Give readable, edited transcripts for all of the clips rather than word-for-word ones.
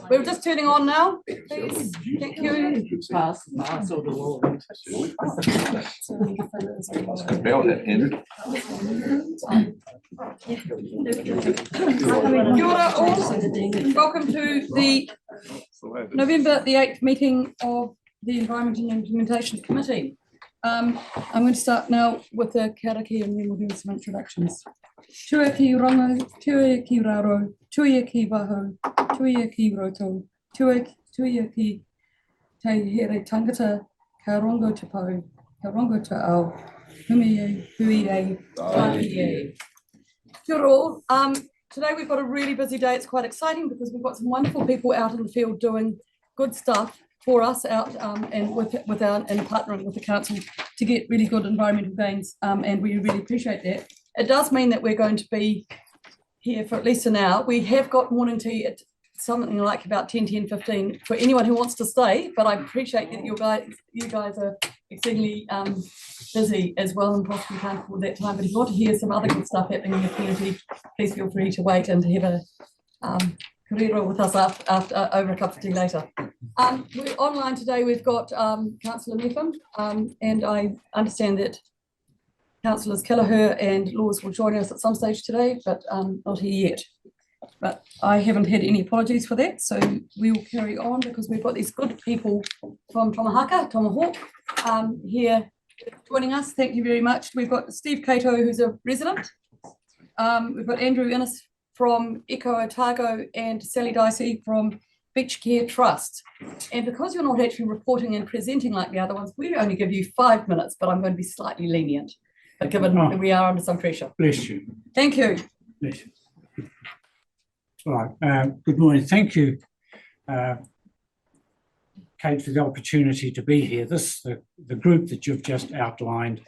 We're just turning on now, please. Thank you. Kia ora all. Welcome to the November the 8th meeting of the Environment and Implementation Committee. I'm going to start now with the karakia and then we'll do some introductions. Tua ki rongo, tua ki raro, tua ki waho, tua ki roto, tua ki te here tangata, ka rongo te pau, ka rongo te ao, humi e, hui e, taki e. Kia ora all. Today we've got a really busy day. It's quite exciting because we've got some wonderful people out in the field doing good stuff for us out and partnering with the council to get really good environmental gains, and we really appreciate that. It does mean that we're going to be here for at least an hour. We have got morning tea at something like about 10:15 for anyone who wants to stay, but I appreciate that you guys are exceedingly busy as well and possibly can't afford that time. But if you want to hear some other good stuff happening in the community, please feel free to wait and to have a karero with us after over a cup of tea later. We're online today. We've got Councillor Metham, and I understand that Councillors Kelleher and Laws will join us at some stage today, but not here yet. But I haven't had any apologies for that, so we will carry on because we've got these good people from Tomahawk, here joining us. Thank you very much. We've got Steve Cato, who's a resident. We've got Andrew Innes from Eco Otago and Sally Dicey from Beach Care Trust. And because you're not actually reporting and presenting like the other ones, we only give you 5 minutes, but I'm going to be slightly lenient, but given that we are under some pressure. Bless you. Thank you. Bless you. Right. Good morning. Thank you, Kate, for the opportunity to be here. The group that you've just outlined,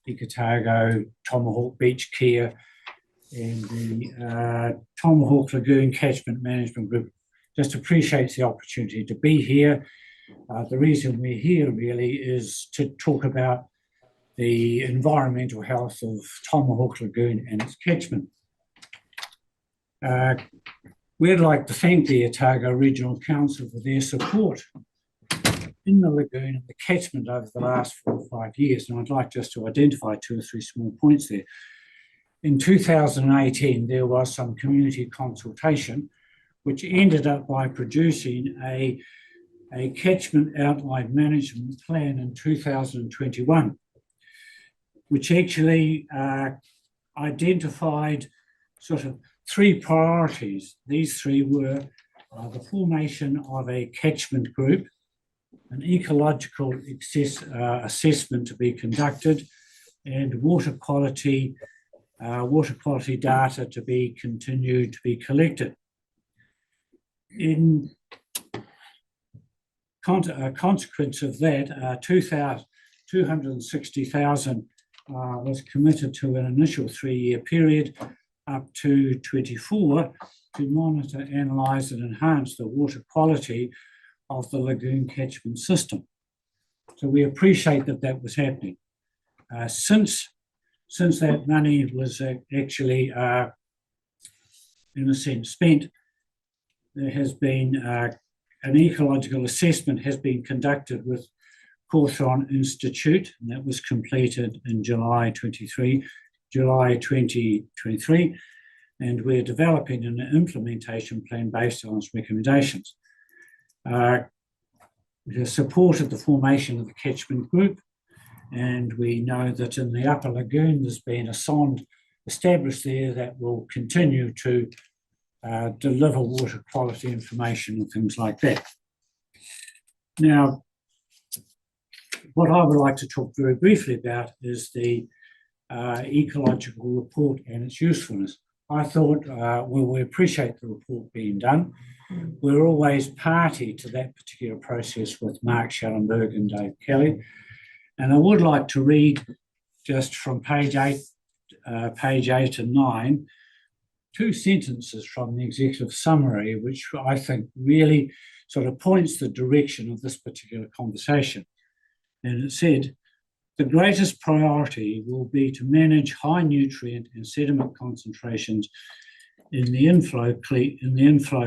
Eco Otago, Tomahawk Beach Care, and the Tomahawk Lagoon Catchment Management Group, just appreciates the opportunity to be here. The reason we're here really is to talk about the environmental health of Tomahawk Lagoon and its catchment. We'd like to thank the Otago Regional Council for their support in the lagoon and the catchment over the last 4 or 5 years, and I'd like just to identify 2 or 3 small points there. In 2018, there was some community consultation which ended up by producing a catchment outline management plan in 2021, which actually identified sort of 3 priorities. These 3 were the formation of a catchment group, an ecological assessment to be conducted, and water quality data to be continued to be collected. In consequence of that, 260,000 was committed to an initial 3-year period up to 24 to monitor, analyse and enhance the water quality of the lagoon catchment system. So we appreciate that that was happening. Since that money was actually, in a sense, spent, there has been an ecological assessment has been conducted with Cawthron Institute, and that was completed in July 2023, and we're developing an implementation plan based on its recommendations. It has supported the formation of the catchment group, and we know that in the Upper Lagoon there's been a SOND established there that will continue to deliver water quality information and things like that. Now, what I would like to talk very briefly about is the ecological report and its usefulness. I thought, well, we appreciate the report being done. We're always party to that particular process with Mark Schellenberg and Dave Kelly. And I would like to read just from page 8 and 9, 2 sentences from the executive summary, which I think really sort of points the direction of this particular conversation. And it said, the greatest priority will be to manage high nutrient and sediment concentrations in the inflow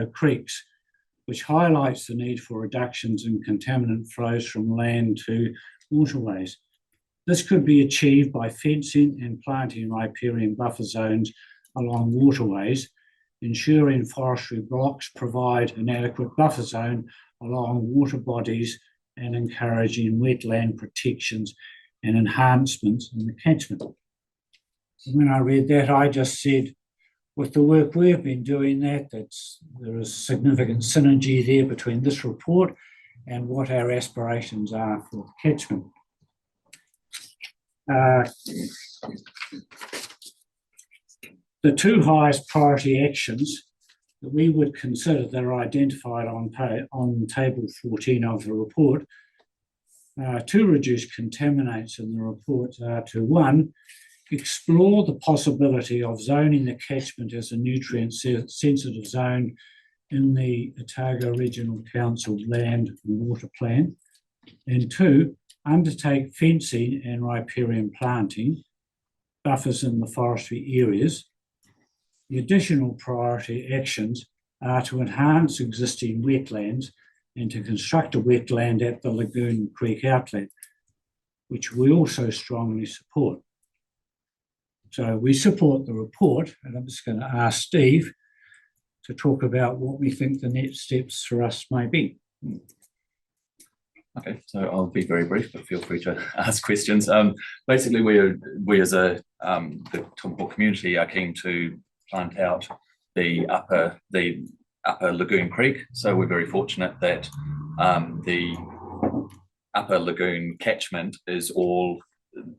creeks, which highlights the need for reductions in contaminant flows from land to waterways. This could be achieved by fencing and planting riparian buffer zones along waterways, ensuring forestry blocks provide an adequate buffer zone along water bodies, and encouraging wetland protections and enhancements in the catchment. When I read that, I just said, with the work we've been doing, there is significant synergy there between this report and what our aspirations are for the catchment. The 2 highest priority actions that we would consider that are identified on table 14 of the report to reduce contaminants in the report are to 1, explore the possibility of zoning the catchment as a nutrient sensitive zone in the Otago Regional Council Land and Water Plan, and 2, undertake fencing and riparian planting buffers in the forestry areas. The additional priority actions are to enhance existing wetlands and to construct a wetland at the Lagoon Creek outlet, which we also strongly support. So we support the report, and I'm just going to ask Steve to talk about what we think the next steps for us may be. Okay, so I'll be very brief, but feel free to ask questions. Basically, we as the Tomahawk community are keen to plant out the upper Lagoon Creek. So we're very fortunate that the upper Lagoon catchment is all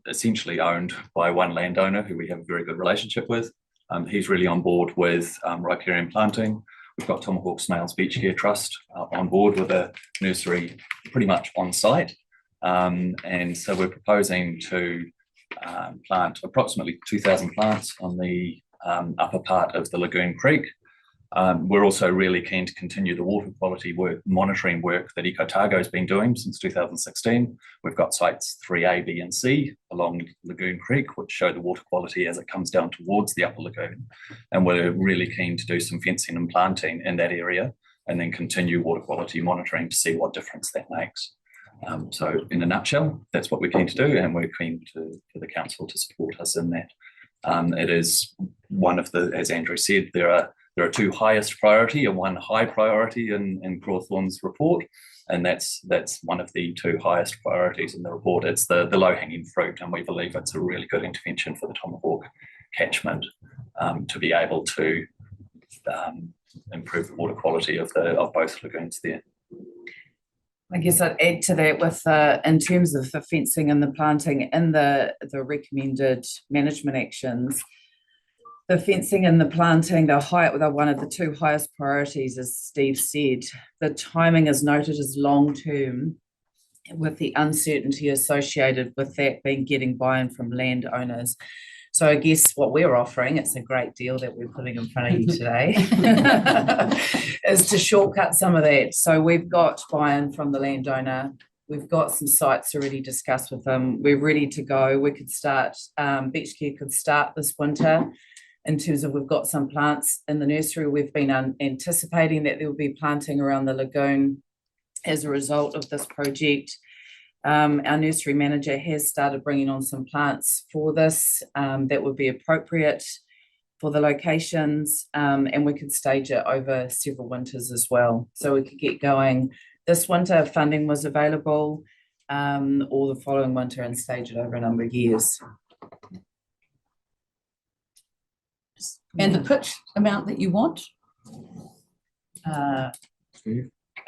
essentially owned by one landowner who we have a very good relationship with. He's really on board with riparian planting. We've got Tomahawk Snails Beach Care Trust on board with a nursery pretty much on site. And so we're proposing to plant approximately 2,000 plants on the upper part of the Lagoon Creek. We're also really keen to continue the water quality monitoring work that Ecotago has been doing since 2016. We've got sites 3A, B and C along Lagoon Creek, which show the water quality as it comes down towards the upper lagoon. And we're really keen to do some fencing and planting in that area and then continue water quality monitoring to see what difference that makes. So in a nutshell, that's what we're keen to do, and we're keen for the council to support us in that. It is one of the, as Andrew said, there are 2 highest priority and 1 high priority in Crawthorne's report, and that's one of the 2 highest priorities in the report. It's the low-hanging fruit, and we believe it's a really good intervention for the Tomahawk catchment to be able to improve the water quality of both lagoons there. I guess I'd add to that with in terms of the fencing and the planting and the recommended management actions. The fencing and the planting, they're one of the 2 highest priorities, as Steve said. The timing is noted as long-term, with the uncertainty associated with that being getting buy-in from landowners. So I guess what we're offering, it's a great deal that we're putting in front of you today, is to shortcut some of that. So we've got buy-in from the landowner. We've got some sites already discussed with them. We're ready to go. We could start, Beach Care could start this winter. In terms of, we've got some plants in the nursery. We've been anticipating that there will be planting around the lagoon as a result of this project. Our nursery manager has started bringing on some plants for this that would be appropriate for the locations, and we could stage it over several winters as well. So we could get going this winter funding was available, or the following winter, and stage it over a number of years. And the pitch amount that you want?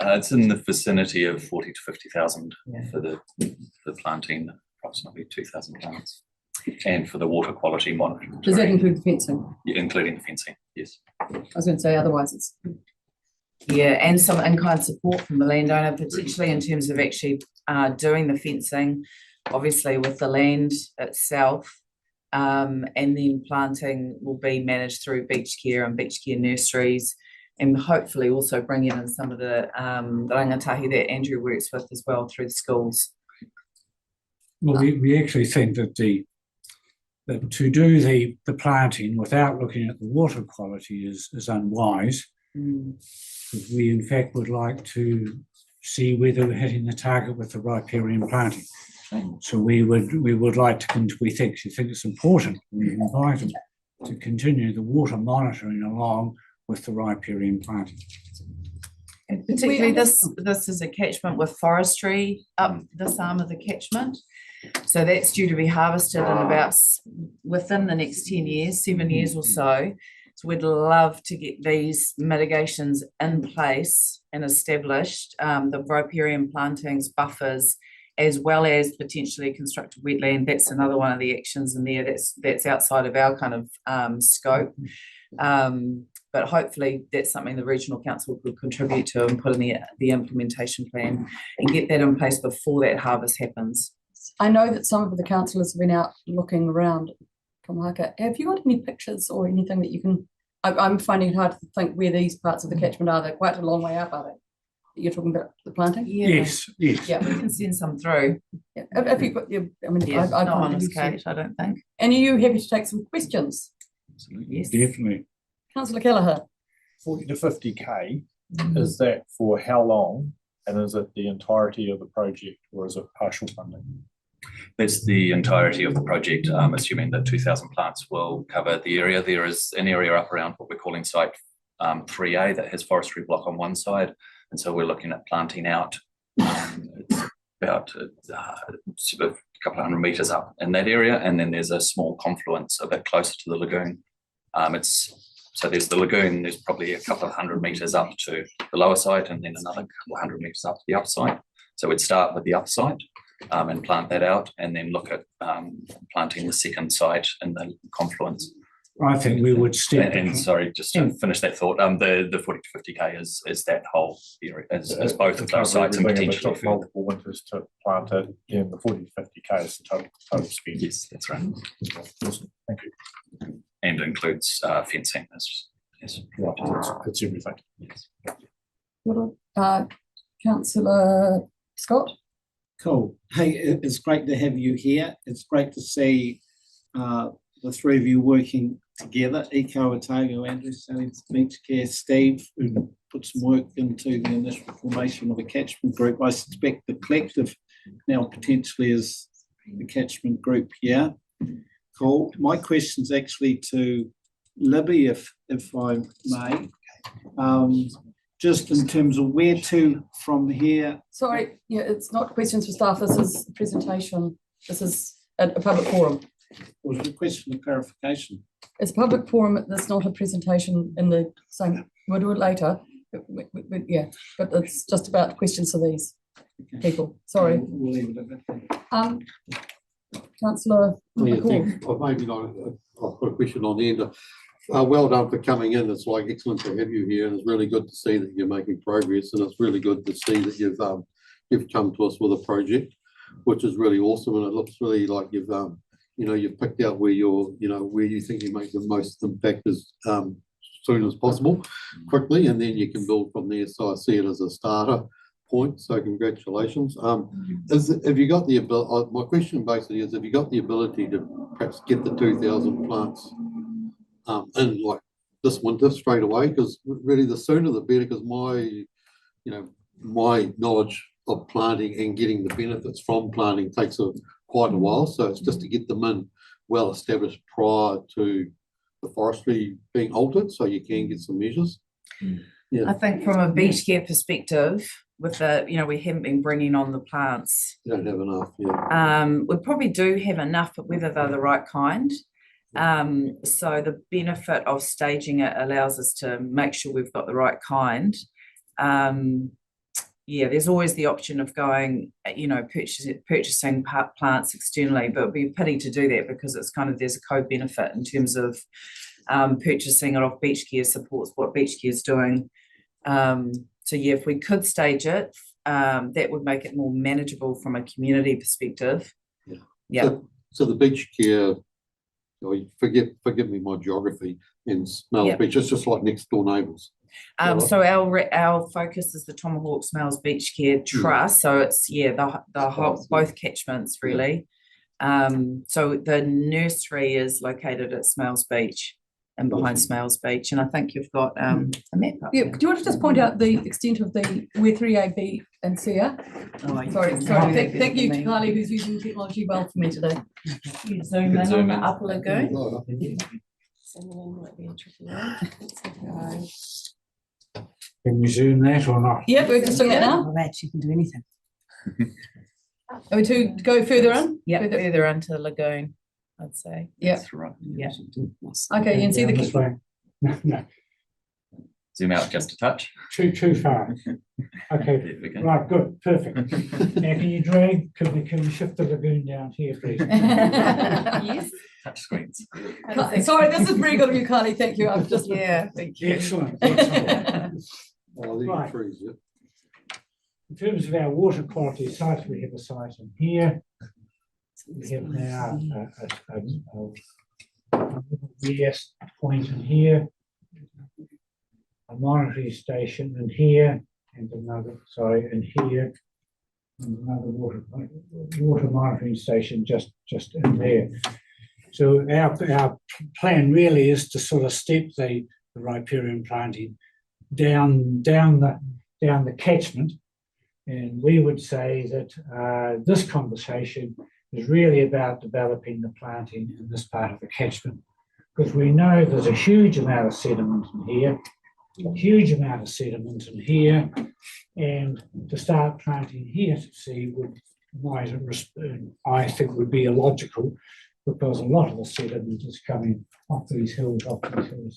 It's in the vicinity of 40 to 50,000 Yeah. for the planting, approximately 2,000 plants, and for the water quality monitoring. Does that include the fencing? Yeah, including the fencing, yes. I was going to say otherwise it's. Yeah, and some in-kind support from the landowner, particularly in terms of actually doing the fencing, obviously with the land itself. And then planting will be managed through Beach Care and Beach Care nurseries, and hopefully also bringing in some of the rangatahi that Andrew works with as well through the schools. Well, we actually think that that to do the planting without looking at the water quality is unwise. Because we in fact would like to see whether we're hitting the target with the riparian planting. So we would like to, we think it's important, we've invited to continue the water monitoring along with the riparian planting. And particularly this is a catchment with forestry up this arm of the catchment. So that's due to be harvested in about within the next 10 years, 7 years or so. So we'd love to get these mitigations in place and established, the riparian plantings, buffers, as well as potentially constructed wetland. That's another one of the actions in there that's outside of our kind of scope. But hopefully that's something the regional council could contribute to and put in the implementation plan and get that in place before that harvest happens. I know that some of the councillors have been out looking around Kamahaka. Have you got any pictures or anything that you can? I'm finding it hard to think where these parts of the catchment are. They're quite a long way up, are they? You're talking about the planting? Yeah. Yes. Yeah, we can send some through. Yeah. If you got, I mean, Yeah, I not on can't this give you- case, I don't think. And are you happy to take some questions? Absolutely. Yes. Definitely. Councillor Kelleher. 40 to 50K, is that for how long? And is it the entirety of the project or is it partial funding? That's the entirety of the project, assuming that 2,000 plants will cover the area. There is an area up around what we're calling site 3A that has forestry block on one side. And so we're looking at planting out it's about sort of a couple of 100 metres up in that area. And then there's a small confluence a bit closer to the lagoon. So there's the lagoon, there's probably a couple of 100 metres up to the lower side and then another couple of 100 metres up to the upside. So we'd start with the upside and plant that out and then look at planting the second site in the confluence. I think we would step. And sorry, just to finish that thought, the 40 to 50K is that whole area, as both of those sites and potentially further. Multiple winters to plant it, and the 40 to 50K is the total spend. Yes, that's right. Awesome. Thank you. And includes fencing. Yes. Right, it's everything. What Councillor Scott? Cool. Hey, it's great to have you here. It's great to see the three of you working together. Eco, Otago, Andrew, Sally, Beach Care, Steve, who put some work into the initial formation of a catchment group. I suspect the collective now potentially is the catchment group here. Cool. My question's actually to Libby, if I may. Just in terms of where to from here. Sorry, yeah, it's not questions for staff. This is a presentation. This is a public forum. Was it a question of clarification? It's a public forum. There's not a presentation in the same. We'll do it later. Yeah, but it's just about questions for these people. Sorry. We'll leave it at that. Councillor Maybe I'll put a question on the end. Well done for coming in. It's like excellent to have you here, and it's really good to see that you're making progress. And it's really good to see that you've come to us with a project, which is really awesome. And it looks really like you've picked out where where you think you make the most impact as soon as possible, quickly, and then you can build from there. So I see it as a starter point. So congratulations. Have you got the ability? My question basically is: have you got the ability to perhaps get the 2,000 plants in like this winter straight away? Because really, the sooner the better. Because my knowledge of planting and getting the benefits from planting takes quite a while. So it's just to get them in well established prior to the forestry being altered, so you can get some measures. I think from a Beach Care perspective, with the, we haven't been bringing on the plants. You don't have enough, yeah. We probably do have enough, but whether they're the right kind. So the benefit of staging it allows us to make sure we've got the right kind. There's always the option of going, purchasing plants externally, but it'd be a pity to do that because it's there's a co-benefit in terms of purchasing it off Beach Care supports what Beach Care is doing. If we could stage it, that would make it more manageable from a community perspective. Yeah. So the Beach Care, forgive me my geography, in Smells Beach, it's just like next door neighbours. So our focus is the Tomahawk Smells Beach Care Trust. So it's the whole both catchments really. So the nursery is located at Smells Beach and behind Smells Beach, and I think you've got a map up Yeah, there. do you want to just point out the extent of where 3A, B and C are? Sorry. Thank you to Carly, who's using technology well for me today. You zoom in on the upper lagoon. Can you zoom that or not? Yeah, we're just doing that now. Well, that you can do anything. Are we to go further in? Yeah, Further- further into the lagoon, I'd say. Yeah. That's right. Yeah. Okay, you can see Down the. this way? No, Zoom out just a touch. too far. Okay, There we go. right, good, perfect. Now, can you drag, can we shift the lagoon down here, please? Yes. Touch screens. Sorry, this is very good of you, Carly. Thank you. I've just. Thank you. Excellent, excellent. Oh, these are Right. trees, yeah. In terms of our water quality sites, we have a site in here. We have now a VS point in here, a monitoring station in here, and another, in here, and another water monitoring station just in there. So our plan really is to sort of step the riparian planting down the catchment. And we would say that this conversation is really about developing the planting in this part of the catchment, because we know there's a huge amount of sediment in here, and to start planting here to see I think would be illogical, because a lot of the sediment is coming off these hills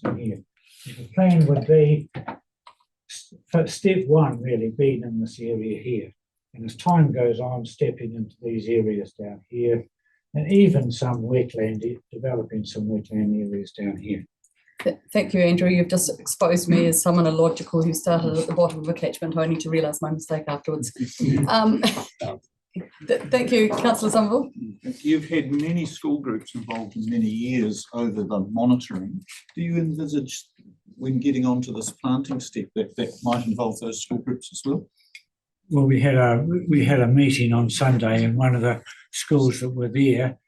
in here. The plan would be step one really being in this area here, and as time goes on, stepping into these areas down here, and even developing some wetland areas down here. Thank you, Andrew. You've just exposed me as someone illogical who started at the bottom of a catchment only to realise my mistake afterwards. Thank you, Councillor Somerville. You've had many school groups involved in many years over the monitoring. Do you envisage, when getting onto this planting step, that might involve those school groups as well? Well, we had a meeting on Sunday, and one of the schools that were there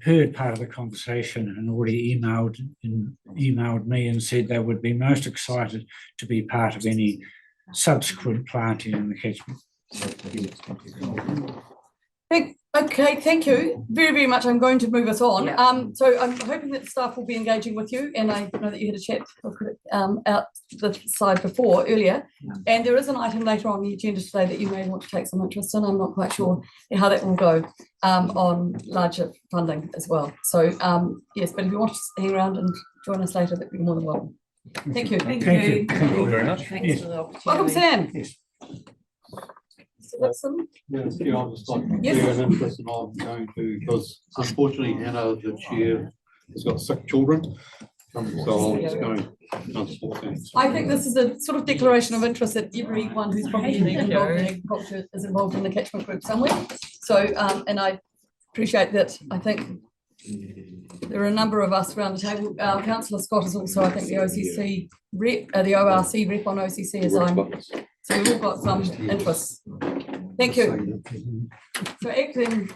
heard part of the conversation and already emailed me and said they would be most excited to be part of any subsequent planting in the catchment. Okay, thank you very, very much. I'm going to move us on. Yeah. So I'm hoping that staff will be engaging with you, and I know that you had a chat out the side earlier, and there is an item later on the agenda today that you may want to take some interest in. I'm not quite sure how that will go on larger funding as well. So yes, but if you want to hang around and join us later, that'd be more than welcome. Thank you. Thank you. Thank you very much. Thanks for the opportunity. Welcome, Sam. Yes. So that's some. Yeah, I'll just like Yes. declare an interest, and I'm going to, because unfortunately Hannah, the chair, has got 6 children. So I'm just going. I think this is a sort of declaration of interest that everyone who's probably involved in agriculture is involved in the catchment group somewhere. So, and I appreciate that. I think there are a number of us around the table. Councillor Scott is also, I think, the OCC rep, the ORC rep on OCC as I'm. So we've all got some interest. Thank you. So acting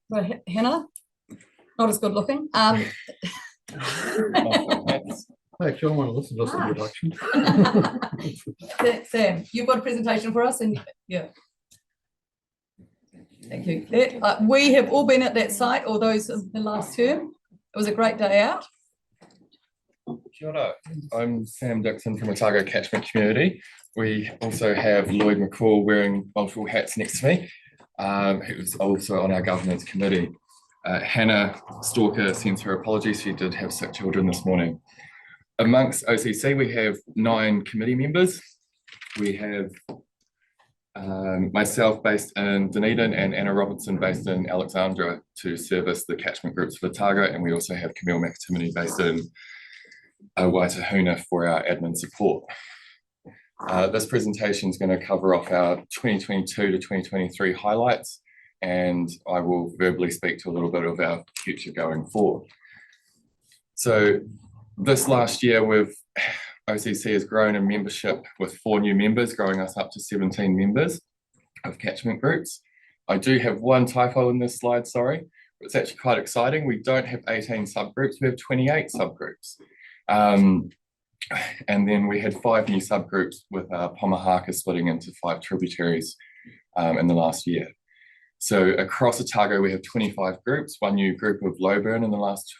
for Hannah, not as good looking. Actually, I want to listen to this introduction. Sam, you've got a presentation for us, and yeah. Thank you. We have all been at that site, or those in the last term. It was a great day out. Kia ora. I'm Sam Dixon from Otago Catchment Community. We also have Lloyd McCall wearing multiple hats next to me, who's also on our governance committee. Hannah Stalker sends her apologies. She did have sick children this morning. Amongst OCC, we have 9 committee members. We have myself based in Dunedin and Anna Robertson based in Alexandra to service the catchment groups for Otago, and we also have Camille McTimoney based in Waitahuna for our admin support. This presentation is going to cover off our 2022 to 2023 highlights, and I will verbally speak to a little bit of our future going forward. So this last year, OCC has grown in membership with 4 new members, growing us up to 17 members of catchment groups. I do have one typo in this slide, sorry. It's actually quite exciting. We don't have 18 subgroups, we have 28 subgroups. And then we had 5 new subgroups with Pomahaka splitting into 5 tributaries in the last year. So across Otago, we have 25 groups, 1 new group of Lowburn in the last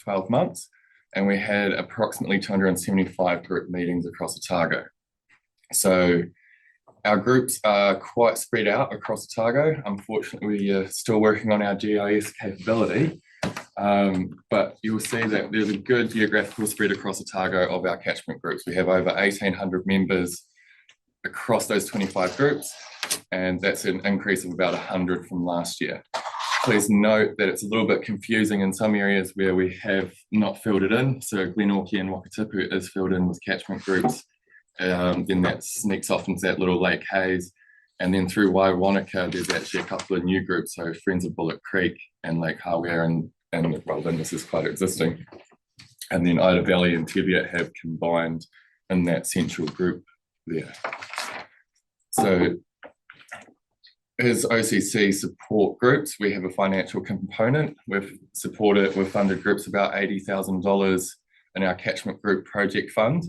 12 months. And we had approximately 275 group meetings across Otago. So our groups are quite spread out across Otago. Unfortunately, we are still working on our GIS capability, but you'll see that there's a good geographical spread across Otago of our catchment groups. We have over 1,800 members across those 25 groups, and that's an increase of about 100 from last year. Please note that it's a little bit confusing in some areas where we have not filled it in. So Glenorchy and Wakatipu is filled in with catchment groups. Then that sneaks off into that little Lake Hayes. And then through Waiwanaka, there's actually a couple of new groups. So Friends of Bullock Creek and Lake Hawea and well, then this is quite existing. And then Ida Valley and Teviot have combined in that central group there. So as OCC support groups, we have a financial component. We've funded groups about $80,000 in our catchment group project fund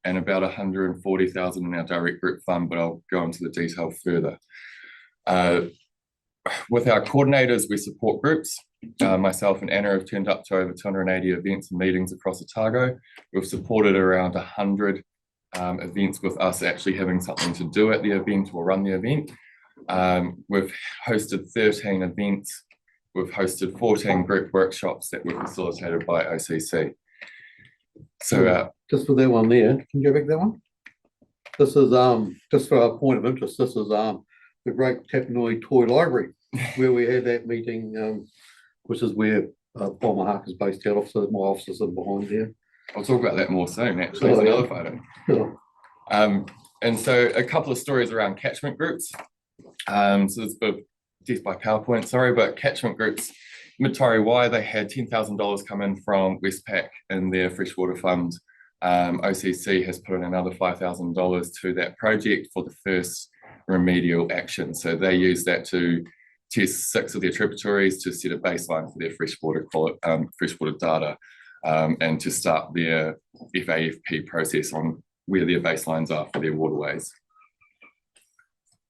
and about $140,000 in our direct group fund, but I'll go into the detail further. With our coordinators, we support groups. Myself and Anna have turned up to over 280 events and meetings across Otago. We've supported around 100 events with us actually having something to do at the event or run the event. We've hosted 13 events. We've hosted 14 group workshops that were facilitated by OCC. So just for that one there, can you go back that one? This is just for a point of interest, this is the Great Tapanui Toy Library, where we had that meeting, which is where Pomahaka is based out of, so my offices are behind there. I'll talk about that more soon, actually. It's another photo. Yeah. And so a couple of stories around catchment groups. So it's a bit of death by PowerPoint, sorry, but catchment groups, Matauri Y, they had $10,000 come in from Westpac in their freshwater fund. OCC has put in another $5,000 to that project for the first remedial action. So they use that to test 6 of their tributaries to set a baseline for their freshwater data and to start their FAFP process on where their baselines are for their waterways.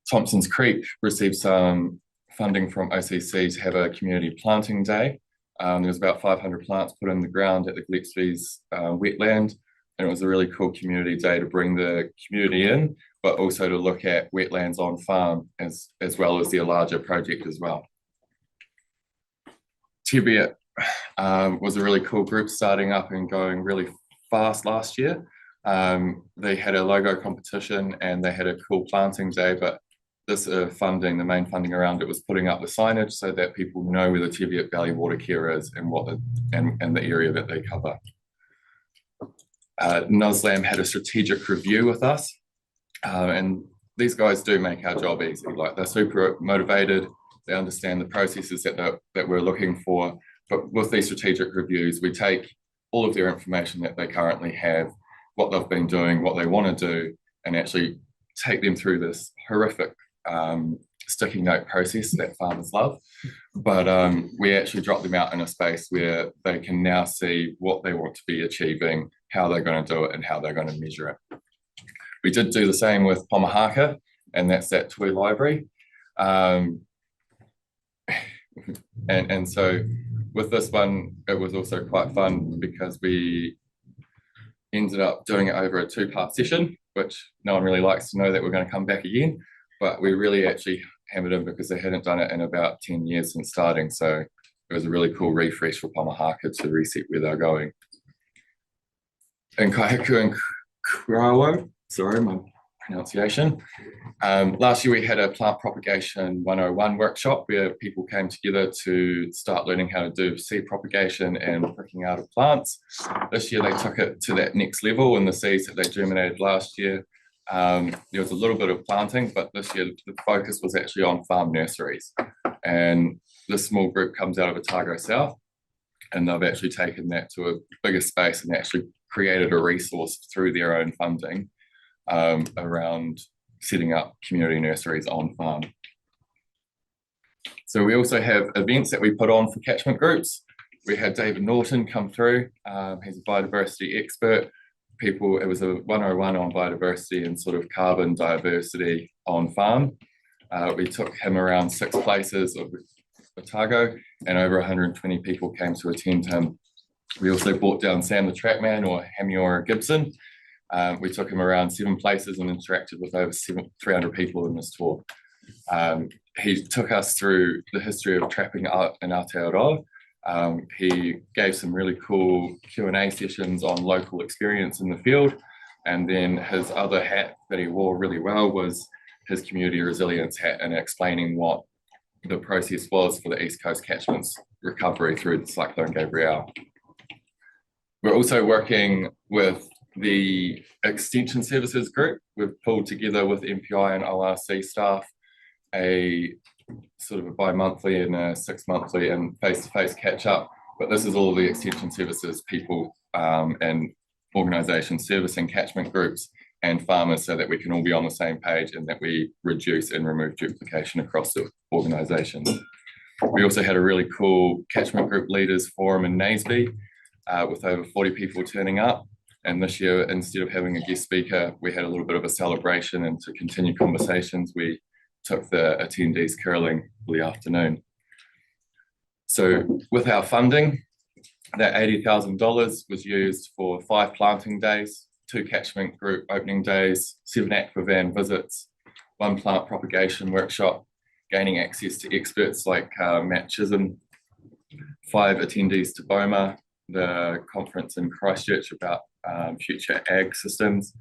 Thompson's Creek received some funding from OCC to have a community planting day. There was about 500 plants put in the ground at the Gillespie's wetland, and it was a really cool community day to bring the community in, but also to look at wetlands on farm as well as their larger project as well. Teviot was a really cool group starting up and going really fast last year. They had a logo competition and they had a cool planting day, but this funding, the main funding around it was putting up the signage so that people know where the Teviot Valley Water Care is and the area that they cover. NUSLAM had a strategic review with us, and these guys do make our job easy. Like, they're super motivated, they understand the processes that we're looking for, but with these strategic reviews, we take all of their information that they currently have, what they've been doing, what they want to do, and actually take them through this horrific sticky note process that farmers love. But we actually drop them out in a space where they can now see what they want to be achieving, how they're going to do it, and how they're going to measure it. We did do the same with Pomahaka, and that's that toy library. And so with this one, it was also quite fun because we ended up doing it over a 2-part session, which no one really likes to know that we're going to come back again, but we really actually hammered in because they hadn't done it in about 10 years since starting. So it was a really cool refresh for Pomahaka to reset where they're going. In Kaihaku and Kurawa, sorry, my pronunciation. Last year we had a plant propagation 101 workshop where people came together to start learning how to do seed propagation and pricking out of plants. This year they took it to that next level in the seeds that they germinated last year. There was a little bit of planting, but this year the focus was actually on farm nurseries. And this small group comes out of Otago South, and they've actually taken that to a bigger space and actually created a resource through their own funding around setting up community nurseries on farm. So we also have events that we put on for catchment groups. We had David Norton come through. He's a biodiversity expert. It was a 101 on biodiversity and sort of carbon diversity on farm. We took him around 6 places of Otago, and over 120 people came to attend him. We also brought down Sam the Trackman, or Hamiora Gibson. We took him around 7 places and interacted with over 300 people in this tour. He took us through the history of trapping in Aotearoa. He gave some really cool Q&A sessions on local experience in the field. And then his other hat that he wore really well was his community resilience hat, and explaining what the process was for the East Coast catchments recovery through the Cyclone Gabrielle. We're also working with the Extension Services group. We've pulled together with MPI and ORC staff a sort of a bi-monthly and a 6-monthly and face-to-face catch-up. But this is all the Extension Services people and organisations servicing catchment groups and farmers, so that we can all be on the same page and that we reduce and remove duplication across the organisations. We also had a really cool catchment group leaders forum in Naseby with over 40 people turning up. And this year, instead of having a guest speaker, we had a little bit of a celebration, and to continue conversations, we took the attendees curling for the afternoon. So with our funding, that $80,000 was used for 5 planting days, 2 catchment group opening days, 7 aquavan visits, 1 plant propagation workshop, gaining access to experts like Matt Chisholm, 5 attendees to BOMA, the conference in Christchurch about future ag systems,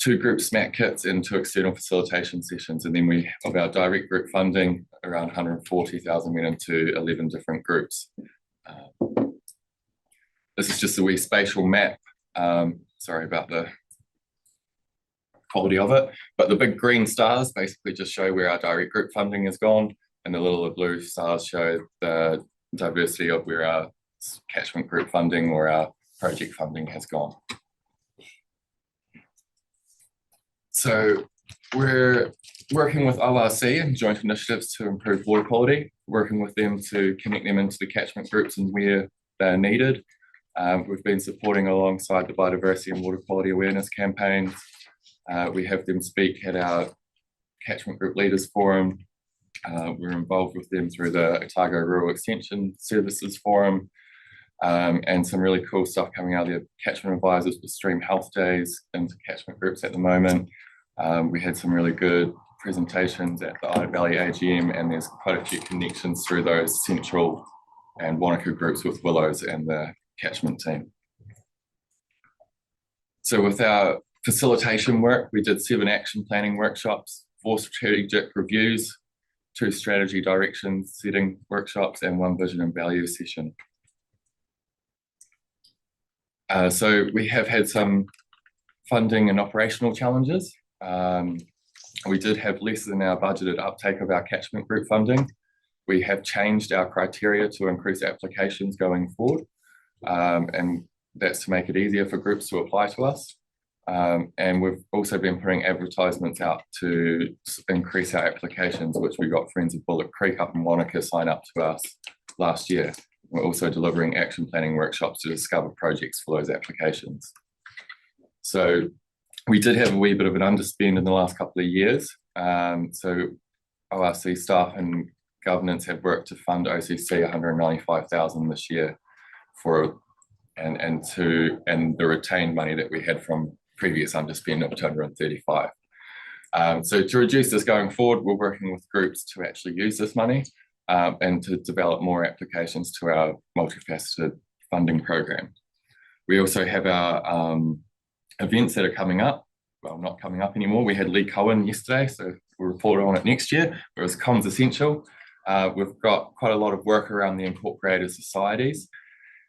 2 group SMAC kits and 2 external facilitation sessions. And then we, of our direct group funding, around 140,000 went into 11 different groups. This is just a wee spatial map. Sorry about the quality of it, but the big green stars basically just show where our direct group funding has gone, and the little blue stars show the diversity of where our catchment group funding or our project funding has gone. So we're working with ORC and joint initiatives to improve water quality, working with them to connect them into the catchment groups and where they're needed. We've been supporting alongside the biodiversity and water quality awareness campaigns. We have them speak at our catchment group leaders forum. We're involved with them through the Otago Rural Extension Services Forum, and some really cool stuff coming out of the catchment advisors with stream health days into catchment groups at the moment. We had some really good presentations at the Ida Valley AGM, and there's quite a few connections through those central and Wanaka groups with Willows and the catchment team. So with our facilitation work, we did 7 action planning workshops, 4 strategic reviews, 2 strategy direction setting workshops, and 1 vision and value session. So we have had some funding and operational challenges. We did have less than our budgeted uptake of our catchment group funding. We have changed our criteria to increase applications going forward, and that's to make it easier for groups to apply to us. And we've also been putting advertisements out to increase our applications, which we got Friends of Bullock Creek up in Wanaka sign up to us last year. We're also delivering action planning workshops to discover projects for those applications. So we did have a wee bit of an underspend in the last couple of years. So ORC staff and governance have worked to fund OCC 195,000 this year for and the retained money that we had from previous underspend of 235. So to reduce this going forward, we're working with groups to actually use this money and to develop more applications to our multifaceted funding program. We also have our events that are coming up. Well, not coming up anymore. We had Lee Cohen yesterday, so we'll report on it next year. It was Comms Essential. We've got quite a lot of work around the incorporated societies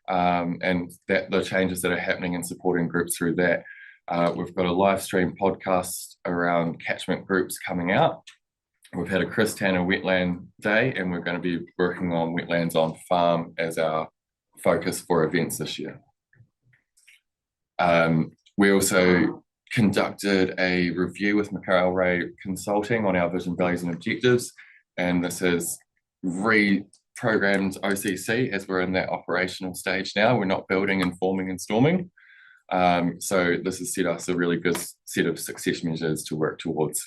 and the changes that are happening in supporting groups through that. We've got a live stream podcast around catchment groups coming out. We've had a Chris Tanner Wetland Day, and we're going to be working on wetlands on farm as our focus for events this year. We also conducted a review with McCarroll Consulting on our vision, values and objectives, and this has reprogrammed OCC as we're in that operational stage now. We're not building, informing and storming. So this has set us a really good set of success measures to work towards.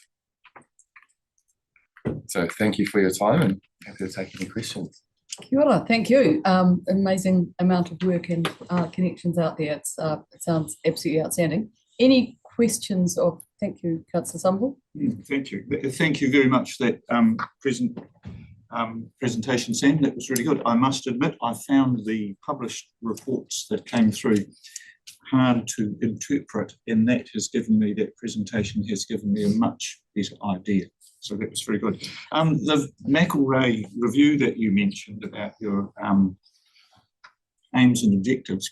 So thank you for your time and happy to take any questions. Kia ora, thank you. Amazing amount of work and connections out there. It sounds absolutely outstanding. Any questions of, thank you, Councillor Sumble. Thank you. Thank you very much for that presentation, Sam. That was really good. I must admit, I found the published reports that came through hard to interpret, and that presentation has given me a much better idea. So that was very good. The McElrea review that you mentioned about your aims and objectives,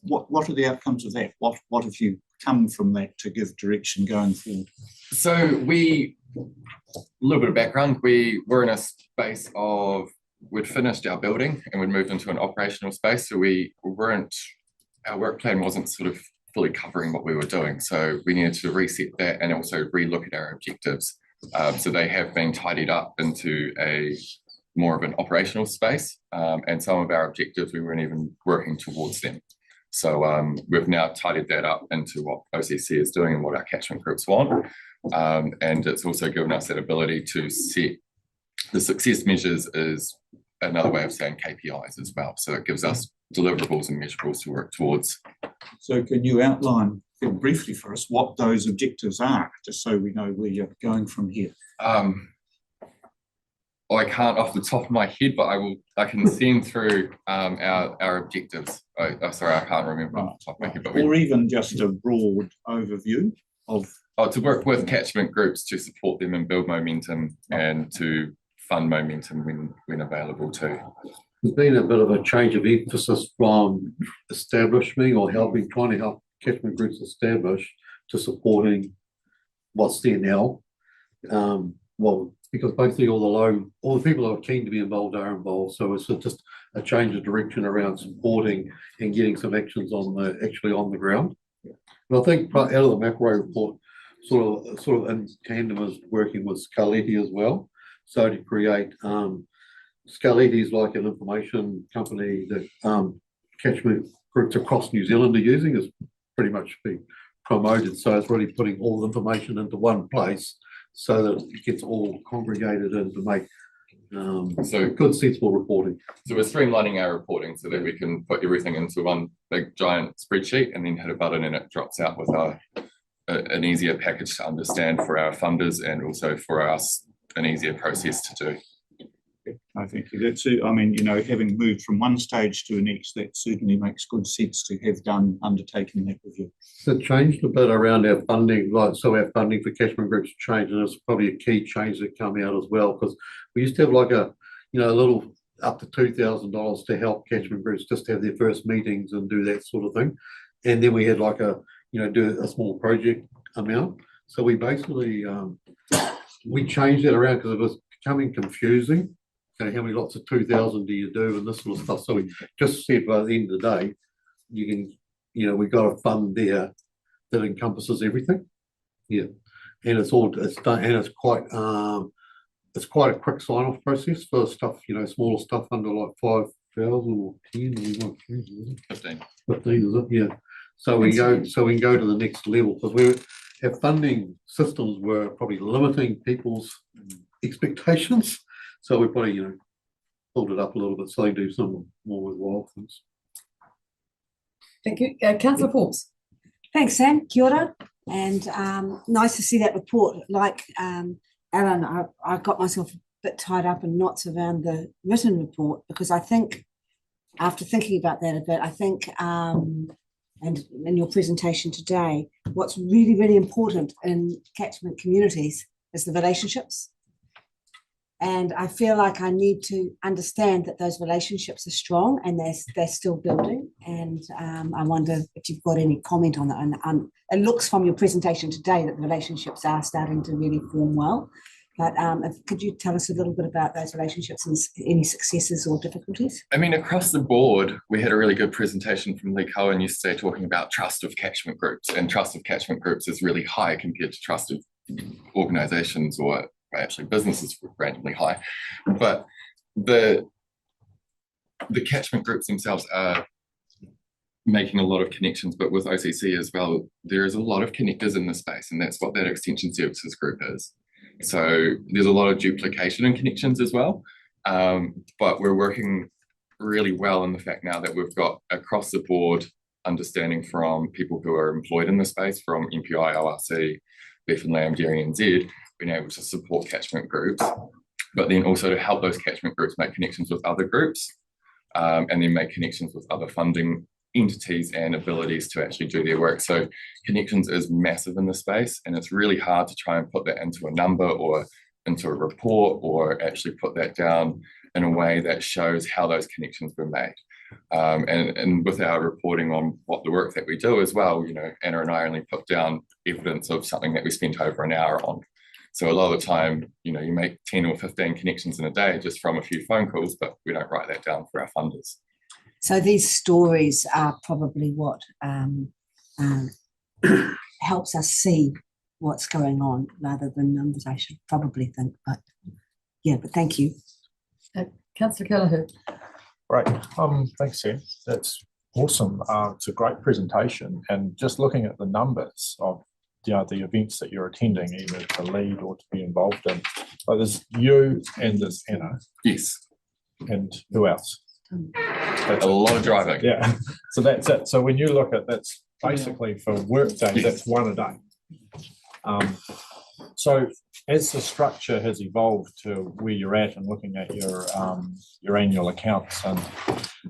what are the outcomes of that? What have you come from that to give direction going forward? So a little bit of background, we were in a space of, we'd finished our building and we'd moved into an operational space. So our work plan wasn't sort of fully covering what we were doing. So we needed to reset that and also relook at our objectives. So they have been tidied up into more of an operational space, and some of our objectives we weren't even working towards them. So we've now tidied that up into what OCC is doing and what our catchment groups want, and it's also given us that ability to set the success measures is another way of saying KPIs as well. So it gives us deliverables and measurables to work towards. So can you outline briefly for us what those objectives are, just so we know where you're going from here? I can't off the top of my head, but I can send through our objectives. Sorry, I can't remember off the top of my head. But or even just a broad overview of... to work with catchment groups to support them and build momentum and to fund momentum when available too. There's been a bit of a change of emphasis from establishing or trying to help catchment groups establish to supporting what's there now. Because basically all the people who are keen to be involved are involved. So it's just a change of direction around supporting and getting some actions actually on the ground. And I think out of the McElrea report, sort of in tandem is working with Scarletti as well. So to create Scarletti is like an information company that catchment groups across New Zealand are using, is pretty much being promoted. So it's really putting all the information into one place so that it gets all congregated and to make good sensible reporting. So we're streamlining our reporting so that we can put everything into one big giant spreadsheet and then hit a button and it drops out with an easier package to understand for our funders and also for us an easier process to do. I think that's it. I mean, having moved from one stage to the next, that certainly makes good sense to have undertaken that review. So it changed a bit around our funding, so our funding for catchment groups changed, and it's probably a key change that come out as well, because we used to have like a little up to $2,000 to help catchment groups just have their first meetings and do that sort of thing, and then we had like do a small project amount. So we basically we changed that around because it was becoming confusing. How many lots of 2,000 do you do and this sort of stuff? So we just said by the end of the day, you can, we've got a fund there that encompasses everything. Yeah, and it's done, and it's quite a quick sign-off process for stuff, smaller stuff under like 5,000 or 10 or 15. 15 is it? Yeah. So we can go to the next level because our funding systems were probably limiting people's expectations. So we probably, pulled it up a little bit so they do some more worthwhile things. Thank you. Councillor Forbes. Thanks, Sam. Kia ora. And nice to see that report. Like Alan, I got myself a bit tied up in knots around the written report because I think, after thinking about that a bit, I think, and in your presentation today, what's really, really important in catchment communities is the relationships. And I feel like I need to understand that those relationships are strong and they're still building. And I wonder if you've got any comment on that. And it looks from your presentation today that the relationships are starting to really form well. But could you tell us a little bit about those relationships and any successes or difficulties? I mean, across the board, we had a really good presentation from Lee Cohen yesterday talking about trust of catchment groups, and trust of catchment groups is really high compared to trust of organisations or actually businesses were randomly high. But the catchment groups themselves are making a lot of connections, but with OCC as well, there is a lot of connectors in the space, and that's what that extension services group is. So there's a lot of duplication and connections as well, but we're working really well in the fact now that we've got across the board understanding from people who are employed in the space, from MPI, ORC, Beef and Lamb, Dairy NZ, being able to support catchment groups, but then also to help those catchment groups make connections with other groups, and then make connections with other funding entities and abilities to actually do their work. So connections is massive in the space, and it's really hard to try and put that into a number or into a report or actually put that down in a way that shows how those connections were made. And with our reporting on what the work that we do as well, you know, Anna and I only put down evidence of something that we spent over an hour on. So a lot of the time, you know, you make 10 or 15 connections in a day just from a few phone calls, but we don't write that down for our funders. So these stories are probably what helps us see what's going on rather than numbers, I should probably think. But yeah, but thank you. Councillor Kelleher. Right, thanks, Sam. That's awesome. It's a great presentation, and just looking at the numbers of the events that you're attending, either to lead or to be involved in. Like there's you and there's Anna. Yes. And who else? That's a lot of driving. Yeah, so that's it. So when you look at that's basically for work days, that's one a day. So as the structure has evolved to where you're at and looking at your annual accounts, and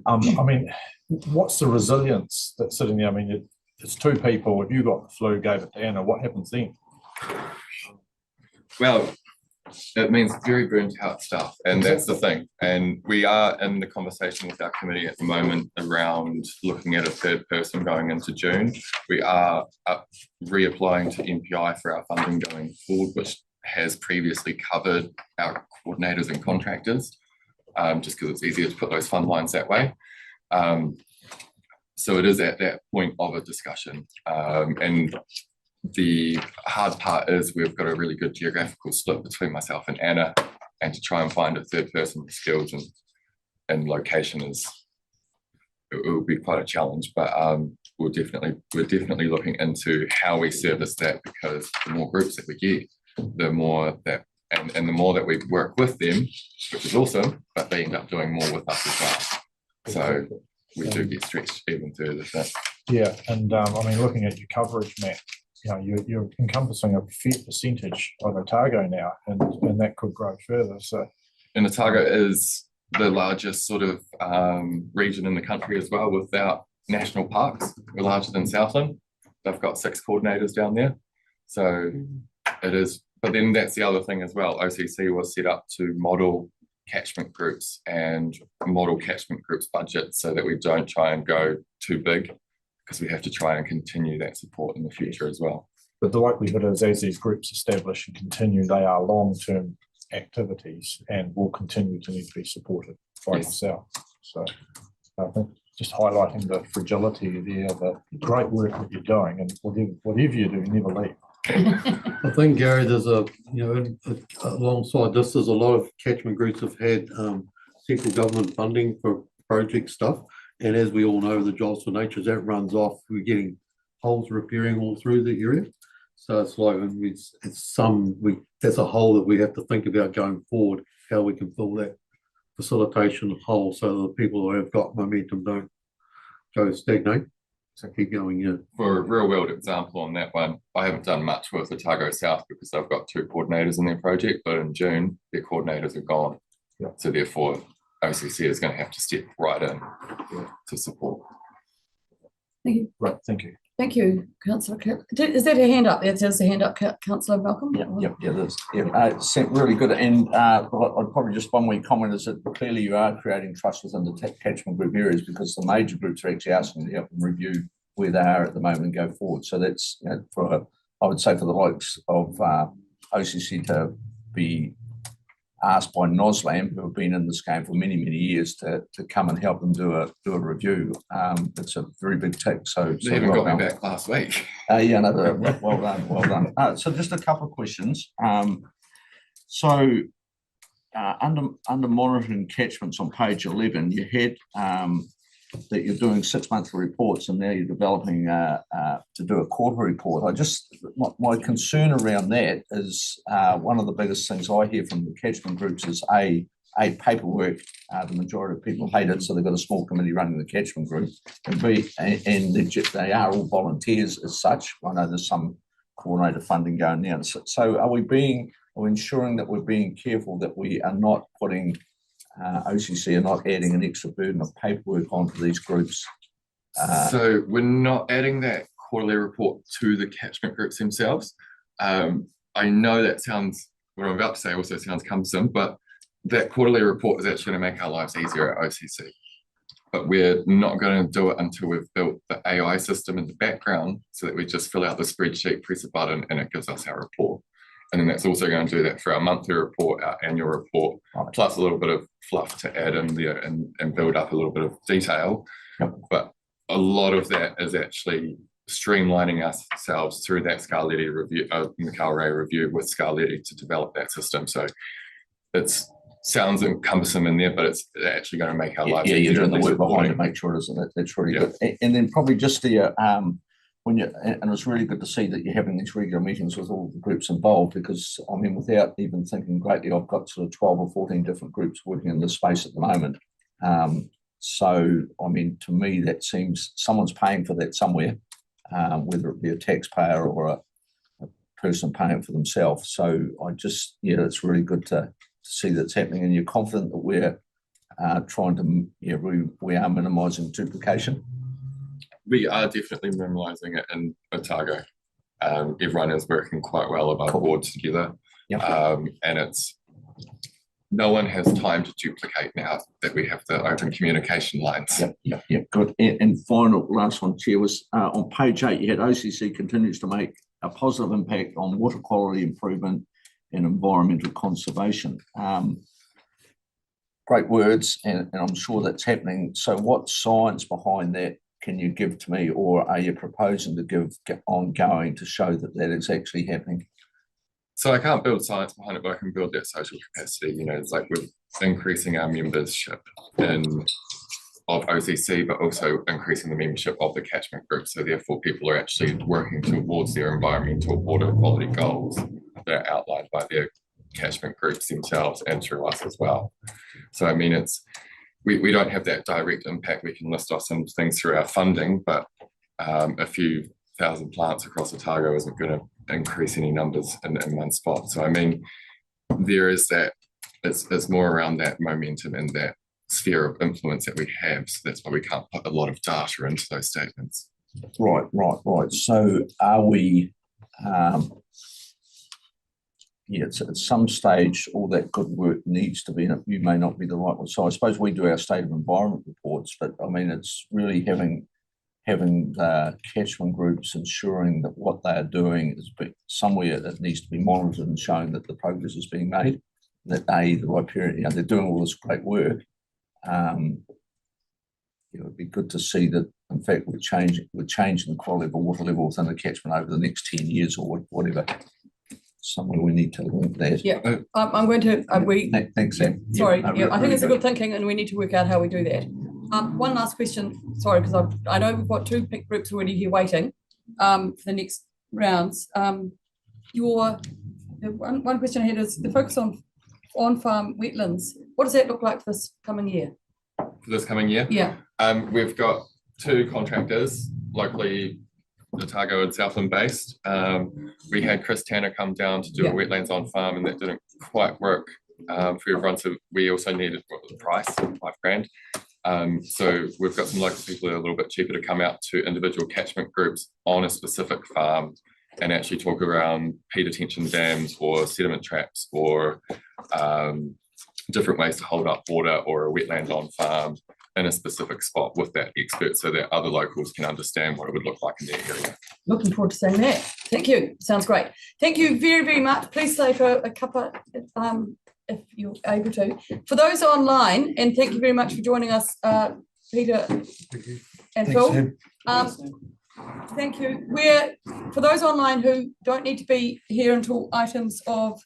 I mean, what's the resilience that's sitting there? I mean, it's two people. If you got the flu, gave it to Anna, what happens then? Well, it means very burnt out staff, and that's the thing. And we are in the conversation with our committee at the moment around looking at a third person going into June. We are reapplying to MPI for our funding going forward, which has previously covered our coordinators and contractors, just because it's easier to put those fund lines that way. So it is at that point of a discussion, and the hard part is we've got a really good geographical split between myself and Anna, and to try and find a third person with skills and location it will be quite a challenge. But we're definitely looking into how we service that, because the more groups that we get, the more that and the more that we work with them, which is awesome, but they end up doing more with us as well. So we do get stretched even further. Yeah, and I mean, looking at your coverage map, you know, you're encompassing a fair percentage of Otago now, and that could grow further. So, and Otago is the largest sort of region in the country as well, without national parks. We're larger than Southland. They've got 6 coordinators down there. So it is, but then that's the other thing as well. OCC was set up to model catchment groups and model catchment groups budgets so that we don't try and go too big, because we have to try and continue that support in the future as well. But the likelihood is, as these groups establish and continue, they are long-term activities and will continue to need to be supported by yourself. So I think just highlighting the fragility there, the great work that you're doing, and whatever you do, never leave. I think, Gary, there's alongside this, there's a lot of catchment groups have had central government funding for project stuff. And as we all know, the Jobs for Nature, that runs off, we're getting holes repairing all through the area. So it's like, that's a hole that we have to think about going forward, how we can fill that facilitation hole so the people who have got momentum don't go stagnate. So keep going, yeah. For a real world example on that one, I haven't done much with Otago South because they've got 2 coordinators in their project, but in June, their coordinators are gone. Yeah. So therefore, OCC is going to have to step right in to support. Right, thank you. Thank you, councillor. Is that a hand up? There's a hand up, councillor Malcolm. That's really good. And I'd probably just one more comment is that clearly you are creating trust within the catchment group areas because the major groups are actually asking to help them review where they are at the moment and go forward. So that's I would say for the likes of OCC to be asked by NOSLAM, who have been in this game for many, many years, to come and help them do a review. It's a very big tick. So They even got me back last week. well done. So just a couple of questions. Under monitoring catchments on page 11, you had that you're doing 6-month reports and now you're developing to do a quarterly report. My concern around that is one of the biggest things I hear from the catchment groups is A, paperwork. The majority of people hate it, so they've got a small committee running the catchment group. And B, and they are all volunteers as such. I know there's some coordinator funding going now. So are we ensuring that we're being careful that we are not putting OCC are not adding an extra burden of paperwork onto these groups? So we're not adding that quarterly report to the catchment groups themselves. I know that sounds, what I'm about to say also sounds cumbersome, but that quarterly report is actually going to make our lives easier at OCC. But we're not going to do it until we've built the AI system in the background so that we just fill out the spreadsheet, press a button, and it gives us our report. And then that's also going to do that for our monthly report, our annual report, plus a little bit of fluff to add in there and build up a little bit of detail. Yep. But a lot of that is actually streamlining ourselves through that Scarletti review, McElrea review with Scarletti to develop that system. So it sounds cumbersome in there, but it's actually going to make our lives easier. You're doing the work behind it. To make sure it isn't. That's really good. And then probably just the and it's really good to see that you're having these regular meetings with all the groups involved, because I mean, without even thinking greatly, I've got sort of 12 or 14 different groups working in this space at the moment. So I mean, to me, that seems someone's paying for that somewhere, whether it be a taxpayer or a person paying for themselves. So it's really good to see that's happening, and you're confident that we're trying to, we are minimising duplication. We are definitely minimising it in Otago. Everyone is working quite well above board together. Yep. And no one has time to duplicate now that we have the open communication lines. Yep, good. And final, last one, Chair, was on page 8, you had OCC continues to make a positive impact on water quality improvement and environmental conservation. Great words, and I'm sure that's happening. So what science behind that can you give to me, or are you proposing to give ongoing to show that that is actually happening? So I can't build science behind it, but I can build that social capacity. It's like we're increasing our membership of OCC, but also increasing the membership of the catchment group. So therefore people are actually working towards their environmental water quality goals that are outlined by their catchment groups themselves and through us as well. So I mean, we don't have that direct impact. We can list off some things through our funding, but a few thousand plants across Otago isn't going to increase any numbers in one spot. So I mean, there is that, it's more around that momentum and that sphere of influence that we have. So that's why we can't put a lot of data into those statements. Right. So are we, at some stage, all that good work needs to be, you may not be the right one. So I suppose we do our state of environment reports, but I mean, it's really having the catchment groups ensuring that what they are doing is somewhere that needs to be monitored and showing that the progress is being made, that the right period, they're doing all this great work. It would be good to see that, in fact, we're changing the quality of the water level within the catchment over the next 10 years or whatever. Somewhere we need to link that. Yeah, I'm going to, Thanks, Sam. Sorry, I think it's a good thinking, and we need to work out how we do that. One last question, sorry, because I know we've got 2 groups already here waiting for the next rounds. One question I had is the focus on on-farm wetlands. What does that look like for this coming year? For this coming year? Yeah. We've got 2 contractors locally Otago and Southland based. We had Chris Tanner come down to do a wetlands on farm, and that didn't quite work for everyone. So we also needed what was the price, $5,000. So we've got some local people that are a little bit cheaper to come out to individual catchment groups on a specific farm and actually talk around peat detention dams or sediment traps or different ways to hold up water or a wetland on farm in a specific spot with that expert so that other locals can understand what it would look like in their area. Looking forward to seeing that. Thank you. Sounds great. Thank you very, very much. Please stay for a cuppa if you're able to. For those online, and thank you very much for joining us, Peter and Phil. Thank you. For those online who don't need to be here until items of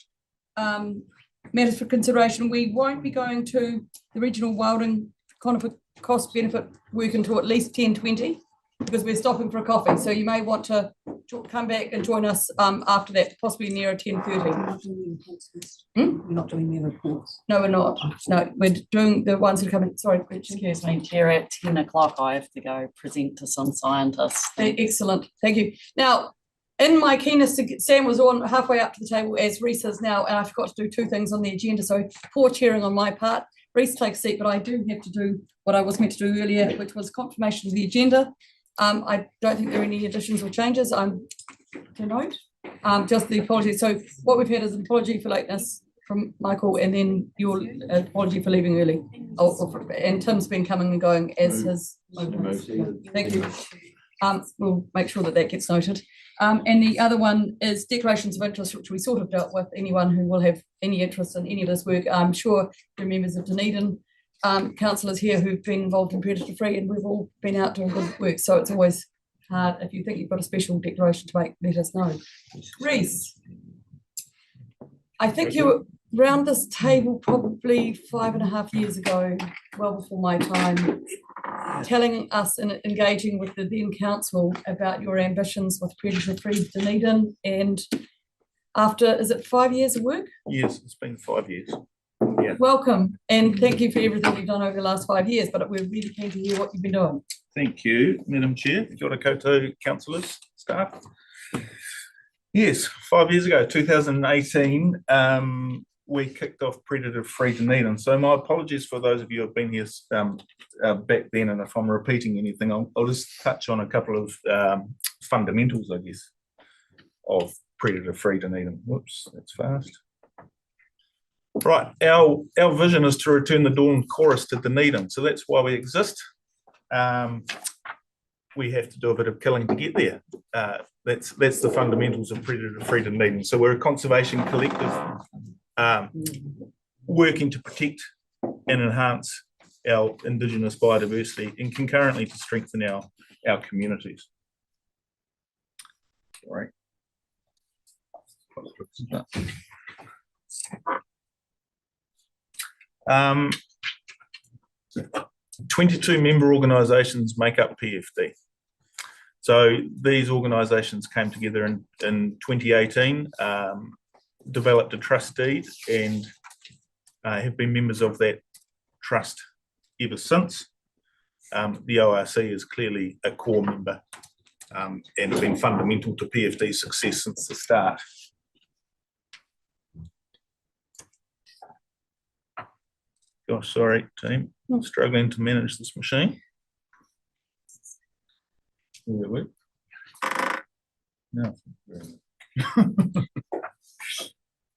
matters for consideration, we won't be going to the regional wilding conifer cost benefit work until at least 10:20 because we're stopping for a coffee. So you may want to come back and join us after that, possibly nearer 10:30. We're not doing the reports. No, we're not. No, we're doing the ones that are coming. Sorry, Excuse me, Chair, at 10 o'clock I have to go present to some scientists. Excellent, thank you. Now, in my keenness to Sam was on halfway up to the table as Reese is now, and I forgot to do two things on the agenda, so poor chairing on my part. Reese takes a seat, but I do have to do what I was meant to do earlier, which was confirmation of the agenda. I don't think there are any additions or changes. I'm to note, just the apology. So what we've had is an apology for lateness from Michael, and then your apology for leaving early. And Tim's been coming and going as his. Thank you. We'll make sure that that gets noted. And the other one is declarations of interest, which we sort of dealt with. Anyone who will have any interest in any of this work, I'm sure there are members of Dunedin councillors here who've been involved in predator free, and we've all been out doing good work. So it's always hard. If you think you've got a special declaration to make, let us know. Reese, I think you were around this table probably 5.5 years ago, well before my time, telling us and engaging with the then council about your ambitions with predator free Dunedin. And after, is it 5 years of work? Yes, it's been 5 years. Yeah. Welcome, and thank you for everything you've done over the last 5 years, but we're really keen to hear what you've been doing. Thank you, Madam Chair. Kia ora koutou, councillors, staff. Yes, 5 years ago, 2018, we kicked off Predator Free Dunedin. So my apologies for those of you who have been here back then, and if I'm repeating anything, I'll just touch on a couple of fundamentals, I guess, of Predator Free Dunedin. Whoops, that's fast. Right, our vision is to return the dawn chorus to Dunedin, so that's why we exist. We have to do a bit of killing to get there. That's the fundamentals of Predator Free Dunedin. So we're a conservation collective working to protect and enhance our Indigenous biodiversity and concurrently to strengthen our communities. Right. 22 member organisations make up PFD. So these organisations came together in 2018, developed a trust deed, and have been members of that trust ever since. The ORC is clearly a core member and have been fundamental to PFD's success since the start. Gosh, sorry, team. I'm struggling to manage this machine. No.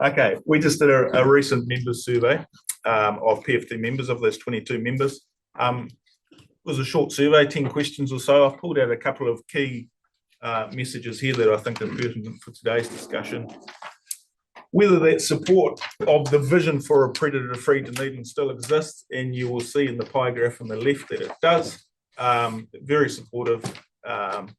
Okay, we just did a recent members survey of PFD members, of those 22 members. It was a short survey, 10 questions or so. I've pulled out a couple of key messages here that I think are pertinent for today's discussion. Whether that support of the vision for a predator-free Dunedin still exists, and you will see in the pie graph on the left that it does. Very supportive. An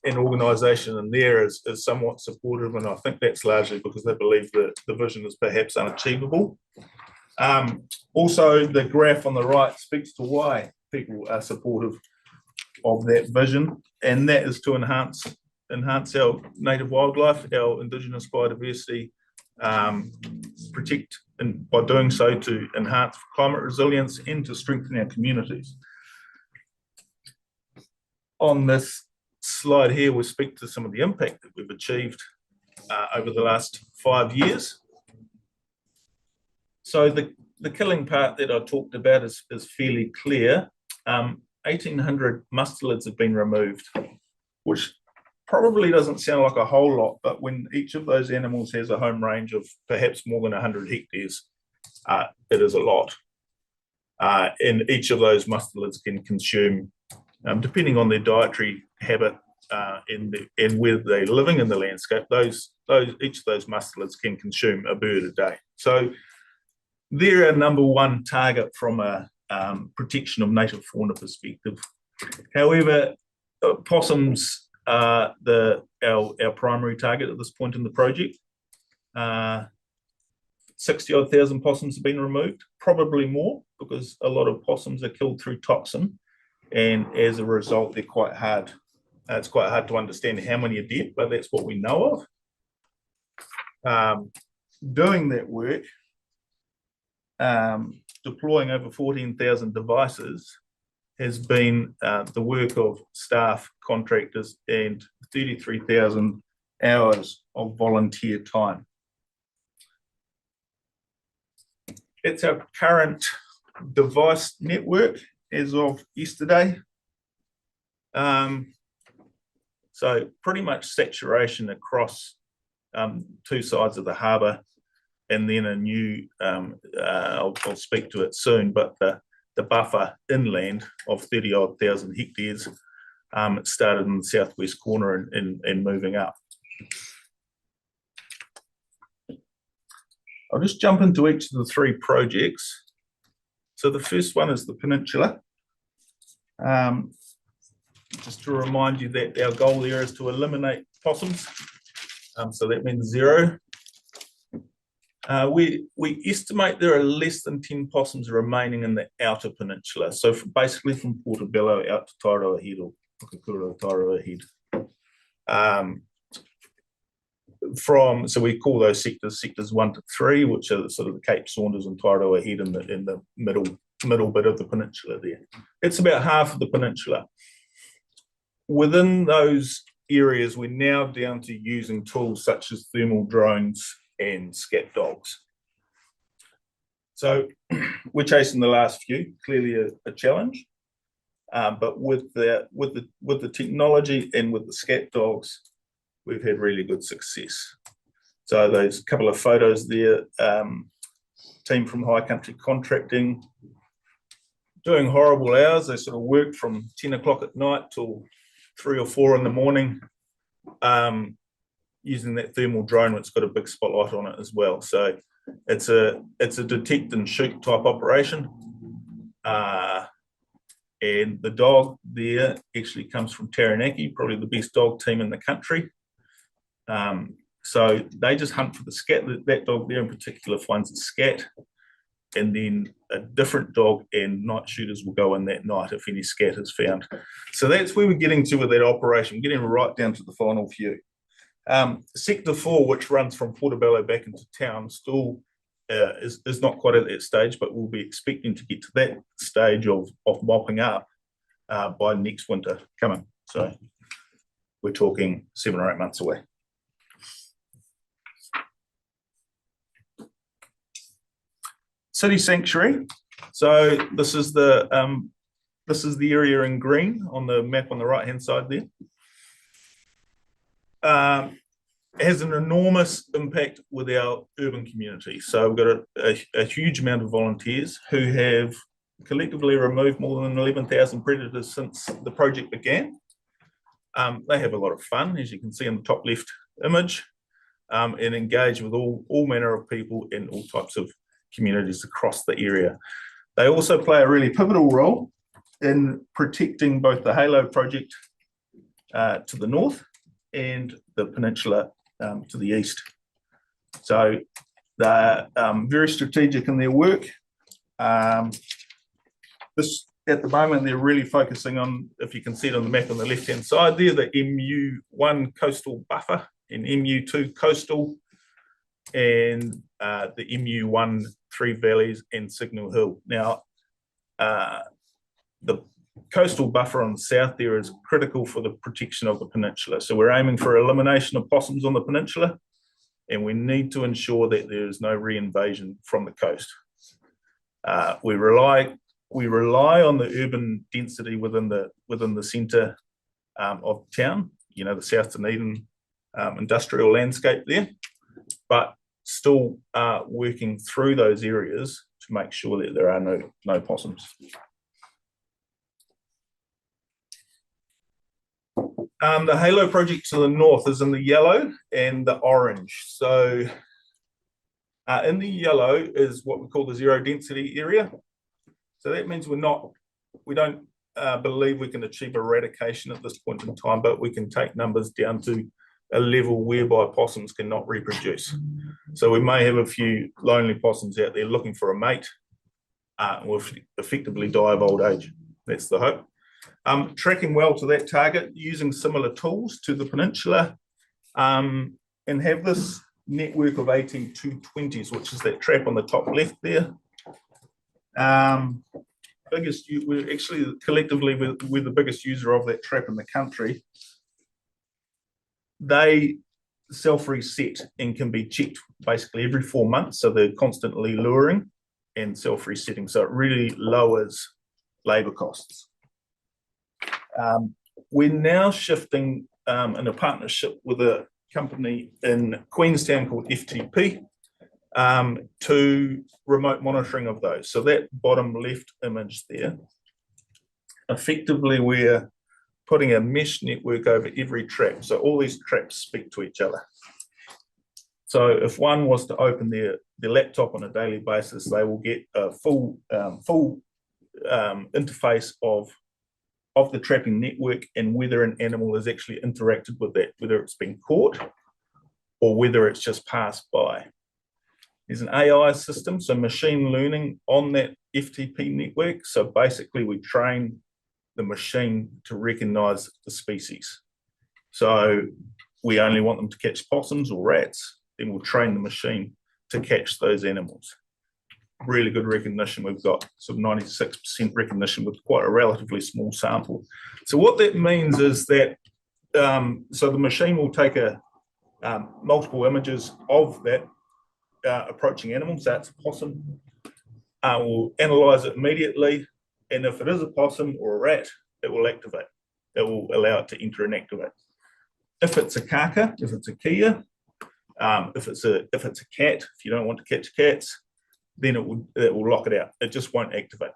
organisation in there is somewhat supportive, and I think that's largely because they believe that the vision is perhaps unachievable. Also, the graph on the right speaks to why people are supportive of that vision, and that is to enhance our native wildlife, our Indigenous biodiversity, protect, and by doing so to enhance climate resilience and to strengthen our communities. on this slide here, we'll speak to some of the impact that we've achieved over the last 5 years. So the killing part that I talked about is fairly clear. 1,800 mustelids have been removed, which probably doesn't sound like a whole lot, but when each of those animals has a home range of perhaps more than 100 hectares, it is a lot. And each of those mustelids can consume, depending on their dietary habit and where they're living in the landscape, each of those mustelids can consume a bird a day. So they're our number one target from a protection of native fauna perspective. However, possums are our primary target at this point in the project. 60-odd thousand possums have been removed, probably more, because a lot of possums are killed through toxin, and as a result, they're quite hard. It's quite hard to understand how many are dead, but that's what we know of. Doing that work, deploying over 14,000 devices has been the work of staff, contractors, and 33,000 hours of volunteer time. It's our current device network as of yesterday. So pretty much saturation across two sides of the harbour, and then a new, I'll speak to it soon, but the buffer inland of 30-odd thousand hectares started in the southwest corner and moving up. I'll just jump into each of the three projects. So the first one is the Peninsula. Just to remind you that our goal there is to eliminate possums. So that means zero. We estimate there are less than 10 possums remaining in the outer peninsula. So basically from Portobello out to Tairoa Head or Pukekura Tairoa Head. So we call those sectors 1 to 3, which are sort of the Cape Saunders and Tairoa Head in the middle bit of the peninsula there. It's about half of the peninsula. Within those areas, we're now down to using tools such as thermal drones and scat dogs. So we're chasing the last few, clearly a challenge. But with the technology and with the scat dogs, we've had really good success. So there's a couple of photos there. Team from High Country Contracting, doing horrible hours. They sort of work from 10 o'clock at night till 3 or 4 in the morning, using that thermal drone, which has got a big spotlight on it as well. So it's a detect and shoot type operation. And the dog there actually comes from Taranaki, probably the best dog team in the country. So they just hunt for the scat. That dog there in particular finds the scat, and then a different dog and night shooters will go in that night if any scat is found. So that's where we're getting to with that operation, getting right down to the final few. Sector 4, which runs from Portobello back into town, still is not quite at that stage, but we'll be expecting to get to that stage of mopping up by next winter coming. So we're talking 7 or 8 months away. City Sanctuary. So this is the area in green on the map on the right hand side there. Has an enormous impact with our urban community. So we've got a huge amount of volunteers who have collectively removed more than 11,000 predators since the project began. They have a lot of fun, as you can see in the top left image, and engage with all manner of people in all types of communities across the area. They also play a really pivotal role in protecting both the Halo project to the north and the peninsula to the east. So they're very strategic in their work. This at the moment they're really focusing on, if you can see it on the map on the left hand side there, the MU1 coastal buffer and MU2 coastal, and the MU1 Three Valleys and Signal Hill. Now the coastal buffer on the south there is critical for the protection of the peninsula. So we're aiming for elimination of possums on the peninsula, and we need to ensure that there is no reinvasion from the coast. We rely on the urban density within the centre of town, you know, the South Dunedin industrial landscape there, but still working through those areas to make sure that there are no possums. The Halo project to the north is in the yellow and the orange. So in the yellow is what we call the zero density area. So that means we don't believe we can achieve eradication at this point in time, but we can take numbers down to a level whereby possums cannot reproduce. So we may have a few lonely possums out there looking for a mate, will effectively die of old age. That's the hope. Tracking well to that target using similar tools to the peninsula, and have this network of AT220s, which is that trap on the top left there. We're actually collectively we're the biggest user of that trap in the country. They self-reset and can be checked basically every 4 months, so they're constantly luring and self-resetting, so it really lowers labour costs. We're now shifting in a partnership with a company in Queenstown called FTP to remote monitoring of those. So that bottom left image there, effectively we're putting a mesh network over every trap. So all these traps speak to each other. So if one was to open their laptop on a daily basis, they will get a full interface of the trapping network and whether an animal has actually interacted with that, whether it's been caught or whether it's just passed by. There's an AI system, so machine learning on that FTP network. So basically we train the machine to recognize the species. So we only want them to catch possums or rats, then we'll train the machine to catch those animals. Really good recognition. We've got sort of 96% recognition with quite a relatively small sample. So what that means is that, so the machine will take multiple images of that approaching animal, so it's a possum, we'll analyze it immediately, and if it is a possum or a rat, it will activate. It will allow it to enter and activate. If it's a kaka, if it's a kia, if it's a cat, if you don't want to catch cats, then it will lock it out. It just won't activate.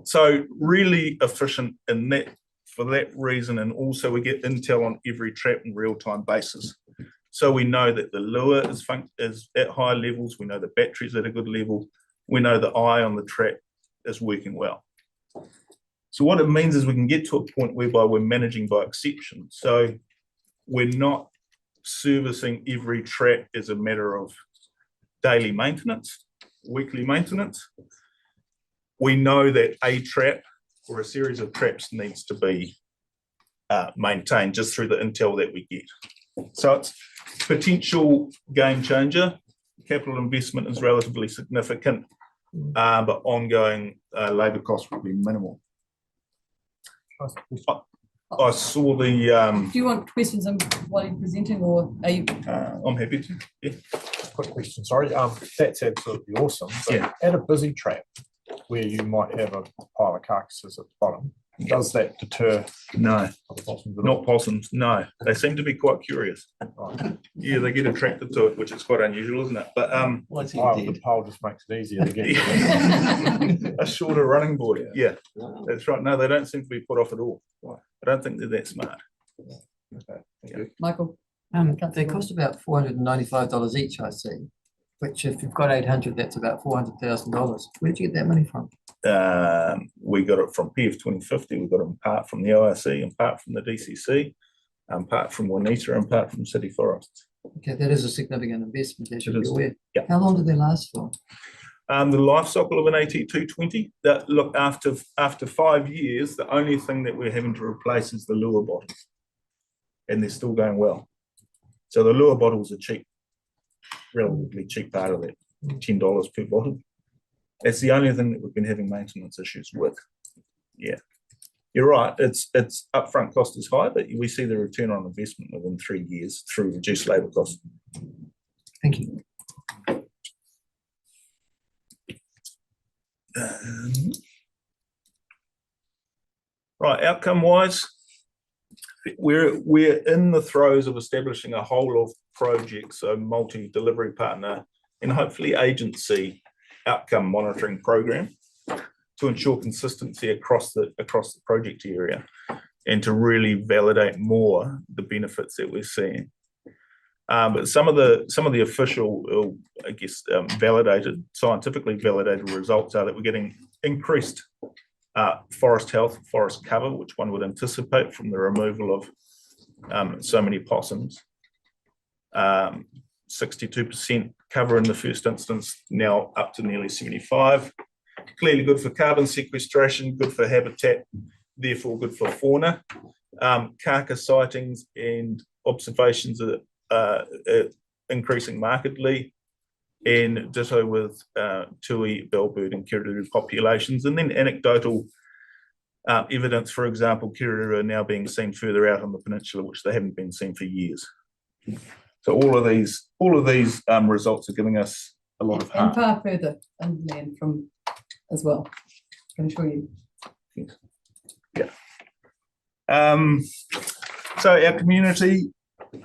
So really efficient in that, for that reason, and also we get intel on every trap in real-time basis. So we know that the lure is at high levels, we know the battery's at a good level, we know the eye on the trap is working well. So what it means is we can get to a point whereby we're managing by exception. So we're not servicing every trap as a matter of daily maintenance, weekly maintenance. We know that a trap or a series of traps needs to be maintained just through the intel that we get. So it's potential game changer. Capital investment is relatively significant, but ongoing labour costs will be minimal. I saw the. Do you want questions on what you're presenting, or are you? I'm happy to. Yeah. Quick question, sorry. That's absolutely awesome. But Yeah. at a busy trap where you might have a pile of carcasses at the bottom, does that deter? No, possums at not all? possums. No, they seem to be quite curious. Right. Yeah, they get attracted to it, which is quite unusual, isn't it? But The pole just makes it easier to get. a shorter running board. Yeah, that's right. No, they don't seem to be put off at all. I don't think they're that smart. Michael? They cost about $495 each, I see, which if you've got 800, that's about $400,000. Where'd you get that money from? We got it from PF 2050. We got it in part from the ORC, in part from the DCC, in part from Waneta, and part from City Forests. Okay, that is a significant investment, as It you're is. aware. Yeah. How long do they last for? The life cycle of an AT220, that look, after 5 years, the only thing that we're having to replace is the lure bottles, and they're still going well. So the lure bottles are cheap, relatively cheap part of it, $10 per bottle. That's the only thing that we've been having maintenance issues with. Yeah, you're right. It's upfront cost is high, but we see the return on investment within 3 years through reduced labour costs. Thank you. Right, outcome wise, we're in the throes of establishing a whole of projects, a multi-delivery partner and hopefully agency outcome monitoring program to ensure consistency across the project area and to really validate more the benefits that we're seeing. But some of the official, I guess, scientifically validated results are that we're getting increased forest health, forest cover, which one would anticipate from the removal of so many possums. 62% cover in the first instance, now up to nearly 75%. Clearly good for carbon sequestration, good for habitat, therefore good for fauna. Carcass sightings and observations are increasing markedly, and ditto with tui, bellbird and kiruru populations. And then anecdotal evidence, for example, kiruru are now being seen further out on the peninsula, which they haven't been seen for years. So all of these results are giving us a lot of And heart. far further inland from as well, I can assure you. Yes. Yeah. So our community,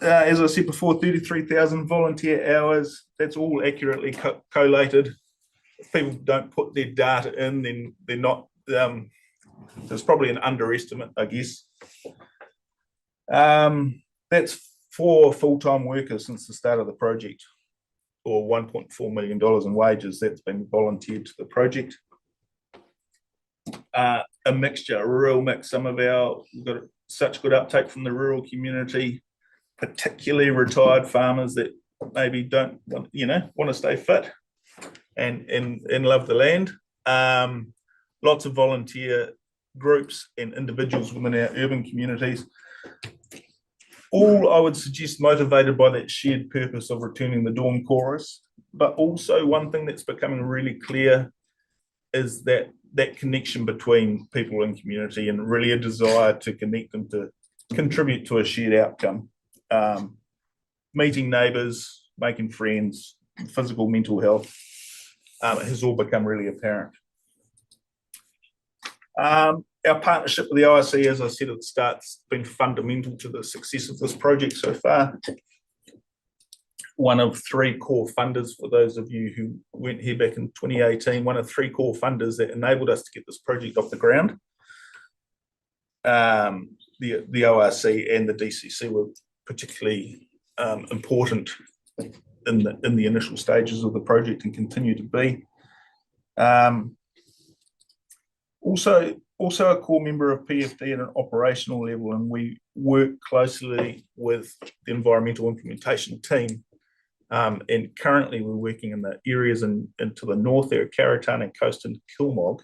as I said before, 33,000 volunteer hours. That's all accurately collated. If people don't put their data in, then they're not. There's probably an underestimate, I guess. That's 4 full-time workers since the start of the project, or $1.4 million in wages that's been volunteered to the project. A mixture, a real mix. We've got such good uptake from the rural community, particularly retired farmers that maybe don't want to stay fit and love the land. Lots of volunteer groups and individuals within our urban communities. All, I would suggest, motivated by that shared purpose of returning the dawn chorus. But also one thing that's becoming really clear is that connection between people and community, and really a desire to connect them to contribute to a shared outcome. Meeting neighbours, making friends, physical, mental health has all become really apparent. Our partnership with the ORC, as I said at the start, has been fundamental to the success of this project so far. One of 3 core funders, for those of you who weren't here back in 2018, one of 3 core funders that enabled us to get this project off the ground. The ORC and the DCC were particularly important in the initial stages of the project and continue to be. Also a core member of PFD at an operational level, and we work closely with the environmental implementation team. And currently we're working in the areas into the north there, Karatana Coast and Kilmog,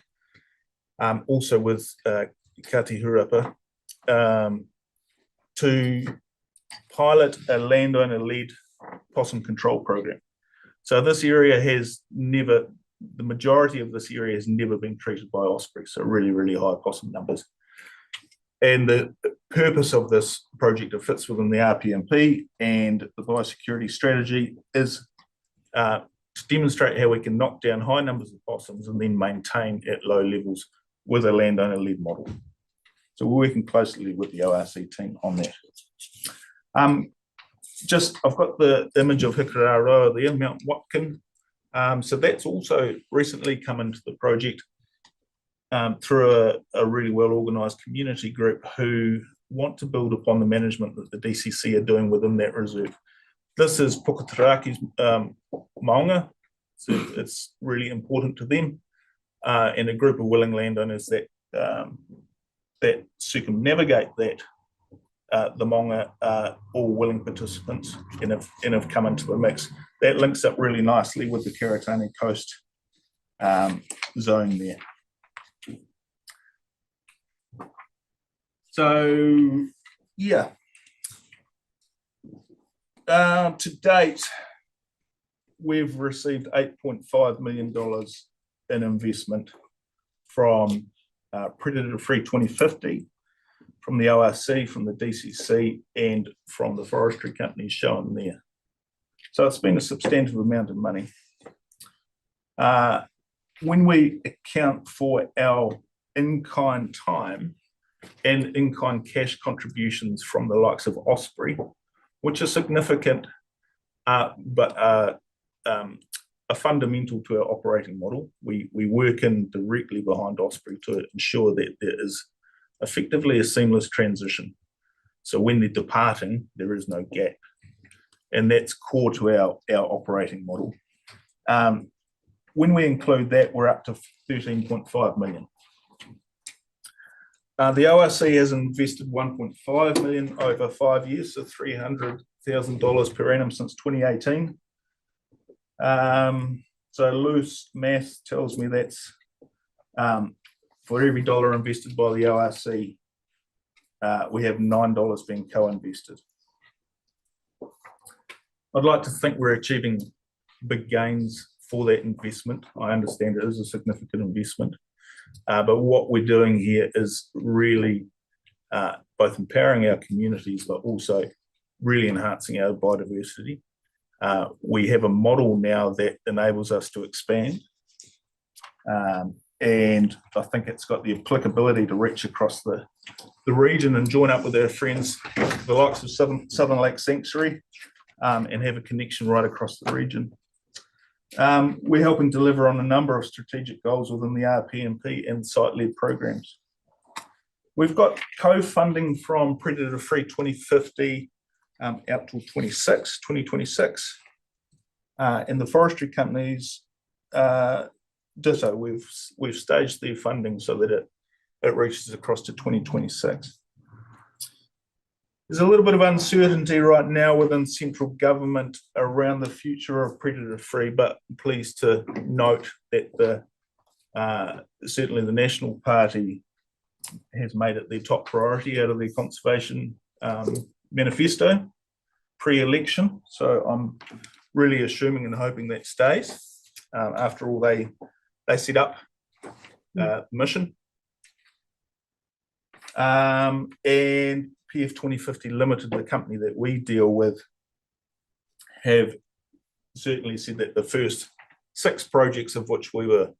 also with Kati Hurapa, to pilot a landowner-led possum control program. So this area the majority of this area has never been treated by ospreys, so really, really high possum numbers. And the purpose of this project, it fits within the RPMP and the biosecurity strategy, is to demonstrate how we can knock down high numbers of possums and then maintain at low levels with a landowner-led model. So we're working closely with the ORC team on that. I've got the image of Hikararoa there, Mount Watkin. So that's also recently come into the project through a really well-organised community group who want to build upon the management that the DCC are doing within that reserve. This is Puketaraki's maunga, so it's really important to them, and a group of willing landowners that circumnavigate that. The maunga are all willing participants and have come into the mix. That links up really nicely with the Karatana Coast zone there. So, yeah. To date, we've received $8.5 million in investment from predator-free 2050 from the ORC, from the DCC, and from the forestry companies shown there. So it's been a substantive amount of money. When we account for our in-kind time and in-kind cash contributions from the likes of Osprey, which are significant, but are fundamental to our operating model. We work in directly behind Osprey to ensure that there is effectively a seamless transition. So when they're departing, there is no gap. And that's core to our operating model. When we include that, we're up to 13.5 million. The ORC has invested 1.5 million over 5 years, so $300,000 per annum since 2018. So loose math tells me that's for every dollar invested by the ORC, we have $9 being co-invested. I'd like to think we're achieving big gains for that investment. I understand it is a significant investment, but what we're doing here is really both empowering our communities, but also really enhancing our biodiversity. We have a model now that enables us to expand, and I think it's got the applicability to reach across the region and join up with our friends, the likes of Southern Lake Sanctuary, and have a connection right across the region. We're helping deliver on a number of strategic goals within the RPMP and site-led programs. We've got co-funding from Predator Free 2050 out till 2026. And the forestry companies, ditto, we've staged their funding so that it reaches across to 2026. There's a little bit of uncertainty right now within central government around the future of predator free, but pleased to note that certainly the National Party has made it their top priority out of their conservation manifesto pre-election. So I'm really assuming and hoping that stays. After all, they set up the mission. And PF 2050 Limited, the company that we deal with, have certainly said that the first 6 projects, of which we were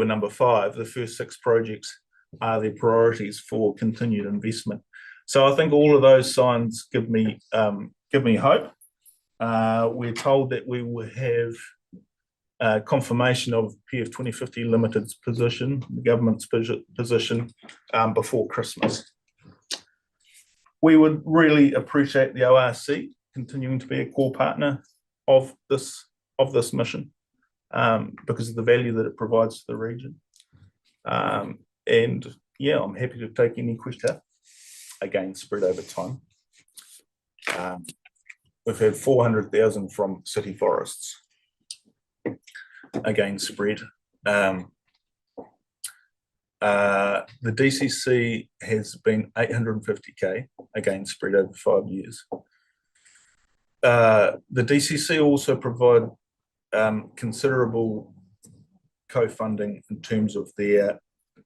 number 5, the first 6 projects are their priorities for continued investment. So I think all of those signs give me hope. We're told that we will have confirmation of PF 2050 Limited's position, the government's position, before Christmas. We would really appreciate the ORC continuing to be a core partner of this mission because of the value that it provides to the region. And yeah, I'm happy to take any question, again, spread over time. We've had 400,000 from city forests, again, spread. The DCC has been 850K, again, spread over 5 years. The DCC also provide considerable co-funding in terms of their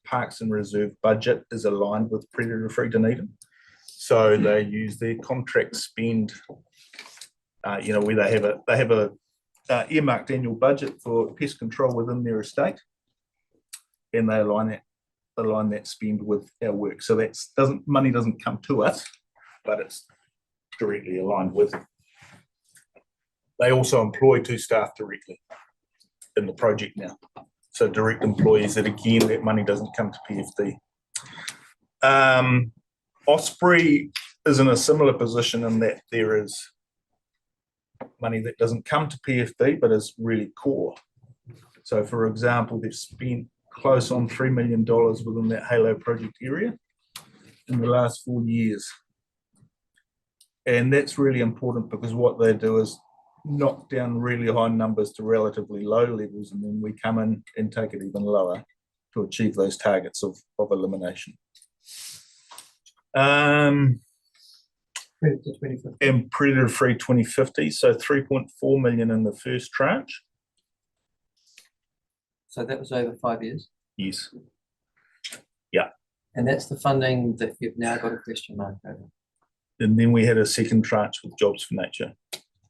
Parks and Reserve budget is aligned with Predator Free Dunedin. So they use their contract spend, where they have a earmarked annual budget for pest control within their estate, and they align that spend with our work. So money doesn't come to us, but it's directly aligned with. They also employ 2 staff directly in the project now. So direct employees that, again, that money doesn't come to PFD. Osprey is in a similar position in that there is money that doesn't come to PFD, but is really core. So for example, they've spent close on $3 million within that Halo project area in the last 4 years. And that's really important because what they do is knock down really high numbers to relatively low levels, and then we come in and take it even lower to achieve those targets of elimination. And Predator Free 2050, so 3.4 million in the first tranche. So that was over 5 years? Yes. And that's the funding that you've now got a question mark over, And then we had a second tranche with Jobs for Nature,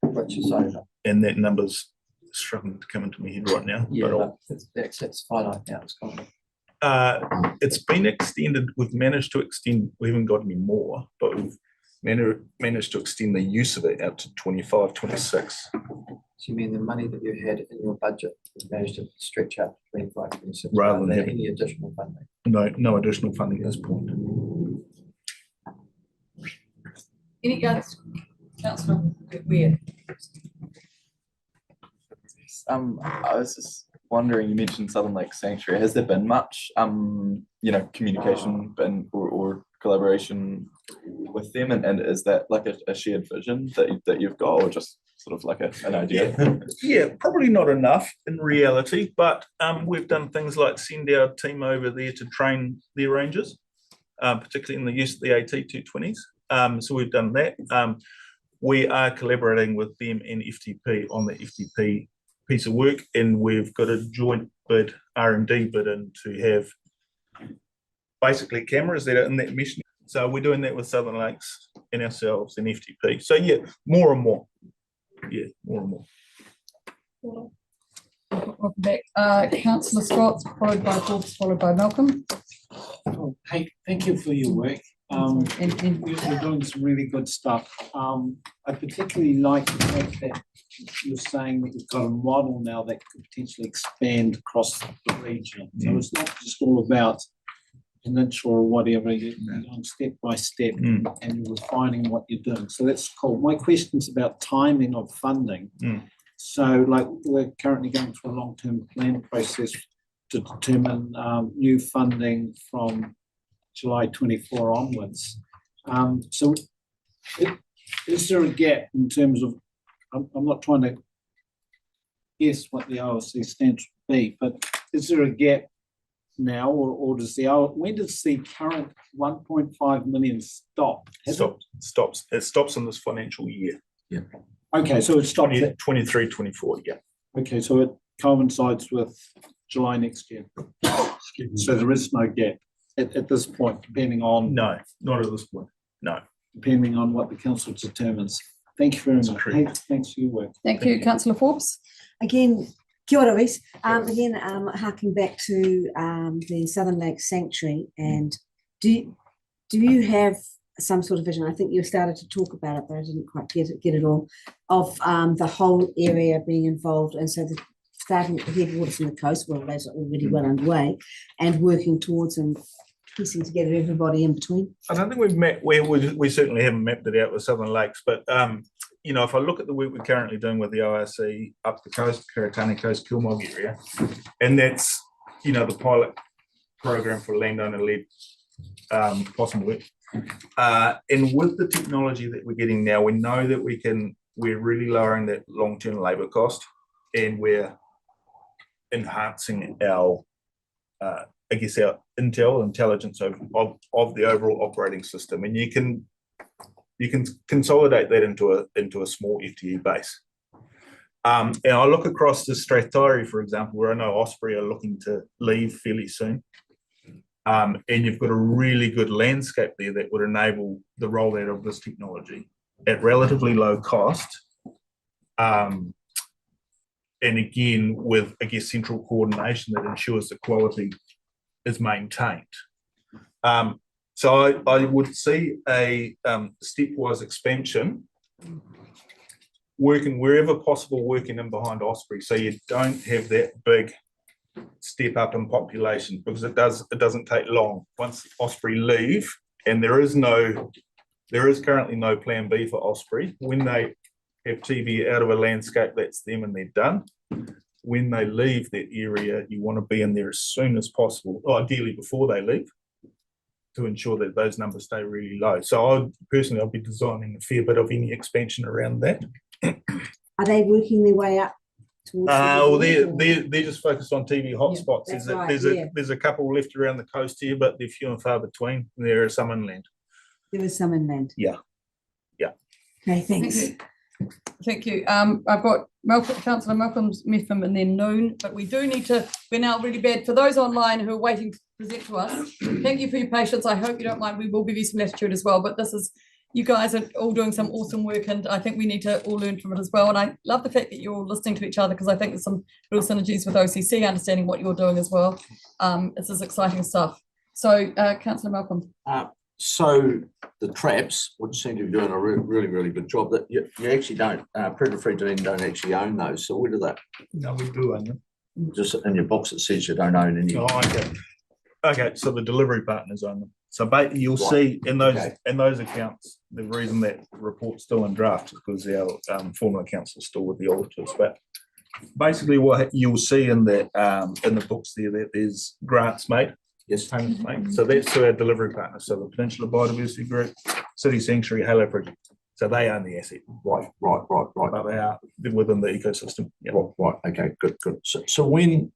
which is over. and that number's struggling to come into my head right now. Yeah, but I'll- but that's finite now, it's gone. It's been extended. We've managed to extend. We haven't got any more, but we've managed to extend the use of it out to 25, 26. So you mean the money that you had in your budget, you managed to stretch out to 25, 26, Rather than having having- any additional funding? No additional funding at this point. Any others? Councillor Weir. I was just wondering, you mentioned Southern Lakes Sanctuary. Has there been much, communication or collaboration with them? And is that like a shared vision that you've got, or just sort of like an idea? Yeah, probably not enough in reality, but we've done things like send our team over there to train their rangers, particularly in the use of the AT 220s. So we've done that. We are collaborating with them and FTP on the FTP piece of work, and we've got a joint bid, R&D bid in to have basically cameras that are in that mesh. So we're doing that with Southern Lakes and ourselves and FTP. So yeah, more and more. Yeah, more and more. Welcome back. Councillor Scott, followed by Forbes, followed by Malcolm. Oh, hey, thank you for your work. You're doing some really good stuff. I particularly like the fact that you're saying that you've got a model now that could potentially expand across the region. So it's not just all about peninsula or whatever, you're going step by step and you're refining what you're doing. So that's cool. My question's about timing of funding. So like we're currently going through a long-term plan process to determine new funding from July 24 onwards. So is there a gap in terms of, I'm not trying to guess what the OLC stands to be, but is there a gap now, or does when does the current 1.5 million stop? It stops in this financial year. Yeah. Okay, so it stops at 23, 24, yeah. Okay, so it coincides with July next year. So there is no gap at this point, depending on. No, not at this point. No. Depending on what the council determines. Thank you very much. Hey, thanks for your work. Thank you, Councillor Forbes. Again, kia ora, Reece. Again, harking back to the Southern Lakes Sanctuary, and do you have some sort of vision? I think you started to talk about it, but I didn't quite get it all, of the whole area being involved, and so starting at the headwaters and the coast, well, those are already well underway, and working towards and piecing together everybody in between. I don't think we certainly haven't mapped it out with Southern Lakes, but if I look at the work we're currently doing with the ORC up the coast, Karitani Coast, Kilmog area, and that's the pilot program for landowner-led possum work. And with the technology that we're getting now, we know that we're really lowering that long-term labour cost, and we're enhancing our our intelligence of the overall operating system, and you can consolidate that into a small FTE base. And I look across the Strathtyre, for example, where I know Osprey are looking to leave fairly soon. And you've got a really good landscape there that would enable the rollout of this technology at relatively low cost. And again, with, central coordination that ensures the quality is maintained. So I would see a stepwise expansion, working wherever possible, working in behind Osprey, so you don't have that big step up in population, because it doesn't take long. Once Osprey leave, and there is currently no plan B for Osprey. When they have TV out of a landscape, that's them and they're done. When they leave that area, you want to be in there as soon as possible, or ideally before they leave, to ensure that those numbers stay really low. So I'll be designing a fair bit of any expansion around that. Are they working their way up towards? Well, they're just focused on TV hotspots. Yeah, There's a couple left around the coast here, but they're few and far between. There are some inland. There is some inland. Yeah. Okay, thanks. Thank you. I've got Councillor Malcolm Metham and then Noon, but we do need to, we're now really bad. For those online who are waiting present to us. Thank you for your patience. I hope you don't mind. We will give you some latitude as well, but this is, you guys are all doing some awesome work, and I think we need to all learn from it as well. And I love the fact that you're all listening to each other, because I think there's some real synergies with OCC, understanding what you're doing as well. This is exciting stuff. So, Councillor Malcolm. So the traps, which seem to be doing a really good job, that you actually don't, predator-free Dunedin don't actually own those. So where do they? No, we do own them. Just in your box, it says you don't own any. Oh, okay. Okay, so the delivery partners own them. So you'll Right. see in those accounts, the reason that report's still in draft is because our formal accounts are still with the auditors. But basically, what you'll see in the books there, that there's grants made. Yes. Payments made. So that's to our delivery partners. So the Peninsula Biodiversity Group, City Sanctuary, Halo Project. So they own the asset. Right. But they are within the ecosystem. Yeah. Right. Okay. Good. So when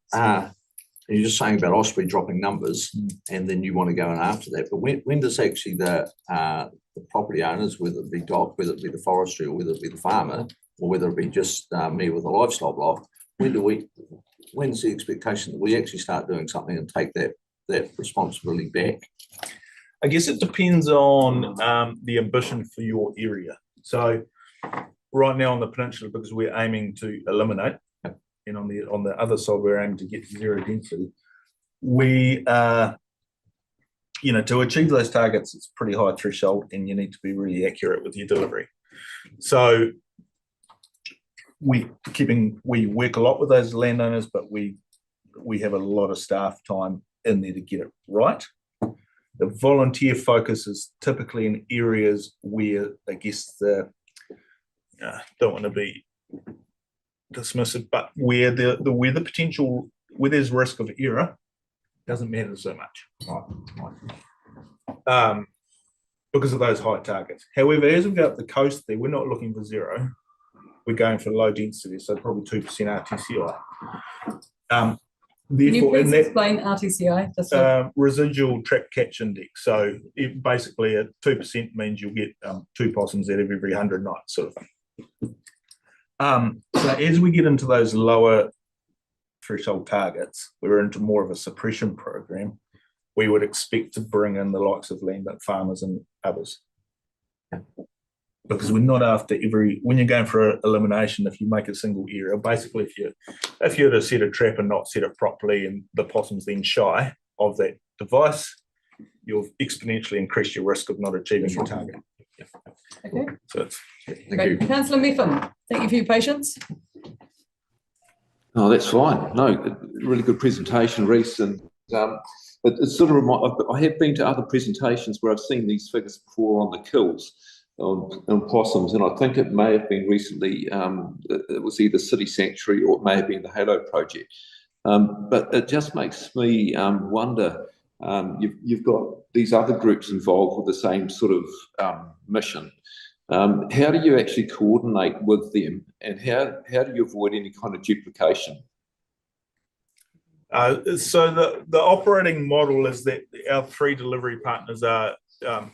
you're just saying about Osprey dropping numbers, and then you want to go in after that, but when does actually the property owners, whether it be DOC, whether it be the forestry, or whether it be the farmer, or whether it be just me with a livestock block, when's the expectation that we actually start doing something and take that responsibility back? I guess it depends on the ambition for your area. So right now on the peninsula, because we're aiming to eliminate, and on the other side we're aiming to get to zero density, we to achieve those targets, it's pretty high threshold, and you need to be really accurate with your delivery. So we work a lot with those landowners, but we have a lot of staff time in there to get it right. The volunteer focus is typically in areas where, I guess, don't want to be dismissive, but where the potential, where there's risk of error, doesn't matter so much. Right. Because of those high targets. However, as we go up the coast there, we're not looking for zero. We're going for low density, so probably 2% RTCI. Can you please explain RTCI? Residual trap catch index. So basically a 2% means you'll get 2 possums out of every 100 nights, sort of thing. So as we get into those lower threshold targets, we're into more of a suppression program. We would expect to bring in the likes of land farmers and others. Because we're not after when you're going for elimination, if you make a single area, basically if you're to set a trap and not set it properly, and the possum's then shy of that device, you'll exponentially increase your risk of not achieving your target. Okay. So thank you. Councillor Methven, thank you for your patience. Oh, that's fine. No, really good presentation, Reece, and it's sort of I have been to other presentations where I've seen these figures before on the kills on possums, and I think it may have been recently, it was either City Sanctuary or it may have been the Halo Project. But it just makes me wonder, you've got these other groups involved with the same sort of mission. How do you actually coordinate with them, and how do you avoid any kind of duplication? So the operating model is that our 3 delivery partners are,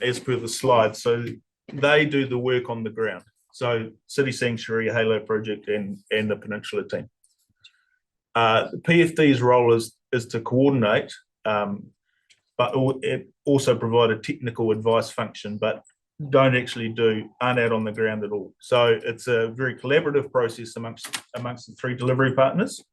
as per the slide, so they do the work on the ground. So City Sanctuary, Halo Project, and the Peninsula team. The PFD's role is to coordinate, but it also provide a technical advice function, but aren't out on the ground at all. So it's a very collaborative process amongst the 3 delivery partners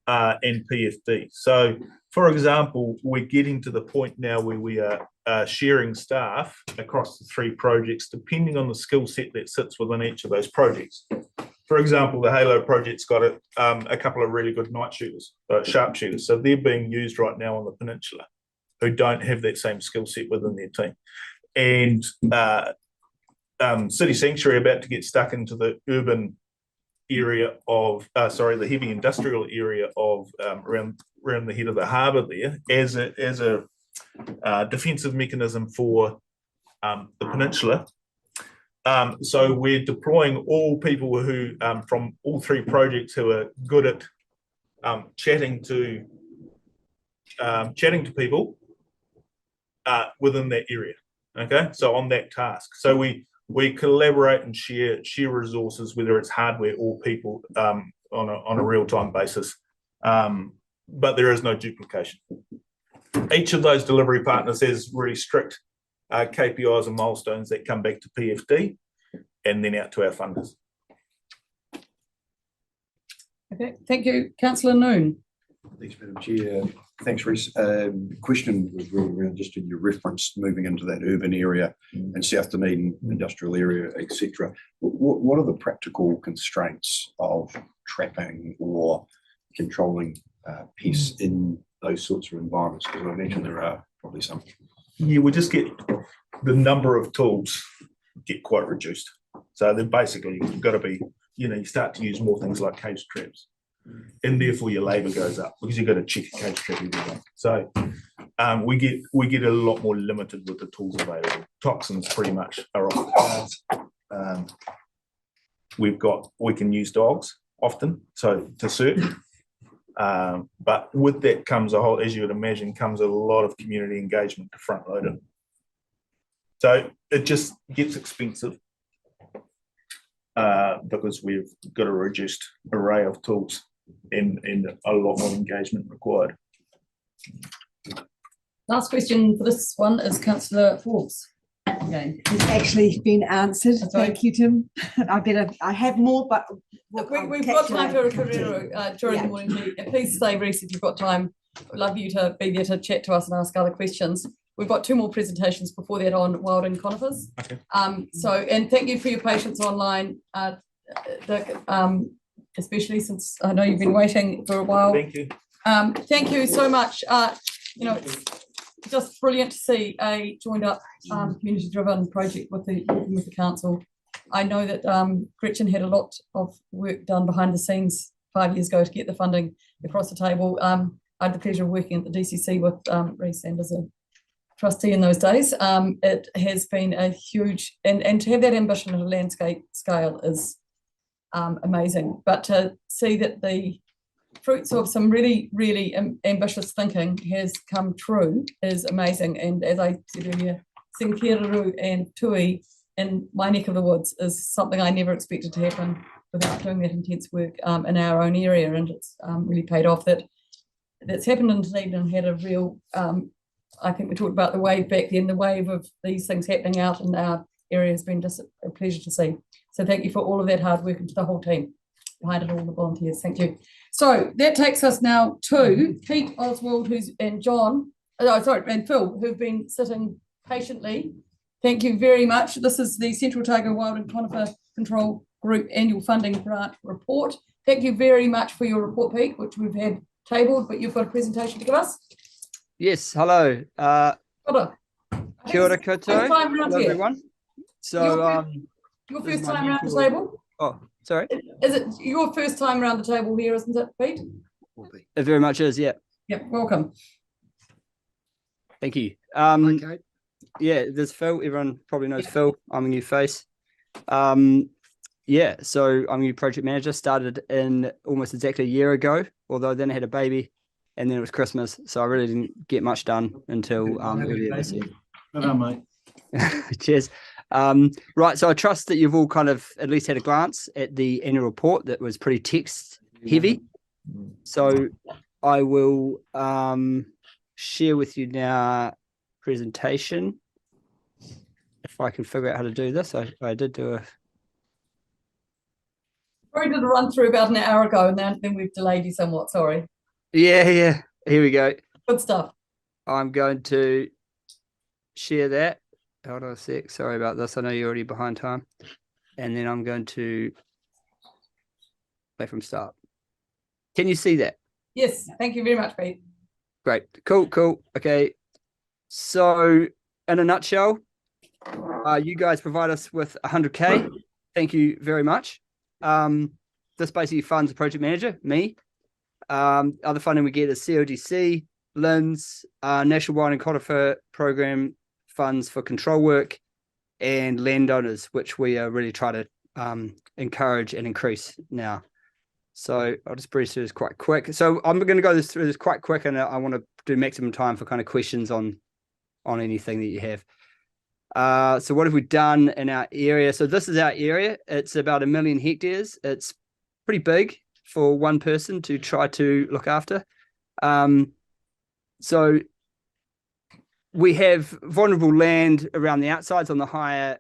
and PFD. So, for example, we're getting to the point now where we are sharing staff across the 3 projects, depending on the skill set that sits within each of those projects. For example, the Halo Project's got a couple of really good night shooters, sharpshooters. So they're being used right now on the peninsula, who don't have that same skill set within their team. And City Sanctuary are about to get stuck into the urban area of, the heavy industrial area of around the head of the harbour there as a defensive mechanism for the peninsula. So we're deploying all people who from all 3 projects who are good at chatting to people within that area. Okay, so on that task, so we collaborate and share resources, whether it's hardware or people, on a real-time basis, but there is no duplication. each of those delivery partners has really strict KPIs and milestones that come back to PFD and then out to our funders. Okay, thank you. Councillor Noon. Thanks, Madam Chair. Thanks, Reece. Question was really around just in your reference moving into that urban area and South Dunedin industrial area, etc. What are the practical constraints of trapping or controlling pests in those sorts of environments? Because I imagine there are probably some. Yeah, we just get the number of tools get quite reduced. So then basically you've got to be, you start to use more things like cage traps. And therefore your labour goes up because you've got to check a cage trap every day. So we get a lot more limited with the tools available. Toxins pretty much are off the cards. We can use dogs often, so to search. But with that comes as you would imagine, comes a lot of community engagement to front load it. So it just gets expensive because we've got a reduced array of tools and a lot more engagement required. Last question for this one is Councillor Forbes. Again. It's actually been answered. Thank you, Tim. I have more, but we've got time for a career during the morning tea. Please stay, Reece, if you've got time. We'd love you to be there to chat to us and ask other questions. We've got 2 more presentations before that on wilding conifers. Okay. And thank you for your patience online, especially since I know you've been waiting for a while. Thank you. Thank you so much. It's just brilliant to see a joined up community-driven project with the council. I know that Gretchen had a lot of work done behind the scenes 5 years ago to get the funding across the table. I had the pleasure of working at the DCC with Reece and as a trustee in those days. It has been a huge, and to have that ambition at a landscape scale is amazing. But to see that the fruits of some really, really ambitious thinking has come true is amazing. And as I said earlier, seeing Kiruru and Tui in my neck of the woods is something I never expected to happen without doing that intense work in our own area. And it's really paid off that's happened in Dunedin and had a real, I think we talked about the wave back then, the wave of these things happening out in our area has been just a pleasure to see. So thank you for all of that hard work and to the whole team behind it, all the volunteers. Thank you. So that takes us now to Pete Oswald, and Phil, who've been sitting patiently. Thank you very much. This is the Central Otago Wild and Conifer Control Group Annual Funding Grant Report. Thank you very much for your report, Pete, which we've had tabled, but you've got a presentation to give us. Yes, hello. Kia ora koutou. Hello, here. everyone. So, your first time around the table? Oh, sorry. Is it your first time around the table here, isn't it, Pete? It very much is, yeah. Yeah, welcome. Thank you. Okay. Yeah, there's Phil. Everyone probably knows Phil. I'm a new face. Yeah, so I'm a new project manager. Started in almost exactly a year ago, although then I had a baby and then it was Christmas. So I really didn't get much done until earlier this year. Hello, mate. Cheers. Right, so I trust that you've all kind of at least had a glance at the annual report that was pretty text heavy. So I will share with you now presentation. If I can figure out how to do this, I did do a... Probably did a run through about an hour ago and then we've delayed you somewhat, sorry. Yeah, here we go. Good stuff. I'm going to share that. Hold on a sec, sorry about this. I know you're already behind time. And then I'm going to play from start. Can you see that? Yes, thank you very much, Pete. Great, cool. Okay, so in a nutshell, you guys provide us with 100K. Thank you very much. This basically funds the project manager, me. Other funding we get is CODC, LINS, National Wild and Conifer Program funds for control work, and landowners, which we are really trying to encourage and increase now. So I'll just breeze through this quite quick. So I'm going to go through this quite quick, and I want to do maximum time for kind of questions on anything that you have. So what have we done in our area? So this is our area. It's about 1 million hectares. It's pretty big for one person to try to look after. So we have vulnerable land around the outsides on the higher,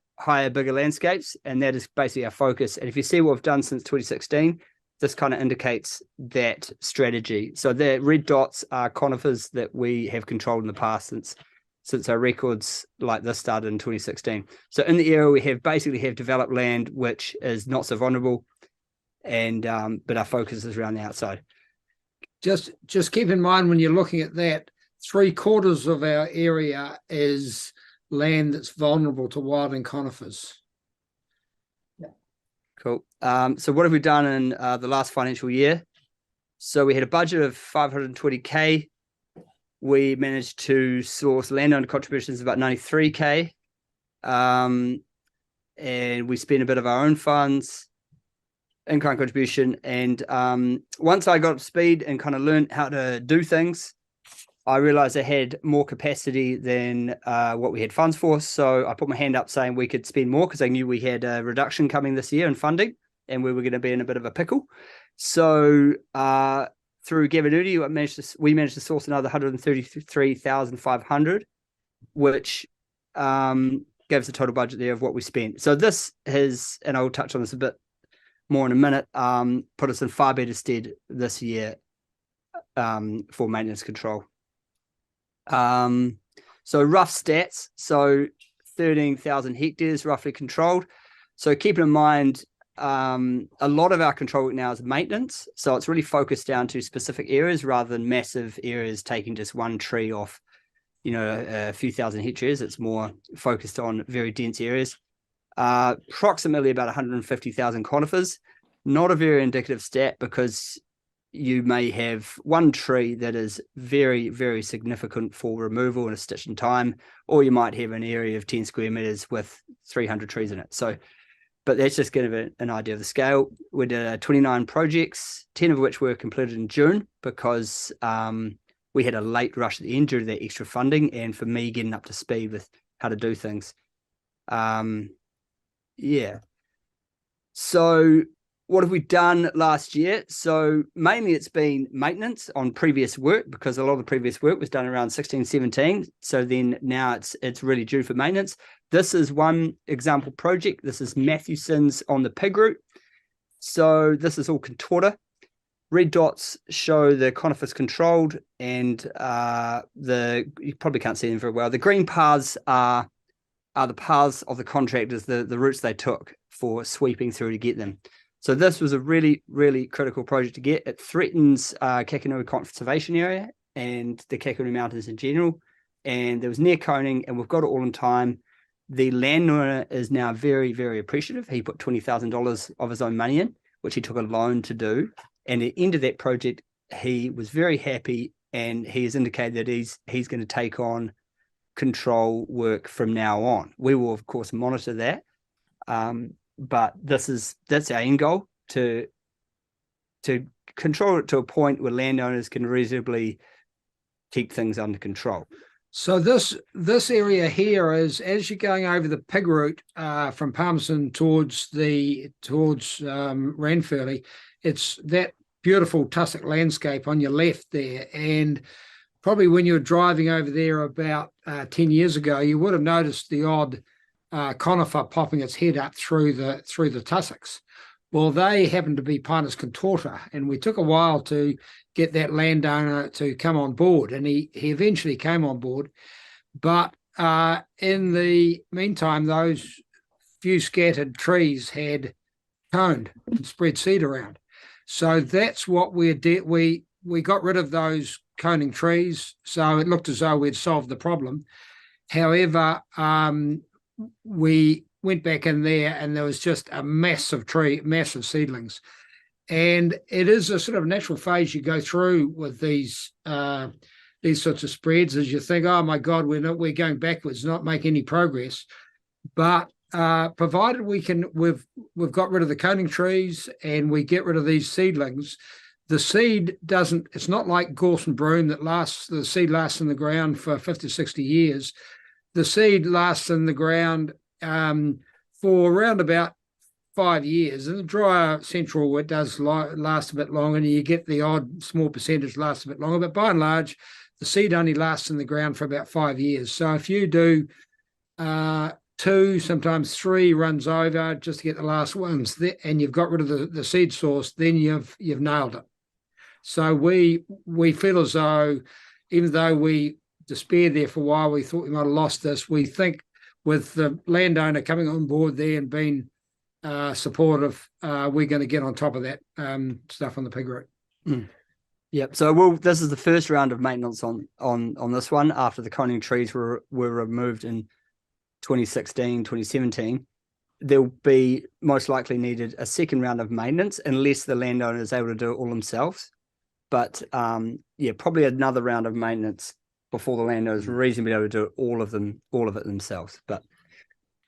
bigger landscapes, and that is basically our focus. And if you see what we've done since 2016, this kind of indicates that strategy. So the red dots are conifers that we have controlled in the past since our records like this started in 2016. So in the area we have developed land which is not so vulnerable, and but our focus is around the outside. Just keep in mind when you're looking at that, 3/4 of our area is land that's vulnerable to wilding conifers. Cool. So what have we done in the last financial year? So we had a budget of 520K. We managed to source landowner contributions of about 93K. And we spent a bit of our own funds, in-kind contribution. And once I got up to speed and kind of learned how to do things, I realized I had more capacity than what we had funds for. So I put my hand up saying we could spend more because I knew we had a reduction coming this year in funding and we were going to be in a bit of a pickle. So through Gavin Udy, we managed to source another 133,500, which gave us a total budget there of what we spent. So this has, and I'll touch on this a bit more in a minute, put us in far better stead this year for maintenance control. So rough stats, so 13,000 hectares roughly controlled. So keep in mind, a lot of our control now is maintenance. So it's really focused down to specific areas rather than massive areas taking just one tree off, a few thousand hectares. It's more focused on very dense areas. Approximately about 150,000 conifers. Not a very indicative stat because you may have one tree that is very, very significant for removal in a stitch in time, or you might have an area of 10 square meters with 300 trees in it. So, but that's just kind of an idea of the scale. We did 29 projects, 10 of which were completed in June because we had a late rush at the end due to that extra funding and for me getting up to speed with how to do things. Yeah. So what have we done last year? So mainly it's been maintenance on previous work because a lot of the previous work was done around 16, 17. So then now it's really due for maintenance. This is one example project. This is Matthewson's on the pig route. So this is all contorta. Red dots show the conifers controlled and you probably can't see them very well. The green paths are the paths of the contractors, the routes they took for sweeping through to get them. So this was a really, really critical project to get. It threatens Kakanui Conservation Area and the Kakanui Mountains in general. And there was near coning and we've got it all in time. The landowner is now very, very appreciative. He put $20,000 of his own money in, which he took a loan to do. And at the end of that project, he was very happy and he has indicated that he's going to take on control work from now on. We will, of course, monitor that. But that's our end goal, to control it to a point where landowners can reasonably keep things under control. So this area here is, as you're going over the pig route from Palmerston towards Ranfurly, it's that beautiful tussock landscape on your left there. And probably when you were driving over there about 10 years ago, you would have noticed the odd conifer popping its head up through the tussocks. Well, they happen to be Pinus contorta, and we took a while to get that landowner to come on board, and he eventually came on board. But in the meantime, those few scattered trees had coned and spread seed around. So that's what we did. We got rid of those coning trees, so it looked as though we'd solved the problem. However, we went back in there and there was just a massive seedlings. And it is a sort of natural phase you go through with these sorts of spreads as you think, oh my God, we're going backwards, not make any progress. But provided we've got rid of the coning trees and we get rid of these seedlings, the seed it's not like gorse and broom the seed lasts in the ground for 50, 60 years. The seed lasts in the ground for around about 5 years. In the drier central, it does last a bit longer, and you get the odd small percentage lasts a bit longer. But by and large, the seed only lasts in the ground for about 5 years. So if you do 2, sometimes 3 runs over just to get the last ones, and you've got rid of the seed source, then you've nailed it. So we feel as though, even though we despaired there for a while, we thought we might have lost this. We think with the landowner coming on board there and being supportive, we're going to get on top of that stuff on the pig route. Yep. So this is the first round of maintenance on this one after the coning trees were removed in 2016, 2017. There'll be most likely needed a second round of maintenance unless the landowner is able to do it all themselves. But yeah, probably another round of maintenance before the landowner is reasonably able to do all of it themselves. But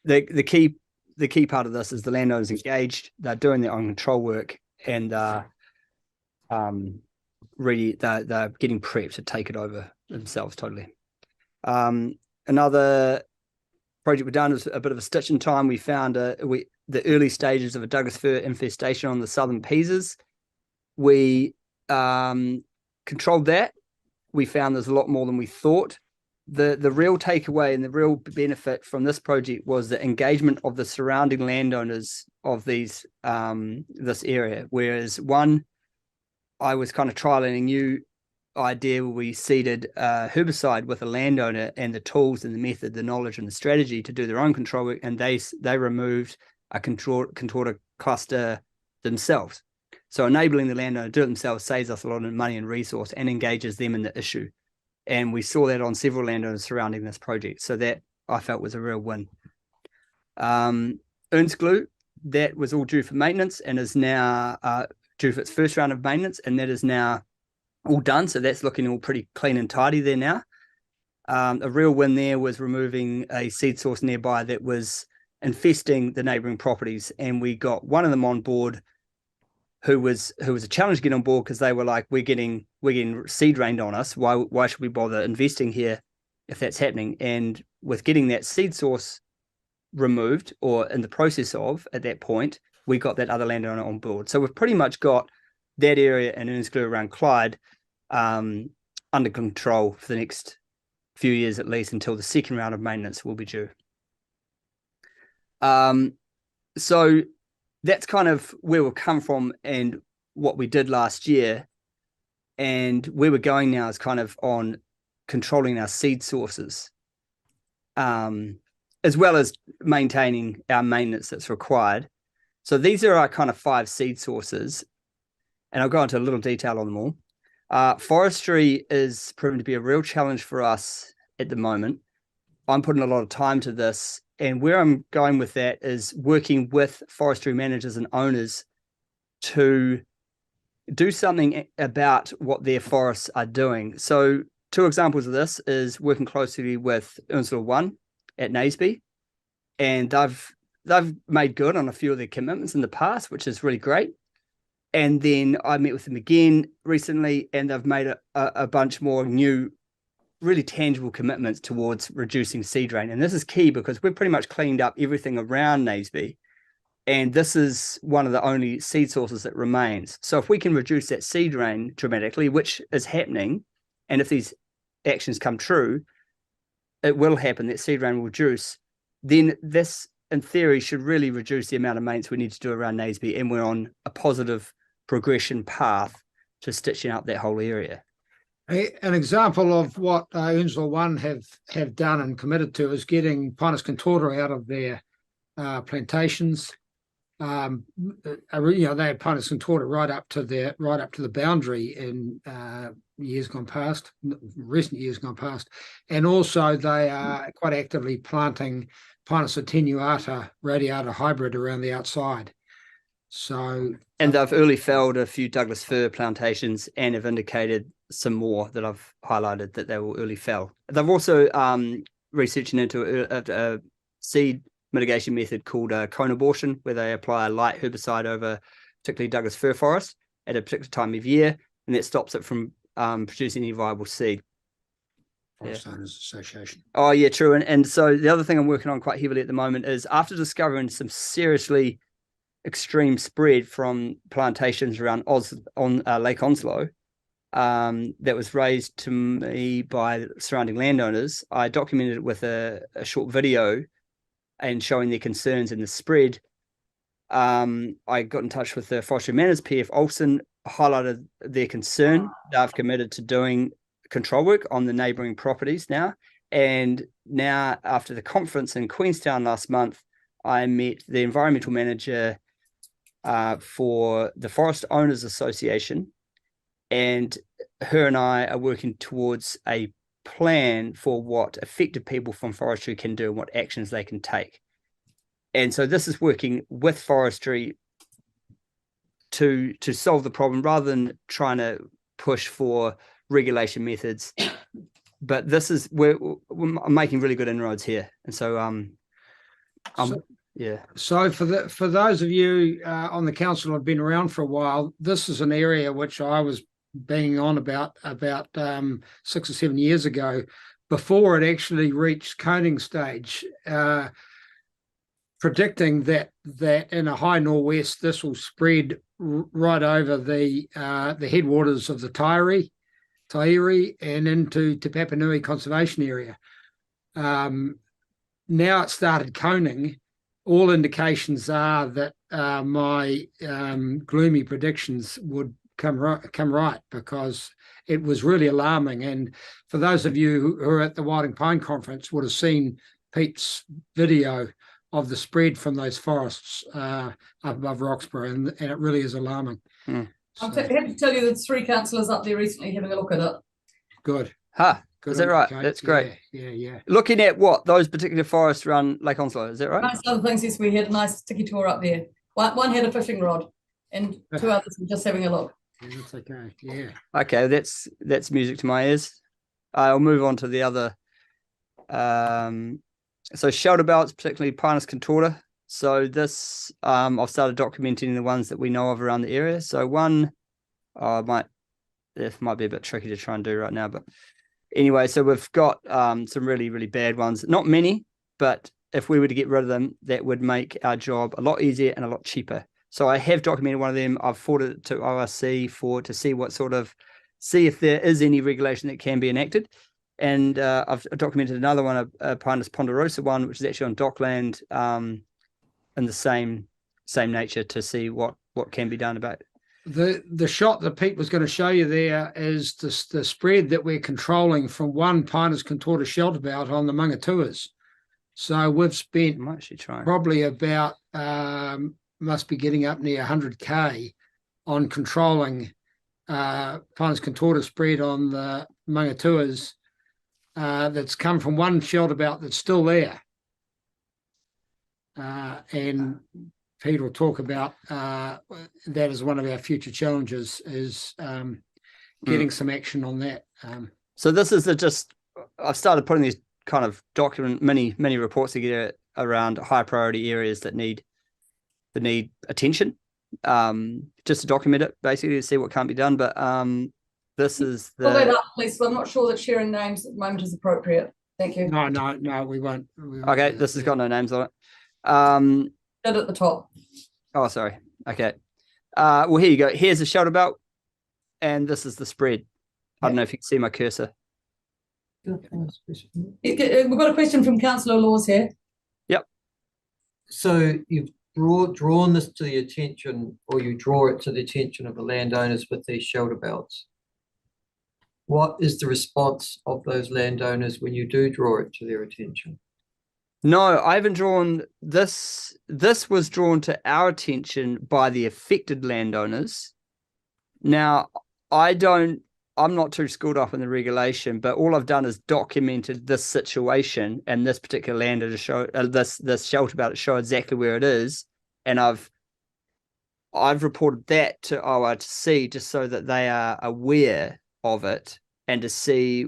the key part of this is the landowner's engaged, they're doing their own control work, and really they're getting prepped to take it over themselves totally. Another project we've done is a bit of a stitch in time. We found the early stages of a Douglas fir infestation on the southern Peasers. We controlled that. We found there's a lot more than we thought. The real takeaway and the real benefit from this project was the engagement of the surrounding landowners of this area. Whereas I was kind of trialing a new idea where we seeded herbicide with a landowner and the tools and the method, the knowledge and the strategy to do their own control work, and they removed a contorta cluster themselves. So enabling the landowner to do it themselves saves us a lot of money and resource and engages them in the issue. And we saw that on several landowners surrounding this project. So that I felt was a real win. Ernstglue, that was all due for maintenance and is now due for its first round of maintenance, and that is now all done. So that's looking all pretty clean and tidy there now. A real win there was removing a seed source nearby that was infesting the neighboring properties, and we got one of them on board who was a challenge to get on board because they were like, we're getting seed rained on us. Why should we bother investing here if that's happening? And with getting that seed source removed, or in the process of at that point, we got that other landowner on board. So we've pretty much got that area in Ernstglue around Clyde under control for the next few years at least, until the second round of maintenance will be due. So that's kind of where we've come from and what we did last year. And where we're going now is kind of on controlling our seed sources, as well as maintaining our maintenance that's required. So these are our kind of 5 seed sources, and I'll go into a little detail on them all. Forestry is proving to be a real challenge for us at the moment. I'm putting a lot of time to this, and where I'm going with that is working with forestry managers and owners to do something about what their forests are doing. So 2 examples of this is working closely with Ernstglue 1 at Naseby, and they've made good on a few of their commitments in the past, which is really great. And then I met with them again recently, and they've made a bunch more new, really tangible commitments towards reducing seed rain. And this is key because we've pretty much cleaned up everything around Naseby, and this is one of the only seed sources that remains. So if we can reduce that seed rain dramatically, which is happening, and if these actions come true, it will happen, that seed rain will reduce, then this, in theory, should really reduce the amount of maintenance we need to do around Naseby, and we're on a positive progression path to stitching up that whole area. An example of what Ernstglue 1 have done and committed to is getting Pinus contorta out of their plantations. They had Pinus contorta right up to the boundary in years gone past, recent years gone past, and also they are quite actively planting Pinus attenuata radiata hybrid around the outside. So, and they've early felled a few Douglas fir plantations and have indicated some more that I've highlighted that they will early fell. They've also researching into a seed mitigation method called cone abortion, where they apply a light herbicide over particularly Douglas fir forest at a particular time of year, and that stops it from producing any viable seed. Forest Owners Association. Oh yeah, true. And so the other thing I'm working on quite heavily at the moment is, after discovering some seriously extreme spread from plantations around Lake Onslow, that was raised to me by surrounding landowners. I documented it with a short video and showing their concerns in the spread. I got in touch with the Forestry Managers, PF Olsen, highlighted their concern. They've committed to doing control work on the neighbouring properties now. And now, after the conference in Queenstown last month, I met the environmental manager for the Forest Owners Association, and her and I are working towards a plan for what affected people from forestry can do and what actions they can take. And so this is working with forestry to solve the problem rather than trying to push for regulation methods. But this is we're making really good inroads here. And so yeah. So for those of you on the council who have been around for a while, this is an area which I was banging on about 6 or 7 years ago, before it actually reached coning stage, predicting that in a high nor'west this will spread right over the headwaters of the Tairi and into Te Papanui Conservation Area. Now it started coning. All indications are that my gloomy predictions would come right, because it was really alarming. And for those of you who are at the Whiting Pine Conference would have seen Pete's video of the spread from those forests up above Roxburgh, and it really is alarming. I'm happy to tell you that 3 councillors up there recently having a look at it. Good. Is that right? That's great. Yeah. Looking at what those particular forests around Lake Onslow, is that right? Nice other things, yes, we had a nice sticky tour up there. One had a fishing rod, and 2 others were just having a look. That's okay. Yeah. Okay, that's music to my ears. I'll move on to the other. So shelter belts, particularly Pinus contorta. So this, I've started documenting the ones that we know of around the area. So one, it might be a bit tricky to try and do right now, but anyway, so we've got some really, really bad ones. Not many, but if we were to get rid of them, that would make our job a lot easier and a lot cheaper. So I have documented one of them. I've forwarded it to ORC to see if there is any regulation that can be enacted. And I've documented another one, a Pinus ponderosa one, which is actually on dockland, in the same nature, to see what can be done about it. The shot that Pete was going to show you there is the spread that we're controlling from one Pinus contorta shelter belt on the Mangatuas. So we've spent probably about must be getting up near 100K on controlling Pinus contorta spread on the Mangatuas that's come from one shelter belt that's still there. And Pete will talk about that as one of our future challenges, is getting some action on that. So this is I've started putting these kind of mini reports together around high priority areas that need attention, just to document it, basically, to see what can't be done. But this is Pull that up, please. I'm not sure that sharing names at the moment is appropriate. Thank you. No, we won't. Okay, this has got no names on it. Dead at the top. Oh, sorry. Okay. Well, here you go. Here's the shelter belt, and this is the spread. I don't know if you can see my cursor. We've got a question from Councillor Laws here. Yep. So you've drawn this to the attention, or you draw it to the attention of the landowners with these shelter belts. What is the response of those landowners when you do draw it to their attention? No, I haven't drawn this. This was drawn to our attention by the affected landowners. Now, I'm not too schooled up in the regulation, but all I've done is documented this situation and this particular land to show this shelter belt to show exactly where it is, and I've reported that to ORC just so that they are aware of it, and to see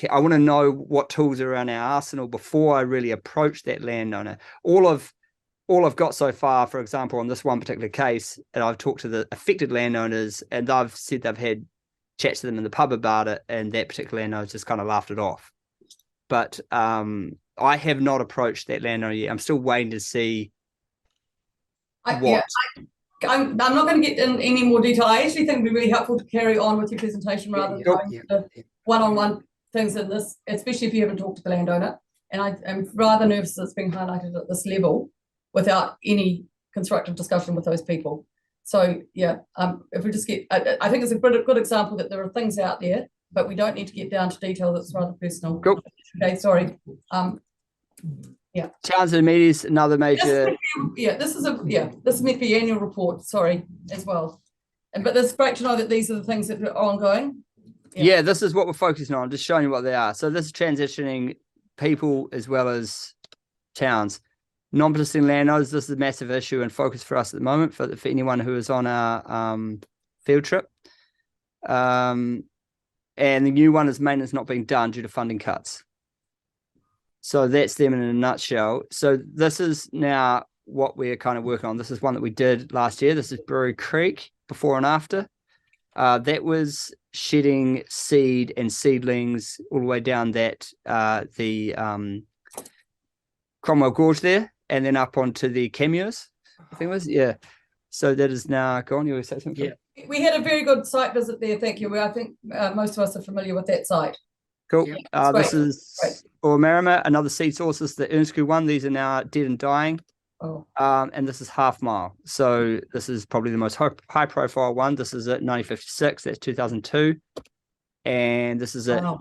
I want to know what tools are in our arsenal before I really approach that landowner. All I've got so far, for example, on this one particular case, and I've talked to the affected landowners, and they've said they've had chats to them in the pub about it, and that particular landowner just kind of laughed it off. But I have not approached that landowner yet. I'm still waiting to see I'm not going to get in any more detail. I actually think it'd be really helpful to carry on with your presentation rather than going to one-on-one things in this, especially if you haven't talked to the landowner. And I am rather nervous that it's being highlighted at this level without any constructive discussion with those people. So yeah, if we just get, I think it's a good example that there are things out there, but we don't need to get down to detail that's rather personal. Cool. Okay, sorry. Yeah. Towns and Medes, another major. This meant the annual report, sorry, as well. But it's great to know that these are the things that are ongoing. Yeah, this is what we're focusing on, just showing you what they are. So this is transitioning people as well as towns. Non-persisting landowners, this is a massive issue and focus for us at the moment for anyone who is on our field trip. And the new one is maintenance not being done due to funding cuts. So that's them in a nutshell. So this is now what we're kind of working on. This is one that we did last year. This is Brewery Creek, before and after. That was shedding seed and seedlings all the way down the Cromwell Gorge there, and then up onto the Cameos, I think it was, yeah. So that is now gone. You were saying something? Yeah. We had a very good site visit there, thank you. I think most of us are familiar with that site. Cool. Yeah, this is Marama, another seed source. This is the Ernst one. These are now dead and dying. Oh. And this is Half Mile. So this is probably the most high profile one. This is at 1956. That's 2002. And this is it now.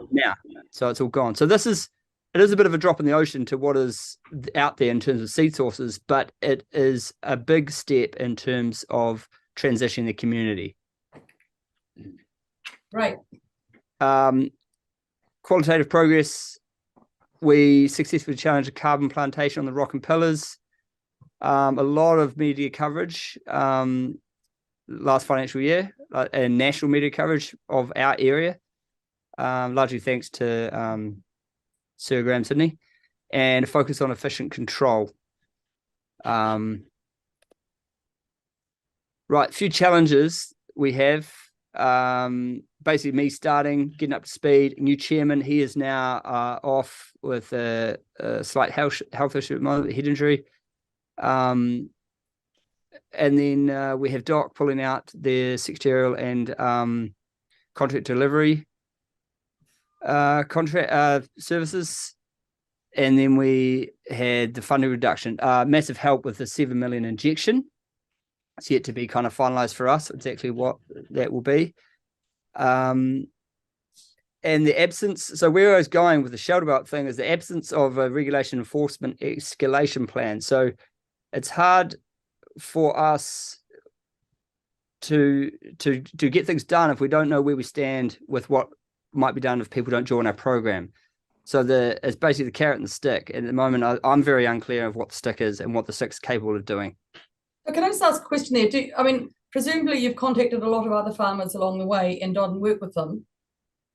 So it's all gone. So it is a bit of a drop in the ocean to what is out there in terms of seed sources, but it is a big step in terms of transitioning the community. Right. Qualitative progress. We successfully challenged a carbon plantation on the Rock and Pillars. A lot of media coverage last financial year and national media coverage of our area, largely thanks to Sir Graham Sydney, and a focus on efficient control. Right, a few challenges we have. Basically me starting, getting up to speed, new chairman. He is now off with a slight health issue at the moment, head injury. And then we have Doc pulling out the secretarial and contract delivery services. And then we had the funding reduction, massive help with the 7 million injection. It's yet to be kind of finalized for us exactly what that will be. And the absence, so where I was going with the shelter belt thing is the absence of a regulation enforcement escalation plan. So it's hard for us to get things done if we don't know where we stand with what might be done if people don't join our program. So it's basically the carrot and the stick. And at the moment, I'm very unclear of what the stick is and what the stick is capable of doing. So can I just ask a question there? Presumably you've contacted a lot of other farmers along the way and done work with them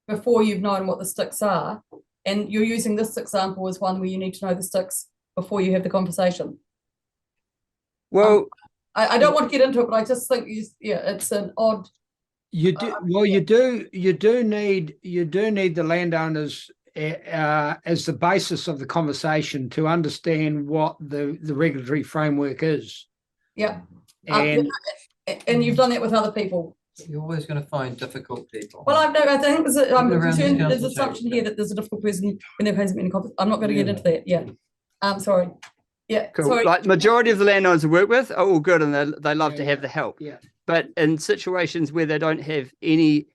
before you've known what the sticks are. And you're using this example as one where you need to know the sticks before you have the conversation. Well, I don't want to get into it, but I just think it's an odd. You do need the landowners as the basis of the conversation to understand what the regulatory framework is. Yeah. And you've done that with other people. You're always going to find difficult people. Well, I think I'm Around concerned the there's council an assumption here that there's a difficult person when there hasn't been a conference. I'm not going to get into that. Yeah. Sorry. Yeah. Cool. Sorry. Like majority of the landowners I work with are all good and they love to have the help. Yeah. But in situations where they don't have any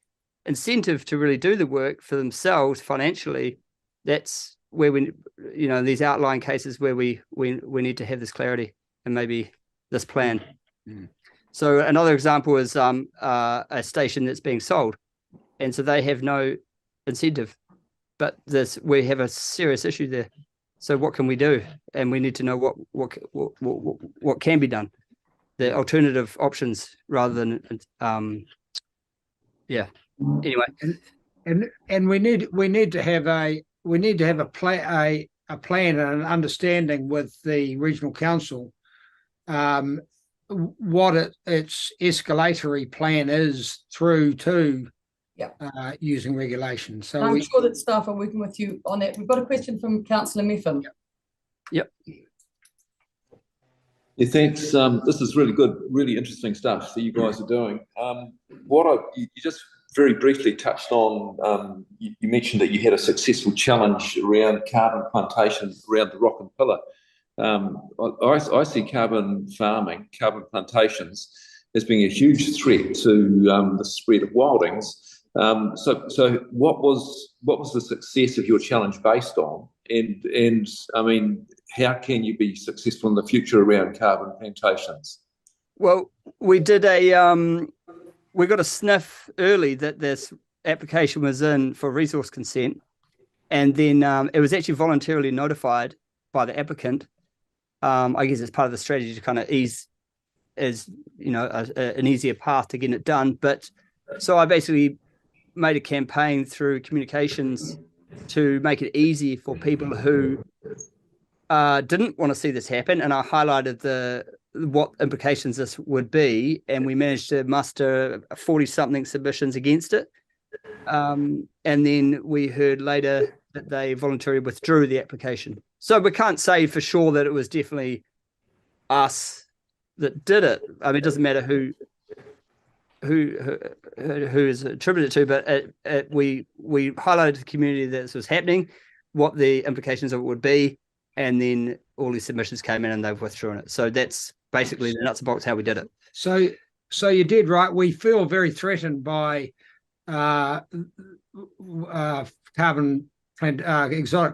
incentive to really do the work for themselves financially, that's where we, these outlying cases where we need to have this clarity and maybe this plan. So another example is a station that's being sold, and so they have no incentive, but we have a serious issue there. So what can we do? And we need to know what can be done, the alternative options rather than Anyway, and we need to have a plan and an understanding with the regional council what its escalatory plan is through to using regulation. So I'm sure that staff are working with you on that. We've got a question from Councillor Meffin. Yep. Yeah, thanks. This is really good, really interesting stuff that you guys are doing. You just very briefly touched on, you mentioned that you had a successful challenge around carbon plantation around the Rock and Pillar. I see carbon farming, carbon plantations as being a huge threat to the spread of wildings. So what was the success of your challenge based on? And I mean, how can you be successful in the future around carbon plantations? Well, we did we got a sniff early that this application was in for resource consent, and then it was actually voluntarily notified by the applicant. I guess it's part of the strategy to kind of ease, as you know, an easier path to getting it done. But so I basically made a campaign through communications to make it easy for people who didn't want to see this happen, and I highlighted what implications this would be, and we managed to muster 40-something submissions against it. And then we heard later that they voluntarily withdrew the application. So we can't say for sure that it was definitely us that did it. I mean, it doesn't matter who is attributed to, but we highlighted to the community that this was happening, what the implications of it would be, and then all these submissions came in and they've withdrawn it. So that's basically the nuts and bolts how we did it. So you did right. We feel very threatened by exotic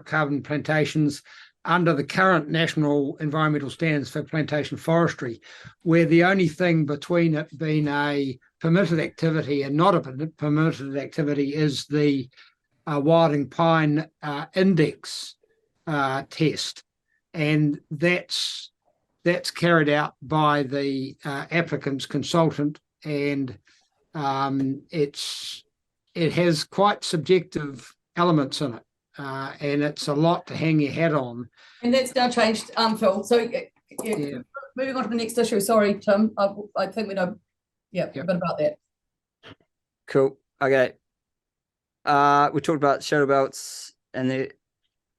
carbon plantations under the current national environmental standards for plantation forestry, where the only thing between it being a permitted activity and not a permitted activity is the wilding pine index test, and that's carried out by the applicant's consultant, and it has quite subjective elements in it, and it's a lot to hang your hat on. And that's now changed, Phil. So moving on to the next issue. Sorry, Tim. I think we know a bit about that. Cool. Okay. We talked about shadow belts and the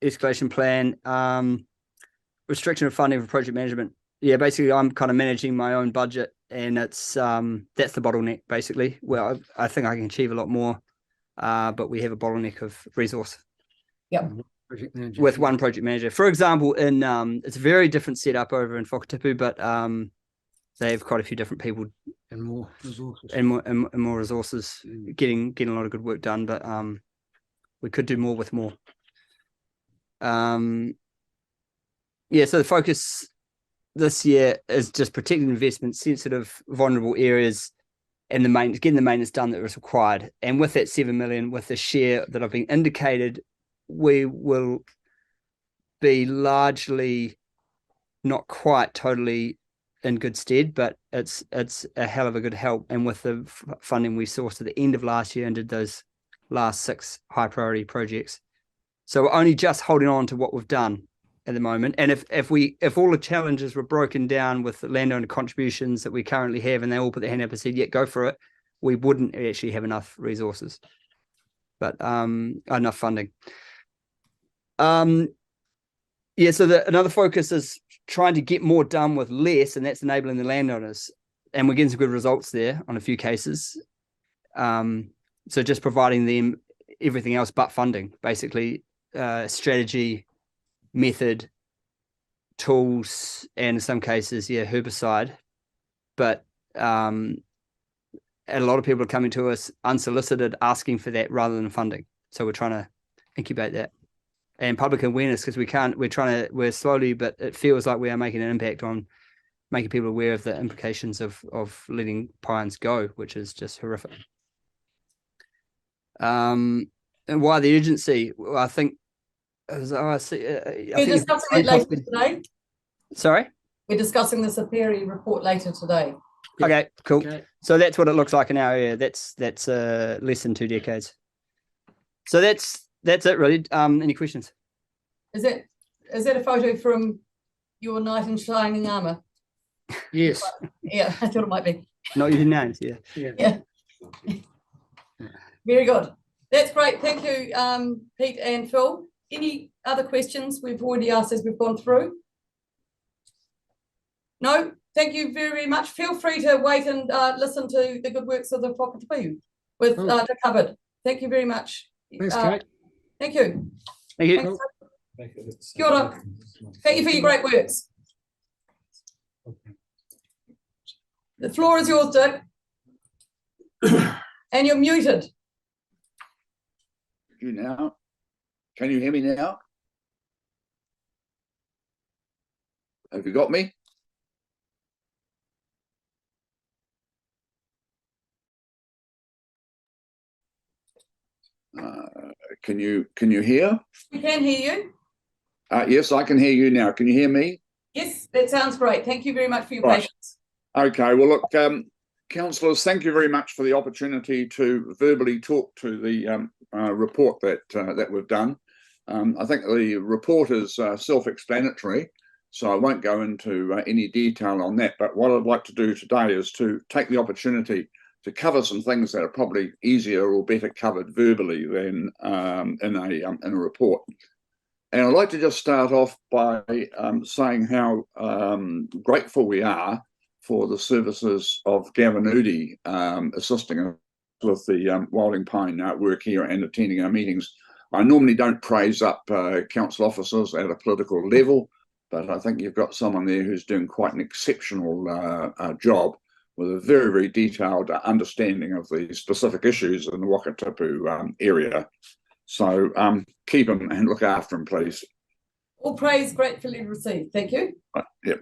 escalation plan. Restriction of funding for project management. Yeah, basically I'm kind of managing my own budget, and it's that's the bottleneck basically. Well, I think I can achieve a lot more, but we have a bottleneck of resource. Yep. With one project manager. For example, in it's a very different setup over in Whakatipu, but they have quite a few different people and more resources and more resources, getting a lot of good work done, but we could do more with more. Yeah, so the focus this year is just protecting investment, sensitive, vulnerable areas, and getting the maintenance done that was required. And with that 7 million, with the share that I've been indicated, we will be largely, not quite totally in good stead, but it's a hell of a good help. And with the funding we sourced at the end of last year and did those last 6 high priority projects. So we're only just holding on to what we've done at the moment. And if all the challenges were broken down with the landowner contributions that we currently have, and they all put their hand up and said, yeah, go for it, we wouldn't actually have enough resources, but enough funding. Yeah, so another focus is trying to get more done with less, and that's enabling the landowners. And we're getting some good results there on a few cases. So just providing them everything else but funding, basically, strategy, method, tools, and in some cases, herbicide. But a lot of people are coming to us unsolicited, asking for that rather than funding. So we're trying to incubate that. And public awareness, because we're slowly, but it feels like we are making an impact on making people aware of the implications of letting pines go, which is just horrific. And why the urgency? Well, I think, we're discussing it later today. Sorry? We're discussing the Saperi report later today. Okay, cool. Okay. So that's what it looks like in our area. That's less than 2 decades. So that's it really. Any questions? Is that a photo from your knight in shining armor? Yes. Yeah, I thought it might be. Not using names, yeah. Yeah. Very good. That's great. Thank you, Pete and Phil. Any other questions we've already asked as we've gone through? No, thank you very much. Feel free to wait and listen to the good works of the Whakatapu with the cupboard. Thank you very much. Thanks, Kate. Thank you. Thank you. Thanks. Kia ora. Thank you for your great works. The floor is yours, Dick. And you're muted. You now? Can you hear me now? Have you got me? Can you hear? We can hear you. Yes, I can hear you now. Can you hear me? Yes, that sounds great. Thank you very much for your Right. patience. Okay, well, look, councillors, thank you very much for the opportunity to verbally talk to the report that we've done. I think the report is self-explanatory, so I won't go into any detail on that. But what I'd like to do today is to take the opportunity to cover some things that are probably easier or better covered verbally than in a report. And I'd like to just start off by saying how grateful we are for the services of Gavin Udy assisting us with the Wilding Pine work here and attending our meetings. I normally don't praise up council officers at a political level, but I think you've got someone there who's doing quite an exceptional job with a very, very detailed understanding of the specific issues in the Wakatipu area. So keep him and look after him, please. All praise gratefully received. Thank you. Yep.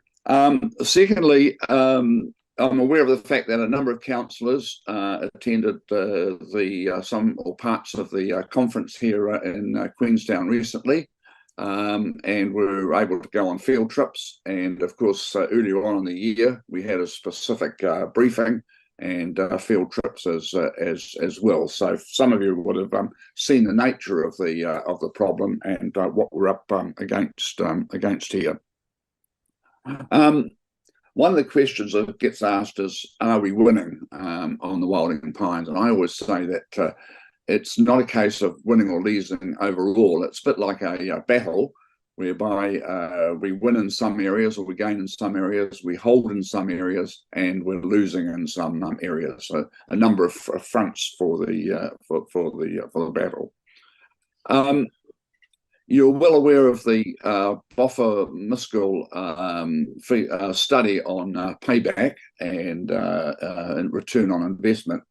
Secondly, I'm aware of the fact that a number of councillors attended some or parts of the conference here in Queenstown recently, and were able to go on field trips. And of course, earlier on in the year, we had a specific briefing and field trips as well. So some of you would have seen the nature of the problem and what we're up against here. One of the questions that gets asked is, are we winning on the Wilding Pines? And I always say that it's not a case of winning or losing overall. It's a bit like a battle whereby we win in some areas or we gain in some areas, we hold in some areas, and we're losing in some areas. So a number of fronts for the battle. You're well aware of the Boffa Miskell study on payback and return on investment.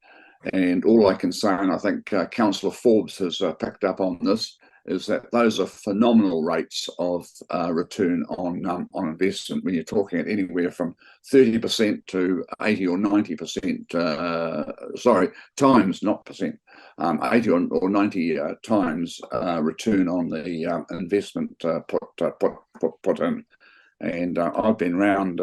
And all I can say, and I think Councillor Forbes has picked up on this, is that those are phenomenal rates of return on investment when you're talking at anywhere from 30% to 80 or 90%, sorry, times, not percent, 80 or 90 times return on the investment put in. And I've been around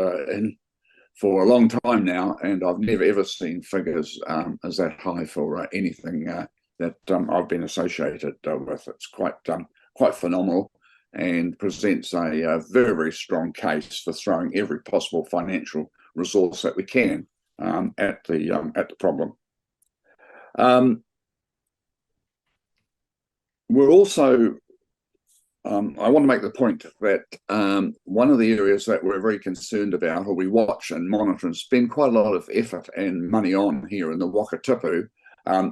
for a long time now, and I've never ever seen figures as that high for anything that I've been associated with. It's quite phenomenal and presents a very, very strong case for throwing every possible financial resource that we can at the problem. We're also, I want to make the point that one of the areas that we're very concerned about, or we watch and monitor and spend quite a lot of effort and money on here in the Wakatipu,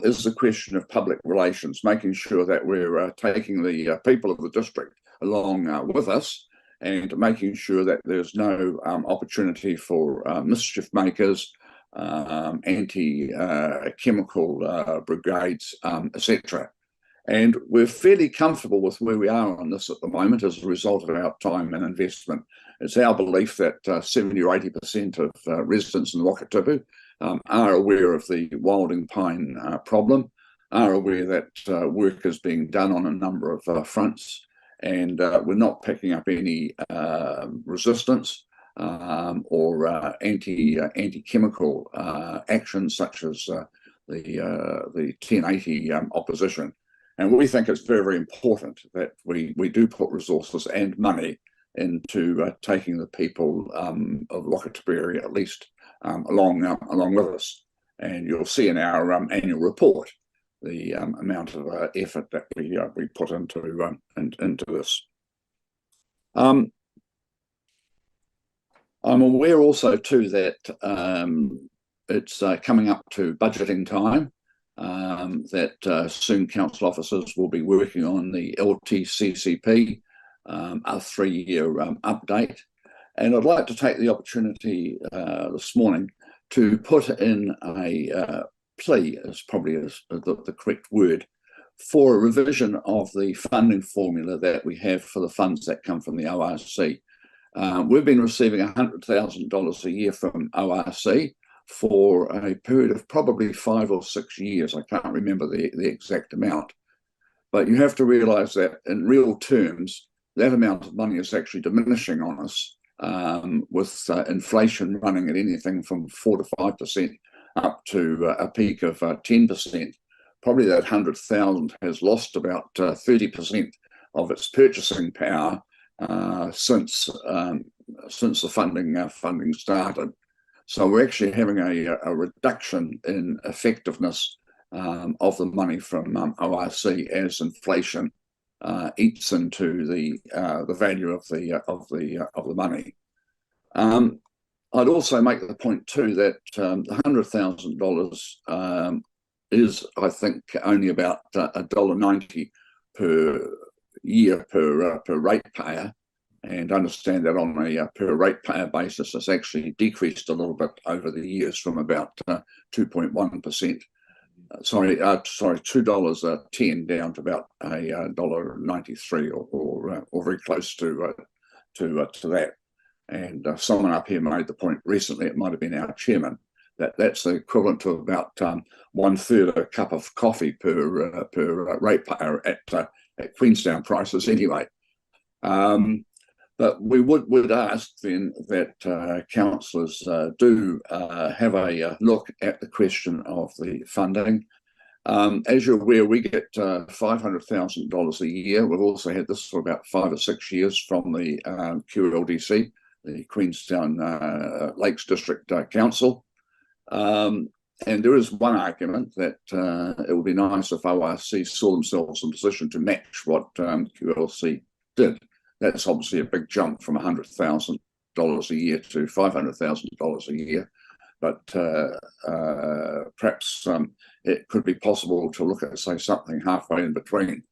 is the question of public relations, making sure that we're taking the people of the district along with us and making sure that there's no opportunity for mischief makers, anti-chemical brigades, etc. And we're fairly comfortable with where we are on this at the moment as a result of our time and investment. It's our belief that 70 or 80% of residents in the Wakatipu are aware of the Wilding Pine problem, are aware that work is being done on a number of fronts, and we're not picking up any resistance or anti-chemical actions such as the 1080 opposition. And we think it's very, very important that we do put resources and money into taking the people of Wakatipu area at least along with us. And you'll see in our annual report the amount of effort that we put into this. I'm aware also too that it's coming up to budgeting time, that soon council officers will be working on the LTCCP, a 3-year update. And I'd like to take the opportunity this morning to put in a plea, is probably the correct word, for a revision of the funding formula that we have for the funds that come from the ORC. We've been receiving $100,000 a year from ORC for a period of probably 5 or 6 years. I can't remember the exact amount. But you have to realise that in real terms, that amount of money is actually diminishing on us, with inflation running at anything from 4 to 5% up to a peak of 10%. Probably that 100,000 has lost about 30% of its purchasing power since the funding started. So we're actually having a reduction in effectiveness of the money from ORC as inflation eats into the value of the money. I'd also make the point too that the $100,000 is, I think, only about $1.90 per year per ratepayer, and understand that on a per ratepayer basis, it's actually decreased a little bit over the years from about 2.1%. Sorry, $2.10 down to about $1.93 or very close to that. And someone up here made the point recently, it might have been our chairman, that's the equivalent to about 1/3 a cup of coffee per ratepayer at Queenstown prices anyway. But we would ask then that councillors do have a look at the question of the funding. As you're aware, we get $500,000 a year. We've also had this for about 5 or 6 years from the QLDC, the Queenstown Lakes District Council. And there is one argument that it would be nice if ORC saw themselves in a position to match what QLC did. That's obviously a big jump from $100,000 a year to $500,000 a year. But perhaps it could be possible to look at, say, something halfway in between,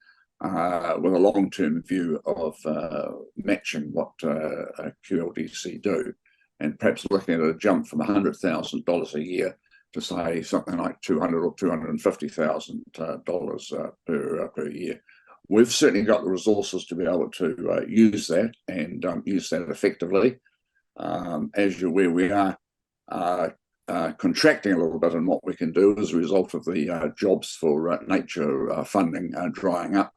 with a long-term view of matching what QLDC do, and perhaps looking at a jump from $100,000 a year to, say, something like $200,000 or $250,000 per year. We've certainly got the resources to be able to use that and use that effectively. As you're aware, we are contracting a little bit on what we can do as a result of the jobs for nature funding drying up.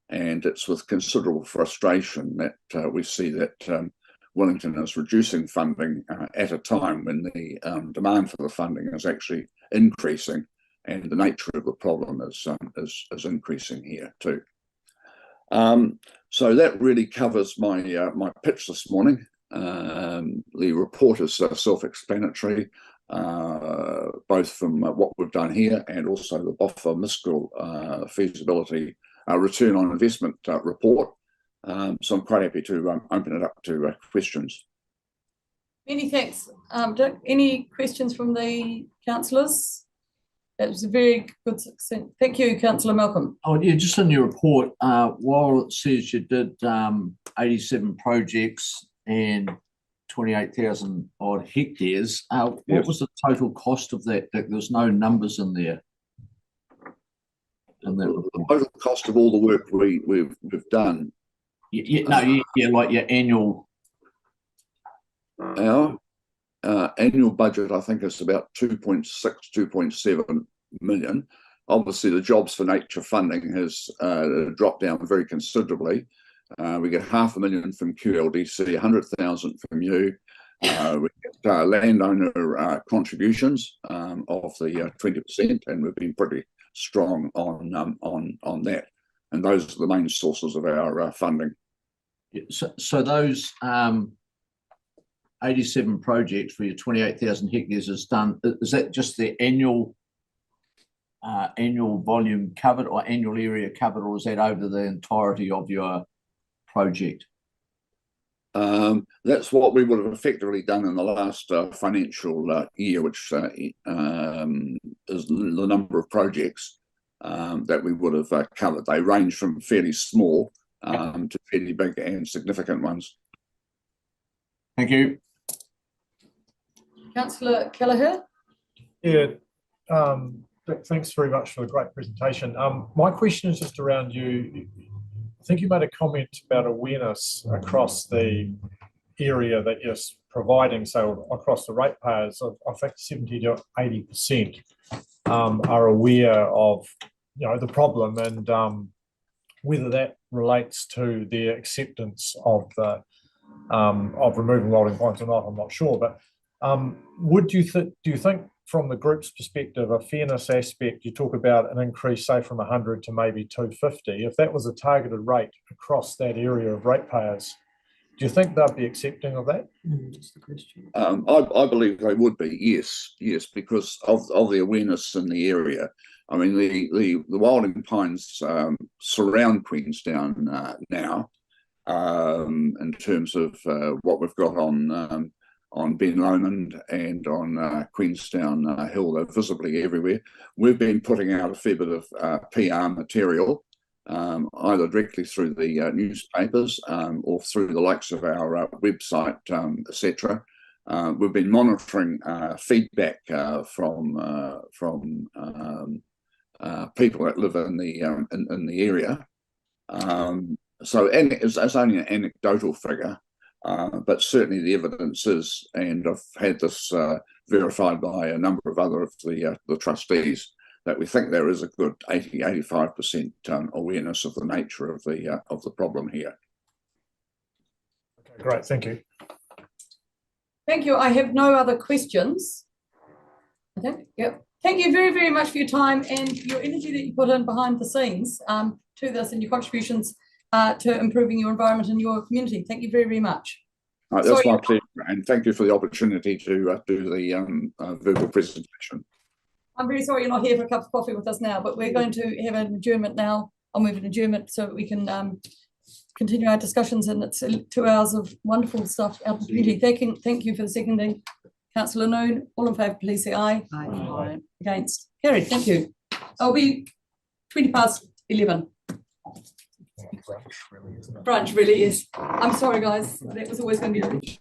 And it's with considerable frustration that we see that Wellington is reducing funding at a time when the demand for the funding is actually increasing, and the nature of the problem is increasing here too. So that really covers my my pitch this morning. The report is self-explanatory, both from what we've done here and also the Boffa Mistral feasibility return on investment report. So I'm quite happy to open it up to questions. Many thanks. Dick, any questions from the councillors? That was a very good succinct. Thank you, Councillor Malcolm. Oh, yeah, just in your report, while it says you did 87 projects and 28,000 odd hectares, what was the total cost of that? There's no numbers in there. The total cost of all the work we've done. Like your annual. Our annual budget, I think, is about 2.6, 2.7 million. Obviously, the Jobs for Nature funding has dropped down very considerably. We get $500,000 from QLDC, 100,000 from you. We get landowner contributions of the 20%, and we've been pretty strong on that. And those are the main sources of our funding. So those 87 projects for your 28,000 hectares is done. Is that just the annual volume covered or annual area covered, or is that over the entirety of your project? That's what we would have effectively done in the last financial year, which is the number of projects that we would have covered. They range from fairly small to fairly big and significant ones. Thank you. Councillor Kelleher. Yeah, thanks very much for the great presentation. My question is just around you. I think you made a comment about awareness across the area that you're providing, so across the ratepayers of, I think 70 to 80% are aware of, the problem, and whether that relates to their acceptance of the of removing rolling pines or not, I'm not sure. But do you think from the group's perspective, a fairness aspect, you talk about an increase, say from 100 to maybe 250, if that was a targeted rate across that area of ratepayers, do you think they'd be accepting of that? That's the question. I believe they would be, yes, because of the awareness in the area. I mean, the wilding pines surround Queenstown now, in terms of what we've got on Ben Lomond and on Queenstown Hill. They're visibly everywhere. We've been putting out a fair bit of PR material, either directly through the newspapers or through the likes of our website, etc. We've been monitoring feedback from people that live in the area. So it's only an anecdotal figure, but certainly the evidence is, and I've had this verified by a number of other of the trustees, that we think there is a good 85% awareness of the nature of the problem here. Okay, great, thank you. Thank you. I have no other questions. I think, yep. Thank you very, very much for your time and your energy that you put in behind the scenes to this, and your contributions to improving your environment and your community. Thank you very, very much. That's my pleasure, and thank you for the opportunity to do the verbal presentation. I'm very sorry you're not here for a cup of coffee with us now, but we're going to have an adjournment now. I'll move an adjournment so that we can continue our discussions, and it's 2 hours of wonderful stuff out in the community. Thank you for the seconding. Councillor Noon, all in favour, please say aye. Aye. Against? Carried, thank you. I'll be 11:20. Brunch really is. I'm sorry, guys. That was always going to be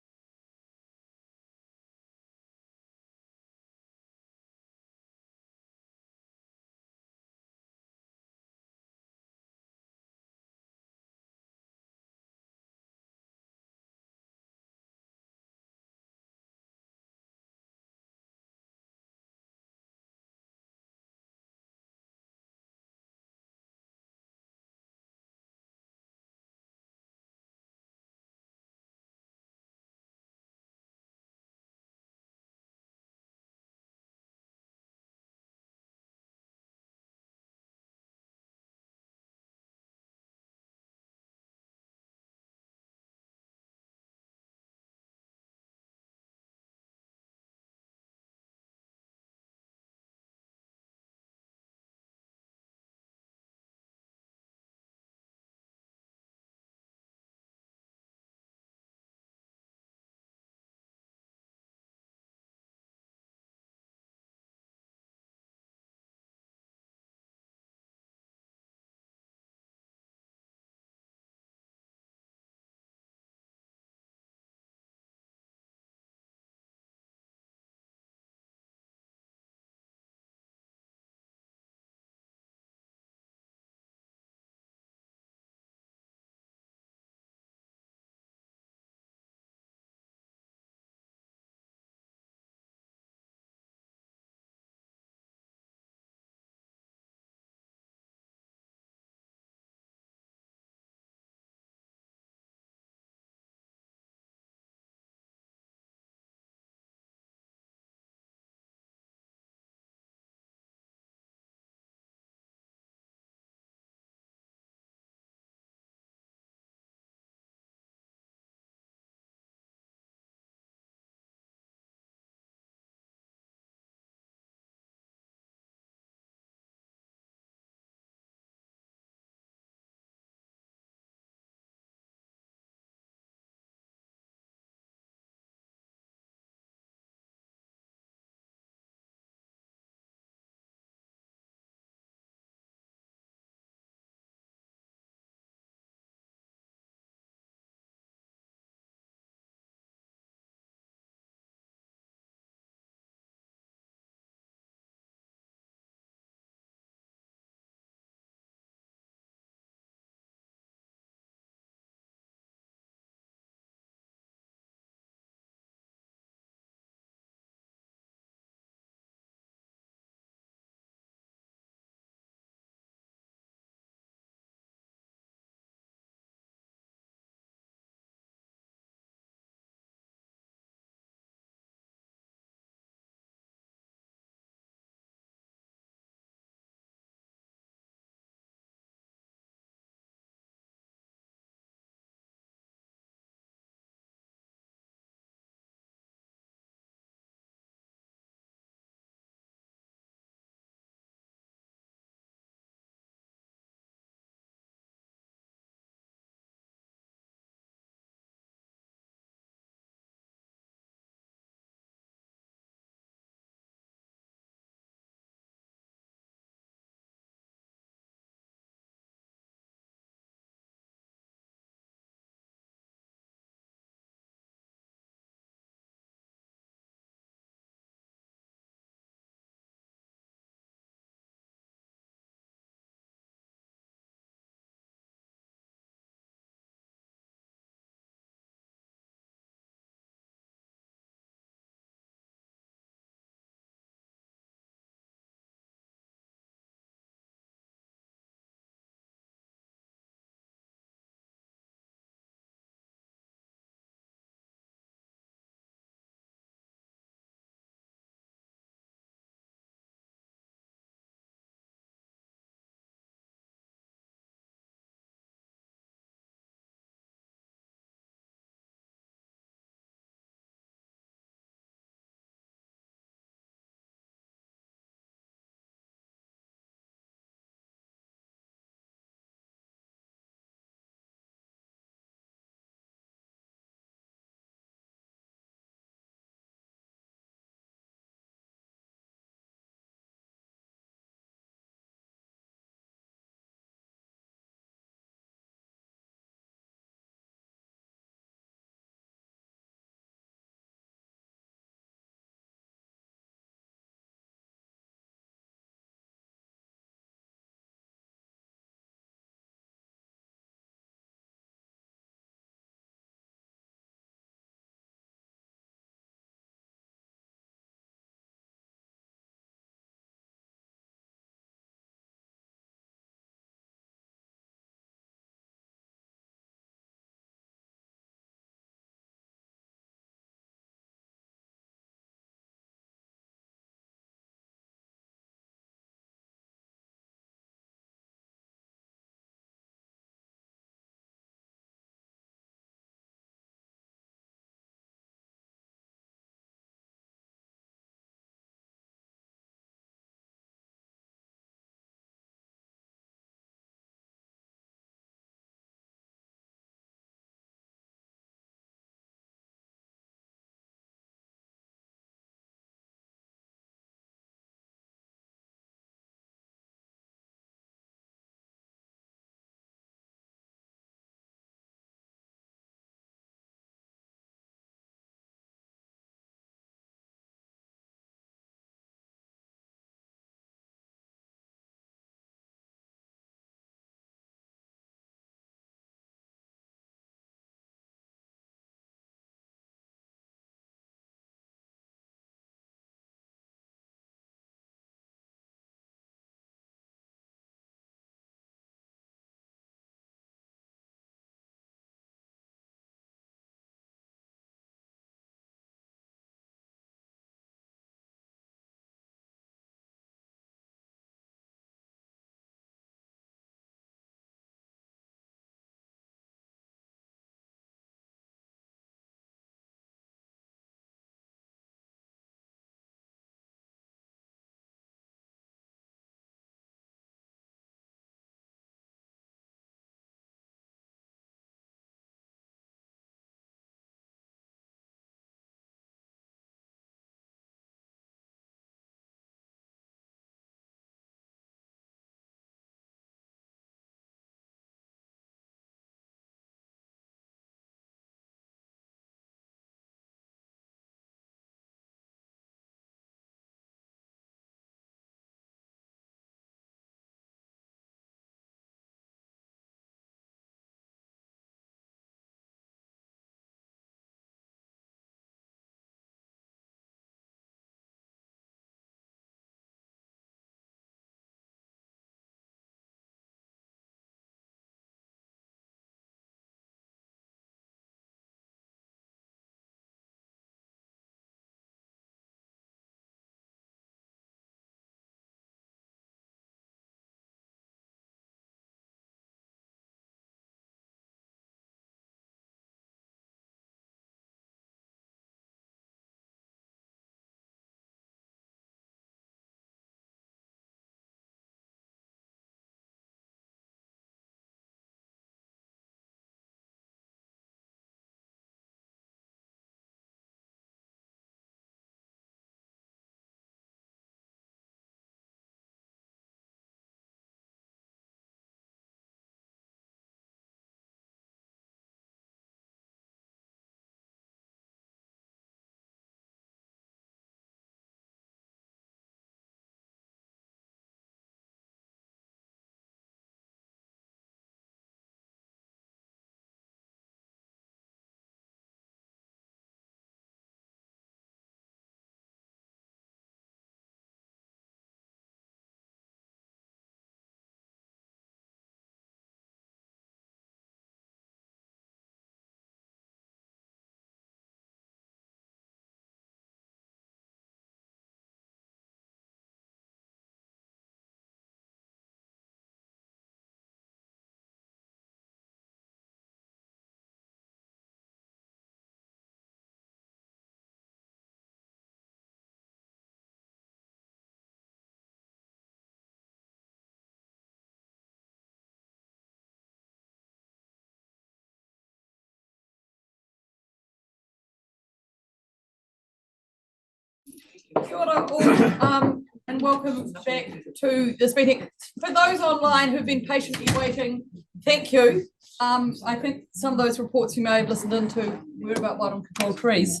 Kia ora all, and welcome back to this meeting. For those online who've been patiently waiting, thank you. I think some of those reports you may have listened into were about wild control trees,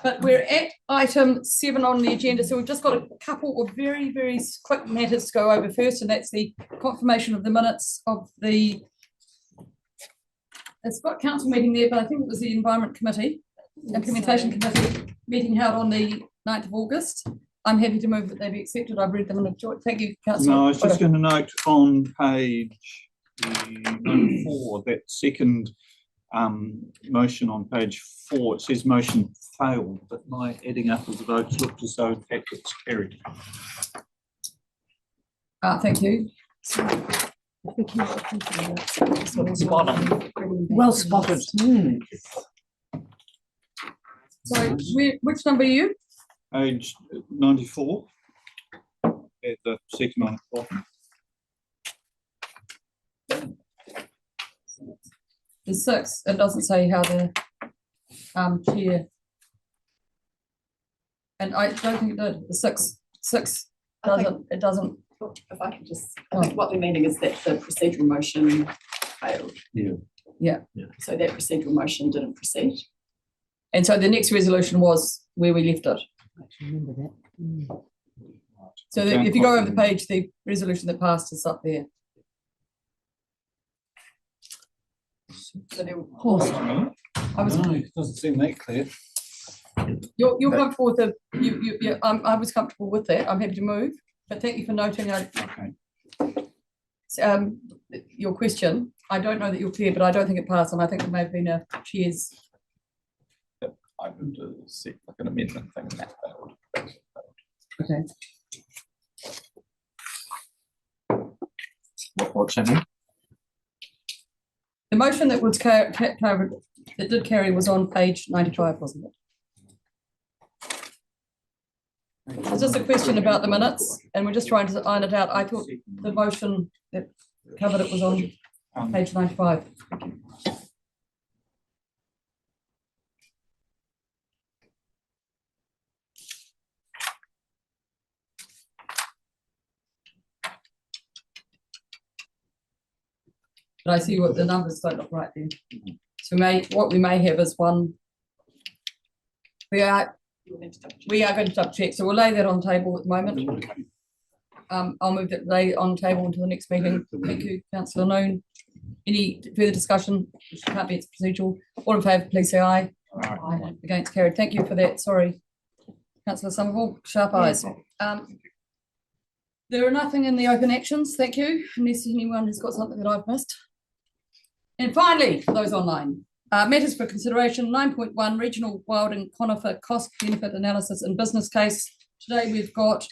but we're at item 7 on the agenda. So we've just got a couple of very, very quick matters to go over first, and that's the confirmation of the minutes of the, it's got council meeting there, but I think it was the Environment Committee, Implementation Committee meeting held on the 9th of August. I'm happy to move that they be accepted. I've read them in a joint. Thank you, Councillor. No, I was just going to note on page 4, that second motion on page 4, it says motion failed, but my adding up of the votes looked as though in fact it's carried. Thank you. Well spotted. So which number are you? Page 94, at the second on the bottom. The 6, it doesn't say how the chair, and I don't think it did. The 6 doesn't, it doesn't. If I could just, I think what they're meaning is that the procedural motion failed. Yeah. So that procedural motion didn't proceed. And so the next resolution was where we left it. Remember that. So if you go over the page, the resolution that passed is up there. So there was, I was, No, it doesn't seem that clear. you're comfortable with the, yeah, I was comfortable with that. I'm happy to move, but thank you for noting. Your question. I don't know that you're clear, but I don't think it passed, and I think it may have been a chair's. I would see like an amendment thing and that failed. Okay. What's happening? The motion that was carried, that did carry, was on page 95, wasn't it? It's just a question about the minutes, and we're just trying to iron it out. I thought the motion that covered it was on page 95. But I see what the numbers don't look right then. So what we may have is one. We are going to double check. So we'll lay that on the table at the moment. I'll move that lay on the table until the next meeting. Thank you, Councillor Noon. Any further discussion? Which can't be, it's procedural. All in favour, please say aye. Aye. Against, carried. Thank you for that. Sorry, Councillor Somerville. Sharp eyes. There are nothing in the open actions. Thank you. Unless anyone has got something that I've missed. And finally, for those online, matters for consideration, 9.1 regional wild and conifer cost benefit analysis and business case. Today we've got,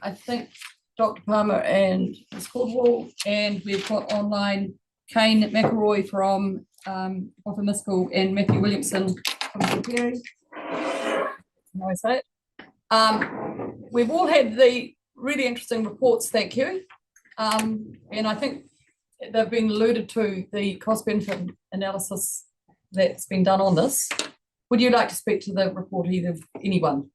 I think, Dr. Palmer and Ms. Caldwell, and we've got online Kane McElroy from Offamiscal and Matthew Williamson from Superi. How I say it. We've all had the really interesting reports, thank you. And I think they've been alluded to, the cost benefit analysis that's been done on this. Would you like to speak to the report, either anyone?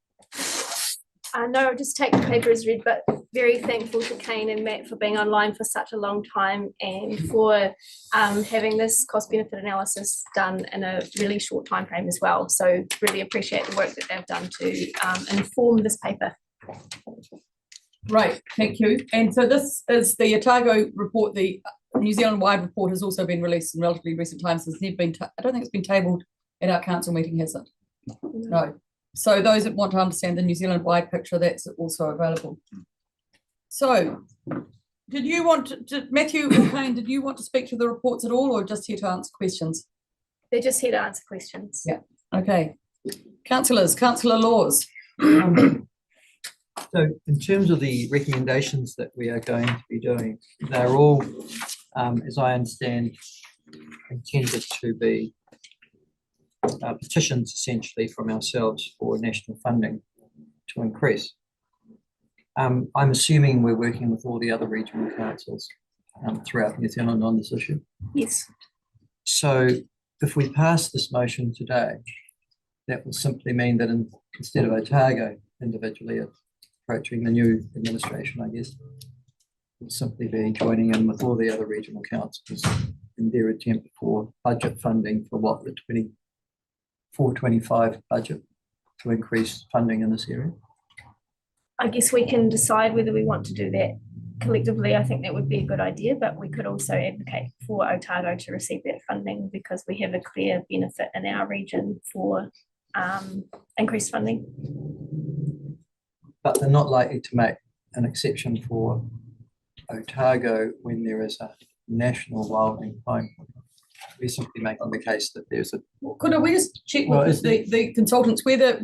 No, I'll just take the paper as read, but very thankful to Kane and Matt for being online for such a long time and for having this cost benefit analysis done in a really short time frame as well. So really appreciate the work that they've done to inform this paper. Right, thank you. And so this is the Otago report. The New Zealand wide report has also been released in relatively recent times. It's never been, I don't think it's been tabled at our council meeting, has it? No. So those that want to understand the New Zealand wide picture, that's also available. So did you want to, Matthew or Kane, did you want to speak to the reports at all, or just here to answer questions? They're just here to answer questions. Yeah, okay. Councillors, Councillor Laws. So in terms of the recommendations that we are going to be doing, they're all, as I understand, intended to be petitions essentially from ourselves for national funding to increase. I'm assuming we're working with all the other regional councils throughout New Zealand on this issue. Yes. So if we pass this motion today, that will simply mean that instead of Otago, individually approaching the new administration, I guess. Will simply be joining in with all the other regional councils in their attempt for budget funding for what the 24-25 budget to increase funding in this area. I guess we can decide whether we want to do that collectively. I think that would be a good idea, but we could also advocate for Otago to receive that funding because we have a clear benefit in our region for increased funding. But they're not likely to make an exception for Otago when there is a national wilding pine. We're simply making the case that there's a. Could we just check with the consultants whether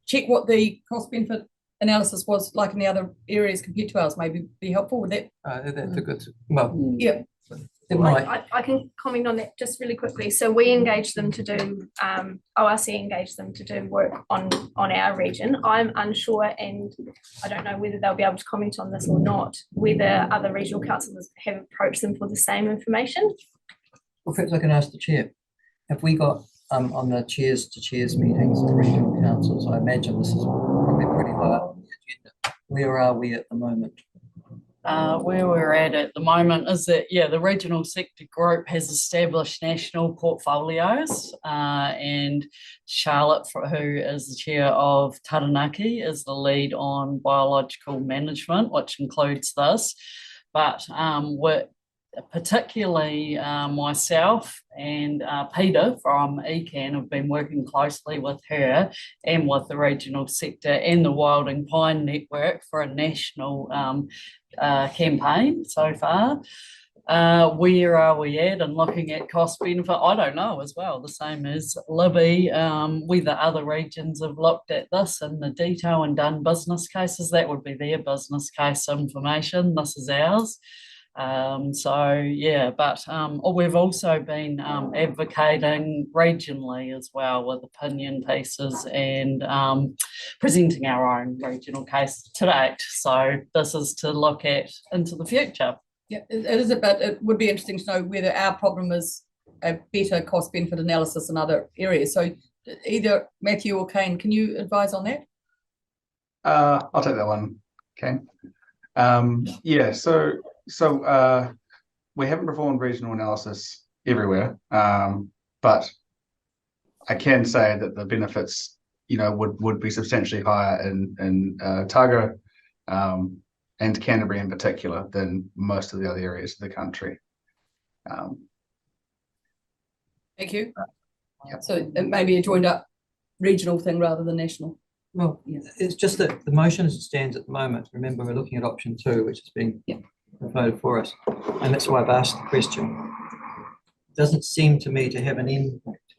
check what the cost benefit analysis was like in the other areas compared to ours? Maybe be helpful with that. That's a good. Well, yeah. I can comment on that just really quickly. So we engaged them to do, ORC engaged them to do work on our region. I'm unsure, and I don't know whether they'll be able to comment on this or not, whether other regional councillors have approached them for the same information. Well, perhaps I can ask the chair. Have we got on the chairs to chairs meetings of regional councils? I imagine this is probably pretty low up on the agenda. Where are we at the moment? Where we're at the moment is that, the regional sector group has established national portfolios, and Charlotte, who is the chair of Taranaki, is the lead on biological management, which includes this. But particularly myself and Peter from ECAN have been working closely with her and with the regional sector and the Wilding Pine Network for a national campaign so far. Where are we at and looking at cost benefit? I don't know as well, the same as Libby. Whether other regions have looked at this in the detail and done business cases, that would be their business case information. This is ours. But we've also been advocating regionally as well with opinion pieces and presenting our own regional case to date. So this is to look at into the future. Yeah, it is, but it would be interesting to know whether our problem is a better cost benefit analysis in other areas. So either Matthew or Kane, can you advise on that? I'll take that one, Kane. So we haven't performed regional analysis everywhere, but I can say that the benefits, would be substantially higher in Otago and Canterbury in particular than most of the other areas of the country. Thank you. So it may be a joined up regional thing rather than national. Well, it's just that the motion as it stands at the moment. Remember, we're looking at option 2, which is being voted for us, and that's why I've asked the question. It doesn't seem to me to have an impact.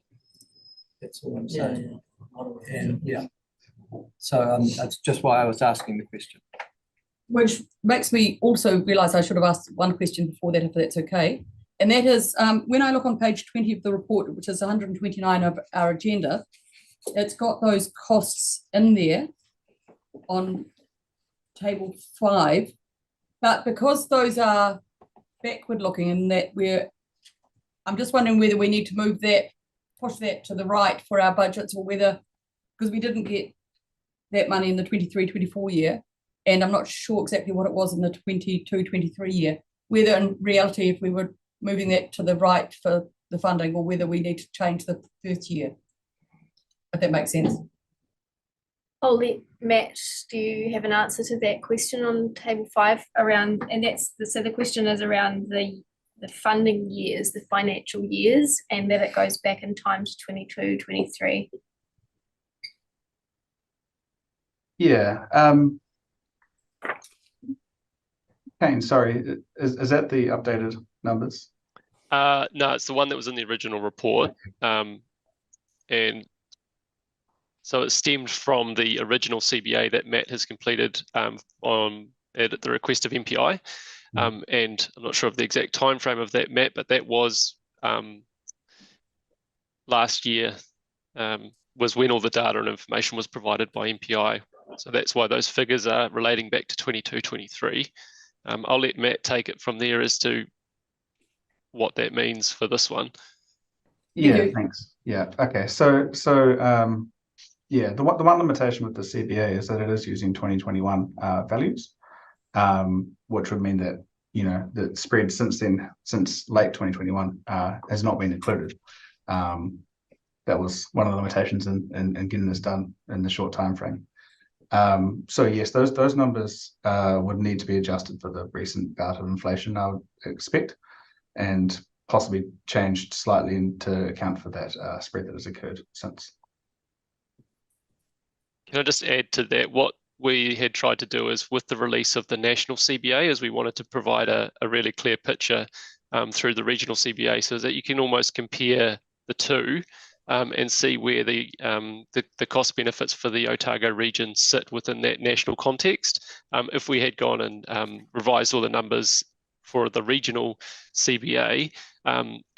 That's all I'm saying. So that's just why I was asking the question. Which makes me also realise I should have asked one question before that, if that's okay. And that is, when I look on page 20 of the report, which is 129 of our agenda, it's got those costs in there on table 5. But because those are backward looking and that I'm just wondering whether we need to move that, push that to the right for our budgets, or whether, because we didn't get that money in the 23-24 year, and I'm not sure exactly what it was in the 22-23 year, whether in reality, if we were moving that to the right for the funding, or whether we need to change the first year, if that makes sense. I'll let Matt, do you have an answer to that question on table 5 around, and so the question is around the funding years, the financial years, and that it goes back in time to 22, 23. Yeah. Kane, sorry, is that the updated numbers? No, it's the one that was in the original report. And so it stemmed from the original CBA that Matt has completed at the request of MPI. And I'm not sure of the exact time frame of that, Matt, but that was last year was when all the data and information was provided by MPI. So that's why those figures are relating back to 22-23. I'll let Matt take it from there as to what that means for this one. Yeah, thanks. Yeah, okay. So Yeah, the one limitation with the CBA is that it is using 2021 values, which would mean that, you know, the spread since then, since late 2021, has not been included. That was one of the limitations in getting this done in the short time frame. So yes, those numbers would need to be adjusted for the recent bout of inflation, I would expect, and possibly changed slightly to account for that spread that has occurred since. Can I just add to that? What we had tried to do is with the release of the national CBA is we wanted to provide a really clear picture through the regional CBA so that you can almost compare the two and see where the cost benefits for the Otago region sit within that national context. If we had gone and revised all the numbers for the regional CBA,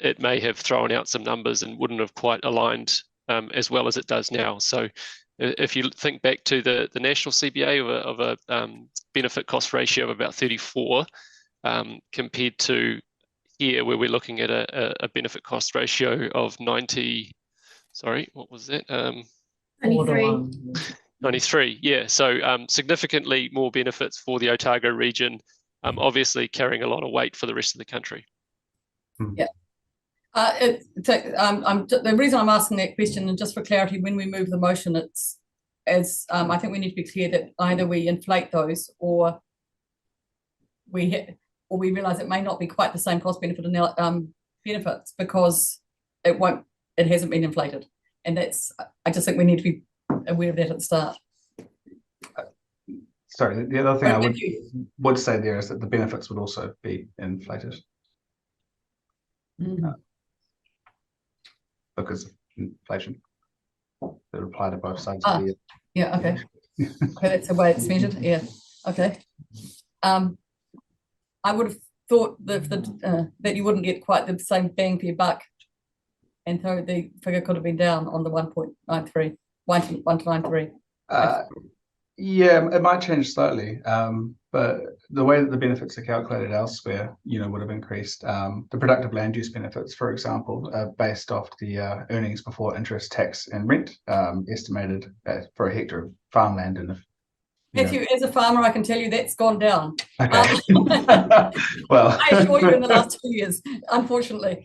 it may have thrown out some numbers and wouldn't have quite aligned as well as it does now. So if you think back to the national CBA of a benefit cost ratio of about 34 compared to here where we're looking at a benefit cost ratio of 90, sorry, what was that? 93. 93, yeah. So significantly more benefits for the Otago region, obviously carrying a lot of weight for the rest of the country. Yeah. The reason I'm asking that question, and just for clarity, when we move the motion, it's as I think we need to be clear that either we inflate those or we realise it may not be quite the same cost benefit benefits because it hasn't been inflated, and I just think we need to be aware of that at the start. Sorry, the other thing I would say there is that the benefits would also be inflated. Because of inflation. It would apply to both sides of the year. Yeah, okay. Okay, that's the way it's measured. Yeah, okay. I would have thought that you wouldn't get quite the same bang for your buck, and so the figure could have been down on the 1.93, 1 to 93. Yeah, it might change slightly, but the way that the benefits are calculated elsewhere, you know, would have increased. The productive land use benefits, for example, are based off the earnings before interest, tax, and rent, estimated for a hectare of farmland. And Matthew, as a farmer, I can tell you that's gone down. Okay. Well, I assure you, in the last 2 years, unfortunately.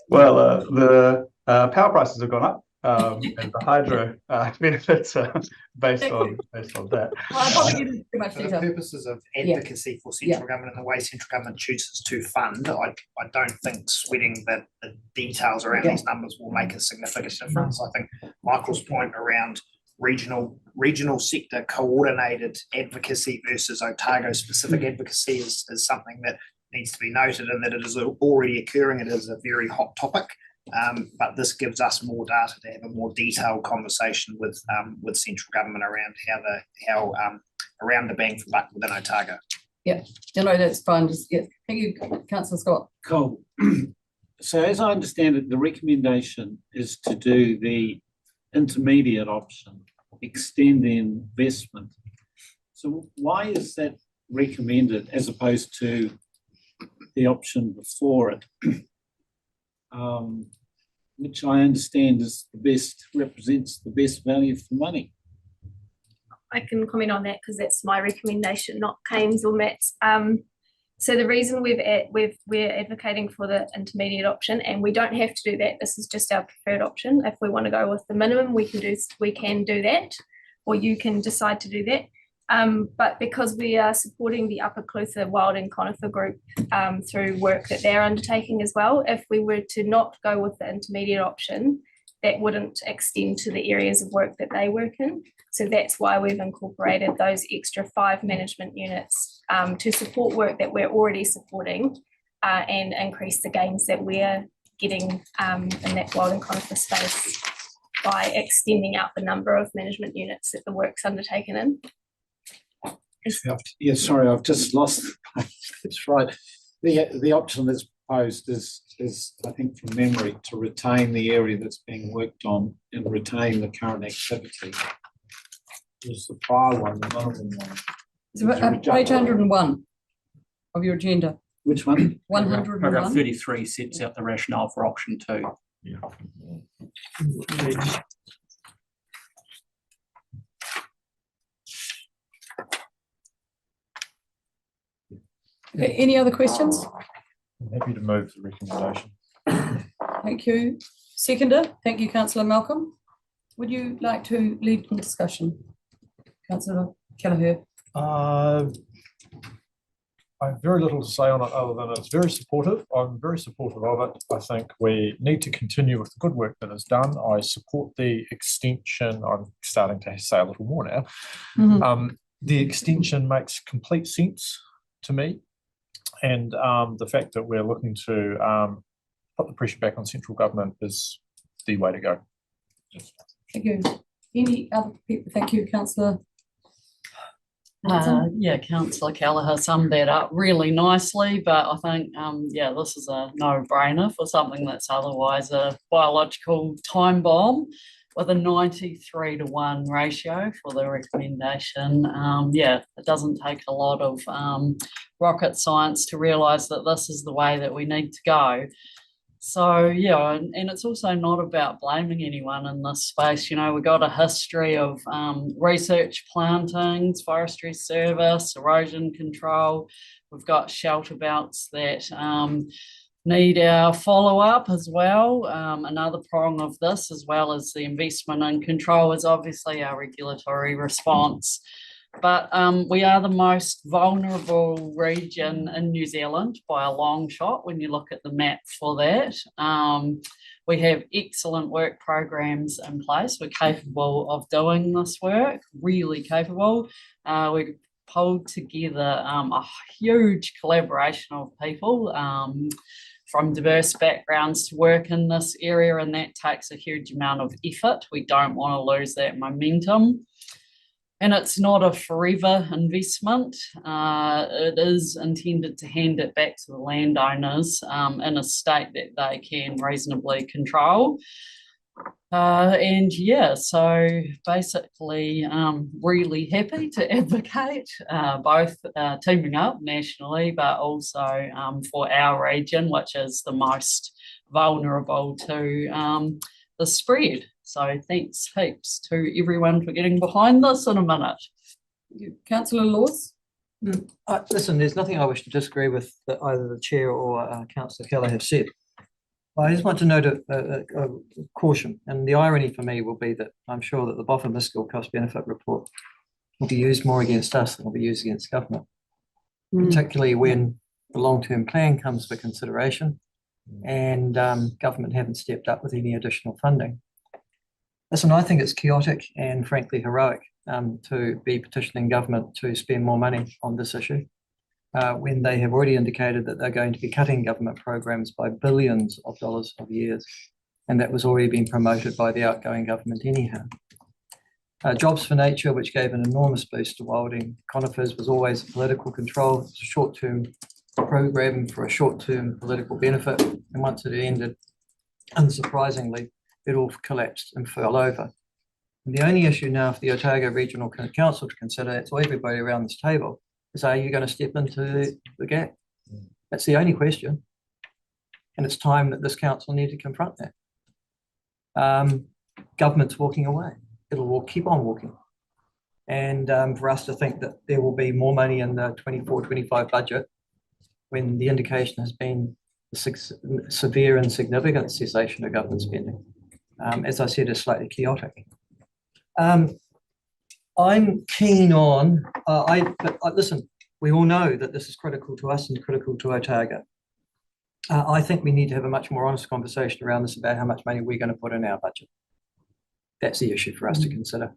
Well, the power prices have gone up. And the hydro benefits are based on that. For the purposes of advocacy for central government and the way central government chooses to fund, I don't think sweating the details around these numbers will make a significant difference. I think Michael's point around regional sector coordinated advocacy versus Otago specific advocacy is something that needs to be noted, and that it is already occurring. It is a very hot topic. But this gives us more data to have a more detailed conversation with central government around how around the bang for buck within Otago. Yeah, that's fine. Thank you, Councillor Scott. Cool. So as I understand it, the recommendation is to do the intermediate option, extend the investment. So why is that recommended as opposed to the option before it? Which I understand is represents the best value for money. I can comment on that because that's my recommendation, not Kane's or Matt's. So the reason we're advocating for the intermediate option, and we don't have to do that. This is just our preferred option. If we want to go with the minimum, we can do that, or you can decide to do that. But because we are supporting the Upper Clutha Wild and Conifer group through work that they're undertaking as well, if we were to not go with the intermediate option, that wouldn't extend to the areas of work that they work in. So that's why we've incorporated those extra 5 management units to support work that we're already supporting and increase the gains that we're getting in that wild and conifer space by extending out the number of management units that the work's undertaken in. Yeah, sorry, I've just lost. It's right. The option that's proposed is, I think from memory, to retain the area that's being worked on and retain the current activity. There's the prior one, the minimum one. It's page 101 of your agenda. Which one? 101. Paragraph 33 sets out the rationale for option 2. Okay, any other questions? I'm happy to move the recommendation. Thank you. Seconder, thank you, councillor Malcolm. Would you like to lead the discussion? Councillor Kelleher. I have very little to say on it other than it's very supportive. I'm very supportive of it. I think we need to continue with the good work that is done. I support the extension. I'm starting to say a little more now. The extension makes complete sense to me. And the fact that we're looking to put the pressure back on central government is the way to go. Thank you. Any other people? Thank you, councillor. Yeah, Councillor Kelleher summed that up really nicely, but I think, yeah, this is a no-brainer for something that's otherwise a biological time bomb with a 93-to-1 ratio for the recommendation. Yeah, it doesn't take a lot of rocket science to realise that this is the way that we need to go. So yeah, and it's also not about blaming anyone in this space. You know, we've got a history of research plantings, forestry service, erosion control. We've got shelter belts that need our follow-up as well. Another prong of this, as well as the investment and control, is obviously our regulatory response. But we are the most vulnerable region in New Zealand by a long shot when you look at the map for that. We have excellent work programs in place. We're capable of doing this work, really capable. We pulled together a huge collaboration of people from diverse backgrounds to work in this area, and that takes a huge amount of effort. We don't want to lose that momentum. And it's not a forever investment. It is intended to hand it back to the landowners in a state that they can reasonably control. And yeah, so basically really happy to advocate both teaming up nationally, but also for our region, which is the most vulnerable to the spread. So thanks heaps to everyone for getting behind this in a minute. Councillor Laws. Listen, there's nothing I wish to disagree with that either the chair or Councillor Keller have said. I just want to note a caution, and the irony for me will be that I'm sure that the Boffin-Miskell cost-benefit report will be used more against us than will be used against government, particularly when the long-term plan comes for consideration and government haven't stepped up with any additional funding. Listen, I think it's chaotic and frankly heroic to be petitioning government to spend more money on this issue when they have already indicated that they're going to be cutting government programs by billions of dollars of years, and that was already being promoted by the outgoing government anyhow. Jobs for Nature, which gave an enormous boost to wilding conifers, was always a political control. It's a short-term program for a short-term political benefit, and once it ended, unsurprisingly, it all collapsed and fell over. And the only issue now for the Otago Regional Council to consider, it's all everybody around this table, is are you going to step into the gap? That's the only question. And it's time that this council need to confront that. Government's walking away. It'll keep on walking. And for us to think that there will be more money in the 24-25 budget when the indication has been severe and significant cessation of government spending, as I said, is slightly chaotic. I'm keen on, listen, we all know that this is critical to us and critical to Otago. I think we need to have a much more honest conversation around this about how much money we're going to put in our budget. That's the issue for us to consider.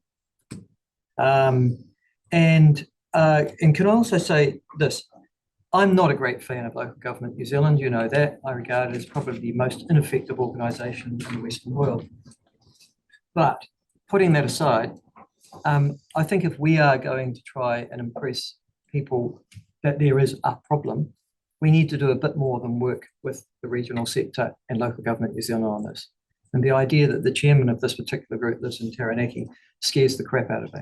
And can I also say this, I'm not a great fan of local government New Zealand, you know that. I regard it as probably the most ineffective organisation in the Western world. But putting that aside, I think if we are going to try and impress people that there is a problem, we need to do a bit more than work with the regional sector and local government New Zealand on this. And the idea that the chairman of this particular group lives in Taranaki scares the crap out of me.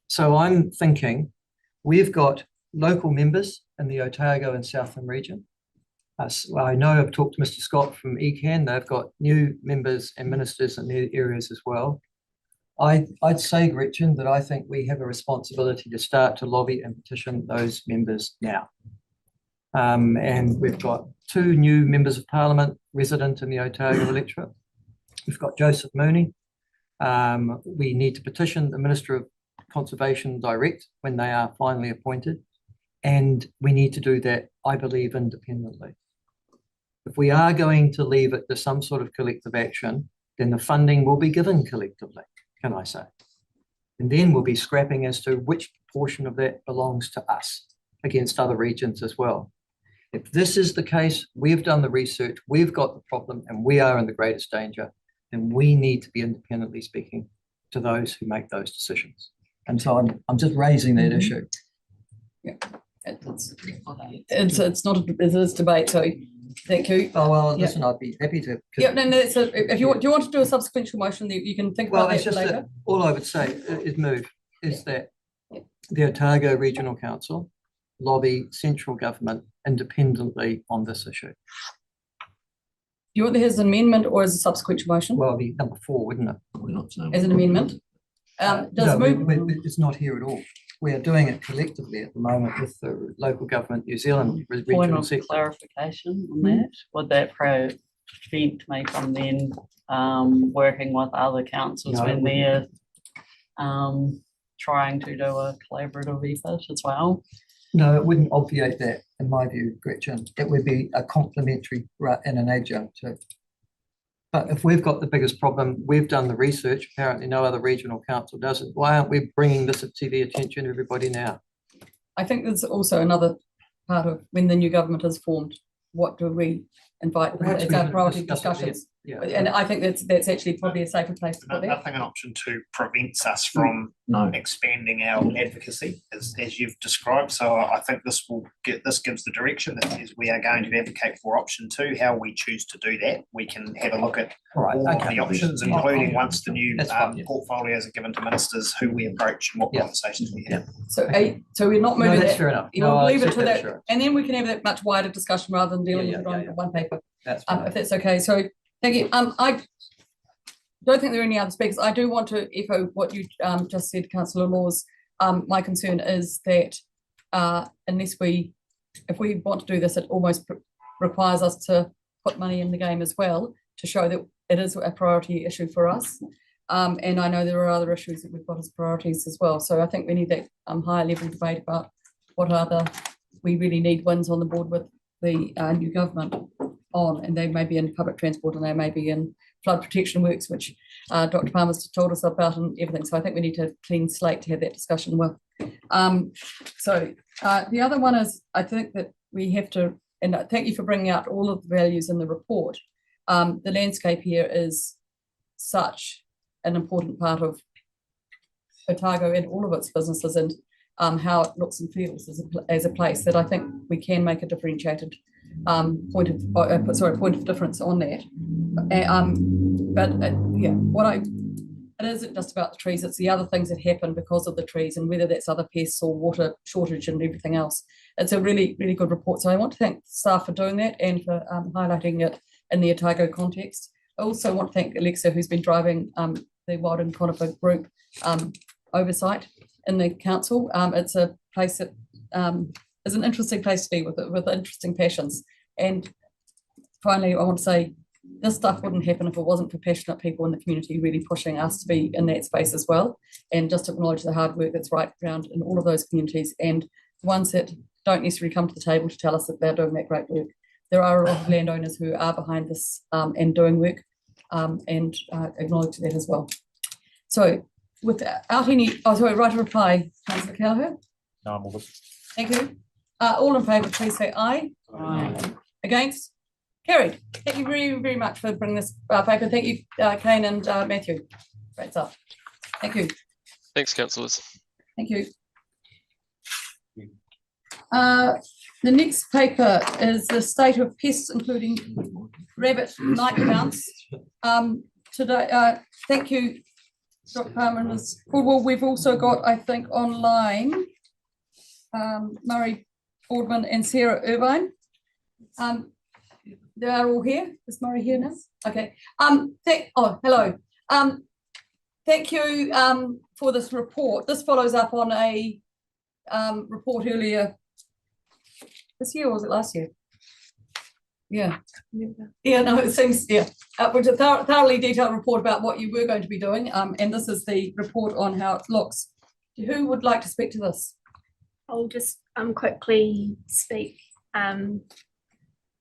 So I'm thinking we've got local members in the Otago and Southern region. I know I've talked to Mr. Scott from ECAN. They've got new members and ministers in their areas as well. I'd say, Gretchen, that I think we have a responsibility to start to lobby and petition those members now. And we've got 2 new members of parliament resident in the Otago electorate. We've got Joseph Mooney. We need to petition the Minister of Conservation direct when they are finally appointed. And we need to do that, I believe, independently. If we are going to leave it to some sort of collective action, then the funding will be given collectively, can I say? And then we'll be scrapping as to which portion of that belongs to us against other regions as well. If this is the case, we've done the research, we've got the problem, and we are in the greatest danger, then we need to be independently speaking to those who make those decisions. And so I'm just raising that issue. Yeah, it's not a debate, so thank you. Oh, well, listen, I'd be happy to. Yeah, no, if you want, do you want to do a subsequent motion, you can think about that later. All I would say is that the Otago Regional Council lobby central government independently on this issue. Do you want this as an amendment or as a subsequent motion? Well, it'd be number 4, wouldn't it? As an amendment? It's not here at all. We are doing it collectively at the moment with the local government, New Zealand Point regional of sector. clarification on that, would that prevent me from then working with other councils No, when it they're trying to do a collaborative effort as well? No, it wouldn't obviate that, in my view, Gretchen. It would be a complementary and an adjunct to. But if we've got the biggest problem, we've done the research, apparently no other regional council does it. Why aren't we bringing this to the attention of everybody now? I think there's also another part of when the new government is formed, what do we invite? Perhaps It's we our can priority discuss it discussions. Yeah. And I think that's actually probably a safer place to put that. Nothing in option 2 prevents us from expanding our advocacy as you've described. So I think this gives the direction that says we are going to advocate for option 2. How we choose to do that, we can have a look at all of the options, including once the new portfolios are given to ministers, who we approach and what conversations we have. So we're not moving. that's that. fair enough. We'll leave it to that, Sure. and then we can have that much wider discussion rather than dealing with it on one paper. That's if that's okay. So thank you. I don't think there are any other speakers. I do want to echo what you just said, Councillor Laws. My concern is that if we want to do this, it almost requires us to put money in the game as well to show that it is a priority issue for us. And I know there are other issues that we've got as priorities as well. So I think we need that higher level debate about what we really need wins on the board with the new government on, and they may be in public transport and they may be in flood protection works, which Dr. Palmer's told us about and everything. So I think we need a clean slate to have that discussion with. The other one is, I think that we have to, and thank you for bringing out all of the values in the report. The landscape here is such an important part of Otago and all of its businesses, and how it looks and feels as a place that I think we can make a differentiated point of difference on that. It isn't just about the trees, it's the other things that happen because of the trees, and whether that's other pests or water shortage and everything else. It's a really, really good report. So I want to thank staff for doing that and for highlighting it in the Otago context. I also want to thank Alexa, who's been driving the Wild and Conifer group oversight in the council. It's a place that is an interesting place to be with interesting passions. And finally, I want to say this stuff wouldn't happen if it wasn't for passionate people in the community really pushing us to be in that space as well. And just acknowledge the hard work that's right around in all of those communities, and the ones that don't necessarily come to the table to tell us that they're doing that great work. There are a lot of landowners who are behind this and doing work, and acknowledge that as well. So without any, right of reply, Councillor Kelleher. No, I'm all good. Thank you. All in favour, please say aye. Aye. Against? Carried. Thank you very, very much for bringing this paper. Thank you, Kane and Matthew. Great stuff. Thank you. Thanks, councillors. Thank you. The next paper is the state of pests, including rabbit night mounts. Today, thank you, Dr. Palmer. Well, we've also got, I think, online, Murray Boardman and Sarah Irvine. They are all here. Is Murray here now? Okay. Hello. Thank you for this report. This follows up on a report earlier this year or was it last year? Yeah. Yeah, no, it seems, which a thoroughly detailed report about what you were going to be doing. And this is the report on how it looks. Who would like to speak to this? I'll just quickly speak.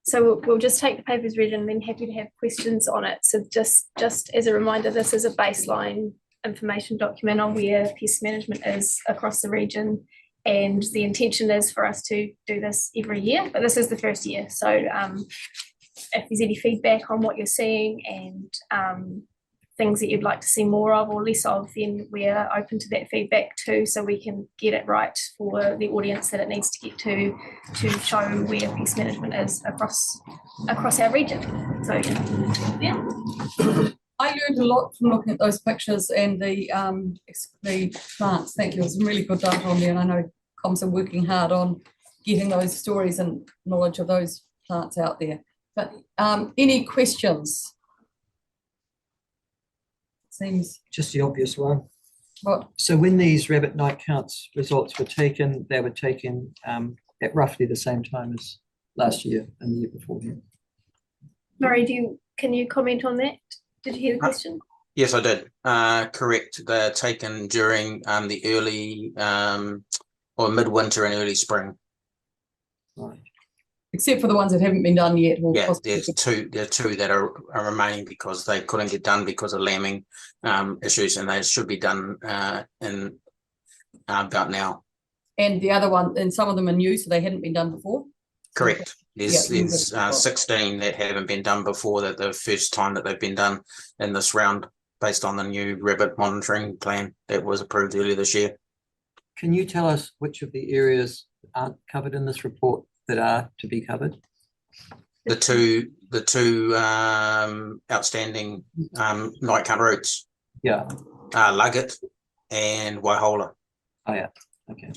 So we'll just take the papers read and then happy to have questions on it. So just as a reminder, this is a baseline information document on where pest management is across the region. And the intention is for us to do this every year, but this is the first year. So if there's any feedback on what you're seeing and things that you'd like to see more of or less of, then we're open to that feedback too, so we can get it right for the audience that it needs to get to show where pest management is across our region. So yeah. I learned a lot from looking at those pictures and the plants. Thank you. It was some really good data on there, and I know comms are working hard on getting those stories and knowledge of those plants out there. But any questions? Seems just the obvious one. What? So when these rabbit night counts results were taken, they were taken at roughly the same time as last year and the year before. Murray, can you comment on that? Did you hear the question? Yes, I did. Correct. They're taken during the early or midwinter and early spring. Right. Except for the ones that haven't been done yet. Yeah, there's two that are remaining because they couldn't get done because of lambing issues, and they should be done in about now. And the other one, and some of them are new, so they hadn't been done before. Correct. There's 16 that haven't been done before, that the first time that they've been done in this round, based on the new rabbit monitoring plan that was approved earlier this year. Can you tell us which of the areas aren't covered in this report that are to be covered? The two outstanding night count routes. Yeah. Luggett and Waihola. Oh yeah. Okay.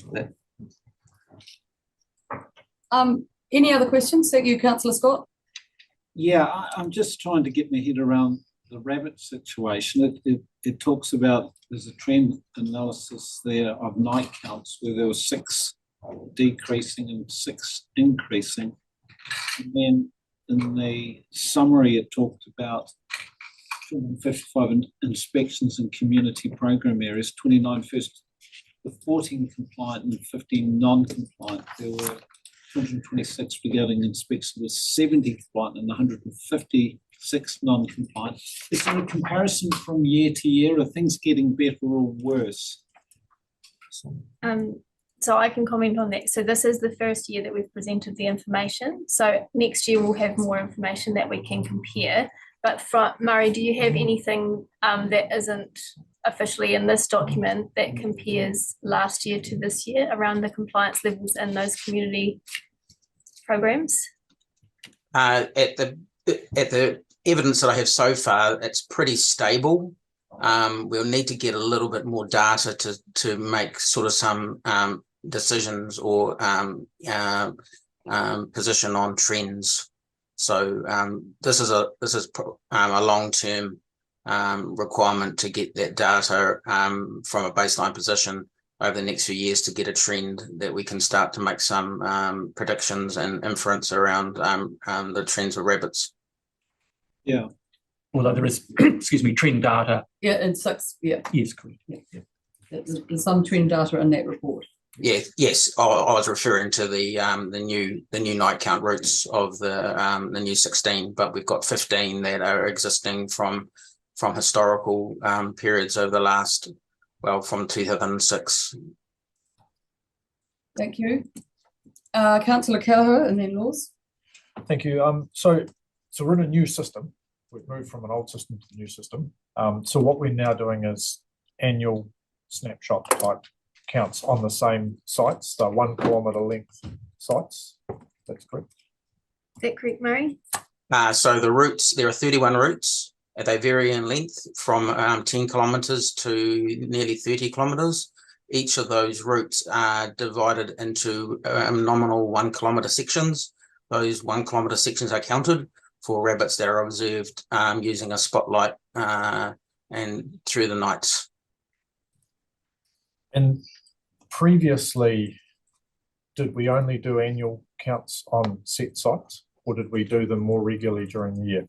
Any other questions? Thank you, Councillor Scott. Yeah, I'm just trying to get my head around the rabbit situation. It talks about, there's a trend analysis there of night counts where there were 6 decreasing and 6 increasing. And then in the summary, it talked about 255 inspections in community program areas, 29 first, with 14 compliant and 15 non-compliant. There were 226 regarding inspections with 70 compliant and 156 non-compliant. Is there a comparison from year to year? Are things getting better or worse? So I can comment on that. So this is the first year that we've presented the information. So next year we'll have more information that we can compare. But Murray, do you have anything that isn't officially in this document that compares last year to this year around the compliance levels in those community programs? At the evidence that I have so far, it's pretty stable. We'll need to get a little bit more data to make sort of some decisions or position on trends. So this is a long-term requirement to get that data from a baseline position over the next few years to get a trend that we can start to make some predictions and inference around the trends of rabbits. Yeah. Although there is, excuse me, trend data. Yeah, and 6, yeah. Yes, correct. Yeah. There's some trend data in that report. Yes. I was referring to the new night count routes of the new 16, but we've got 15 that are existing from historical periods over the last, from 2006. Thank you. Councillor Kelleher and then Laws. Thank you. So we're in a new system. We've moved from an old system to the new system. So what we're now doing is annual snapshot type counts on the same sites, the 1 kilometre length sites. That's correct. Is that correct, Murray? So the routes, there are 31 routes. They vary in length from 10 kilometres to nearly 30 kilometres. Each of those routes are divided into nominal 1 kilometre sections. Those 1 kilometre sections are counted for rabbits that are observed using a spotlight and through the nights. And previously, did we only do annual counts on set sites, or did we do them more regularly during the year?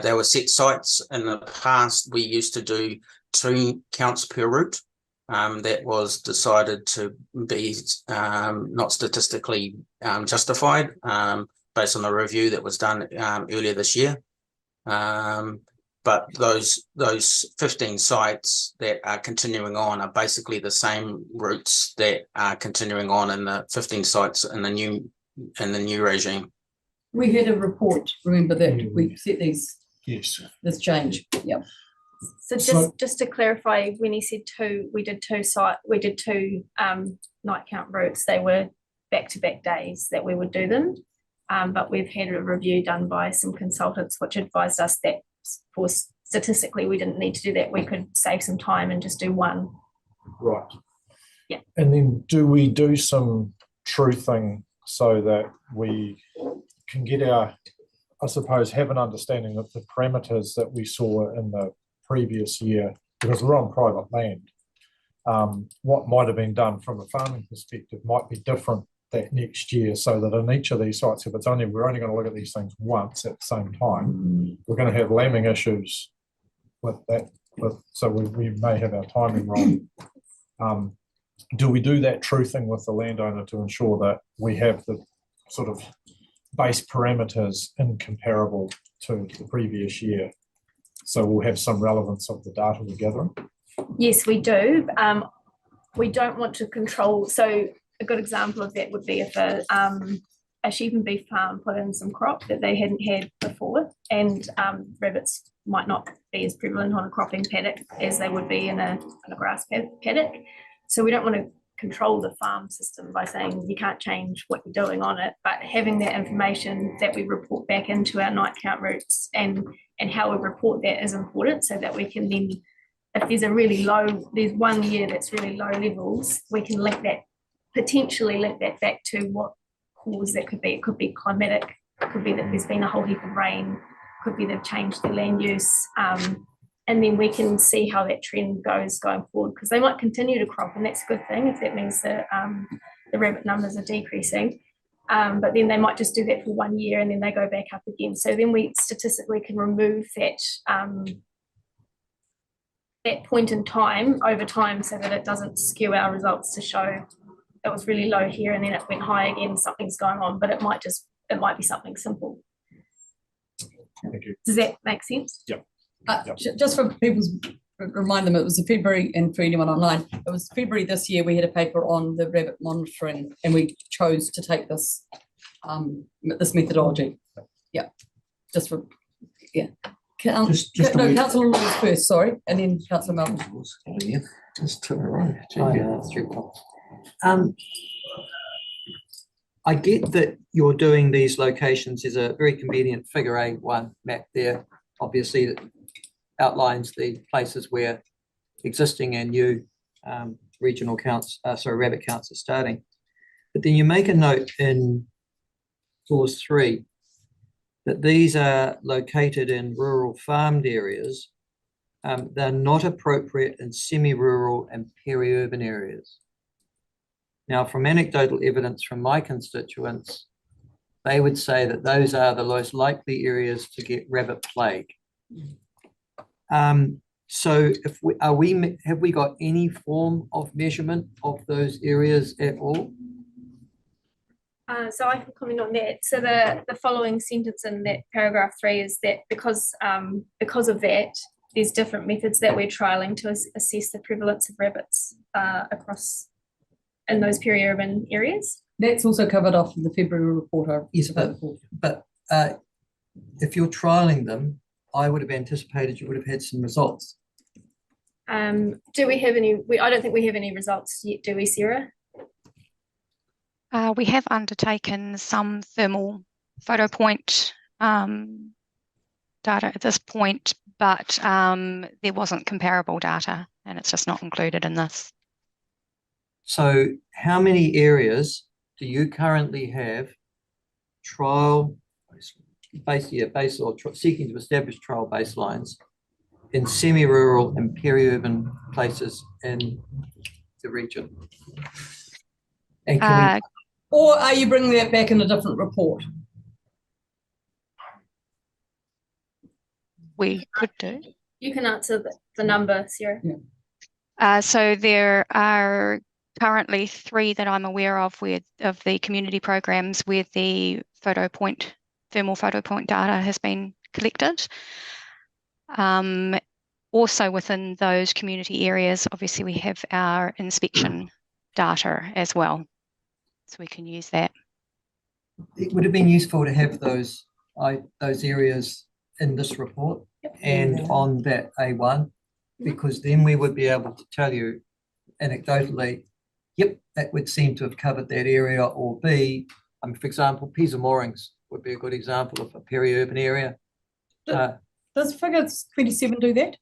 There were set sites. In the past, we used to do 2 counts per route. That was decided to be not statistically justified based on the review that was done earlier this year. But those 15 sites that are continuing on are basically the same routes that are continuing on in the 15 sites in the new regime. We had a report, remember that we set these, yes, this change, yeah. So just to clarify, when he said 2, we did 2 night count routes. They were back-to-back days that we would do them. But we've had a review done by some consultants which advised us that for statistically we didn't need to do that. We could save some time and just do 1. Right. Yeah. And then do we do some truthing so that we can get our, I suppose, have an understanding of the parameters that we saw in the previous year, because we're on private land. What might have been done from a farming perspective might be different that next year, so that in each of these sites, if we're only going to look at these things once at the same time, we're going to have lambing issues with that. So we may have our timing wrong. Do we do that truthing with the landowner to ensure that we have the sort of base parameters incomparable to the previous year? So we'll have some relevance of the data we're gathering. Yes, we do. We don't want to control. So a good example of that would be if a sheep and beef farm put in some crop that they hadn't had before, and rabbits might not be as prevalent on a cropping paddock as they would be in a grass paddock. So we don't want to control the farm system by saying you can't change what you're doing on it, but having that information that we report back into our night count routes and how we report that is important, so that we can then, if there's 1 year that's really low levels, we can potentially link that back to what cause that could be. It could be climatic, it could be that there's been a whole heap of rain, could be they've changed their land use, and then we can see how that trend goes going forward, because they might continue to crop, and that's a good thing if that means that the rabbit numbers are decreasing. But then they might just do that for 1 year and then they go back up again. So then we statistically can remove that point in time over time, so that it doesn't skew our results to show it was really low here and then it went high again, something's going on, but it might be something simple. Thank you. Does that make sense? Yep. Just for people's, remind them, it was February, and for anyone online, it was February this year we had a paper on the rabbit monitoring, and we chose to take this this methodology. Yeah, just for, yeah. Councillor Lawrence first, sorry, and then Councillor Melton. Just to the right. I get that you're doing these locations. There's a very convenient figure A1 map there, obviously, that outlines the places where existing and new regional counts, rabbit counts are starting. But then you make a note in clause 3 that these are located in rural farmed areas. They're not appropriate in semi-rural and peri-urban areas. Now, from anecdotal evidence from my constituents, they would say that those are the most likely areas to get rabbit plague. So have we got any form of measurement of those areas at all? So I can comment on that. So the following sentence in that paragraph 3 is that because of that, there's different methods that we're trialling to assess the prevalence of rabbits across in those peri-urban areas. That's also covered off in the February report. Yes, but if you're trialling them, I would have anticipated you would have had some results. Do we have any? I don't think we have any results yet, do we, Sarah? We have undertaken some thermal photo point data at this point, but there wasn't comparable data, and it's just not included in this. So how many areas do you currently have seeking to establish trial baselines in semi-rural and peri-urban places in the region? And Or are you bringing that back in a different report? We could do. You can answer the number, Sarah. So there are currently 3 that I'm aware of of the community programs where the thermal photo point data has been collected. Also within those community areas, obviously we have our inspection data as well. So we can use that. It would have been useful to have those areas in this report and on that A1, because then we would be able to tell you anecdotally, yep, that would seem to have covered that area, or B, for example, Pisa Moorings would be a good example of a peri-urban area. Does figure 27 do that?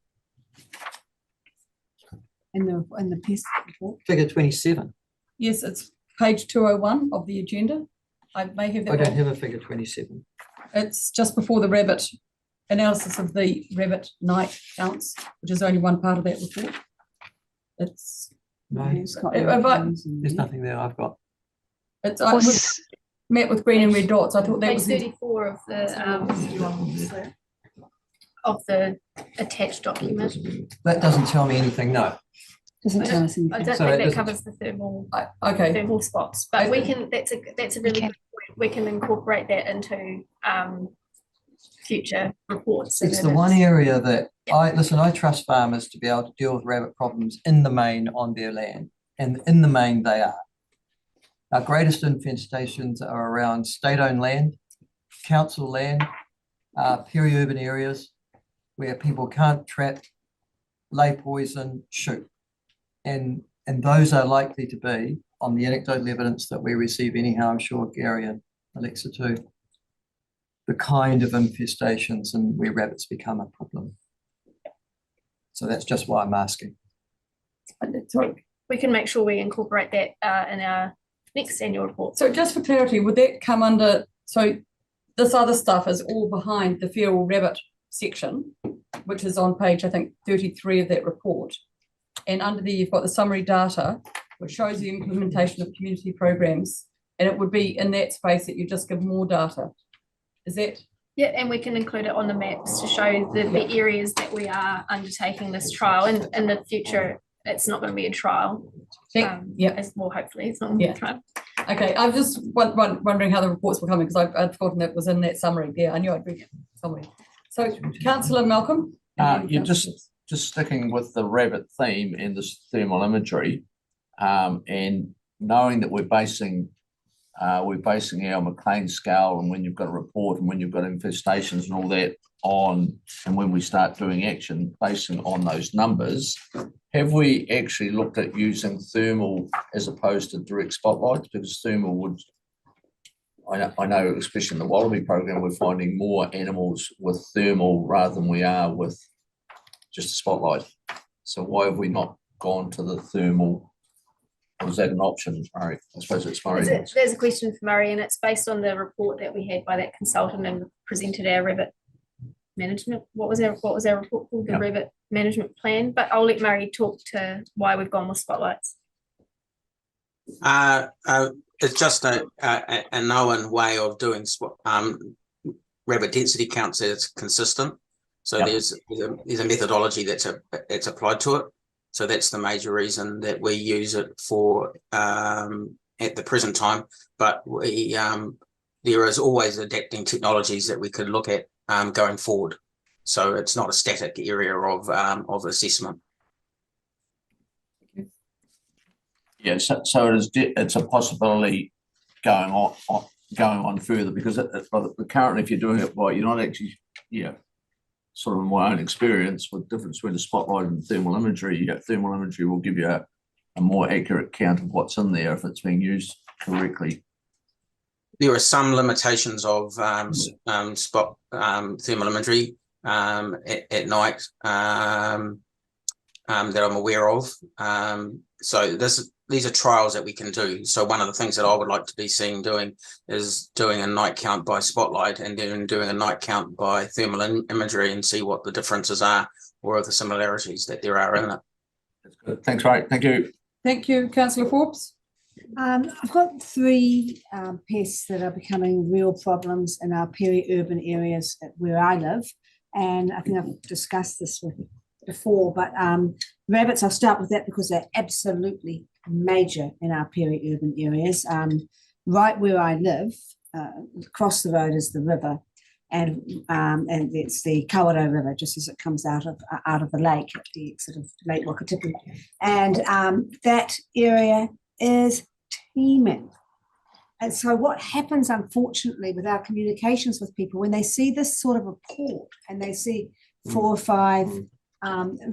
In the PES report? Figure 27. Yes, it's page 201 of the agenda. I may have that. I don't wrong. have a figure 27. It's just before the rabbit analysis of the rabbit night counts, which is only one part of that report. It's No, there's nothing there I've got. It's met with green and red dots. I thought that Page was 34 of the attached document. That doesn't tell me anything, no. Doesn't tell us anything. I don't So think it that doesn't- covers the thermal okay. spots, but we can. That's a really good point. We can ccooperate that into future reports. It's the one area that I trust farmers to be able to deal with rabbit problems in the main on their land, and in the main they are. Our greatest infestations are around state-owned land, council land, peri-urban areas where people can't trap, lay poison, shoot. And those are likely to be, on the anecdotal evidence that we receive anyhow, I'm sure Gary and Alexa too, the kind of infestations and where rabbits become a problem. So that's just why I'm asking. We can make sure we incorporate that in our next annual report. So just for clarity, would that come under, so this other stuff is all behind the feral rabbit section, which is on page, I think, 33 of that report. And under there, you've got the summary data, which shows the implementation of community programs. And it would be in that space that you just give more data. Is that? Yeah, and we can include it on the maps to show the areas that we are undertaking this trial. And in the future, it's not going to be a trial. As well, hopefully, it's not going to be a trial. Okay, I'm just wondering how the reports were coming, because I'd forgotten that was in that summary. Yeah, I knew I'd read it somewhere. So, Councillor Malcolm. You're just sticking with the rabbit theme and this thermal imagery, and knowing that we're basing our McLean scale, and when you've got a report and when you've got infestations and all that on, and when we start doing action basing on those numbers, have we actually looked at using thermal as opposed to direct spotlights? Because thermal would, I know especially in the Wallaby program, we're finding more animals with thermal rather than we are with just a spotlight. So why have we not gone to the thermal? Or is that an option, Murray? I suppose it's Murray. There's a question for Murray, and it's based on the report that we had by that consultant and presented our rabbit management. What was our report called? The rabbit management plan. But I'll let Murray talk to why we've gone with spotlights. It's just a known way of doing rabbit density counts that's consistent. So there's a methodology that's applied to it. So that's the major reason that we use it for at the present time. But we there is always adapting technologies that we could look at going forward. So it's not a static area of assessment. Yeah, so it's a possibility going on further, because currently, if you're doing it right, you're not actually, sort of in my own experience, with the difference between the spotlight and thermal imagery, thermal imagery will give you a more accurate count of what's in there if it's being used correctly. There are some limitations of thermal imagery at night that I'm aware of. So these are trials that we can do. So one of the things that I would like to be seen doing is doing a night count by spotlight and then doing a night count by thermal imagery and see what the differences are or the similarities that there are in it. That's good. Thanks, Ray. Thank you. Thank you, Councillor Forbes. I've got three pests that are becoming real problems in our peri-urban areas where I live. And I think I've discussed this before, but rabbits, I'll start with that because they're absolutely major in our peri-urban areas. Right where I live, across the road is the river, and it's the Kawerau River, just as it comes out of the lake, at the exit of Lake Wakatipu. And that area is teeming. And so what happens, unfortunately, with our communications with people, when they see this sort of report and they see 4 or 5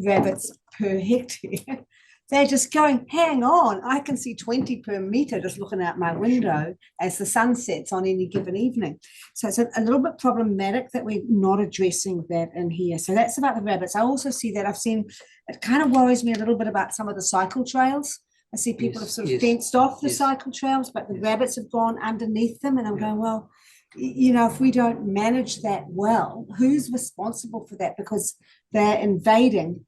rabbits per hectare, they're just going, hang on, I can see 20 per metre just looking out my window as the sun sets on any given evening. So it's a little bit problematic that we're not addressing that in here. So that's about the rabbits. I also see that it kind of worries me a little bit about some of the cycle trails. I see people have sort of fenced off the cycle trails, but the rabbits have gone underneath them. And I'm going, well, you know, if we don't manage that well, who's responsible for that? Because they're invading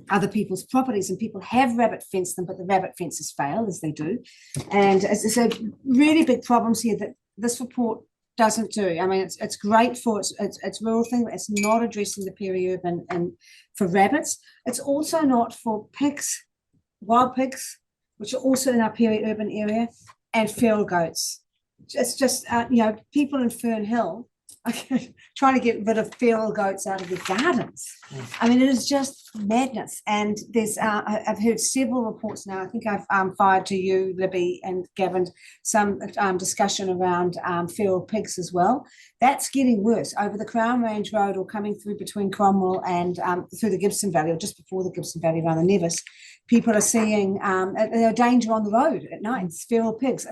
other people's properties, and people have rabbit fenced them, but the rabbit fences fail, as they do. And as I said, really big problems here that this report doesn't do. I mean, it's great for it's rural thing, but it's not addressing the peri-urban and for rabbits. It's also not for pigs, wild pigs, which are also in our peri-urban area, and feral goats. It's just, you know, people in Fern Hill are trying to get rid of feral goats out of their gardens. I mean, it is just madness. And there's, I've heard several reports now. I think I've fired to you, Libby and Gavin, some discussion around feral pigs as well. That's getting worse over the Crown Range Road or coming through between Cromwell and through the Gibson Valley, or just before the Gibson Valley around the Nevis. People are seeing a danger on the road at night. It's feral pigs.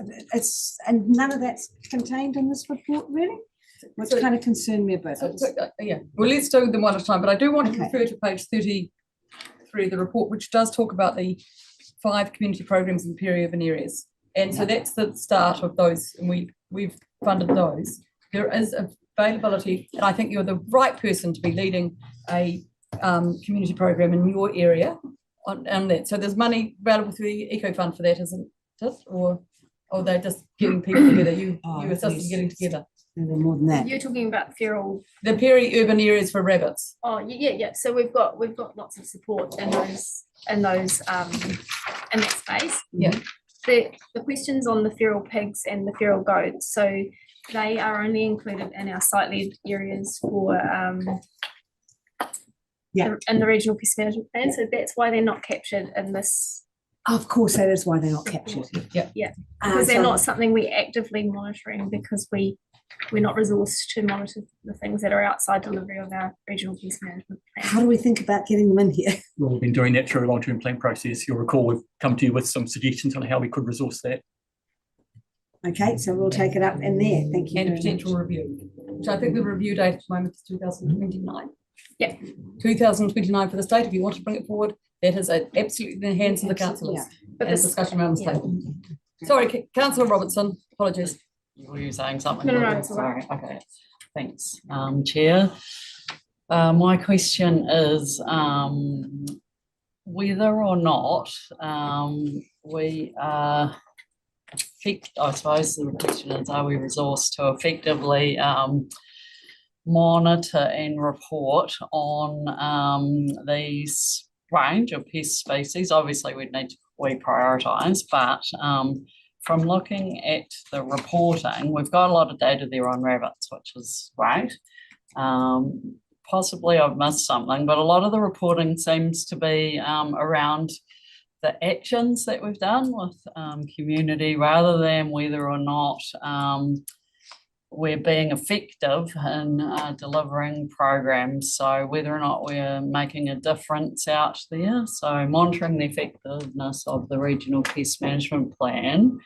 And none of that's contained in this report, really. What's kind of concerned me about it. Yeah, well, let's do them one at a time, but I do want to refer to page 33 of the report, which does talk about the 5 community programs in peri-urban areas. And so that's the start of those, and we've funded those. There is availability, and I think you're the right person to be leading a community program in your area on that. So there's money available through the Eco Fund for that, isn't it? Or they're just getting people together, you assist in getting together. More than that. You're talking about feral. The peri-urban areas for rabbits. Oh yeah. So we've got lots of support in that space. Yeah. The questions on the feral pigs and the feral goats. So they are only included in our site-led areas for in the regional pest management plan. So that's why they're not captured in this. Of course, that is why they're not captured. Yeah. Because they're not something we're actively monitoring, because we're not resourced to monitor the things that are outside delivery of our regional pest management plan. How do we think about getting them in here? Well, we've been doing that through a long-term plan process. You'll recall we've come to you with some suggestions on how we could resource that. Okay, so we'll take it up in there. Thank you. And a potential review, which I think the review date at the moment is 2029. Yeah. 2029 for the state. If you want to bring it forward, that is absolutely in the hands of the councillors. But and discussion around the state. Sorry, Councillor Robertson, apologies. Were you saying something? No, it's all Sorry. right. Okay, thanks, Chair. My question is whether or not we are I suppose the question is, are we resourced to effectively monitor and report on these range of pest species? Obviously, we'd need to prioritise, but from looking at the reporting, we've got a lot of data there on rabbits, which is great. Possibly I've missed something, but a lot of the reporting seems to be around the actions that we've done with community, rather than whether or not we're being effective in delivering programs. So whether or not we're making a difference out there. So monitoring the effectiveness of the regional pest management plan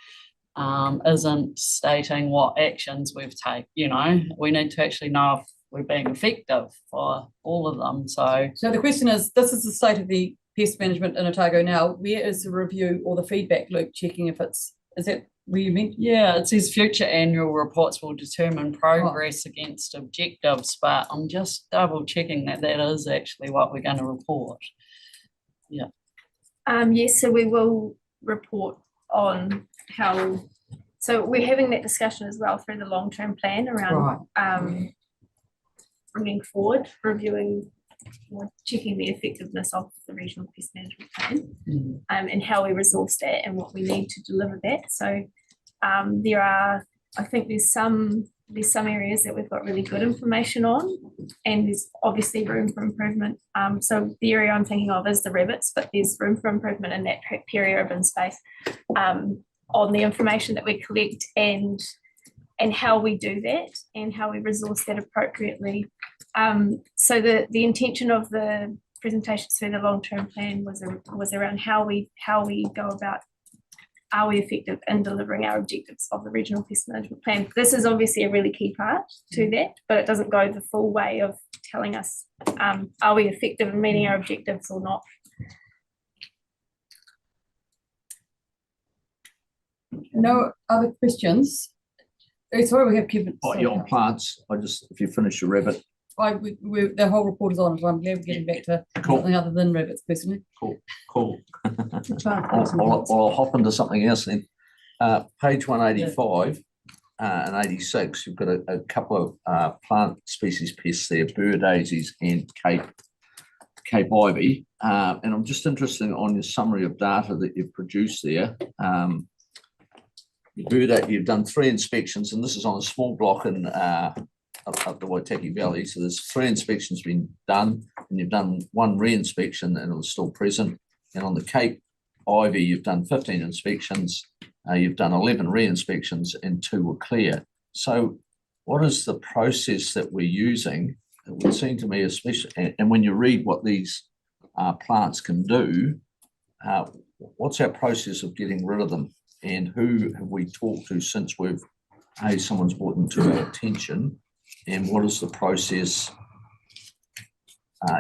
isn't stating what actions we've taken. You know, we need to actually know if we're being effective for all of them. So the question is, this is the state of the pest management in Otago now. Where is the review or the feedback loop checking if is that where you meant? Yeah, it says future annual reports will determine progress against objectives, but I'm just double checking that is actually what we're going to report. Yeah. Yes, so we will report on how, so we're having that discussion as well through the long-term plan around bringing forward, reviewing or checking the effectiveness of the regional pest management plan, and how we resource that and what we need to deliver that. So there are, I think there's some areas that we've got really good information on, and there's obviously room for improvement. So the area I'm thinking of is the rabbits, but there's room for improvement in that peri-urban space, on the information that we collect and how we do that and how we resource that appropriately. So the intention of the presentation through the long-term plan was around how we go about, are we effective in delivering our objectives of the regional pest management plan. This is obviously a really key part to that, but it doesn't go the full way of telling us, are we effective in meeting our objectives or not. No other questions? Sorry, we have Kevin. On plants, if you finish your rabbit. The whole report is on it. I'm glad we're getting back to something other than rabbits personally. Cool. I'll hop into something else then. Page 185 and 86, you've got a couple of plant species pests there, burr daisies and Cape ivy. And I'm just interested on your summary of data that you've produced there. You've done 3 inspections, and this is on a small block in up the Waitaki Valley. So there's 3 inspections been done, and you've done 1 re-inspection and it was still present. And on the Cape ivy, you've done 15 inspections, you've done 11 re-inspections and 2 were clear. So what is the process that we're using? It would seem to me, especially, and when you read what these plants can do, what's our process of getting rid of them? And who have we talked to since someone's brought them to our attention? And what is the process?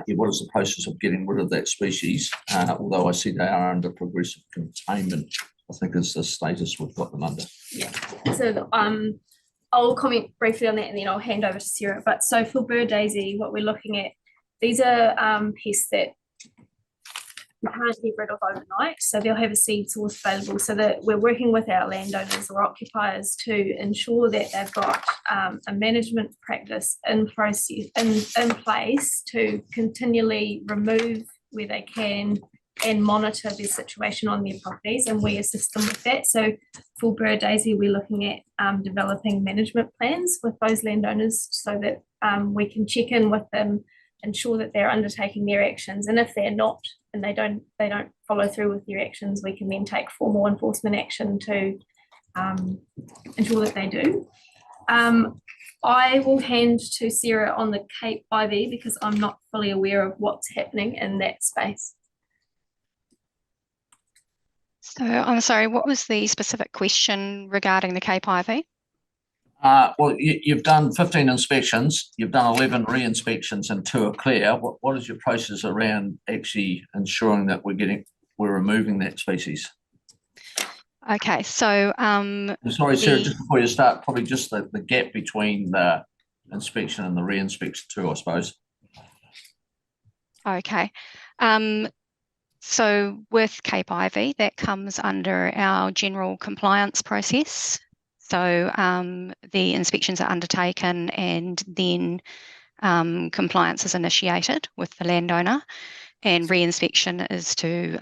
What is the process of getting rid of that species? Although I see they are under progressive containment, I think is the status we've got them under. Yeah. So I'll comment briefly on that and then I'll hand over to Sarah. But so for burr daisy, what we're looking at, these are pests that can't get rid of overnight, so they'll have a seed source available, so that we're working with our landowners or occupiers to ensure that they've got a management practice in place to continually remove where they can and monitor their situation on their properties, and we assist them with that. So for burr daisy, we're looking at developing management plans with those landowners so that we can check in with them, ensure that they're undertaking their actions, and if they're not and they don't follow through with their actions, we can then take formal enforcement action to ensure that they do. I will hand to Sarah on the Cape ivy because I'm not fully aware of what's happening in that space. So I'm sorry, what was the specific question regarding the Cape ivy? Well, you've done 15 inspections, you've done 11 re-inspections and 2 are clear. What is your process around actually ensuring that we're removing that species? Okay, so sorry, Sarah, just before you start, probably just the gap between the inspection and the re-inspection too, I suppose. Okay. So with Cape ivy, that comes under our general compliance process. So the inspections are undertaken and then compliance is initiated with the landowner, and re-inspection is to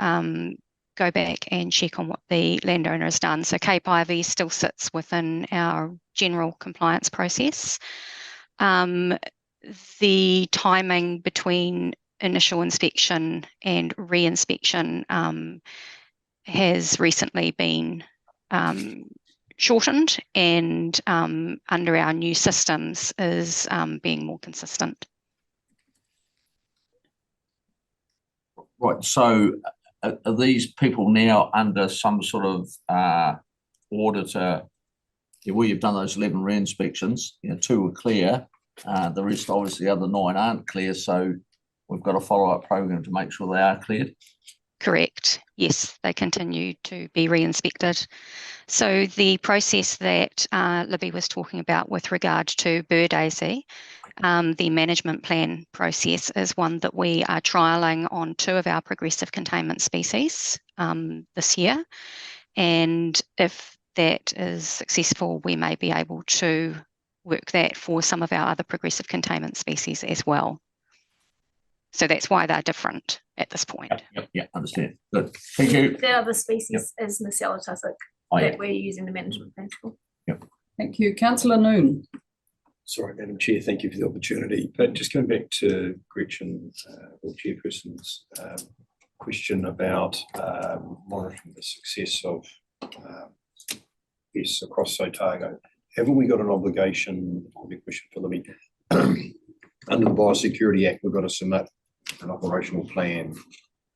go back and check on what the landowner has done. So Cape ivy still sits within our general compliance process. The timing between initial inspection and re-inspection has recently been shortened, and under our new systems is being more consistent. Right, so are these people now under some sort of order to, where you've done those 11 re-inspections, 2 are clear, the rest, obviously the other 9 aren't clear, so we've got a follow-up program to make sure they are cleared? Correct. Yes, they continue to be re-inspected. So the process that Libby was talking about with regard to burr daisy, the management plan process is one that we are trialling on 2 of our progressive containment species this year. And if that is successful, we may be able to work that for some of our other progressive containment species as well. So that's why they're different at this point. Yeah, understand. Good. Thank you. The other species is Nacella tussock that we're using the management plan for. Thank you. Councillor Noon. Sorry, Madam Chair, thank you for the opportunity. But just going back to Gretchen, or Chairperson's question about monitoring the success of pests across Otago. Haven't we got an obligation, probably a question for Libby, under the Biosecurity Act, we've got to submit an operational plan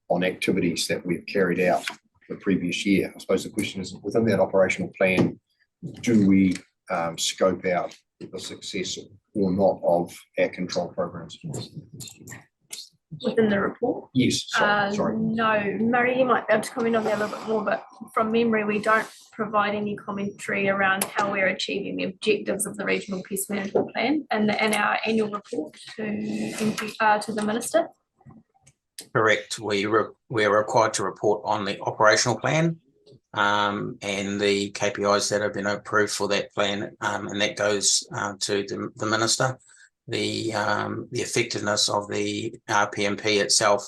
on activities that we've carried out the previous year. I suppose the question is, within that operational plan, do we scope out the success or not of our control programs? Within the report? Yes, sorry. No, Murray, you might be able to comment on that a little bit more, but from memory, we don't provide any commentary around how we're achieving the objectives of the Regional Pest Management Plan in our annual report to the Minister. Correct. We're required to report on the operational plan and the KPIs that have been approved for that plan, and that goes to the Minister. The effectiveness of the RPMP itself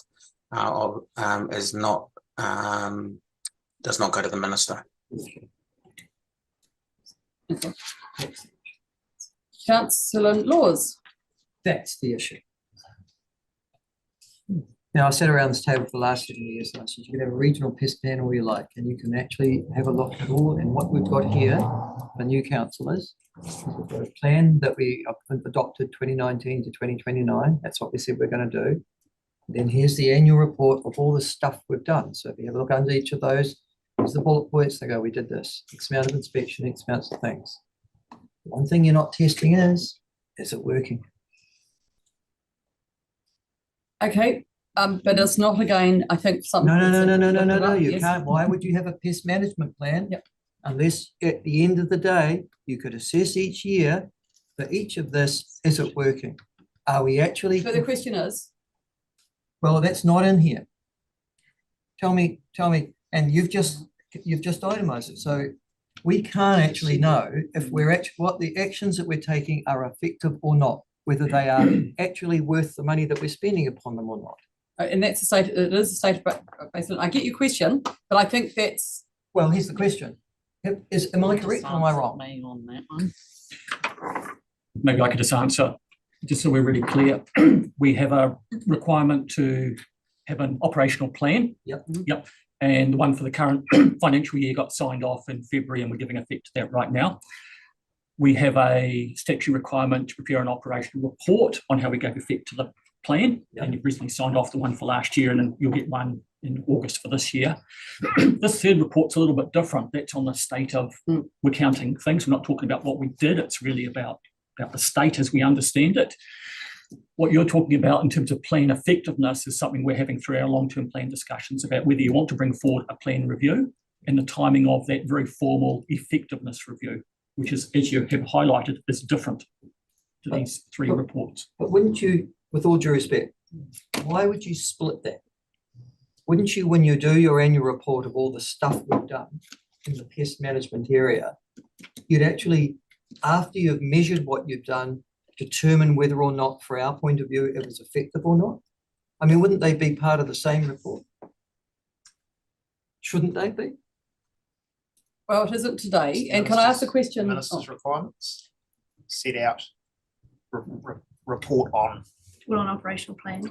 is not does not go to the Minister. Councillor Laws. That's the issue. Now, I sat around this table for the last 7 years and I said, you can have a regional pest plan all you like, and you can actually have a look at all. And what we've got here, the new councillors, we've got a plan that we adopted 2019 to 2029. That's what we said we're going to do. Then here's the annual report of all the stuff we've done. So if you have a look under each of those, there's the bullet points. They go, we did this, X amount of inspection, X amounts of things. One thing you're not testing is it working? Okay. But it's not, again, I think something. No, you can't. Why would you have a pest management plan unless at the end of the day, you could assess each year for each of this, is it working? Are we actually? So the question is? Well, that's not in here. Tell me, and you've just itemized it. So we can't actually know if we're actually, what the actions that we're taking are effective or not, whether they are actually worth the money that we're spending upon them or not. And that's a state, it is a state based. I get your question, but I think that's. Well, here's the question. Am I correct or am I wrong? Me on that one. Maybe I could just answer, just so we're really clear. We have a requirement to have an operational plan. Yep. And the one for the current financial year got signed off in February, and we're giving effect to that right now. We have a statutory requirement to prepare an operational report on how we gave effect to the plan, and you've recently signed off the one for last year, and then you'll get one in August for this year. This third report's a little bit different. That's on the state of we're counting things. We're not talking about what we did. It's really about the state as we understand it. What you're talking about in terms of plan effectiveness is something we're having through our long-term plan discussions about whether you want to bring forward a plan review and the timing of that very formal effectiveness review, which is, as you have highlighted, is different to these three reports. But wouldn't you, with all due respect, why would you split that? Wouldn't you, when you do your annual report of all the stuff we've done in the pest management area, you'd actually, after you've measured what you've done, determine whether or not, for our point of view, it was effective or not? I mean, wouldn't they be part of the same report? Shouldn't they be? Well, it isn't today. And can I ask a question? The Minister's requirements set out report on. Well, on operational plan.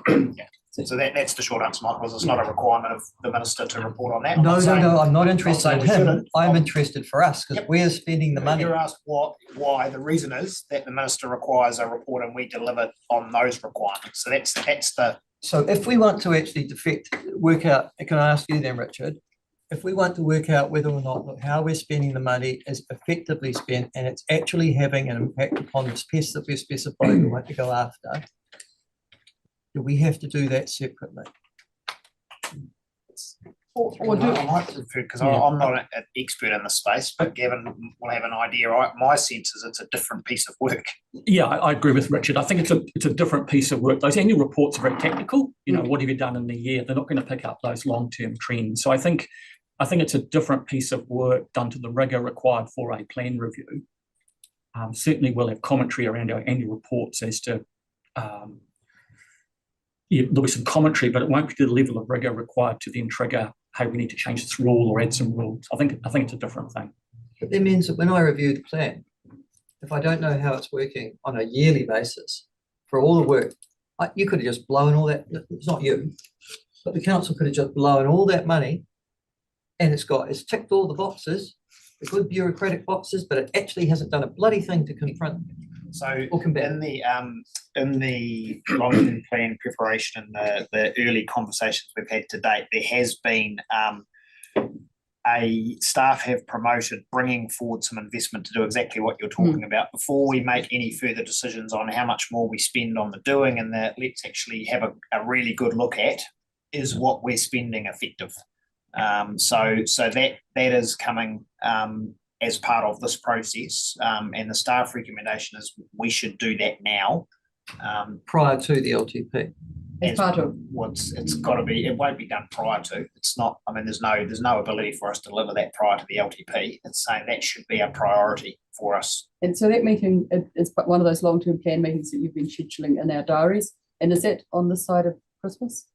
So that's the short answer, Michael, is it's not a requirement of the Minister to report on that. No, I'm not interested in him. I'm interested for us because we're spending the money. You're asked why. The reason is that the Minister requires a report and we deliver on those requirements. So that's the. So if we want to actually work out, can I ask you then, Richard, if we want to work out whether or not how we're spending the money is effectively spent and it's actually having an impact upon this pest that we're specifying we want to go after, do we have to do that separately? Or do I might defer because I'm not an expert in the space, but Gavin will have an idea. My sense is it's a different piece of work. Yeah, I agree with Richard. I think it's a different piece of work. Those annual reports are very technical. You know, what have you done in the year? They're not going to pick up those long-term trends. So I think I think it's a different piece of work done to the rigor required for a plan review. Certainly we'll have commentary around our annual reports as to, there'll be some commentary, but it won't be to the level of rigor required to then trigger, hey, we need to change this rule or add some rules. I think it's a different thing. But that means that when I review the plan, if I don't know how it's working on a yearly basis for all the work, you could have just blown all that, it's not you, but the council could have just blown all that money and it's ticked all the boxes, the good bureaucratic boxes, but it actually hasn't done a bloody thing to confront So or combat. in the long-term plan preparation and the early conversations we've had to date, there has been staff have promoted bringing forward some investment to do exactly what you're talking about before we make any further decisions on how much more we spend on the doing, and that let's actually have a really good look at is what we're spending effective. So that is coming as part of this process, and the staff recommendation is we should do that now. Prior to the LTP. As part of it's got to be. It won't be done prior to. It's not. I mean, there's no ability for us to deliver that prior to the LTP. It's saying that should be a priority for us. And so that meeting is one of those long-term plan meetings that you've been scheduling in our diaries. And is that on this side of Christmas?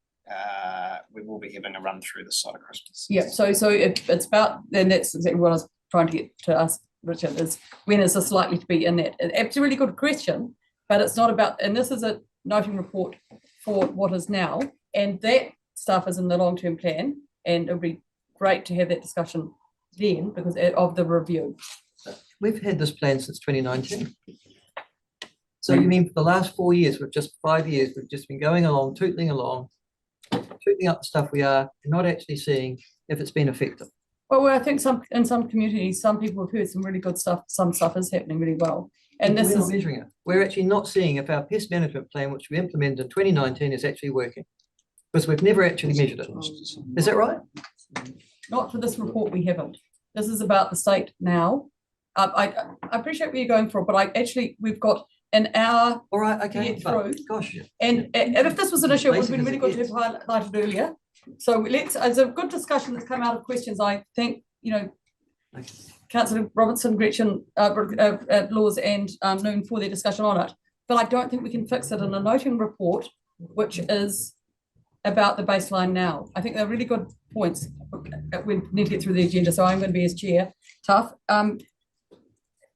We will be having a run through this side of Christmas. Yeah. So it's about, and that's exactly what I was trying to get to ask Richard, is when is this likely to be in that? It's a really good question, but it's not about, and this is a noting report for what is now, and that stuff is in the long-term plan, and it would be great to have that discussion then because of the review. We've had this plan since 2019. So you mean for the last 4 years, 5 years, we've just been going along, tootling up the stuff we are, not actually seeing if it's been effective. Well, I think in some communities, some people have heard some really good stuff. Some stuff is happening really well. And this we're is not measuring it. We're actually not seeing if our pest management plan, which we implemented in 2019, is actually working. Because we've never actually measured it. Is that right? Not for this report, we haven't. This is about the state now. I appreciate where you're going for, but we've got an hour all right, to okay, get through. Gosh. And if this was an issue, it would have been really good to have highlighted earlier. So it's a good discussion that's come out of questions. I think, Councillor Robertson, Gretchen, Laws and Noon for their discussion on it. But I don't think we can fix it in a noting report, which is about the baseline now. I think they're really good points. We need to get through the agenda, so I'm going to be as chair, tough,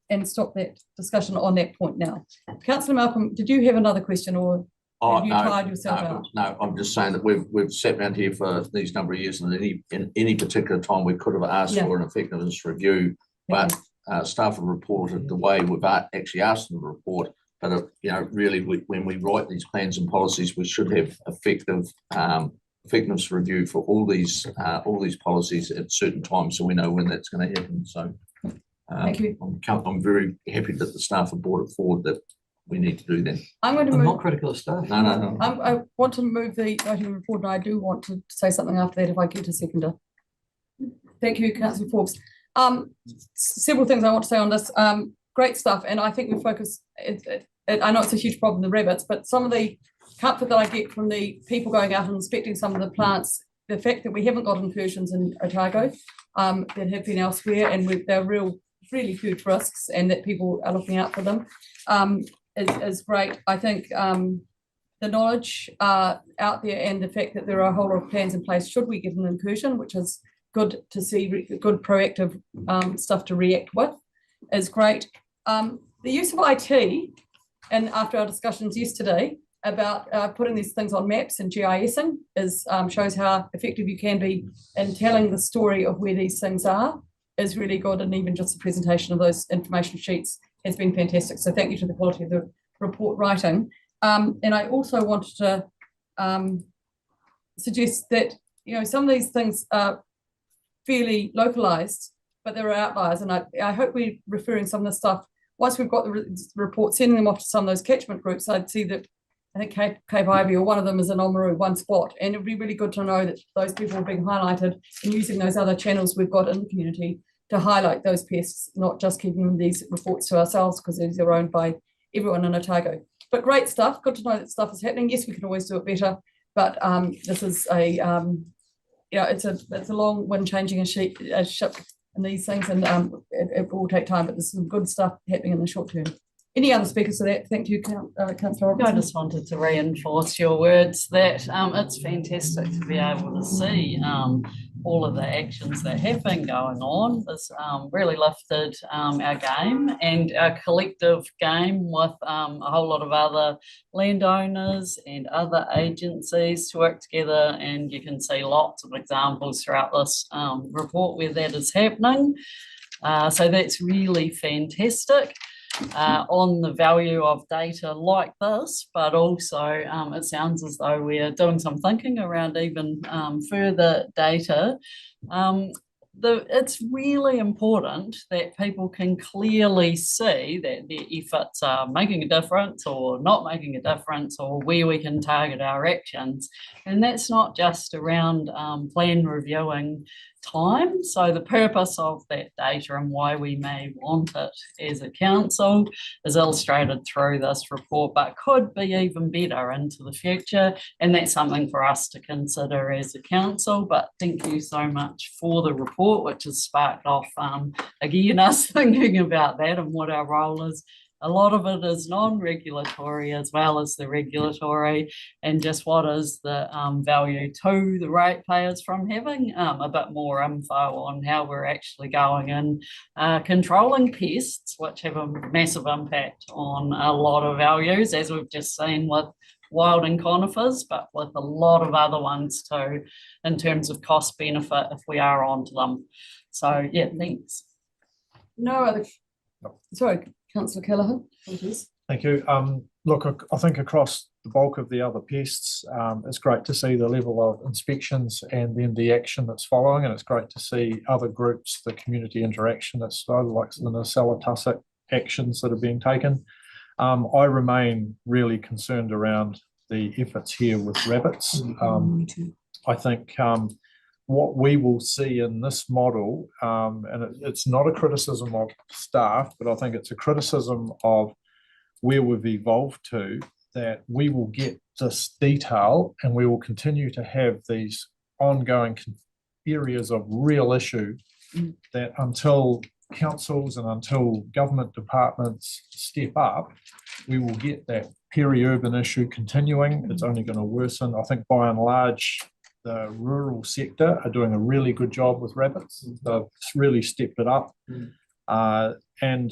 and stop that discussion on that point now. Councillor Malcolm, did you have another question or have you tired yourself out? No, I'm just saying that we've sat around here for these number of years, and in any particular time we could have asked for an effectiveness review, but staff have reported the way we've actually asked them to report. But really, when we write these plans and policies, we should have effectiveness review for all these policies at certain times, so we know when that's going to happen. So, thank you. I'm very happy that the staff have brought it forward that we need to do that. I'm not critical of staff. No. I want to move the voting report, and I do want to say something after that if I get a seconder. Thank you, Councillor Forbes. Several things I want to say on this. Great stuff, and I think we focus. I know it's a huge problem, the rabbits, but some of the comfort that I get from the people going out and inspecting some of the plants, the fact that we haven't got incursions in Otago that have been elsewhere, and they're really huge risks, and that people are looking out for them, is great. I think the knowledge out there and the fact that there are a whole lot of plans in place should we get an incursion, which is good to see, good proactive stuff to react with, is great. The use of IT, and after our discussions yesterday about putting these things on maps and GISing, shows how effective you can be in telling the story of where these things are, is really good, and even just the presentation of those information sheets has been fantastic. So thank you to the quality of the report writing. And I also wanted to suggest that some of these things are fairly localized, but there are outliers, and I hope we're referring some of the stuff, once we've got the report, sending them off to some of those catchment groups. I'd see that I think Cape Ivy, or one of them, is in Oamaru, one spot, and it'd be really good to know that those people are being highlighted and using those other channels we've got in the community to highlight those pests, not just keeping these reports to ourselves because these are owned by everyone in Otago. But great stuff, good to know that stuff is happening. Yes, we can always do it better, but this is a it's a long wind changing a ship and these things, and it will take time, but there's some good stuff happening in the short term. Any other speakers to that? Thank you, Councillor I Robertson. just wanted to reinforce your words that it's fantastic to be able to see all of the actions that have been going on. It's really lifted our game and our collective game with a whole lot of other landowners and other agencies to work together, and you can see lots of examples throughout this report where that is happening. So that's really fantastic. On the value of data like this, but also it sounds as though we're doing some thinking around even further data. It's really important that people can clearly see that their efforts are making a difference or not making a difference, or where we can target our actions. And that's not just around plan reviewing time. So the purpose of that data and why we may want it as a council is illustrated through this report, but could be even better into the future. And that's something for us to consider as a council. But thank you so much for the report, which has sparked off again us thinking about that and what our role is. A lot of it is non-regulatory as well as the regulatory, and just what is the value to the ratepayers from having a bit more info on how we're actually going and controlling pests, which have a massive impact on a lot of values, as we've just seen with wilding conifers, but with a lot of other ones too, in terms of cost benefit if we are onto them. So yeah, thanks. No other. Sorry, Councillor Kelleher. Thank you. Look, I think across the bulk of the other pests, it's great to see the level of inspections and then the action that's following, and it's great to see other groups, the community interaction that's like the Nacella tussock actions that are being taken. I remain really concerned around the efforts here with rabbits. I think what we will see in this model, and it's not a criticism of staff, but I think it's a criticism of where we've evolved to, that we will get this detail and we will continue to have these ongoing areas of real issue that until councils and until government departments step up, we will get that peri-urban issue continuing. It's only going to worsen. I think by and large, the rural sector are doing a really good job with rabbits. They've really stepped it up. And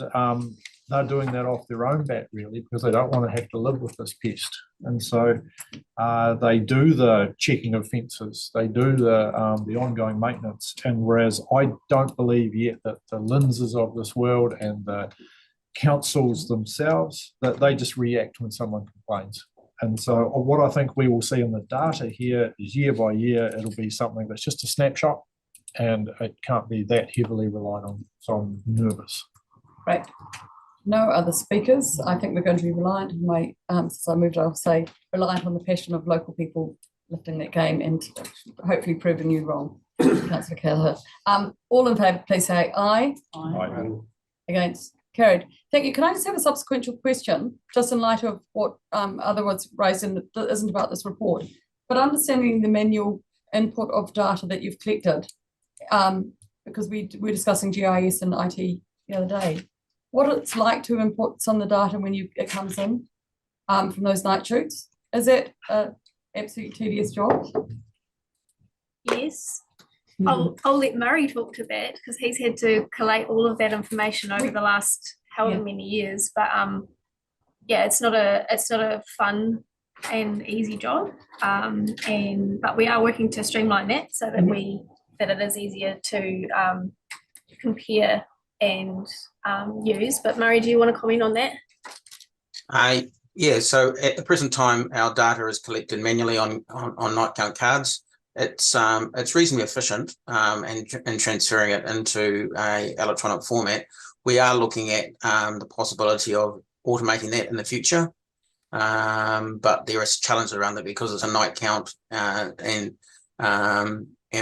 they're doing that off their own bat, really, because they don't want to have to live with this pest. And so they do the checking of fences, they do the ongoing maintenance. And whereas I don't believe yet that the Linds's of this world and the councils themselves, that they just react when someone complains. And so what I think we will see in the data here is year by year, it'll be something that's just a snapshot and it can't be that heavily relied on. So I'm nervous. Right. No other speakers. I think we're going to be reliant on my, since I moved, I'll say reliant on the passion of local people lifting that game and hopefully proving you wrong, Councillor Kelleher. All in favour, please say aye. Aye. Against? Carried. Thank you. Can I just have a subsequent question, just in light of what otherwise raised in that isn't about this report, but understanding the manual input of data that you've collected, because we're discussing GIS and IT the other day. What it's like to input some of the data when it comes in from those night shoots? Is it an absolutely tedious job? Yes. I'll let Murray talk to that because he's had to collate all of that information over the last however many years. But yeah, it's not a fun and easy job. But we are working to streamline that so that it is easier to compare and use. But Murray, do you want to comment on that? Yeah, so at the present time, our data is collected manually on night count cards. It's reasonably efficient in transferring it into a electronic format. We are looking at the possibility of automating that in the future, but there are challenges around that because it's a night count and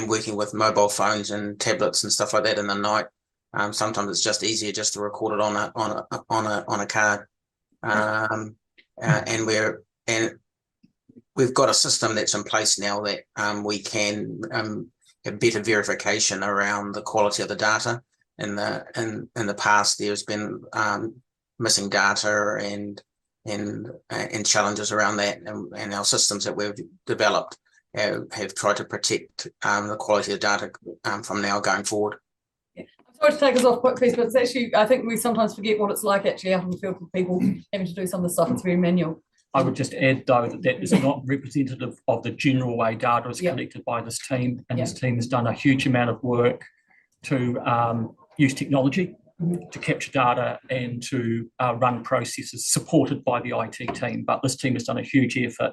working with mobile phones and tablets and stuff like that in the night. Sometimes it's just easier just to record it on a card, and we've got a system that's in place now that we can have better verification around the quality of the data. In the past, there's been missing data and challenges around that, and our systems that we've developed have tried to protect the quality of data from now going forward. Sorry to take us off quickly, but it's actually, I think we sometimes forget what it's like actually out in the field for people having to do some of the stuff. It's very manual. I would just add, though, that is not representative of the general way data is collected by this team, and this team has done a huge amount of work to use technology to capture data and to run processes supported by the IT team. But this team has done a huge effort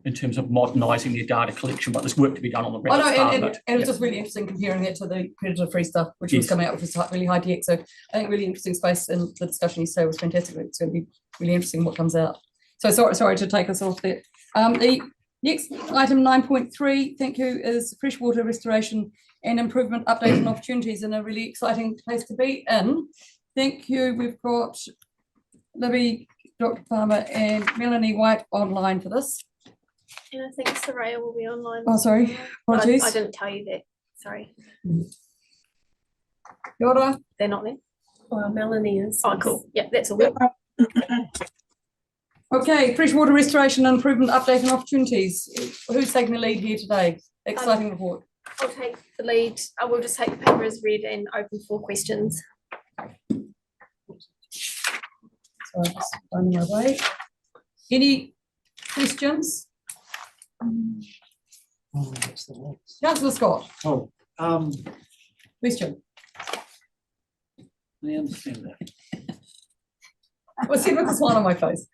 in terms of modernising their data collection, but there's work to be done on the rest and it's just really interesting comparing it to the predator-free stuff, which was coming out with this really high tech. So I think really interesting space, and the discussion yesterday was fantastic. It's going to be really interesting what comes out. So sorry to take us off there. The next item 9.3, thank you, is freshwater restoration and improvement updates and opportunities, and a really exciting place to be in. Thank you. We've got Libby, Dr. Palmer, and Melanie White online for this. And I think Soraya will be online. Oh, sorry. Apologies. I didn't tell you that. Sorry. Yora? They're not there. Well, Melanie is. Oh, cool. Yeah, that's all good. Okay, freshwater restoration and improvement update and opportunities. Who's taking the lead here today? Exciting report. I'll take the lead. I will just take the paper as read and open for questions. So just finding my way. Any questions? Councillor Scott. Question. I understand that. What's the look of smile on my face?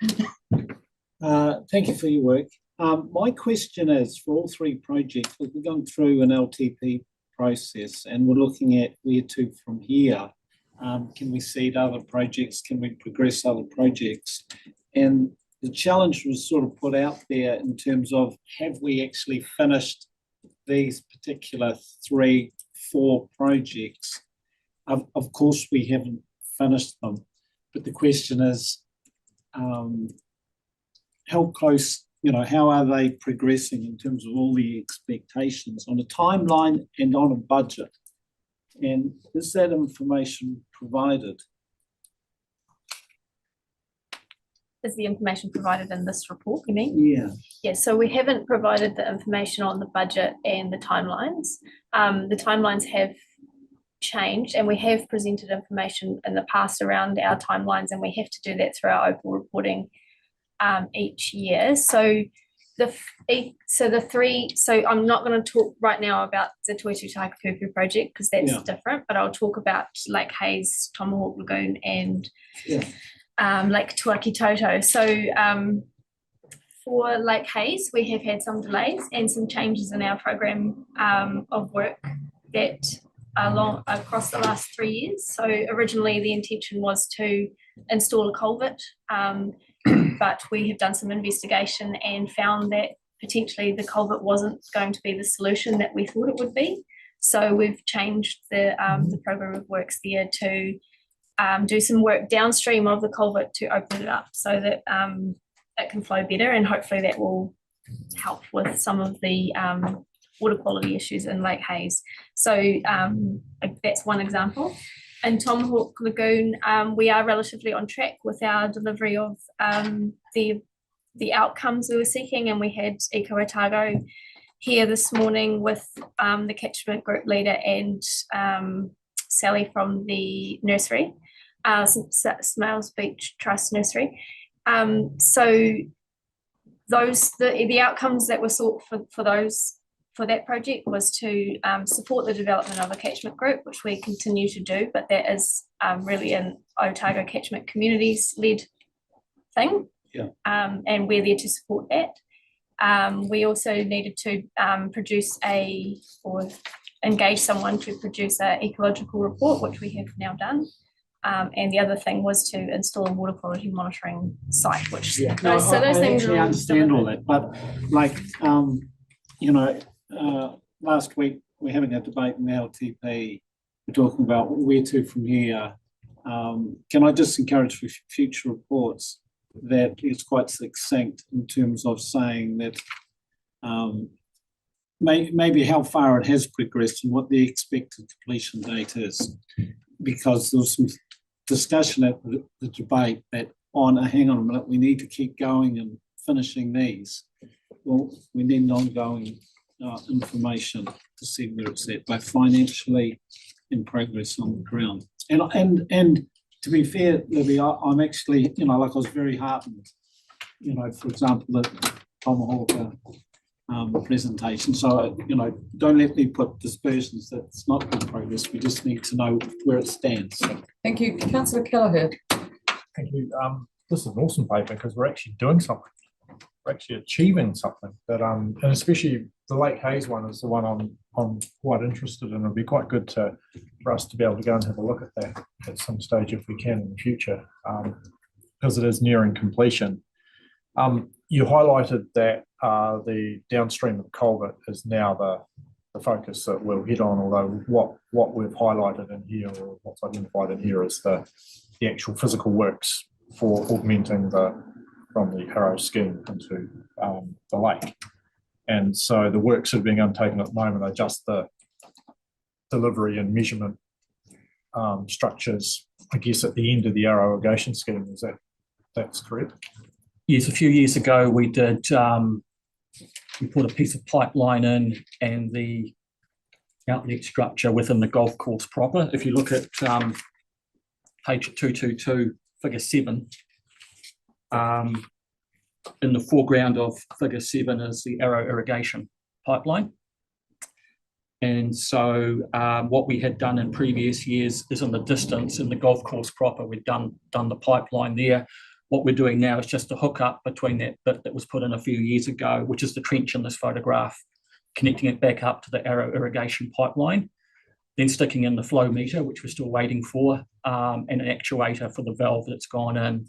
Thank you for your work. My question is, for all three projects, we're going through an LTP process and we're looking at where to from here. Can we seed other projects? Can we progress other projects? And the challenge was sort of put out there in terms of, have we actually finished these particular 3-4 projects? Of course, we haven't finished them, but the question is, how close, how are they progressing in terms of all the expectations on a timeline and on a budget? And is that information provided? Is the information provided in this report, you mean? Yeah. Yeah, so we haven't provided the information on the budget and the timelines. The timelines have changed, and we have presented information in the past around our timelines, and we have to do that through our open reporting each year. So I'm not going to talk right now about the Toitū Takapūpu project because that's different, but I'll talk about Lake Hayes, Tomahawk Lagoon, and Lake Tuakitoto. So for Lake Hayes, we have had some delays and some changes in our program of work that are across the last 3 years. So originally the intention was to install a culvert, but we have done some investigation and found that potentially the culvert wasn't going to be the solution that we thought it would be. So we've changed the program of works there to do some work downstream of the culvert to open it up so that it can flow better, and hopefully that will help with some of the water quality issues in Lake Hayes. So that's one example. In Tomahawk Lagoon, we are relatively on track with our delivery of the outcomes we were seeking, and we had Eco Otago here this morning with the catchment group leader and Sally from the nursery, Smales Beach Trust Nursery. So the outcomes that were sought for that project was to support the development of a catchment group, which we continue to do, but that is really an Otago catchment communities led thing. Yeah. And we're there to support that. We also needed to engage someone to produce an ecological report, which we have now done. And the other thing was to install a water quality monitoring site, which those things I understand all that, but last week we're having a debate in the LTP. We're talking about where to from here. Can I just encourage for future reports that it's quite succinct in terms of saying that maybe how far it has progressed and what the expected completion date is. Because there was some discussion at the debate that, hang on a minute, we need to keep going and finishing these. Well, we need ongoing information to see where it's at, both financially and progress on the ground. And to be fair, Libby, I'm actually, I was very heartened, for example, the Tomahawk presentation. So, don't let me put dispersions that it's not good progress. We just need to know where it stands. Thank you. Councillor Kelleher. Thank you. This is an awesome paper because we're actually doing something. We're actually achieving something that, and especially the Lake Hayes one is the one I'm quite interested in. It'd be quite good for us to be able to go and have a look at that at some stage if we can in the future, because it is nearing completion. You highlighted that the downstream of culvert is now the focus that we'll hit on, although what we've highlighted in here, or what's identified in here, is the actual physical works for augmenting from the Arrow scheme into the lake. And so the works that are being undertaken at the moment are just the delivery and measurement structures, I guess, at the end of the Arrow irrigation scheme. Is that's correct? Yes, a few years ago we did, we put a piece of pipeline in and the outlet structure within the golf course proper. If you look at page 222, figure 7, in the foreground of figure 7 is the Arrow irrigation pipeline. And so what we had done in previous years is in the distance in the golf course proper, we'd done the pipeline there. What we're doing now is just a hook up between that bit that was put in a few years ago, which is the trench in this photograph, connecting it back up to the Arrow irrigation pipeline, then sticking in the flow meter, which we're still waiting for, and an actuator for the valve that's gone in.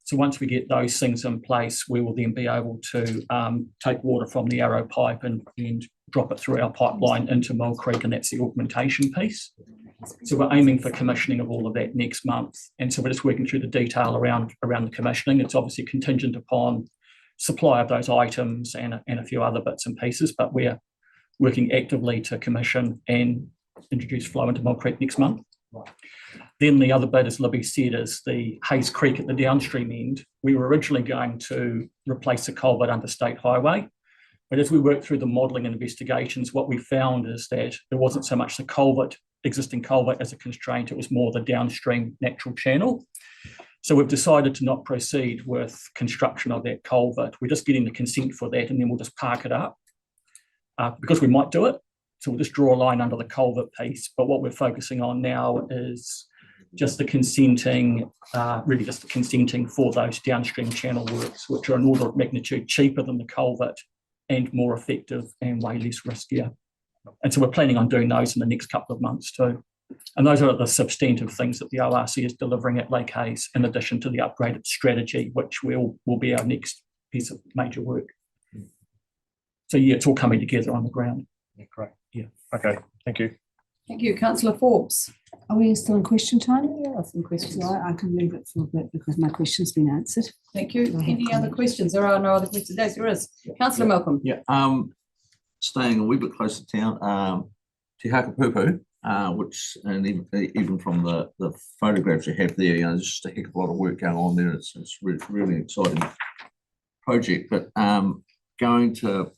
So once we get those things in place, we will then be able to take water from the Arrow pipe and drop it through our pipeline into Mill Creek, and that's the augmentation piece. So we're aiming for commissioning of all of that next month. And so we're just working through the detail around the commissioning. It's obviously contingent upon supply of those items and a few other bits and pieces, but we're working actively to commission and introduce flow into Mill Creek next month. Then the other bit, as Libby said, is the Hayes Creek at the downstream end. We were originally going to replace the culvert under State Highway, but as we worked through the modelling and investigations, what we found is that there wasn't so much the existing culvert as a constraint, it was more the downstream natural channel. So we've decided to not proceed with construction of that culvert. We're just getting the consent for that, and then we'll just park it up because we might do it. So we'll just draw a line under the culvert piece. But what we're focusing on now is just the consenting, really just the consenting for those downstream channel works, which are an order of magnitude cheaper than the culvert and more effective and way less riskier. And so we're planning on doing those in the next couple of months too. And those are the substantive things that the ORC is delivering at Lake Hayes, in addition to the upgraded strategy, which will be our next piece of major work. So yeah, it's all coming together on the ground. Yeah, great. Yeah. Okay. Thank you. Thank you. Councillor Forbes. Are we still in question time? Yeah, some questions. So I can leave it for a bit because my question's been answered. Thank you. Any other questions? There are no other questions. Yes, there is. Councillor Malcolm. Yeah. Staying a wee bit closer to town, Te Hakapupu, which, and even from the photographs you have there, there's just a heck of a lot of work going on there. It's really exciting project. But going to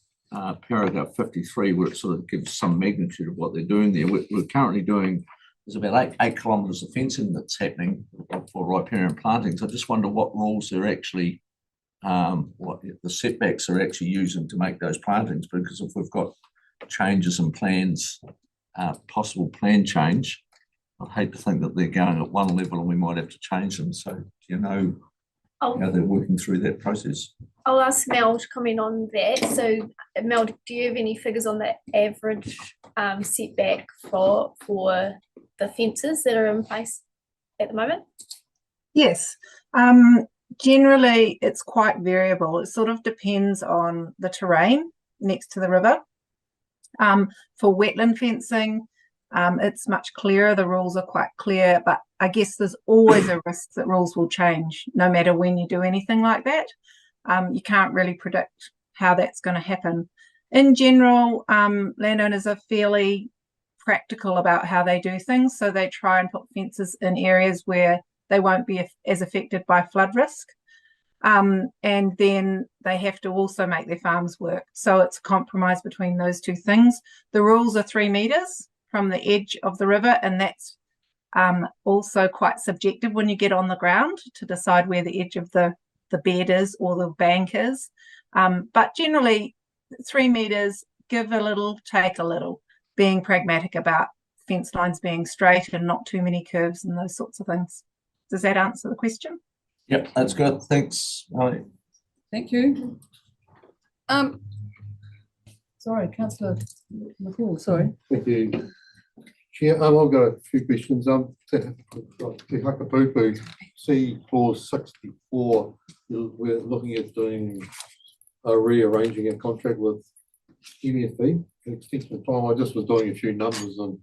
paragraph 53, where it sort of gives some magnitude of what they're doing there. We're currently doing, there's about 8 kilometres of fencing that's happening for riparian plantings. I just wonder what rules they're actually, what the setbacks are actually using to make those plantings, because if we've got changes in plans, possible plan change, I'd hate to think that they're going at one level and we might have to change them. So do you know how they're working through that process? I'll ask Mel to comment on that. So Mel, do you have any figures on the average setback for the fences that are in place at the moment? Yes. Generally, it's quite variable. It sort of depends on the terrain next to the river. For wetland fencing, it's much clearer. The rules are quite clear, but I guess there's always a risk that rules will change no matter when you do anything like that. You can't really predict how that's going to happen. In general, landowners are fairly practical about how they do things. So they try and put fences in areas where they won't be as affected by flood risk. And then they have to also make their farms work. So it's a compromise between those two things. The rules are 3 meters from the edge of the river, and that's also quite subjective when you get on the ground to decide where the edge of the bed is or the bank is. But generally 3 meters, give a little, take a little, being pragmatic about fence lines being straight and not too many curves and those sorts of things. Does that answer the question? Yep, that's good. Thanks, Molly. Thank you. Sorry, Councillor McCall, sorry. Thank you. Chair, I've got a few questions. The Hakapupu, see clause 64, we're looking at doing rearranging a contract with MFE, an extension of time. I just was doing a few numbers, and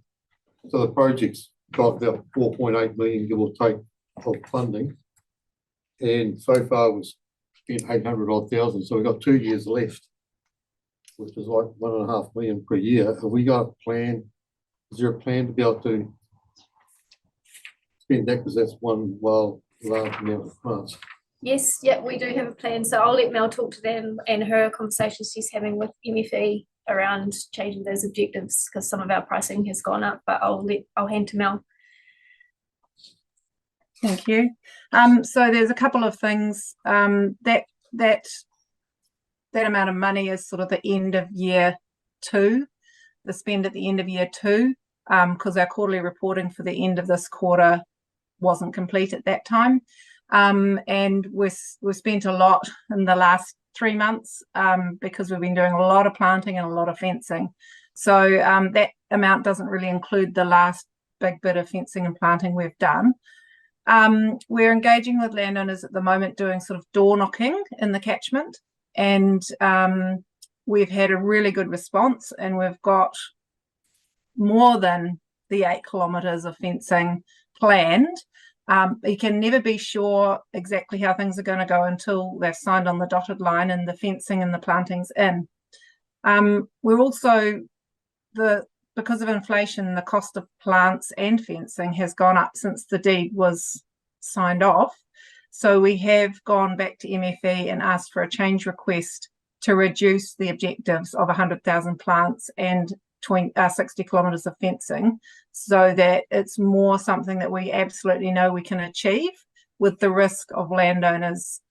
so the project's got about 4.8 million, give or take, of funding. And so far we've spent 800 odd thousand, so we've got 2 years left, which is like 1.5 million per year. Have we got a plan? Is there a plan to be able to spend that, because that's one large amount of funds? Yes, yeah, we do have a plan. So I'll let Mel talk to them and her conversations she's having with MFE around changing those objectives, because some of our pricing has gone up, but I'll hand to Mel. Thank you. So there's a couple of things that amount of money is sort of the end of year 2, the spend at the end of year 2, because our quarterly reporting for the end of this quarter wasn't complete at that time. And we've spent a lot in the last 3 months because we've been doing a lot of planting and a lot of fencing. So that amount doesn't really include the last big bit of fencing and planting we've done. We're engaging with landowners at the moment, doing sort of door knocking in the catchment, and we've had a really good response, and we've got more than the 8 kilometres of fencing planned. You can never be sure exactly how things are going to go until they've signed on the dotted line and the fencing and the planting's in. We're also, because of inflation, the cost of plants and fencing has gone up since the deed was signed off. So we have gone back to MFE and asked for a change request to reduce the objectives of 100,000 plants and 60 kilometres of fencing, so that it's more something that we absolutely know we can achieve with the risk of landowners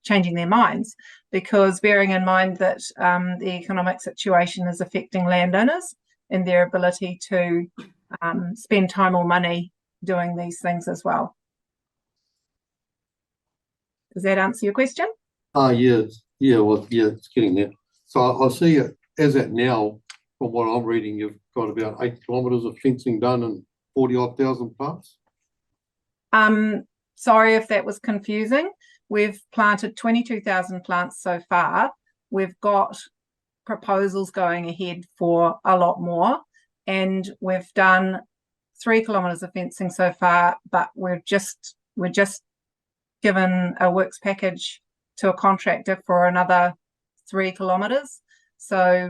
changing their minds. Because bearing in mind that the economic situation is affecting landowners and their ability to spend time or money doing these things as well. Does that answer your question? Yes. Yeah, well, yeah, it's getting there. So I see it as at now, from what I'm reading, you've got about 8 kilometres of fencing done and 40-odd thousand plants. Sorry if that was confusing. We've planted 22,000 plants so far. We've got proposals going ahead for a lot more, and we've done 3 kilometres of fencing so far, but we're just given a works package to a contractor for another 3 kilometres. So,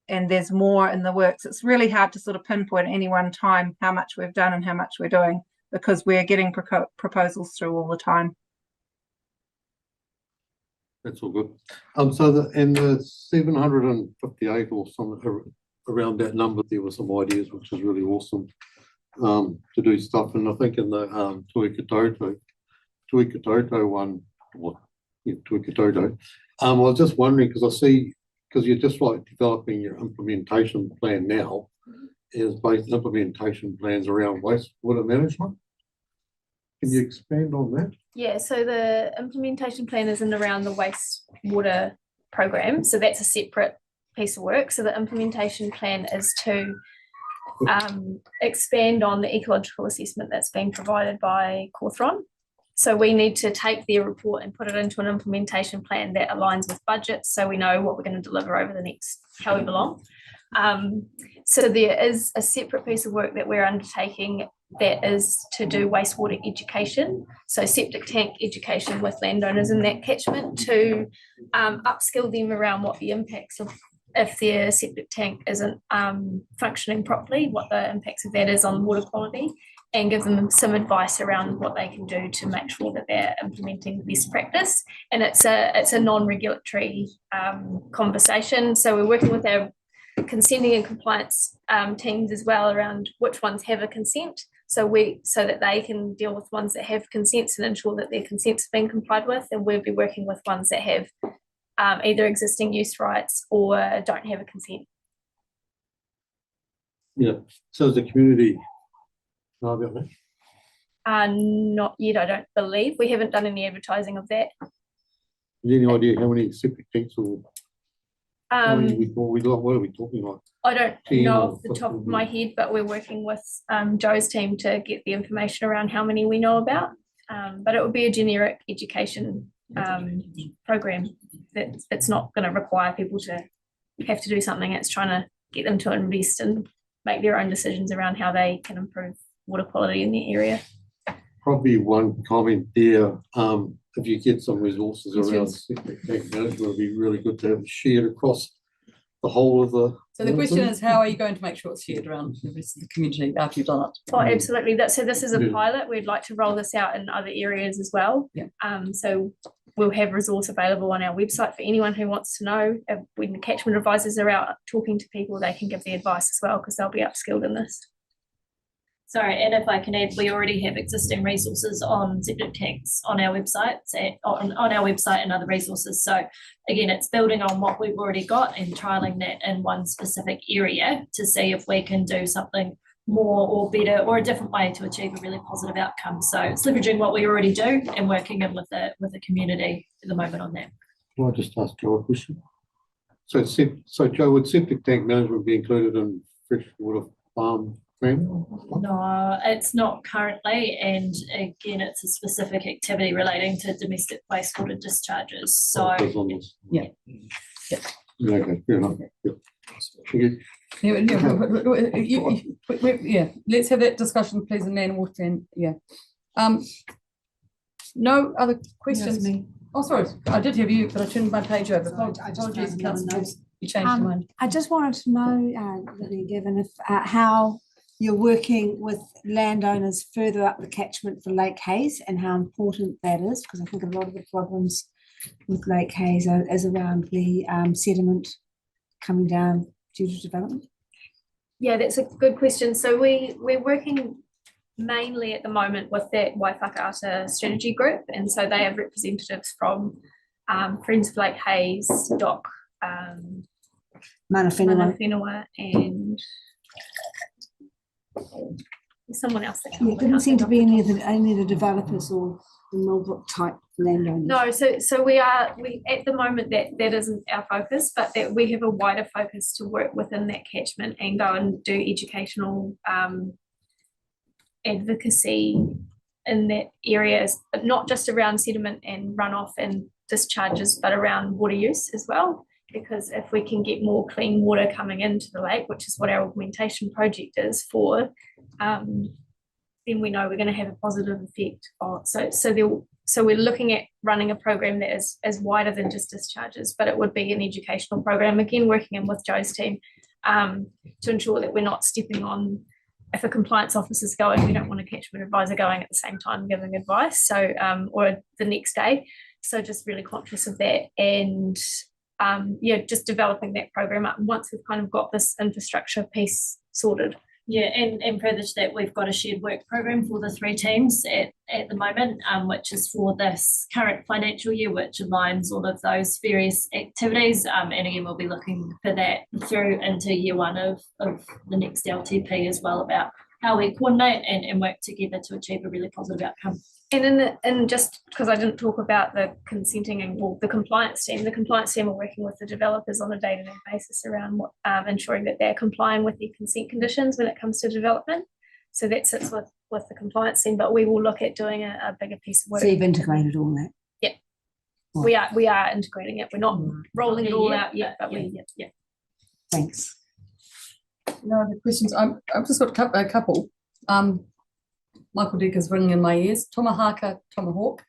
and there's more in the works. It's really hard to sort of pinpoint at any one time how much we've done and how much we're doing, because we're getting proposals through all the time. That's all good. So the 758 or something around that number, there were some ideas, which is really awesome, to do stuff. And I think in the Tuikatoto one, Tuikatoto, I was just wondering, because I see, because you're just like developing your implementation plan now, is based implementation plans around wastewater management. Can you expand on that? Yeah, so the implementation plan is in around the wastewater program. So that's a separate piece of work. So the implementation plan is to expand on the ecological assessment that's been provided by Cawthron. So we need to take their report and put it into an implementation plan that aligns with budgets, so we know what we're going to deliver over the next however long. So there is a separate piece of work that we're undertaking that is to do wastewater education, so septic tank education with landowners in that catchment, to upskill them around what the impacts of if their septic tank isn't functioning properly, what the impacts of that is on water quality, and give them some advice around what they can do to make sure that they're implementing best practice. And it's a non-regulatory conversation. So we're working with our consenting and compliance teams as well around which ones have a consent. So that they can deal with ones that have consents and ensure that their consents are being complied with. And we'll be working with ones that have either existing use rights or don't have a consent. Yeah, so as a community, know about that? Not yet, I don't believe. We haven't done any advertising of that. Any idea how many septic tanks or how many what are we talking like? I don't 10 know or off the top of 15? my head, but we're working with Joe's team to get the information around how many we know about. But it would be a generic education program that it's not going to require people to have to do something. It's trying to get them to invest and make their own decisions around how they can improve water quality in the area. Probably one comment there, if you get some resources around septic tank management, it would be really good to have shared across the whole of the. So the question is, how are you going to make sure it's shared around the rest of the community after you've done it? Oh, absolutely. So this is a Yeah. pilot. We'd like to roll this out in other areas as well. Yeah. So we'll have resource available on our website for anyone who wants to know. When the catchment advisors are out talking to people, they can give the advice as well because they'll be upskilled in this. Sorry, and if I can add, we already have existing resources on septic tanks on our websites, on our website and other resources. So again, it's building on what we've already got and trialing that in one specific area to see if we can do something more or better or a different way to achieve a really positive outcome. So it's leveraging what we already do and working in with the community at the moment on that. Can I just ask Joe a question? So Joe, would septic tank management be included in freshwater farm grant? No, it's not currently, and again, it's a specific activity relating to domestic wastewater discharges. So yeah. Okay, fair enough. Yeah. Yeah, let's have that discussion, please, and then we'll no other questions? Oh, sorry, I did have you, but I turned my page over. Apologies, Councillor, you changed your mind. I just wanted to know, Lily, given if how you're working with landowners further up the catchment for Lake Hayes and how important that is, because I think a lot of the problems with Lake Hayes is around the sediment coming down due to development. Yeah, that's a good question. So we're working mainly at the moment with that Waifakaata strategy group, and so they have representatives from Friends of Lake Hayes, DOC, Mana Whenua, and someone else. That it didn't seem to be any of the developers or the Millbrook type landowners. No, so we at the moment that isn't our focus, but that we have a wider focus to work within that catchment and go and do educational advocacy in that area, but not just around sediment and runoff and discharges, but around water use as well. Because if we can get more clean water coming into the lake, which is what our augmentation project is for, then we know we're going to have a positive effect. So we're looking at running a program that is wider than just discharges, but it would be an educational program, again, working in with Joe's team to ensure that we're not stepping on. If a compliance officer's going, we don't want a catchment advisor going at the same time giving advice, so or the next day. So just really conscious of that, and just developing that program up once we've kind of got this infrastructure piece sorted. Yeah, and further to that, we've got a shared work program for the three teams at the moment, which is for this current financial year, which aligns all of those various activities. And again, we'll be looking for that through into year one of the next LTP as well, about how we coordinate and work together to achieve a really positive outcome. And just because I didn't talk about the consenting and the compliance team are working with the developers on a day-to-day basis around ensuring that they're complying with their consent conditions when it comes to development. So that sits with the compliance team, but we will look at doing a bigger piece of work. So you've integrated all that? Yeah, we are integrating it. We're not rolling it all out yet, but yeah. Thanks. No other questions. I've just got a couple. Michael Decker's ringing in my ears. Tomahawk,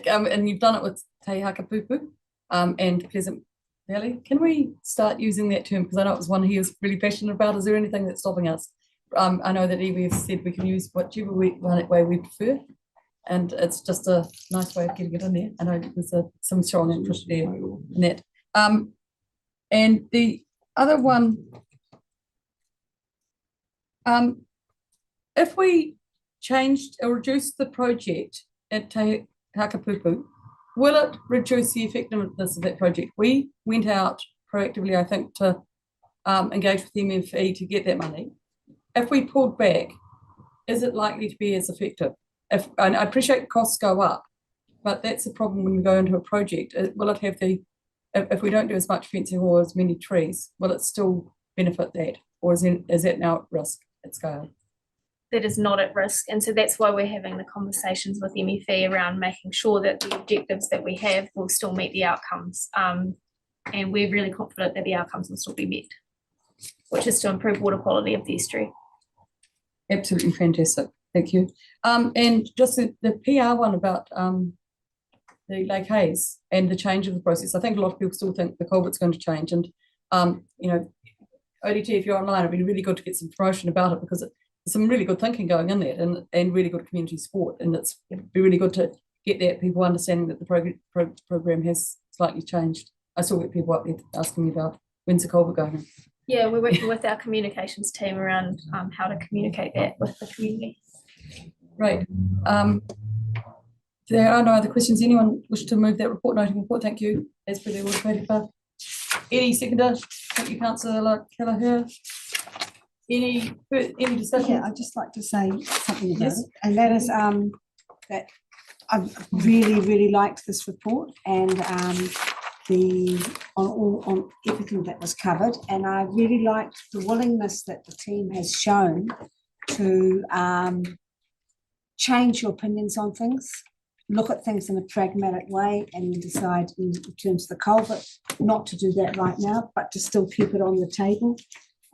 and you've done it with Te Haka Pupu and Pleasant Really? Can we start using that term? Because I know it was one he was really passionate about. Is there anything that's stopping us? I know that EV has said we can use whichever way we prefer. And it's just a nice way of getting it in there. I know there's some strong interest there in that. And the other one, if we changed or reduced the project at Te Hakapupu, will it reduce the effectiveness of that project? We went out proactively, I think, to engage with the MFE to get that money. If we pulled back, is it likely to be as effective? And I appreciate costs go up, but that's the problem when we go into a project. Will it have if we don't do as much fencing or as many trees, will it still benefit that? Or is that now at risk at scale? That is not at risk. And so that's why we're having the conversations with MFE around making sure that the objectives that we have will still meet the outcomes. And we're really confident that the outcomes will still be met, which is to improve water quality of the estuary. Absolutely fantastic. Thank you. And just the PR one about the Lake Hayes and the change of the process. I think a lot of people still think the culvert's going to change. And, you know, ODT, if you're online, it'd be really good to get some promotion about it because there's some really good thinking going in there and really good community support. And it'd be really good to get that people understanding that the program has slightly changed. I still get people up there asking me about when's the culvert going in. Yeah, we're working with our communications team around how to communicate that with the community. Right. There are no other questions. Anyone wish to move that report, noting report? Thank you. As per the automated path. Any seconder? Thank you, Councillor Kelleher. Any discussion? Yeah, I'd just like to say something about it, and that is that I've really liked this report and on everything that was covered, and I really liked the willingness that the team has shown to change your opinions on things, look at things in a pragmatic way, and decide in terms of the culvert not to do that right now, but to still keep it on the table.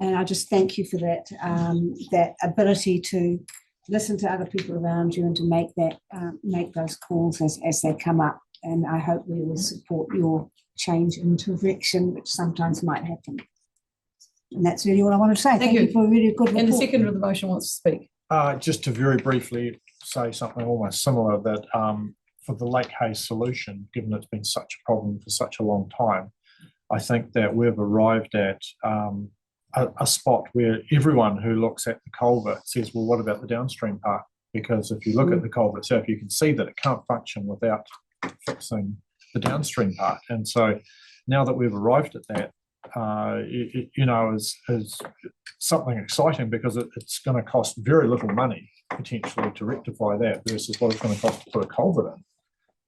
And I just thank you for that that ability to listen to other people around you and to make those calls as they come up. And I hope we will support your change in direction, which sometimes might happen. And that's really all I want to say. Thank you for a really good report. And the seconder of the motion wants to speak. Just to very briefly say something almost similar that for the Lake Hayes solution, given it's been such a problem for such a long time, I think that we've arrived at a spot where everyone who looks at the culvert says, well, what about the downstream part? Because if you look at the culvert itself, you can see that it can't function without fixing the downstream part. And so now that we've arrived at that, you know, is something exciting because it's going to cost very little money potentially to rectify that versus what it's going to cost to put a culvert in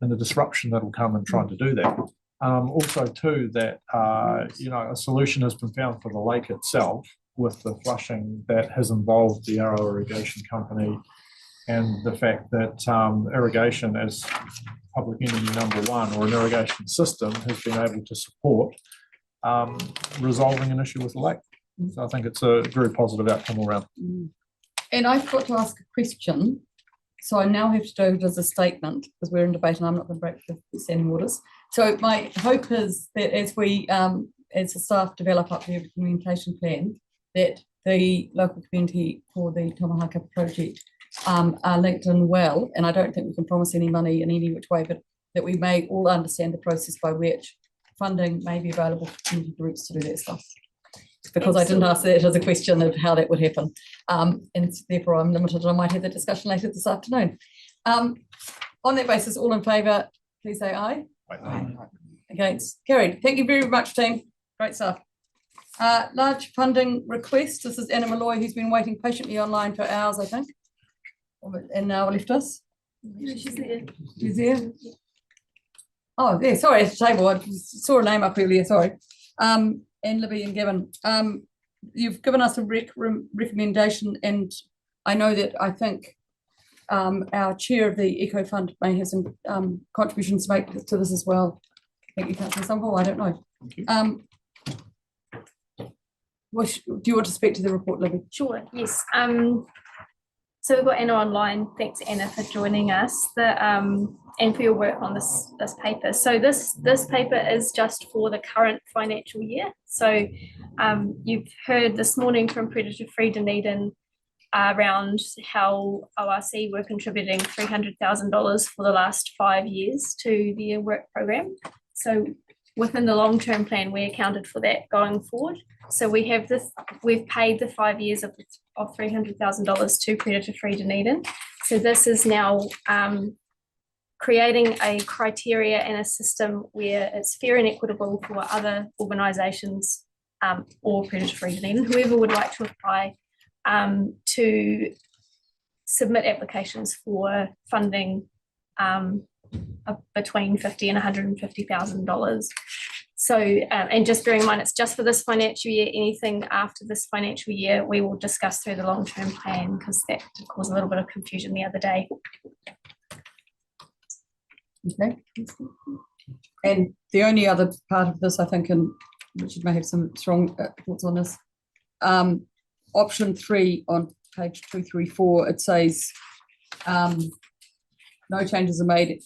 and the disruption that'll come in trying to do that. Also too that you know, a solution has been found for the lake itself with the flushing that has involved the Arrow Irrigation Company and the fact that irrigation as public enemy number one or an irrigation system has been able to support resolving an issue with the lake. So I think it's a very positive outcome all around. And I've got to ask a question. So I now have to do it as a statement because we're in debate and I'm not going to break the standing orders. So my hope is that as we, as the staff develop up their communication plan, that the local community for the Tomahaka project are linked in well. And I don't think we can promise any money in any which way, but that we may all understand the process by which funding may be available for community groups to do that stuff. Because I didn't ask that as a question of how that would happen. And therefore I'm limited. I might have that discussion later this afternoon. On that basis, all in favour, please say aye. Aye. Against? Carried. Thank you very much, team. Great stuff. Large funding request. This is Anna Malloy, who's been waiting patiently online for hours, I think. And now left us. She's there. She's there. Oh, yeah, sorry, at the table. I saw a name up earlier, sorry. And Libby and Gavin, you've given us a recommendation, and I know that I think our chair of the Eco Fund may have some contributions to make to this as well. Thank you, Councillor Sunville. I don't know. Do you want to speak to the report, Libby? Sure, yes. So we've got Anna online. Thanks, Anna, for joining us. And for your work on this paper. So this paper is just for the current financial year. So you've heard this morning from Predator Free Dunedin around how ORC were contributing $300,000 for the last 5 years to the work program. So within the long-term plan, we accounted for that going forward. So we've paid the 5 years of $300,000 to Predator Free Dunedin. So this is now creating a criteria and a system where it's fair and equitable for other organisations or Predator Free Dunedin, whoever would like to apply, to submit applications for funding between $50,000 and $150,000. So, and just bearing in mind, it's just for this financial year. Anything after this financial year, we will discuss through the long-term plan, because that caused a little bit of confusion the other day. Okay. And the only other part of this, I think, and Richard may have some strong thoughts on this, option 3 on page 234, it says no changes are made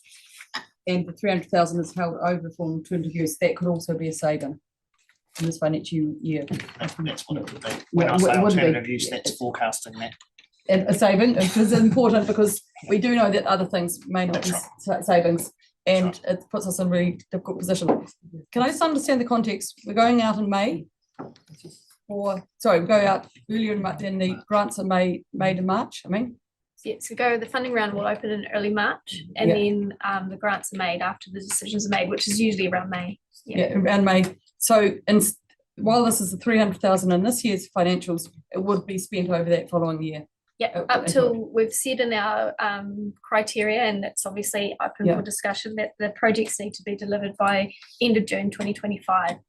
and the 300,000 is held over for alternative use. That could also be a saving in this financial year. That's what it would be. When I say alternative use, that's forecasting that. And a saving, which is important because we do know that other things may not be savings, and it puts us in a really difficult position. Can I just understand the context? We're going out in May, we go out earlier in the grants are May to March, Yes, the funding round will open in early March, and then the grants are made after the decisions are made, which is usually around May. Around May. So, while this is the 300,000 in this year's financials, it would be spent over that following year. Yeah, up till we've said in our criteria, and it's obviously open for discussion, that the projects need to be delivered by end of June 2025.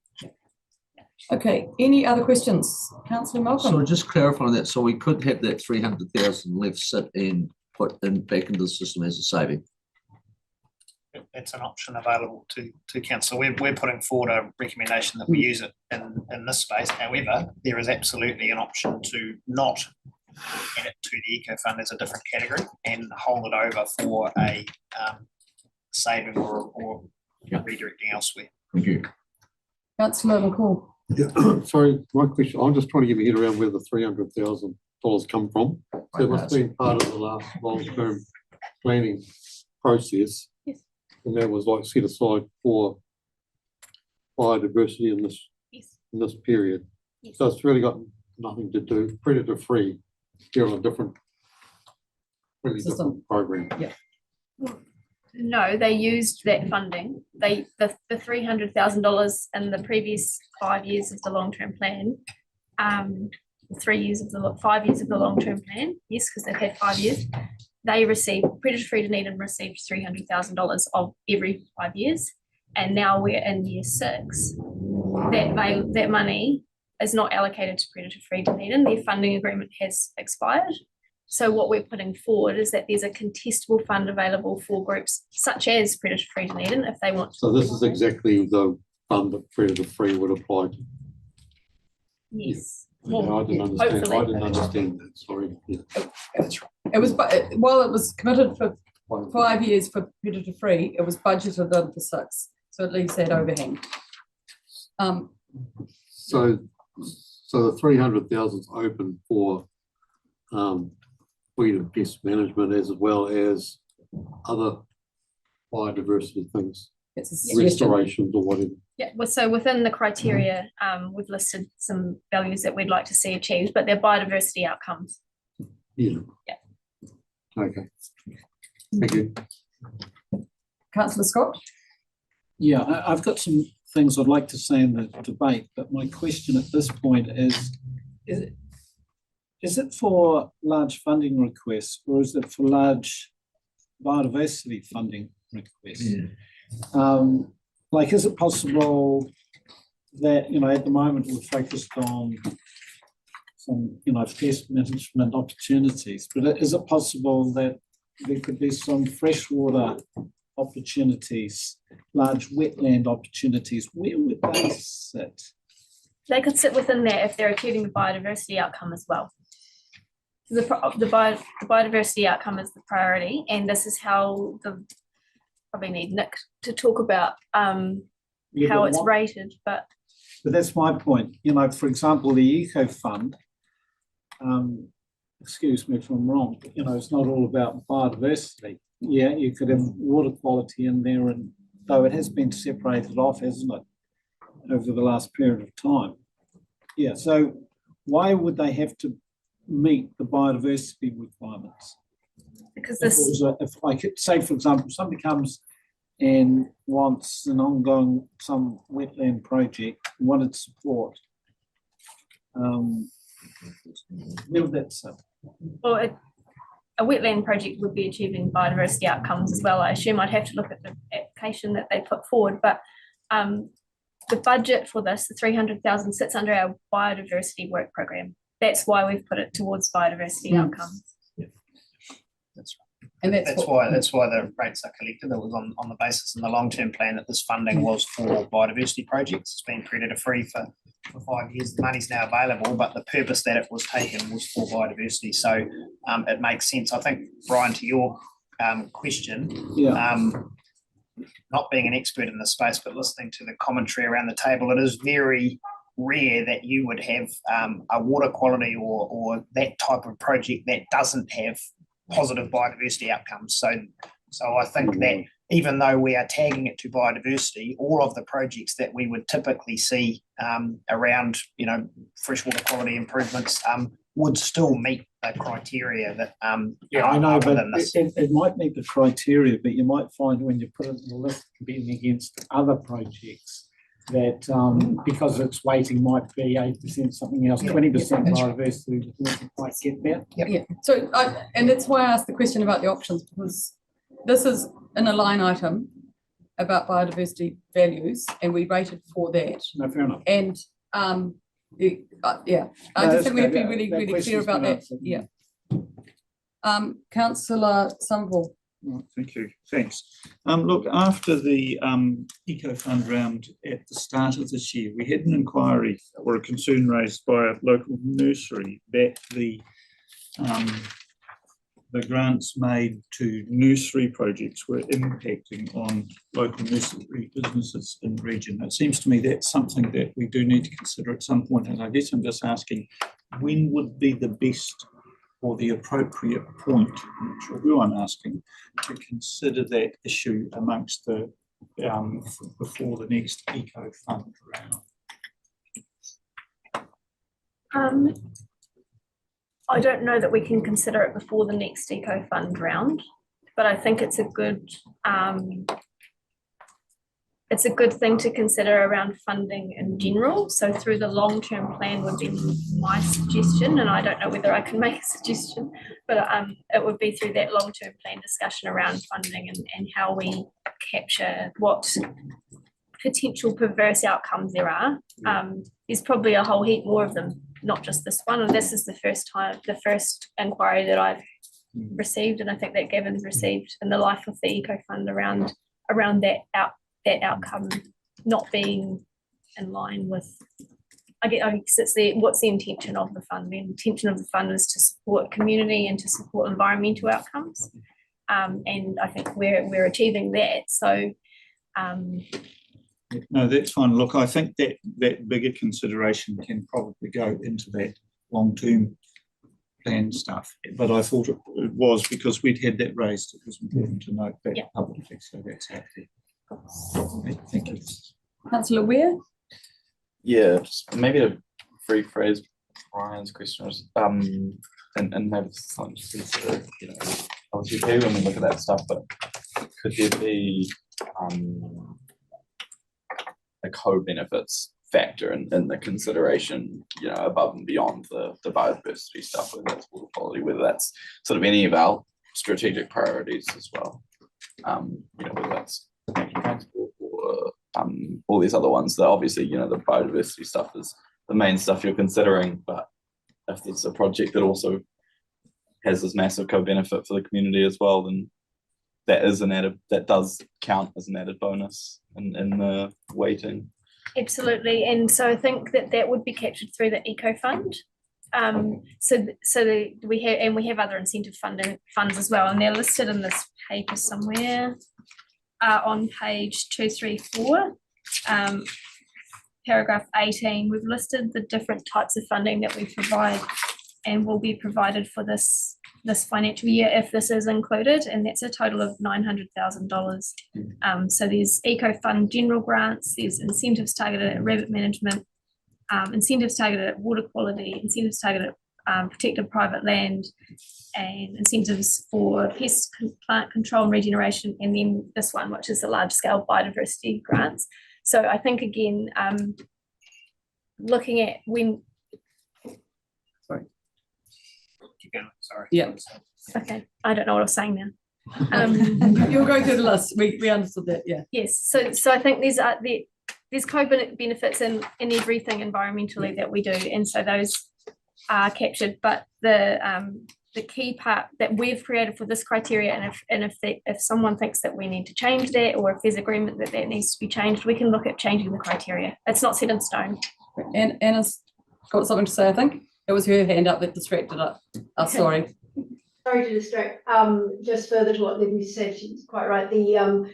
Okay, any other questions? Councillor Malcolm? So just clarifying that, so we could have that 300,000 left sit and put in back into the system as a saving? It's an option available to council. We're putting forward a recommendation that we use it in this space. However, there is absolutely an option to not add it to the eco fund as a different category and hold it over for a saving or redirecting elsewhere. Thank you. Councillor McCall. Yeah, sorry, my question, I'm just trying to get my head around where the $300,000 come from. So it must have been part of the last long-term planning process. Yes. And that was like set aside for biodiversity in this period. Yes. So it's really got nothing to do, predator free, you're on a different program. Yeah. No, they used that funding. The $300,000 in the previous 5 years of the long-term plan, 5 years of the long-term plan, yes, because they've had 5 years. They received, Predator Free Dunedin received $300,000 of every 5 years, and now we're in year 6. That money is not allocated to Predator Free Dunedin. Their funding agreement has expired. So what we're putting forward is that there's a contestable fund available for groups such as Predator Free Dunedin if they want to. So this is exactly the fund that Predator Free would apply to. Yes. Yeah. I didn't understand that, sorry. Yeah. It was, while it was committed for 5 years for Predator Free, it was budgeted in for 6. So it leaves that overhang. So the 300,000 is open for weed and pest management as well as other biodiversity things, restorations or whatever. Yeah, well, so within the criteria, we've listed some values that we'd like to see achieved, but they're biodiversity outcomes. Yeah. Okay. Thank you. Councillor Scott? Yeah, I've got some things I'd like to say in the debate, but my question at this point is it for large funding requests or is it for large biodiversity funding requests? Yeah. Is it possible that, at the moment we're focused on some, pest management opportunities, but is it possible that there could be some freshwater opportunities, large wetland opportunities? Where would they sit? They could sit within there if they're achieving the biodiversity outcome as well. the biodiversity outcome is the priority, and this is how probably need Nick to talk about Yeah, how but it's what- rated, but But that's my point. You know, for example, the Eco Fund, excuse me if I'm wrong, but, you know, it's not all about biodiversity. Yeah, you could have water quality in there, and though it has been separated off, hasn't it, over the last period of time? Yeah, so why would they have to meet the biodiversity requirements? because If I could say, for example, somebody comes and wants an ongoing, some wetland project, wanted support, where would that sit? well, a wetland project would be achieving biodiversity outcomes as well. I assume I'd have to look at the application that they put forward, but the budget for this, the 300,000, sits under our biodiversity work program. That's why we've put it towards biodiversity outcomes. That's right. And That's why the rates are collected. It was on the basis in the long-term plan that this funding was for biodiversity projects. It's been credited free for 5 years. The money's now available, but the purpose that it was taken was for biodiversity. So it makes sense. I think, Brian, to your question, not being an expert in this space, but listening to the commentary around the table, it is very rare that you would have a water quality or that type of project that doesn't have positive biodiversity outcomes. So I think that even though we are tagging it to biodiversity, all of the projects that we would typically see around, you know, freshwater quality improvements would still meet the criteria that I know, but within this. it might meet the criteria, but you might find when you put it in the list competing against other projects that because its weighting might be 8% something else, 20% biodiversity, it doesn't quite get there. Yeah, so and that's why I asked the question about the options, because this is in a line item about biodiversity values, and we rated for that. No, fair enough. And yeah, I just think we have to be really, really clear about that. Yeah. Councillor Somerville. Right, thank you. Thanks. Look, after the Eco Fund round at the start of this year, we had an inquiry or a concern raised by a local nursery that the grants made to nursery projects were impacting on local nursery businesses in the region. It seems to me that's something that we do need to consider at some point, and I guess I'm just asking, when would be the best or the appropriate point, I'm not sure who I'm asking, to consider that issue amongst the before the next Eco Fund round? I don't know that we can consider it before the next Eco Fund round, but I think it's a good thing to consider around funding in general. So through the long-term plan would be my suggestion, and I don't know whether I can make a suggestion, but it would be through that long-term plan discussion around funding and how we capture what potential perverse outcomes there are. There's probably a whole heap more of them, not just this one, and this is the first inquiry that I've received, and I think that Gavin's received in the life of the Eco Fund around that outcome not being in line with, I guess it's what's the intention of the fund? The intention of the fund is to support community and to support environmental outcomes, and I think we're achieving that. So no, that's fine. Look, I think that bigger consideration can probably go into that long-term plan stuff, but I thought it was because we'd had that raised, it was important to note that publicly, so that's happy. Thank you. Councillor Weir. Yeah, just maybe to rephrase Brian's question, and maybe it's something to consider, you know, obviously when we look at that stuff, but could there be a co-benefits factor in the consideration, you know, above and beyond the biodiversity stuff, whether that's water quality, whether that's sort of any of our strategic priorities as well, you know, whether that's transport or all these other ones that obviously, you know, the biodiversity stuff is the main stuff you're considering, but if it's a project that also has this massive co-benefit for the community as well, then that does count as an added bonus in the weighting. absolutely, and so I think that would be captured through the Eco Fund, we have other incentive funds as well, and they're listed in this paper somewhere on page 234. Paragraph 18, we've listed the different types of funding that we provide and will be provided for this financial year if this is included, and that's a total of $900,000. So there's Eco Fund general grants, there's incentives targeted at rabbit management, incentives targeted at water quality, incentives targeted at protected private land, and incentives for pest plant control and regeneration, and then this one, which is the large scale biodiversity grants. So I think again, looking at when. Keep going, sorry. Yeah. Okay, I don't know what I was saying now. You're going through the list. We understood that. Yeah. Yes. So I think there's co-benefits in everything environmentally that we do, and so those are captured. But the key part that we've created for this criteria, and if someone thinks that we need to change that, or if there's agreement that needs to be changed, we can look at changing the criteria. It's not set in stone. And Anna's got something to say, I think. It was her hand up that distracted us. Sorry. Sorry to distract. Just further to what Libby said, she's quite right. The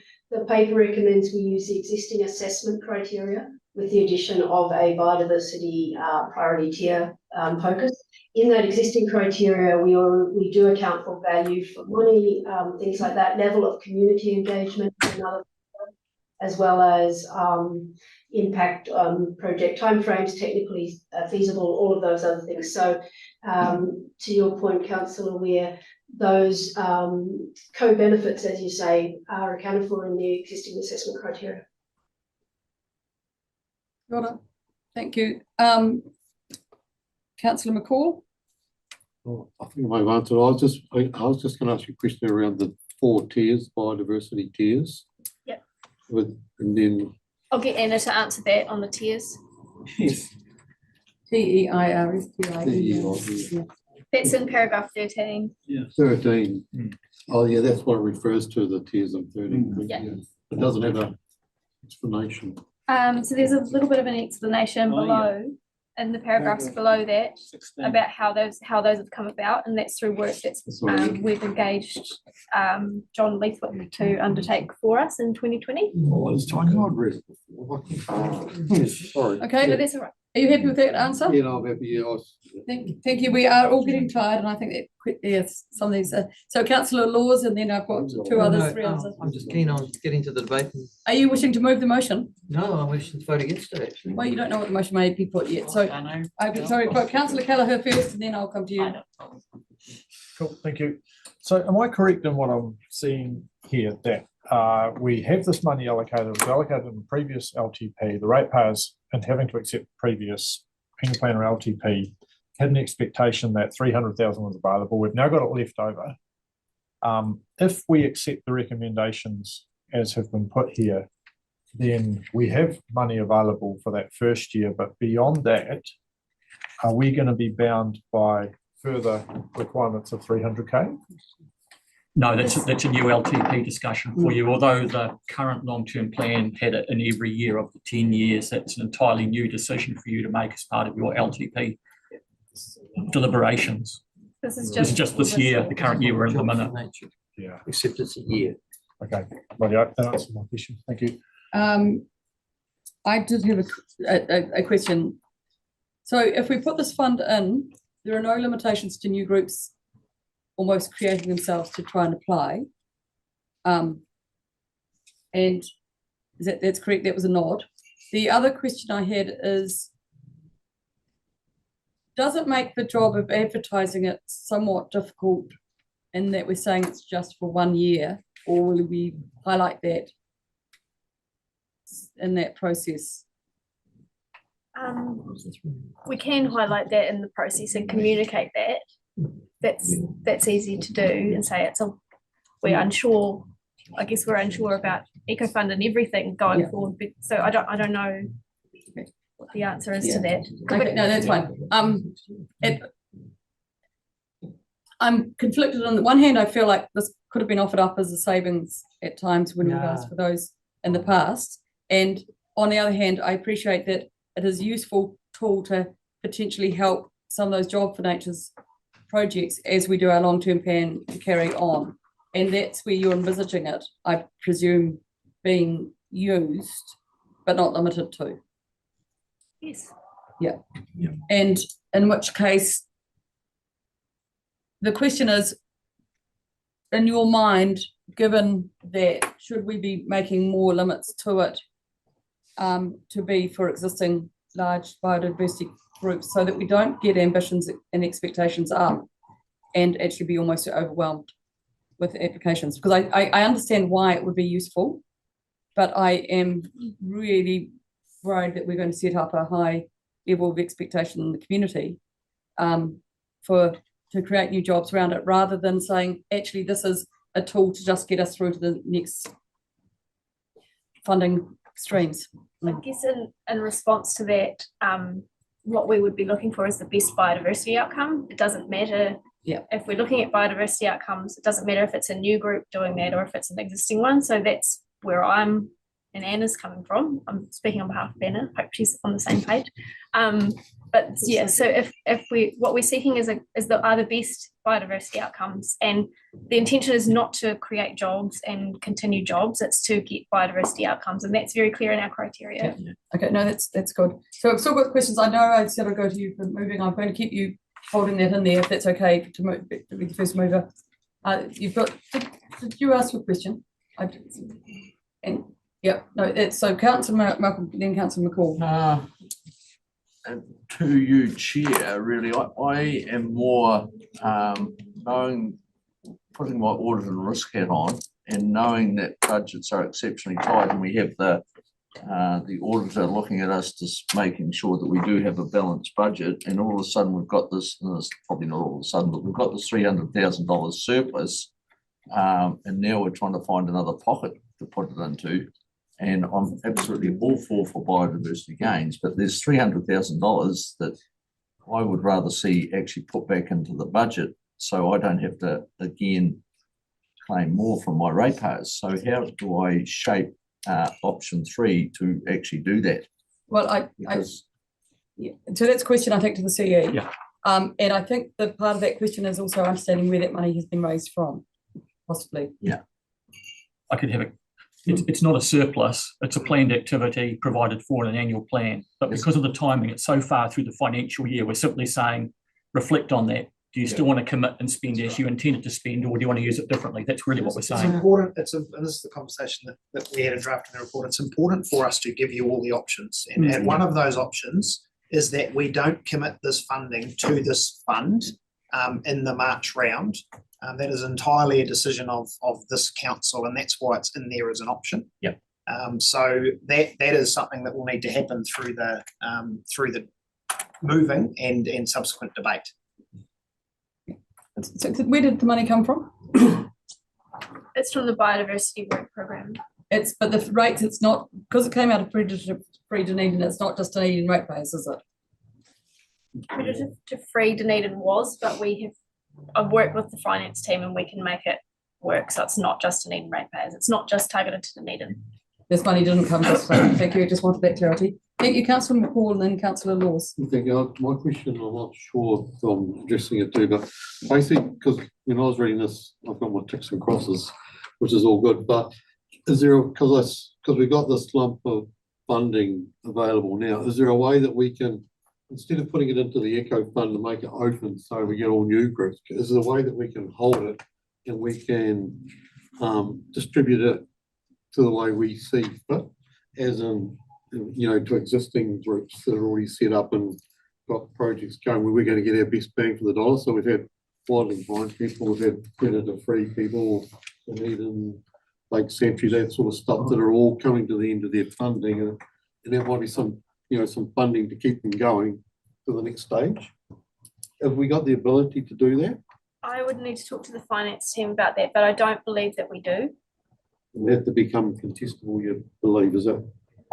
paper recommends we use the existing assessment criteria with the addition of a biodiversity priority tier focus. In that existing criteria, we do account for value for money, things like that, level of community engagement, as well as impact on project timeframes, technically feasible, all of those other things. So to your point, Councillor Weir, those co-benefits, as you say, are accounted for in the existing assessment criteria. Thank you. Councillor McCall. Oh, I think I've answered. I was just going to ask you a question around the 4 tiers, biodiversity tiers. Yep. And then I'll get Anna to answer that on the tiers. Yes. TEIRS. That's in paragraph 13. Yeah. 13. Oh yeah, that's what it refers to, the tiers of 13. Yeah. It doesn't have an explanation. So there's a little bit of an explanation below, in the paragraphs below that, about how those have come about, and that's through work that's we've engaged John Leithwaite to undertake for us in 2020. Oh, it's time I'd read it before. Sorry. Okay, but that's all right. Are you happy with that answer? Yeah, no, I'm happy. Yeah, Thank you. We are all getting tired, and I think that yes, some of these. So, Councillor Laws, and then I've got 2 others, 3 others. I'm just keen on getting to the debate. Are you wishing to move the motion? No, I'm wishing to vote against it, actually. Well, you don't know what the motion may be put yet. So, sorry, put Councillor Kelleher first, and then I'll come to you. Cool, thank you. So am I correct in what I'm seeing here, that we have this money allocated, it was allocated in the previous LTP, the ratepayers, and having to accept previous penal plan or LTP, had an expectation that 300,000 was available. We've now got it left over. If we accept the recommendations as have been put here, then we have money available for that first year, but beyond that, are we going to be bound by further requirements of 300k? No, that's a new LTP discussion for you. Although the current long-term plan had it in every year of the 10 years, that's an entirely new decision for you to make as part of your LTP deliberations. This is just this year, the current year we're in the minute. Yeah, except it's a year. Okay, well, yeah, that answers my question. Thank you. I did have a question. So if we put this fund in, there are no limitations to new groups almost creating themselves to try and apply. And that's correct, that was a nod. The other question I had is, does it make the job of advertising it somewhat difficult in that we're saying it's just for 1 year, or will we highlight that in that process? We can highlight that in the process and communicate that. That's easy to do and say we're unsure. I guess we're unsure about EcoFund and everything going forward. But, so I don't know what the answer is to that. Okay, no, that's fine. I'm conflicted. On the one hand, I feel like this could have been offered up as a savings at times when we've asked for those in the past. And on the other hand, I appreciate that it is a useful tool to potentially help some of those job for nature's projects as we do our long-term plan to carry on. And that's where you're envisaging it, I presume, being used, but not limited to. Yes. Yeah. And in which case, the question is, in your mind, given that, should we be making more limits to it to be for existing large biodiversity groups so that we don't get ambitions and expectations up and actually be almost overwhelmed with applications? Because I understand why it would be useful, but I am really worried that we're going to set up a high level of expectation in the community to create new jobs around it, rather than saying, actually, this is a tool to just get us through to the next funding streams. I guess in response to that, what we would be looking for is the best biodiversity outcome. It doesn't matter if we're looking at biodiversity outcomes, it doesn't matter if it's a new group doing that or if it's an existing one. So that's where I'm and Anna's coming from. I'm speaking on behalf of Anna, hope she's on the same page. But yeah, so if what we're seeking are the best biodiversity outcomes, and the intention is not to create jobs and continue jobs, it's to get biodiversity outcomes, and that's very clear in our criteria. Yeah. Okay, no, that's good. So I've still got questions. I know I said I'd go to you for moving. I'm going to keep you holding that in there if that's okay to move to be the first mover. You've got. Did you ask your question? So Councillor Malcolm, then Councillor McCall. To you, Chair, really, I am more putting my audit and risk hat on and knowing that budgets are exceptionally tight, and we have the auditor looking at us, just making sure that we do have a balanced budget, and all of a sudden we've got this, and it's probably not all of a sudden, but we've got this $300,000 surplus, and now we're trying to find another pocket to put it into. And I'm absolutely all for biodiversity gains, but there's $300,000 that I would rather see actually put back into the budget, so I don't have to again claim more from my ratepayers. So how do I shape option 3 to actually do that? Well, so that's a question I think to the CE. Yeah. And I think that part of that question is also understanding where that money has been raised from, possibly. Yeah. I could have it's not a surplus, it's a planned activity provided for in an annual plan. But because of the timing, it's so far through the financial year, we're simply saying, reflect on that. Do you still want to commit and spend as you intended to spend, or do you want to use it differently? That's really what we're saying. It's important, and this is the conversation that we had in drafting the report. It's important for us to give you all the options. And one of those options is that we don't commit this funding to this fund in the March round. That is entirely a decision of this council, and that's why it's in there as an option. Yep. So that is something that will need to happen through the moving and subsequent debate. So where did the money come from? It's from the biodiversity work program. But the rates, it's not, because it came out of free Dunedin, it's not just Dunedin ratepayers, is it? Credited to free Dunedin was, but I've worked with the finance team and we can make it work. So it's not just Dunedin ratepayers. It's not just targeted to Dunedin. This money didn't come just free. Thank you. Just wanted that clarity. Thank you, Councillor McCall, and then Councillor Laws. Thank you. My question, I'm not sure if I'm addressing it too, but basically, because when I was reading this, I've got my ticks and crosses, which is all good. But is there, because we've got this lump of funding available now, is there a way that we can, instead of putting it into the Eco Fund to make it open so we get all new groups, is there a way that we can hold it and we can distribute it to the way we see fit, as in, to existing groups that are already set up and got projects going where we're going to get our best bang for the dollar? So we've had wild and blind people, we've had predator-free people, Dunedin, Lake Sanctuary, that sort of stuff that are all coming to the end of their funding, and there might be some funding to keep them going to the next stage. Have we got the ability to do that? I would need to talk to the finance team about that, but I don't believe that we do. And that to become contestable, you believe, is it?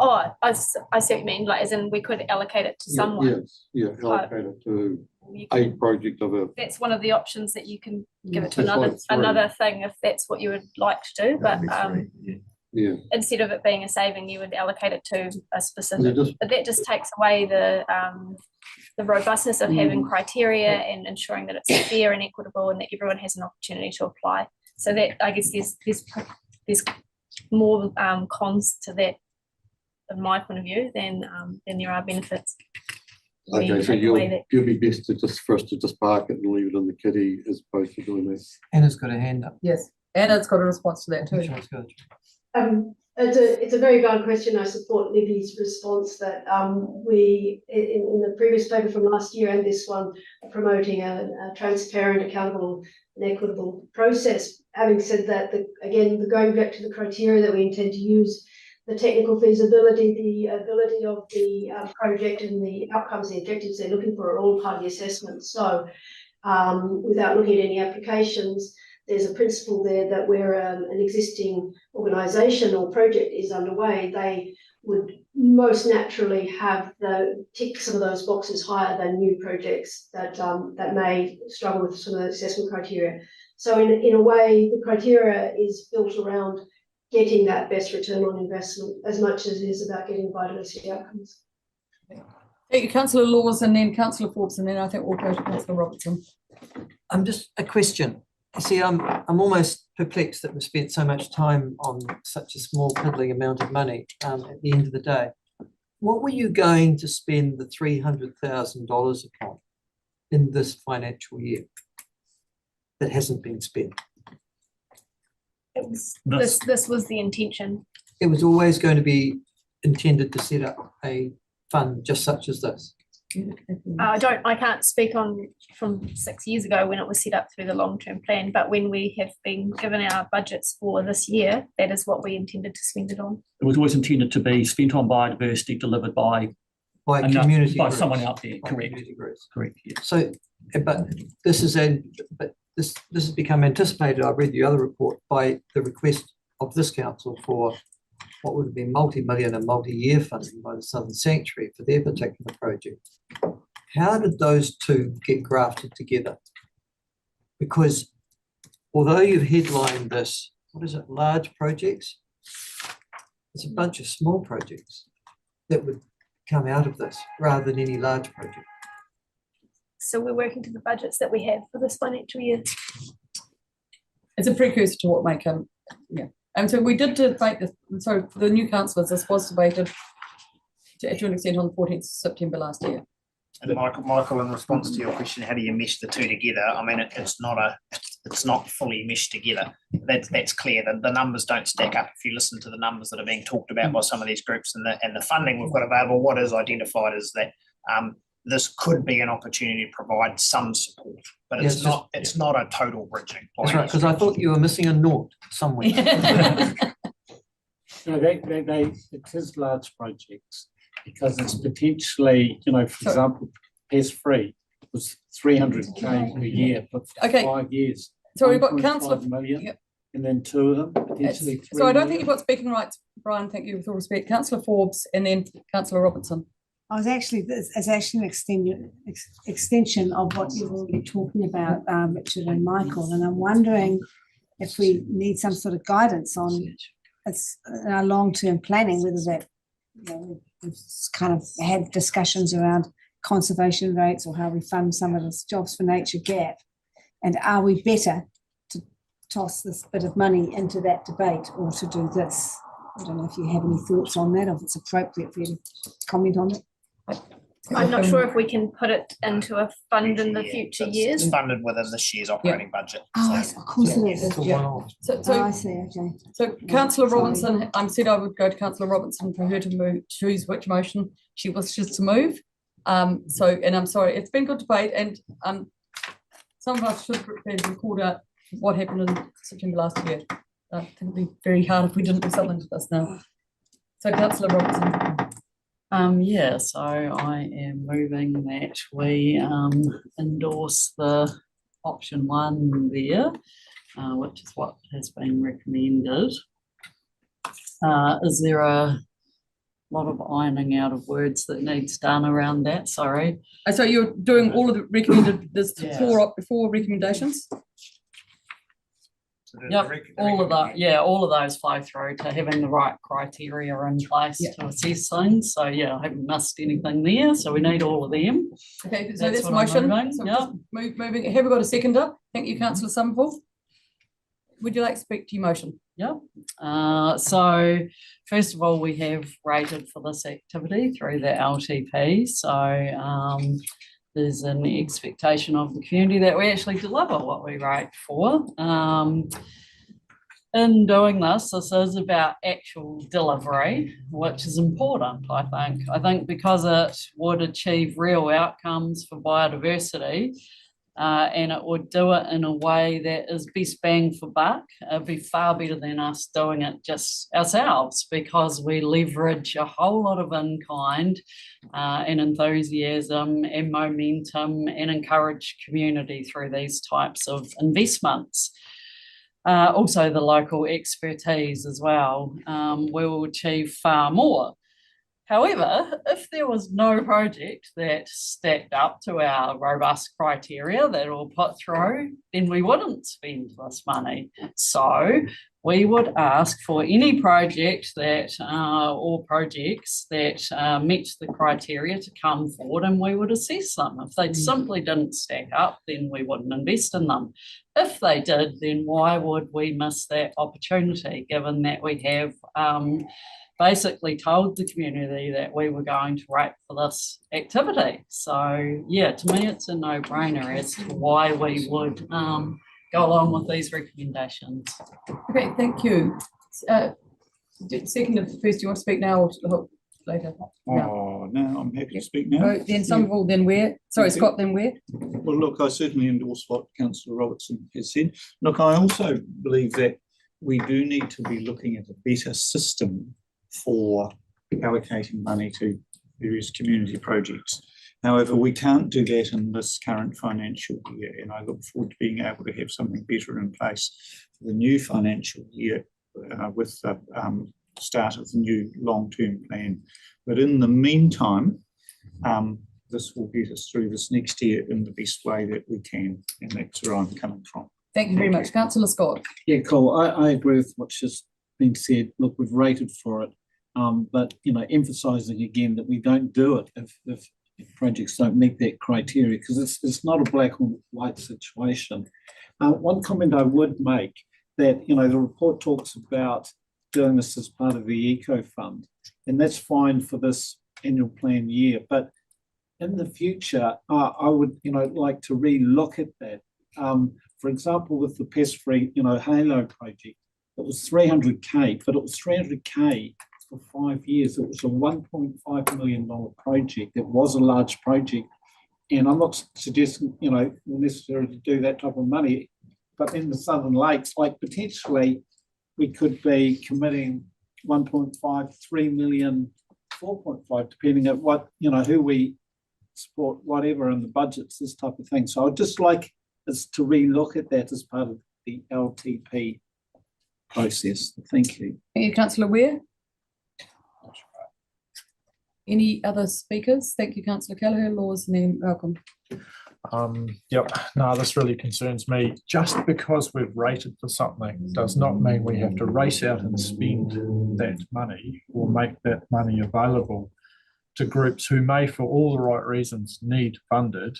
Oh, I see what you mean, like as in we could allocate it to someone. Yes, allocate it to a project of a. That's one of the options that you can give it to another thing if that's what you would like to do, but instead of it being a saving, you would allocate it to a specific, but that just takes away the the robustness of having criteria and ensuring that it's fair and equitable and that everyone has an opportunity to apply. So that, I guess there's more cons to that, in my point of view, than there are benefits. Okay, so you'll be best to just for us to just park it and leave it in the kitty as opposed to doing this. Anna's got a hand up. Yes, Anna's got a response to that too. It's a very valid question. I support Libby's response that we, in the previous paper from last year and this one, are promoting a transparent, accountable and equitable process. Having said that, again, going back to the criteria that we intend to use, the technical feasibility, the ability of the project and the outcomes, the objectives they're looking for are all part of the assessment. So without looking at any applications, there's a principle there that where an existing organisation or project is underway, they would most naturally have tick some of those boxes higher than new projects that may struggle with some of the assessment criteria. So in a way, the criteria is built around getting that best return on investment as much as it is about getting biodiversity outcomes. Thank you, Councillor Laws, and then Councillor Forbes, and then I think we'll go to Councillor Robertson. Just a question. See, I'm almost perplexed that we spent so much time on such a small piddling amount of money at the end of the day. What were you going to spend the $300,000 upon in this financial year that hasn't been spent? It was, this was the intention. It was always going to be intended to set up a fund just such as this. I can't speak on from 6 years ago when it was set up through the long-term plan, but when we have been given our budgets for this year, that is what we intended to spend it on. It was always intended to be spent on biodiversity, delivered by community by groups. someone out there. By Correct. community groups. Correct. Yeah. So, but this has become anticipated. I read the other report by the request of this council for what would have been multi-million and multi-year funding by the Southern Sanctuary for their particular project. How did those two get grafted together? Because although you've headlined this, what is it, large projects? It's a bunch of small projects that would come out of this rather than any large project. So we're working to the budgets that we have for this financial year. It's a precursor to what may come. Yeah. And so we did debate this. So for the new councillors, this was debated to an extent on the 14th of September last year. And Michael, in response to your question, how do you mesh the two together? I mean, it's not fully meshed together. That's clear. The numbers don't stack up. If you listen to the numbers that are being talked about by some of these groups and the funding we've got available, what is identified is that this could be an opportunity to provide some support, but it's not a total bridging. That's right, because I thought you were missing a naught somewhere. No, it is large projects because it's potentially, for example, PES-free was 300K per year for 5 years. So we've got Councillor million, and then two of them potentially. So I don't think you've got speaking rights, Brian. Thank you with all respect. Councillor Forbes and then Councillor Robertson. It's actually an extension of what you've already talking about, Richard and Michael, and I'm wondering if we need some sort of guidance on our long-term planning, whether that, we've kind of had discussions around conservation rates or how we fund some of this Jobs for Nature gap, and are we better to toss this bit of money into that debate or to do this? I don't know if you have any thoughts on that, or if it's appropriate for you to comment on it. I'm not sure if we can put it into a fund in the future years. It's funded within this year's operating budget. Oh, of course it is. So I see, okay. So Councillor Robinson, I said I would go to Councillor Robinson for her to choose which motion she wishes to move. And I'm sorry, it's been good debate, and some of us should have called out what happened in September last year. I think it'd be very hard if we didn't do something to this now. So Councillor Robinson. So I am moving that we endorse the option 1 there, which is what has been recommended. Is there a lot of ironing out of words that needs done around that? Sorry. So you're doing all of the recommended, there's four recommendations? Yep, all of that, yeah, all of those flow through to having the right criteria in place to assess things. So yeah, I haven't missed anything there. So we need all of them. Okay, so that's what I'm motion. moving, So yeah. just moving. Have we got a seconder? Thank you, councillor Somerville. Would you like to speak to your motion? Yep. So first of all, we have rated for this activity through the LTP. So there's an expectation of the community that we actually deliver what we rate for. In doing this is about actual delivery, which is important, I think. I think because it would achieve real outcomes for biodiversity, and it would do it in a way that is best bang for buck. It'd be far better than us doing it just ourselves, because we leverage a whole lot of in-kind and enthusiasm and momentum and encourage community through these types of investments. Also the local expertise as well will achieve far more. However, if there was no project that stacked up to our robust criteria that we'll put through, then we wouldn't spend this money. So we would ask for any project that or projects that met the criteria to come forward, and we would assess them. If they simply didn't stack up, then we wouldn't invest in them. If they did, then why would we miss that opportunity, given that we have basically told the community that we were going to rate for this activity? So yeah, to me it's a no-brainer as to why we would go along with these recommendations. Okay, thank you. Second of first, do you want to speak now or later? Oh, no, I'm happy to speak now. Oh, then Somerville, then where? Sorry, Scott, then where? Well, look, I certainly endorse what Councillor Robertson has said. Look, I also believe that we do need to be looking at a better system for allocating money to various community projects. However, we can't do that in this current financial year, and I look forward to being able to have something better in place for the new financial year with the start of the new long-term plan. But in the meantime, this will get us through this next year in the best way that we can, and that's where I'm coming from. Thank you very much. Councillor Scott. Yeah, cool. I agree with what's just been said. Look, we've rated for it, but emphasising again that we don't do it if projects don't meet that criteria, because it's not a black or white situation. One comment I would make that the report talks about doing this as part of the Eco Fund, and that's fine for this annual plan year. But in the future, I would like to re-look at that. For example, with the pest-free Halo project, it was 300K, but it was 300K for 5 years. It was a $1.5 million project. It was a large project, and I'm not suggesting necessarily to do that type of money. But in the Southern Lakes, like potentially, we could be committing 1.5, 3 million, 4.5, depending on what who we support, whatever in the budgets, this type of thing. So I'd just like us to re-look at that as part of the LTP process. Thank you. Thank you, Councillor Ware. Any other speakers? Thank you, Councillor Kelleher. Laws, and then Malcolm. Yep, no, this really concerns me. Just because we've rated for something does not mean we have to race out and spend that money or make that money available to groups who may, for all the right reasons, need funded,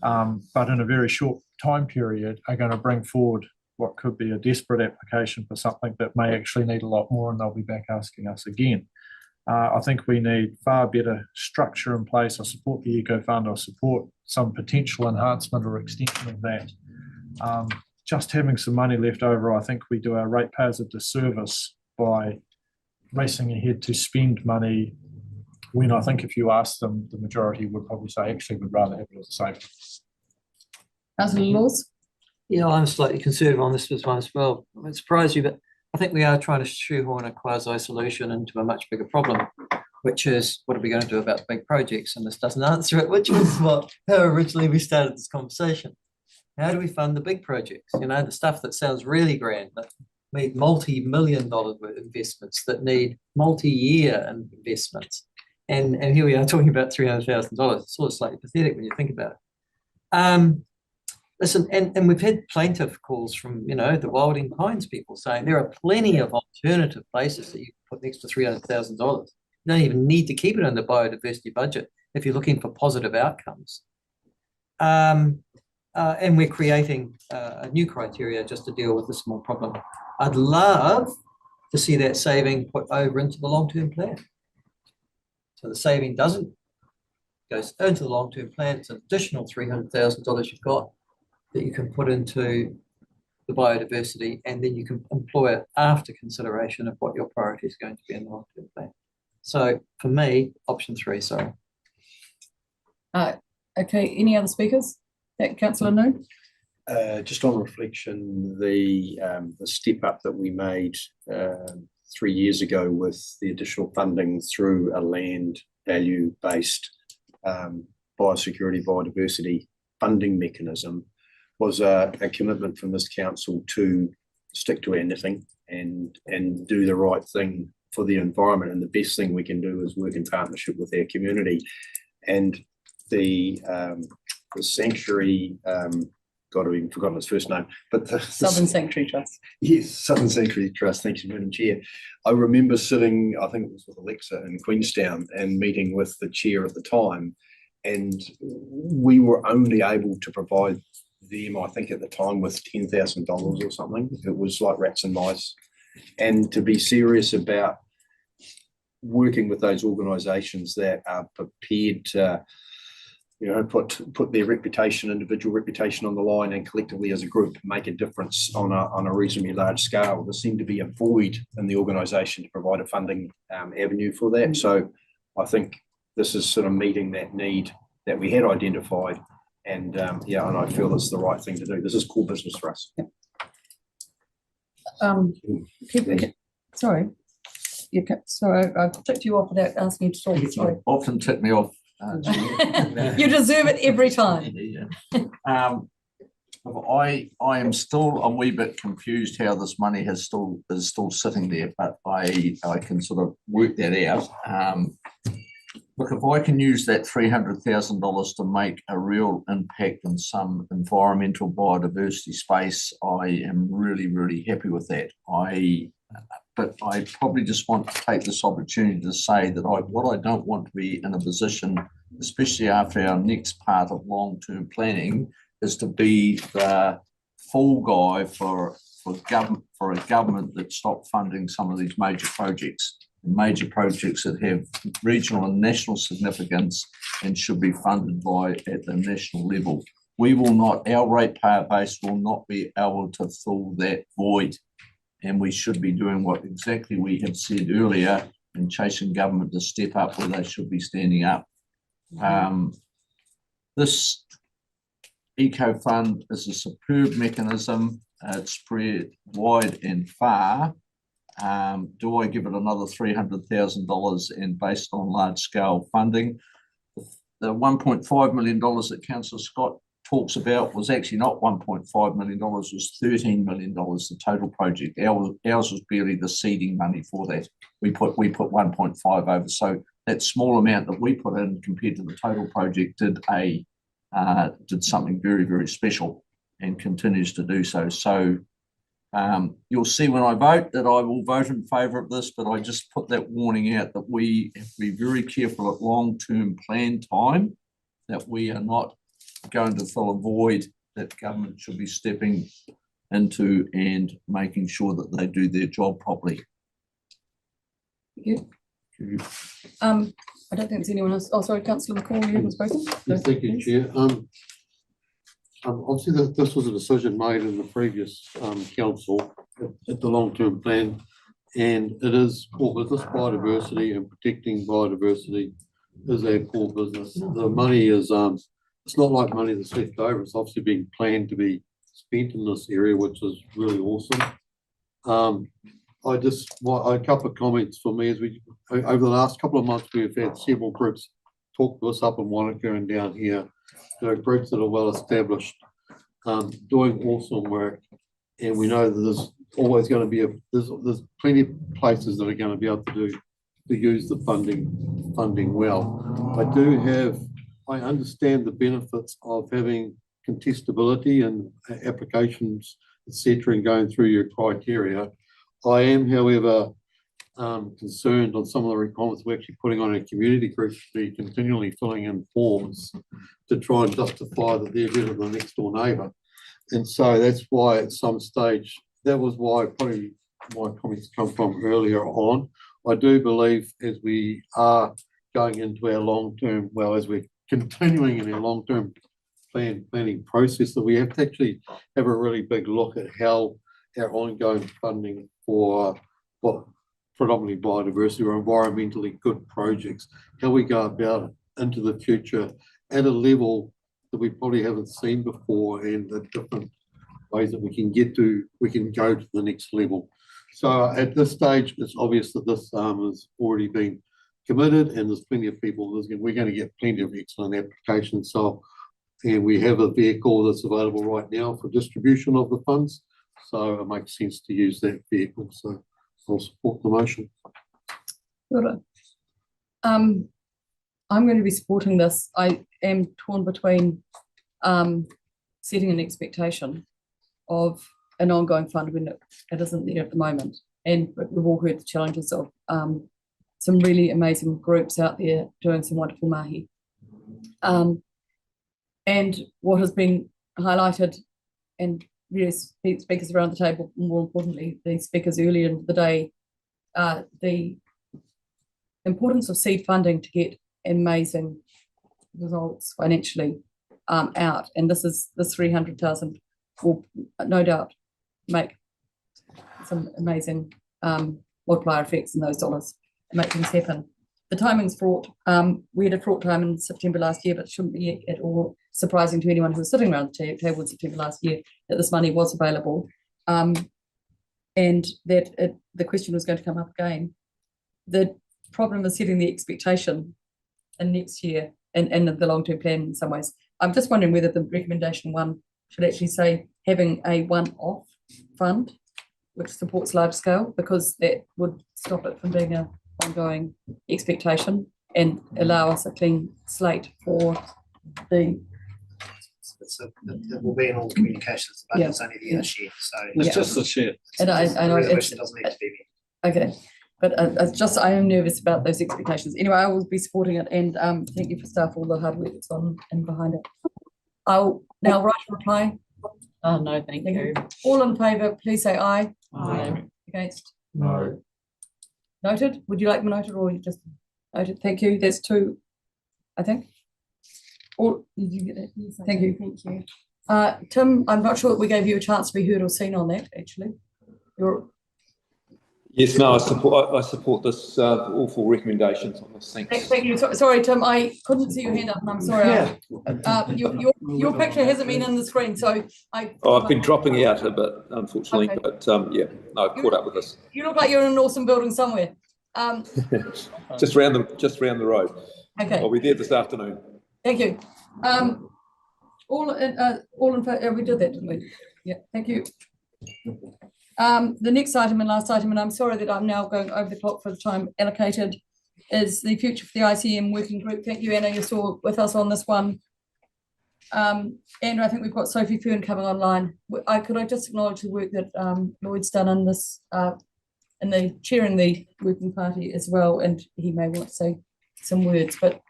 but in a very short time period are going to bring forward what could be a desperate application for something that may actually need a lot more, and they'll be back asking us again. I think we need far better structure in place. I support the Eco Fund. I support some potential enhancement or extension of that. Just having some money left over, I think we do our ratepayers a disservice by racing ahead to spend money when I think if you ask them, the majority would probably say, actually, we'd rather have it as a savings. Councillor Laws? Yeah, I'm slightly conservative on this one as well. I might surprise you, but I think we are trying to shoehorn a quasi-solution into a much bigger problem, which is, what are we going to do about big projects? And this doesn't answer it, which was how originally we started this conversation. How do we fund the big projects? The stuff that sounds really grand, that need multi-million-dollar investments, that need multi-year investments. And here we are talking about $300,000. It's sort of slightly pathetic when you think about it. Listen, and we've had plaintiff calls from, the Wilding Pines people saying there are plenty of alternative places that you can put next to $300,000. You don't even need to keep it in the biodiversity budget if you're looking for positive outcomes. And we're creating a new criteria just to deal with this small problem. I'd love to see that saving put over into the long-term plan. So the saving goes into the long-term plan. It's an additional $300,000 you've got that you can put into the biodiversity, and then you can employ it after consideration of what your priority is going to be in the long-term plan. So for me, option 3, sorry. Okay, any other speakers? Councillor Noon? Just on reflection, the step up that we made 3 years ago with the additional funding through a land value-based biodiversity funding mechanism was a commitment from this council to stick to our knitting and do the right thing for the environment. And the best thing we can do is work in partnership with our community. And the sanctuary, God, I've even forgotten his first name, but the Southern Sanctuary Trust. Yes, Southern Sanctuary Trust. Thank you, Madam Chair. I remember sitting, I think it was with Alexa in Queenstown, and meeting with the chair at the time, and we were only able to provide them, I think at the time, with $10,000 or something. It was like rats and mice. And to be serious about working with those organisations that are prepared to, put their reputation, individual reputation on the line, and collectively as a group make a difference on a reasonably large scale. There seemed to be a void in the organisation to provide a funding avenue for that. So I think this is sort of meeting that need that we had identified, and and I feel it's the right thing to do. This is core business for us. Sorry. Sorry, I ticked you off without asking you to talk. Sorry. Often tick me off. You deserve it every time. I am still a wee bit confused how this money is still sitting there, but I can sort of work that out. Look, if I can use that $300,000 to make a real impact in some environmental biodiversity space, I am really, really happy with that. But I probably just want to take this opportunity to say that what I don't want to be in a position, especially after our next part of long-term planning, is to be the fall guy for a government that stopped funding some of these major projects that have regional and national significance and should be funded at the national level. Our ratepayer base will not be able to fill that void. And we should be doing what exactly we have said earlier and chasing government to step up where they should be standing up. This Eco Fund is a superb mechanism. It's spread wide and far. Do I give it another $300,000 and based on large scale funding? The $1.5 million that Councillor Scott talks about was actually not $1.5 million, it was $13 million, the total project. Ours was barely the seeding money for that. We put 1.5 over. So that small amount that we put in compared to the total project did something very, very special and continues to do so. So you'll see when I vote that I will vote in favour of this, but I just put that warning out that we have to be very careful at long-term plan time, that we are not going to fill a void that government should be stepping into and making sure that they do their job properly. Thank you. I don't think there's anyone else. Oh, sorry, Councillor McCall, you haven't spoken. Yes, thank you, Chair. Obviously, this was a decision made in the previous council at the long-term plan, and it is core business. Biodiversity and protecting biodiversity is our core business. The money is it's not like money that's left over. It's obviously being planned to be spent in this area, which is really awesome. A couple of comments for me as over the last couple of months, we've had several groups talk to us up in Wanaka and down here. Groups that are well established, doing awesome work, and we know that there's always going to be there's plenty of places that are going to be able to use the funding well. I understand the benefits of having contestability and applications, etc., and going through your criteria. I am, however, concerned on some of the requirements we're actually putting on our community groups to be continually filling in forms to try and justify that they're better than the next door neighbour. And so that's why at some stage, that was why probably my comments come from earlier on. I do believe as we are going into our long-term, well, as we're continuing in our long-term planning process, that we have to actually have a really big look at how our ongoing funding for what predominantly biodiversity or environmentally good projects, how we go about it into the future at a level that we probably haven't seen before, and the different ways that we can go to the next level. So at this stage, it's obvious that this has already been committed, and there's plenty of people. We're going to get plenty of excellent applications. So, and we have a vehicle that's available right now for distribution of the funds. So it makes sense to use that vehicle. So I'll support the motion. I'm going to be supporting this. I am torn between setting an expectation of an ongoing fund when it isn't there at the moment. And we've all heard the challenges of some really amazing groups out there doing some wonderful mahi. And what has been highlighted, and various speakers around the table, more importantly, the speakers earlier in the day, the importance of seed funding to get amazing results financially out. And this 300,000 will no doubt make some amazing multiplier effects in those dollars and make things happen. The timing's fraught. We had a fraught time in September last year, but it shouldn't be at all surprising to anyone who was sitting around the table in September last year that this money was available, and that the question was going to come up again. The problem is setting the expectation in next year and the long-term plan in some ways. I'm just wondering whether the recommendation one should actually say having a one-off fund which supports large scale, because that would stop it from being an ongoing expectation and allow us a clean slate for the. It will be in all the communications, but it's only the share. So it's just the share. And I know it doesn't need to be there. Okay. But I am nervous about those expectations. Anyway, I will be supporting it, and thank you for staff, all the hard work that's on and behind it. I'll now write a reply. Oh, no, thank you. All in favour, please say aye. Aye. Against? No. Noted? Would you like me noted, or you just noted? Thank you. There's two, I think. Or did you get that? Yes, thank you. Thank you. Tim, I'm not sure that we gave you a chance to be heard or seen on that, actually. Yes, no, I support this, all four recommendations on this. Thanks. Thank you. Sorry, Tim, I couldn't see your hand up, and I'm sorry. Yeah. Your picture hasn't been in the screen, so I've been dropping out a bit, unfortunately, Okay. but yeah, no, I caught up with this. you look like you're in an awesome building somewhere. Just round the road. Okay. I'll be there this afternoon. Thank you. All in favor, we did that, didn't we? Yeah, thank you. The next item and last item, and I'm sorry that I'm now going over the clock for the time allocated, is the future for the ICM working group. Thank you, Anna, you're still with us on this one. And I think we've got Sophie Fern coming online. Could I just acknowledge the work that Lloyd's done in this, in the chairing the working party as well, and he may want to say some words, but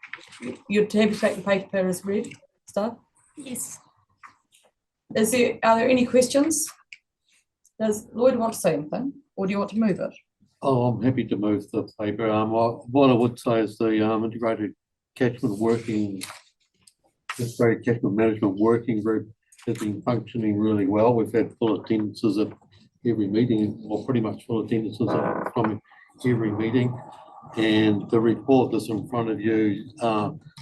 you're happy to take the paper as read, staff? Yes. Are there any questions? Does Lloyd want to say anything, or do you want to move it? Oh, I'm happy to move the paper. What I would say is the integrated catchment management working group has been functioning really well. We've had full attendances at every meeting, or pretty much full attendances from every meeting. And the report that's in front of you,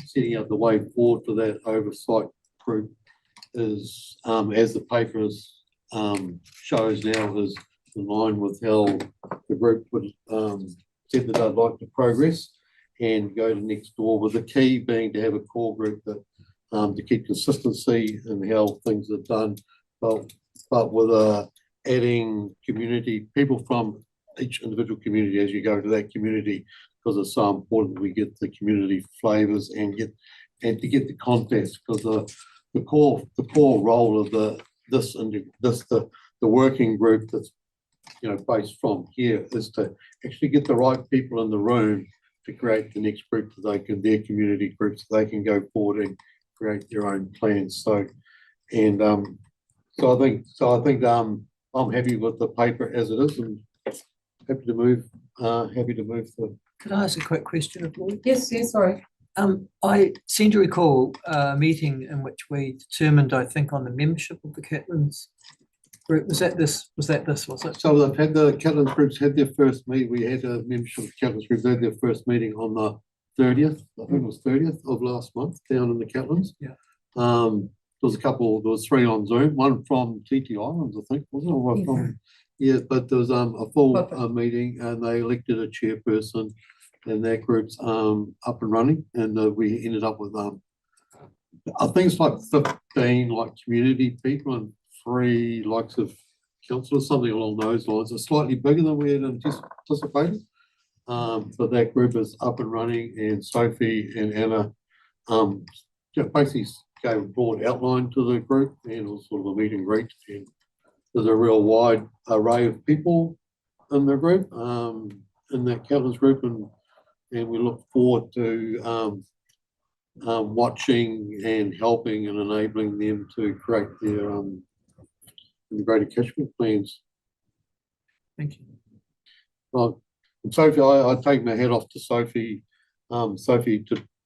setting out the way forward for that oversight group, is as the paper is shows now, is in line with how the group would said that I'd like to progress and go to next door, with the key being to have a core group that to keep consistency in how things are done, but with adding community people from each individual community as you go to that community, because it's so important we get the community flavours and to get the context, because the core role of the working group that's, you know, based from here is to actually get the right people in the room to create the next group that their community groups, so they can go forward and create their own plans. So, and so I think I'm happy with the paper as it is, and happy to move the. Could I ask a quick question of Lloyd? Yes, sorry. I seem to recall a meeting in which we determined, I think, on the membership of the Catlins group. Was that this? Was it? So they've had the Catlins groups had their first meeting. We had a membership of Catlins groups. They had their first meeting on the 30th. I think it was 30th of last month down in the Catlins. Yeah. There was 3 on Zoom, one from TT Islands, I think, wasn't it? Or one from, yeah, but there was a full meeting, and they elected a chairperson, and that group's up and running, and we ended up with I think it's like 15 like community people and 3 likes of councillors, something along those lines. It's slightly bigger than we had anticipated, but that group is up and running, and Sophie and Anna basically gave a broad outline to the group, and it was sort of a meet and greet, and there's a real wide array of people in the group, in that Catlins group, and we look forward to watching and helping and enabling them to create their integrated catchment plans. Thank you. Well, and Sophie, I take my hat off to Sophie.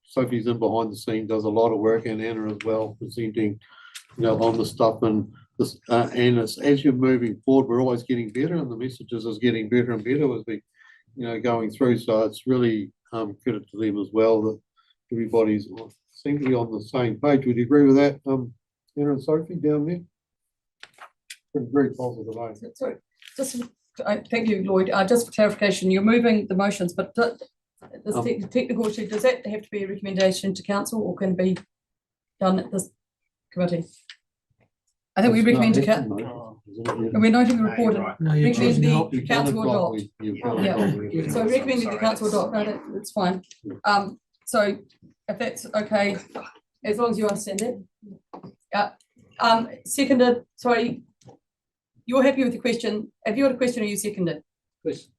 Sophie's in behind the scene, does a lot of work, and Anna as well, presenting, you know, on the stuff, and this, and it's, as you're moving forward, we're always getting better, and the messages is getting better and better as we, you know, going through. So it's really credit to them as well that everybody's seems to be on the same page. Would you agree with that, Anna and Sophie down there? Very positive. Sorry, just thank you, Lloyd. Just for clarification, you're moving the motions, but the technical issue, does that have to be a recommendation to council, or can it be done at this committee? I think we recommend to council. We're noting the report and recommend the council adopt. Yeah, so recommending the council adopt, no, that's fine. So if that's okay, as long as you understand that. Seconded, sorry, you're happy with the question. Have you got a question, or you seconded? Question.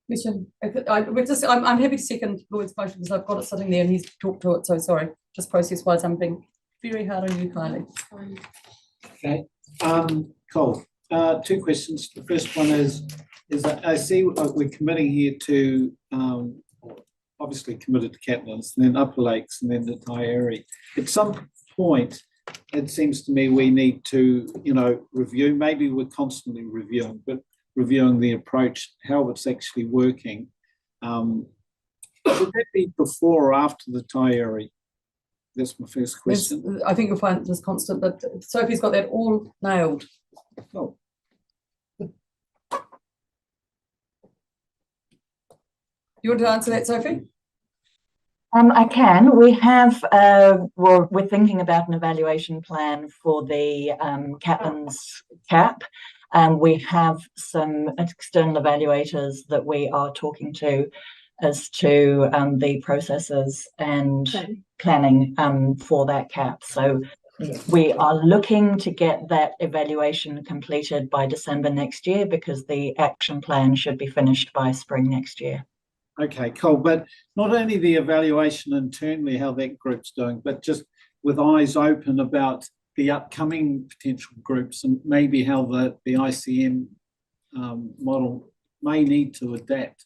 Question. I'm happy to second Lloyd's motion because I've got it sitting there and he's talked to it. So sorry, just process wise, I'm being very hard on you, Kylie. Okay. Cole, 2 questions. The first one is that I see we're committing here to obviously committed to Catlins, and then Upper Lakes, and then the Taieri. At some point, it seems to me we need to, you know, review. Maybe we're constantly reviewing, but reviewing the approach, how it's actually working. Should that be before or after the Taieri? That's my first question. I think you'll find this constant, but Sophie's got that all nailed. Oh. You want to answer that, Sophie? I can. We have, we're thinking about an evaluation plan for the Catlins CAP. We have some external evaluators that we are talking to as to the processes and planning for that CAP. So we are looking to get that evaluation completed by December next year, because the action plan should be finished by spring next year. Okay, cool. But not only the evaluation internally, how that group's doing, but just with eyes open about the upcoming potential groups, and maybe how the ICM model may need to adapt.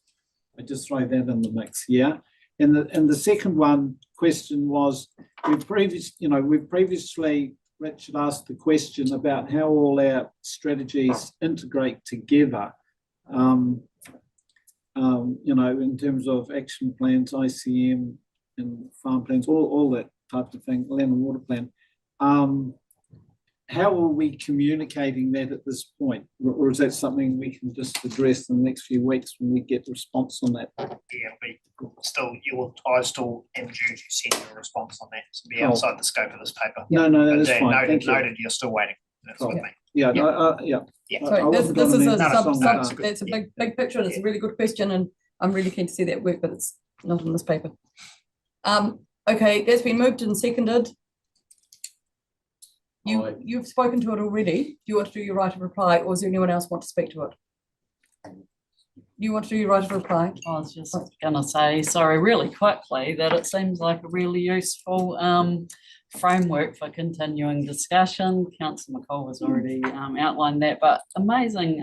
I just throw that in the mix, yeah. And the second question was, we've previously, Richard asked the question about how all our strategies integrate together. You know, in terms of action plans, ICM and farm plans, all that type of thing, land and water plan. How are we communicating that at this point? Or is that something we can just address in the next few weeks when we get the response on that? Yeah, it'll be still, I still am due to send you a response on that. So be outside the scope of this paper. No, that's fine. Noted, you're still waiting. That's with me. Yeah, yeah. Sorry, this is it's a big picture, and it's a really good question, and I'm really keen to see that work, but it's not in this paper. Okay, that's been moved and seconded. You've spoken to it already. Do you want to do your right of reply, or does anyone else want to speak to it? You want to do your right of reply? I was just gonna say, sorry, really quickly, that it seems like a really useful framework for continuing discussion. Councillor McCall has already outlined that, but amazing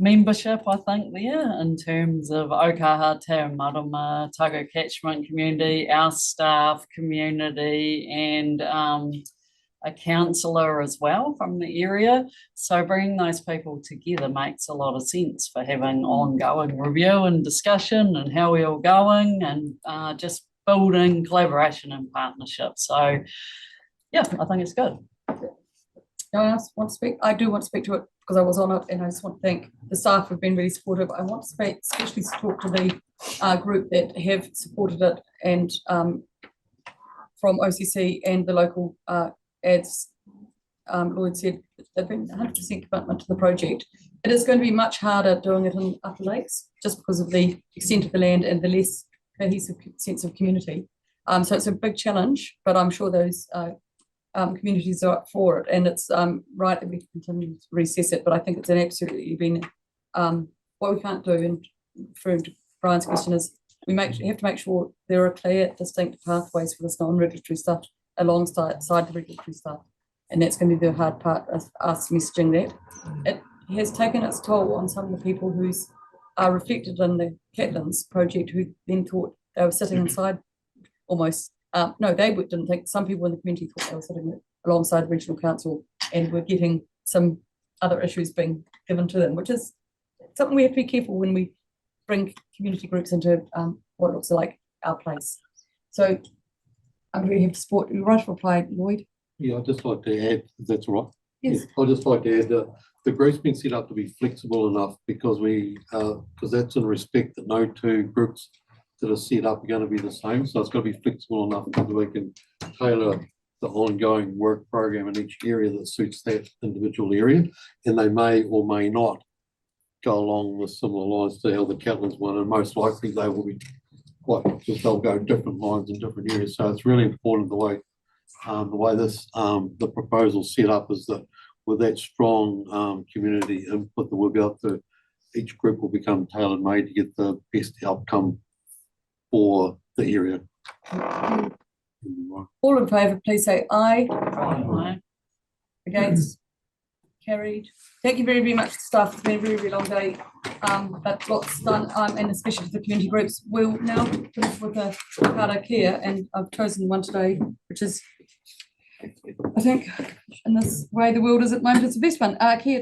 membership, I think, there in terms of Okaha, Te Marama, Tago catchment community, our staff, community, and a councillor as well from the area. So bringing those people together makes a lot of sense for having ongoing review and discussion and how we're all going, and just building collaboration and partnership. So yeah, I think it's good. No one else want to speak? I do want to speak to it because I was on it, and I just want to thank the staff who've been really supportive. I want to speak, especially to talk to the group that have supported it, and from OCC and the local as Lloyd said, they've been 100% commitment to the project. It is going to be much harder doing it in Upper Lakes just because of the extent of the land and the less cohesive sense of community. So it's a big challenge, but I'm sure those communities are up for it, and it's right that we continue to reassess it. But I think it's an absolutely been what we can't do. And referring to Brian's question is, we have to make sure there are clear, distinct pathways for this non-regulatory stuff alongside the regulatory stuff, and that's going to be the hard part of us messaging that. It has taken its toll on some of the people who are reflected in the Catlins project, who then thought they were sitting inside almost. No, they didn't think. Some people in the community thought they were sitting alongside the regional council and were getting some other issues being given to them, which is something we have to be careful when we bring community groups into what looks like our place. So I'm really happy to support your right of reply, Lloyd. Yeah, I'd just like to add, if that's all right. Yes. I'd just like to add that the group's been set up to be flexible enough because because that's in respect that no two groups that are set up are going to be the same. So it's got to be flexible enough that we can tailor the ongoing work program in each area that suits that individual area. And they may or may not go along with similar lines to how the Catlins one, and most likely they will be because they'll go different lines in different areas. So it's really important the way this the proposal set up is that with that strong community input that we'll be able to, each group will become tailor made to get the best outcome for the area. All in favour, please say aye. Aye. Against? Carried. Thank you very, very much, staff. It's been a very, very long day, but lots done, and especially to the community groups. We'll now finish with a Kara Kia, and I've chosen one today, which is, I think, in this way the world is at the moment, it's the best one. Kia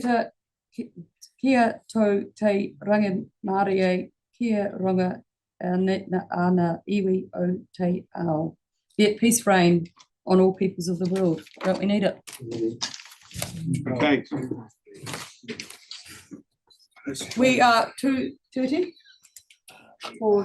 to te rangi kia ronga ana iwi o te ao. Let peace reign on all peoples of the world. Don't we need it? Okay. We are 2:30 for